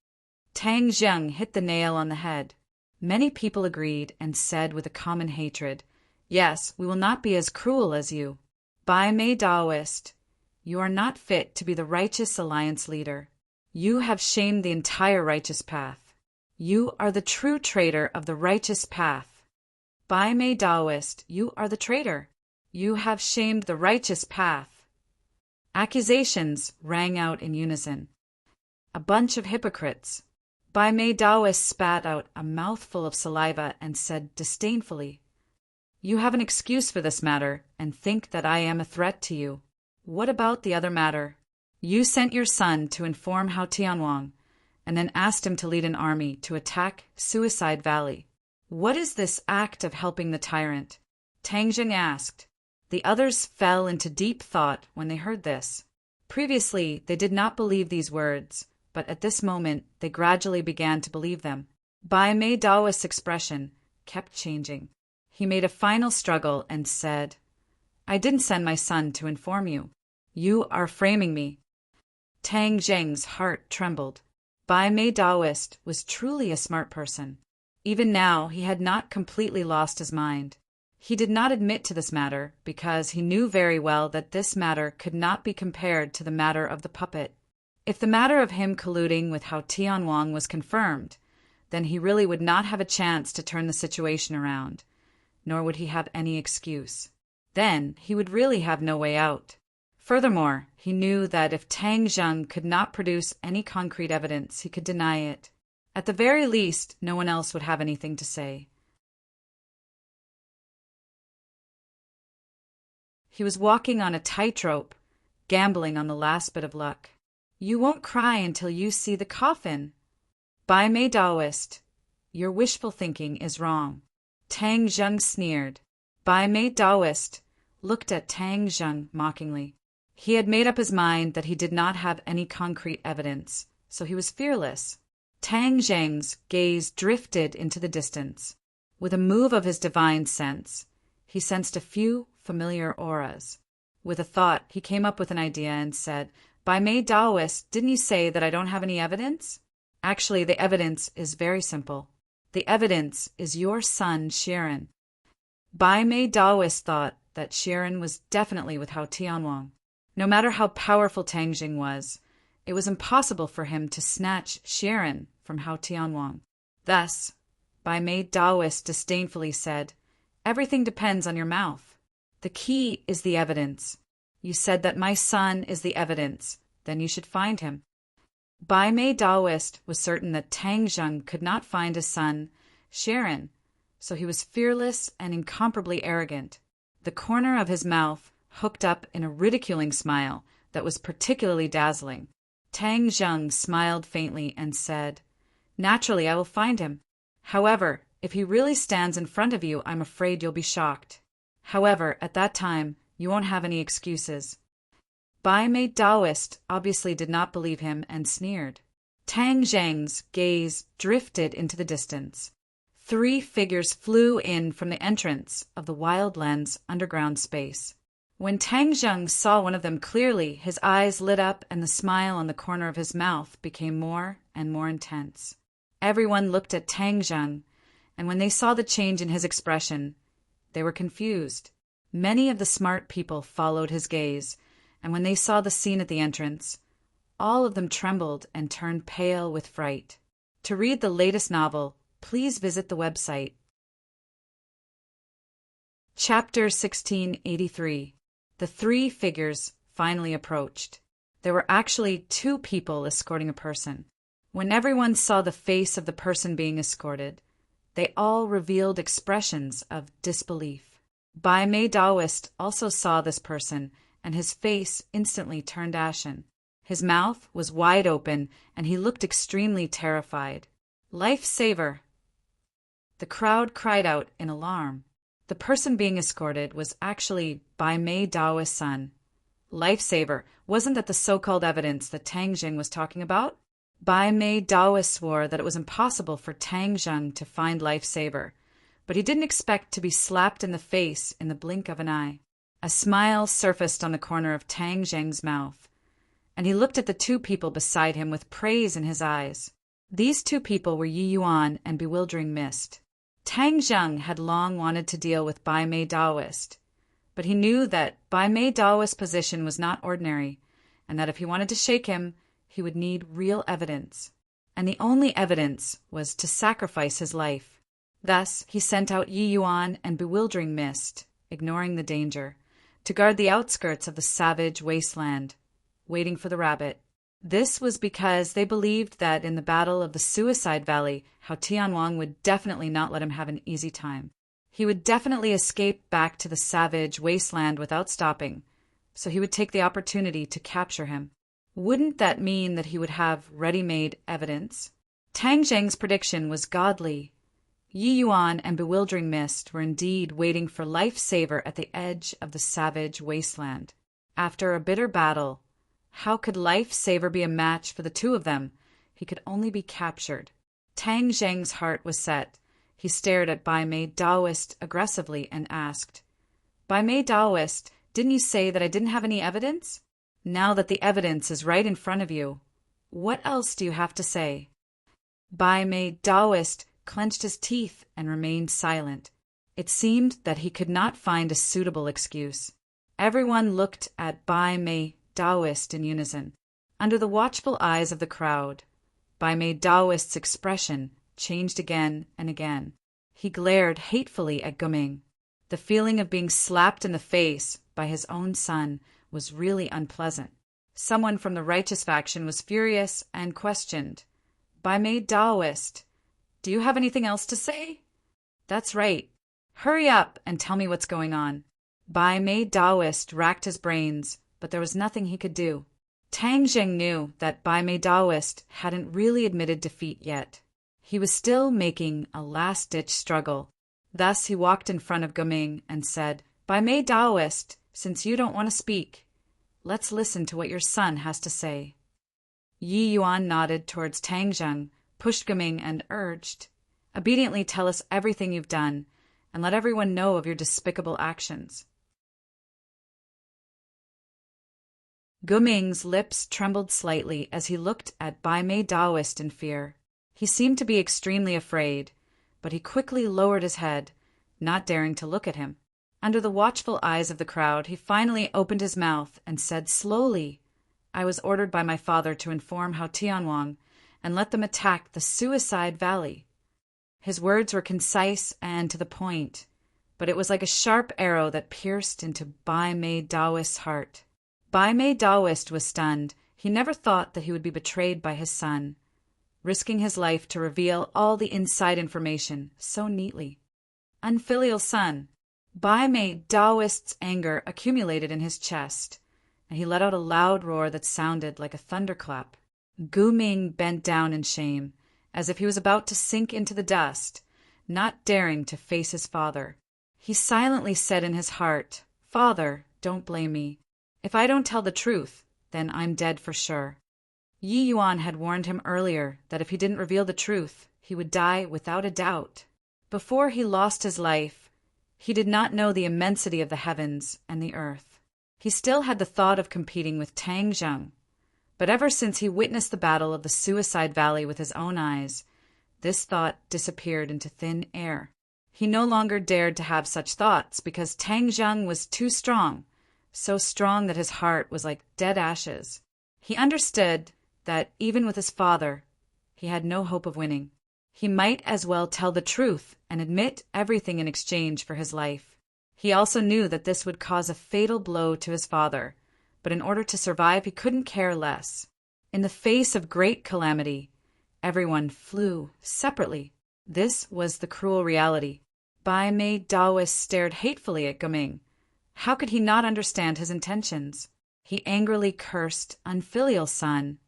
Tang Zheng hit the nail on the head. Many people agreed and said with a common hatred, "Yes, we will not be as cruel as you. Bai Mei Daoist, you are not fit to be the righteous alliance leader. You have shamed the entire righteous path. You are the true traitor of the righteous path. Bai Mei Daoist, you are the traitor. You have shamed the righteous path." Accusations rang out in unison. A bunch of hypocrites. Bai Mei Daoist spat out a mouthful of saliva and said disdainfully, "You have an excuse for this matter and think that I am a threat to you. What about the other matter? You sent your son to inform Hao Tianwang and then asked him to lead an army to attack Suicide Valley. What is this act of helping the tyrant?" Tang Zheng asked. The others fell into deep thought when they heard this. Previously, they did not believe these words, but at this moment they gradually began to believe them. Bai Mei Daoist's expression kept changing. He made a final struggle and said, "I didn't send my son to inform you. You are framing me." Tang Zheng's heart trembled. Bai Mei Daoist was truly a smart person. Even now he had not completely lost his mind. He did not admit to this matter because he knew very well that this matter could not be compared to the matter of the puppet. If the matter of him colluding with Hao Tianwang was confirmed, then he really would not have a chance to turn the situation around, nor would he have any excuse. Then he would really have no way out. Furthermore, he knew that if Tang Zheng could not produce any concrete evidence, he could deny it. At the very least, no one else would have anything to say. He was walking on a tightrope, gambling on the last bit of luck. "You won't cry until you see the coffin." Bai Mei Daoist, your wishful thinking is wrong. Tang Zheng sneered. Bai Mei Daoist looked at Tang Zheng mockingly. He had made up his mind that he did not have any concrete evidence, so he was fearless. Tang Zheng's gaze drifted into the distance. With a move of his divine sense, he sensed a few familiar auras. With a thought, he came up with an idea and said, "Bai Mei Daoist, didn't you say that I don't have any evidence? Actually, the evidence is very simple. The evidence is your son, Xiren." Bai Mei Daoist thought that Xiren was definitely with Hao Tianwang. No matter how powerful Tang Zheng was, it was impossible for him to snatch Xiren from Hao Tianwang. Thus, Bai Mei Daoist disdainfully said, "Everything depends on your mouth. The key is the evidence. You said that my son is the evidence, then you should find him." Bai Mei Daoist was certain that Tang Zheng could not find his son, Xiren, so he was fearless and incomparably arrogant. The corner of his mouth hooked up in a ridiculing smile that was particularly dazzling. Tang Zheng smiled faintly and said, "Naturally, I will find him. However, if he really stands in front of you, I'm afraid you'll be shocked. However, at that time, you won't have any excuses." Bai Mei Daoist obviously did not believe him and sneered. Tang Zheng's gaze drifted into the distance. 3 figures flew in from the entrance of the Wildlands underground space. When Tang Zheng saw one of them clearly, his eyes lit up and the smile on the corner of his mouth became more and more intense. Everyone looked at Tang Zheng, and when they saw the change in his expression, they were confused. Many of the smart people followed his gaze, and when they saw the scene at the entrance, all of them trembled and turned pale with fright. To read the latest novel, please visit the website. Chapter 1683. The 3 figures finally approached. There were actually 2 people escorting a person. When everyone saw the face of the person being escorted, they all revealed expressions of disbelief. Bai Mei Daoist also saw this person, and his face instantly turned ashen. His mouth was wide open, and he looked extremely terrified. "Lifesaver!" The crowd cried out in alarm. The person being escorted was actually Bai Mei Daoist's son. Lifesaver, wasn't that the so-called evidence that Tang Zheng was talking about? Bai Mei Daoist swore that it was impossible for Tang Zheng to find Lifesaver, but he didn't expect to be slapped in the face in the blink of an eye. A smile surfaced on the corner of Tang Zheng's mouth, and he looked at the 2 people beside him with praise in his eyes. These two people were Yi Yuan and Bewildering Mist. Tang Zheng had long wanted to deal with Bai Mei Daoist, but he knew that Bai Mei Daoist's position was not ordinary, and that if he wanted to shake him, he would need real evidence. And the only evidence was to sacrifice his life. Thus, he sent out Yi Yuan and Bewildering Mist, ignoring the danger, to guard the outskirts of the savage wasteland, waiting for the rabbit. This was because they believed that in the battle of the Suicide Valley, Hao Tianwang would definitely not let him have an easy time. He would definitely escape back to the savage wasteland without stopping, so he would take the opportunity to capture him. Wouldn't that mean that he would have ready-made evidence? Tang Zheng's prediction was godly. Yi Yuan and Bewildering Mist were indeed waiting for Life-Saver at the edge of the savage wasteland. After a bitter battle, how could Life-Saver be a match for the two of them? He could only be captured. Tang Zheng's heart was set. He stared at Bai Mei Daoist aggressively and asked, "Bai Mei Daoist, didn't you say that I didn't have any evidence? Now that the evidence is right in front of you, what else do you have to say?" Bai Mei Daoist clenched his teeth and remained silent. It seemed that he could not find a suitable excuse. Everyone looked at Bai Mei Daoist in unison. Under the watchful eyes of the crowd, Bai Mei Daoist's expression changed again and again. He glared hatefully at Guming. The feeling of being slapped in the face by his own son was really unpleasant. Someone from the righteous faction was furious and questioned, "Bai Mei Daoist, do you have anything else to say?" "That's right. Hurry up and tell me what's going on." Bai Mei Daoist racked his brains, but there was nothing he could do. Tang Zheng knew that Bai Mei Daoist hadn't really admitted defeat yet. He was still making a last-ditch struggle. Thus he walked in front of Guming and said, "Bai Mei Daoist, since you don't want to speak, let's listen to what your son has to say." Yi Yuan nodded towards Tang Zheng, pushed Guming and urged, "Obediently tell us everything you've done, and let everyone know of your despicable actions." Guming's lips trembled slightly as he looked at Bai Mei Daoist in fear. He seemed to be extremely afraid, but he quickly lowered his head, not daring to look at him. Under the watchful eyes of the crowd, he finally opened his mouth and said slowly, "I was ordered by my father to inform Hao Tianwang and let them attack the Suicide Valley." His words were concise and to the point, but it was like a sharp arrow that pierced into Bai Mei Daoist's heart. Bai Mei Daoist was stunned. He never thought that he would be betrayed by his son, risking his life to reveal all the inside information so neatly. Unfilial son. Bai Mei Daoist's anger accumulated in his chest, and he let out a loud roar that sounded like a thunderclap. Gu Ming bent down in shame, as if he was about to sink into the dust, not daring to face his father. He silently said in his heart, "Father, don't blame me. If I don't tell the truth, then I'm dead for sure." Yi Yuan had warned him earlier that if he didn't reveal the truth, he would die without a doubt. Before he lost his life, he did not know the immensity of the heavens and the earth. He still had the thought of competing with Tang Zheng, but ever since he witnessed the battle of the Suicide Valley with his own eyes, this thought disappeared into thin air. He no longer dared to have such thoughts because Tang Zheng was too strong, so strong that his heart was like dead ashes. He understood that even with his father, he had no hope of winning. He might as well tell the truth and admit everything in exchange for his life. He also knew that this would cause a fatal blow to his father, but in order to survive, he couldn't care less. In the face of great calamity, everyone flew separately. This was the cruel reality. Bai Mei Daoist stared hatefully at Guming. How could he not understand his intentions? He angrily cursed unfilial son,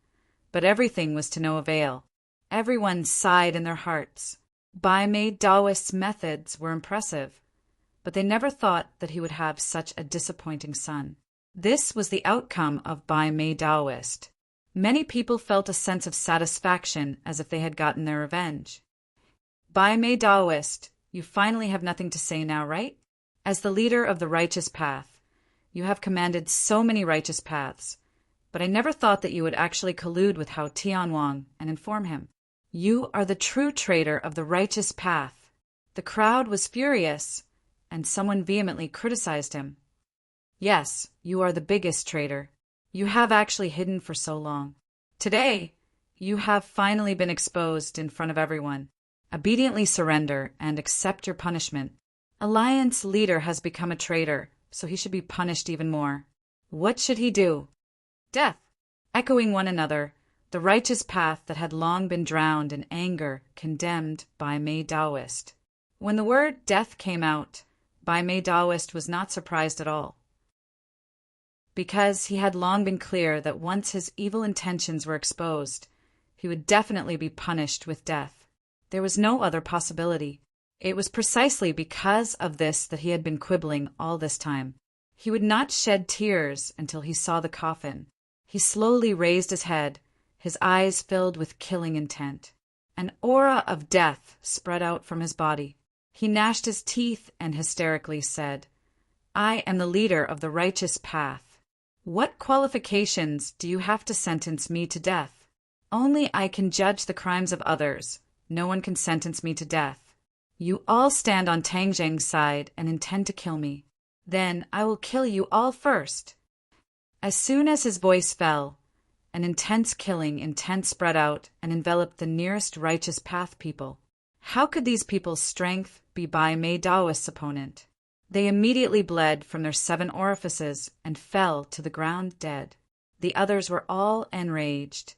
but everything was to no avail. Everyone sighed in their hearts. Bai Mei Daoist's methods were impressive, but they never thought that he would have such a disappointing son. This was the outcome of Bai Mei Daoist. Many people felt a sense of satisfaction as if they had gotten their revenge. Bai Mei Daoist, you finally have nothing to say now, right? As the leader of the righteous path, you have commanded so many righteous paths, but I never thought that you would actually collude with Hao Tianwang and inform him. You are the true traitor of the righteous path. The crowd was furious, and someone vehemently criticized him. Yes, you are the biggest traitor. You have actually hidden for so long. Today, you have finally been exposed in front of everyone. Obediently surrender and accept your punishment. Alliance leader has become a traitor, so he should be punished even more. What should he do? Death. Echoing one another, the righteous path that had long been drowned in anger condemned Bai Mei Taoist. When the word death came out, Bai Mei Taoist was not surprised at all, because he had long been clear that once his evil intentions were exposed, he would definitely be punished with death. There was no other possibility. It was precisely because of this that he had been quibbling all this time. He would not shed tears until he saw the coffin. He slowly raised his head, his eyes filled with killing intent. An aura of death spread out from his body. He gnashed his teeth and hysterically said, "I am the leader of the righteous path. What qualifications do you have to sentence me to death? Only I can judge the crimes of others. No one can sentence me to death. You all stand on Tang Zheng's side and intend to kill me. Then I will kill you all first." As soon as his voice fell, an intense killing intent spread out and enveloped the nearest righteous path people. How could these people's strength be Bai Mei Taoist's opponent? They immediately bled from their 7 orifices and fell to the ground dead. The others were all enraged.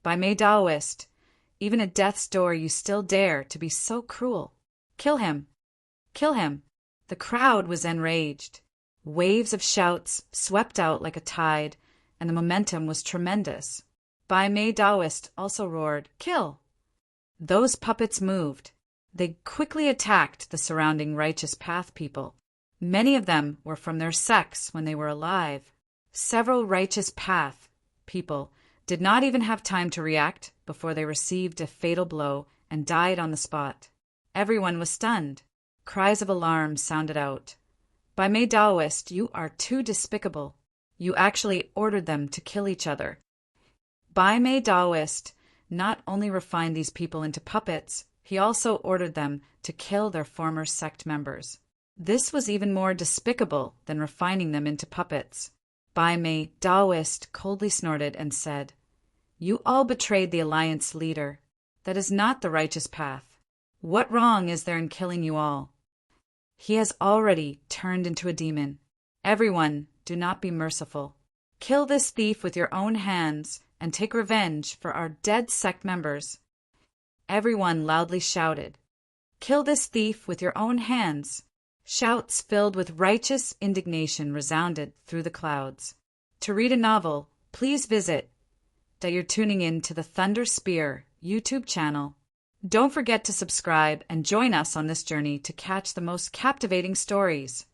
Bai Mei Taoist, even at death's door you still dare to be so cruel. Kill him! Kill him! The crowd was enraged. Waves of shouts swept out like a tide, and the momentum was tremendous. Bai Mei Taoist also roared, "Kill!" Those puppets moved. They quickly attacked the surrounding righteous path people. Many of them were from their sects when they were alive. Several righteous path people did not even have time to react before they received a fatal blow and died on the spot. Everyone was stunned. Cries of alarm sounded out. Bai Mei Taoist, you are too despicable. You actually ordered them to kill each other. Bai Mei Taoist not only refined these people into puppets, he also ordered them to kill their former sect members. This was even more despicable than refining them into puppets. Bai Mei Taoist coldly snorted and said, "You all betrayed the alliance leader. That is not the righteous path. What wrong is there in killing you all? He has already turned into a demon. Everyone, do not be merciful. Kill this thief with your own hands and take revenge for our dead sect members." Everyone loudly shouted, "Kill this thief with your own hands." Shouts filled with righteous indignation resounded through the clouds. To read a novel, please visit that you're tuning in to the Thunder Spear YouTube channel. Don't forget to subscribe and join us on this journey to catch the most captivating stories.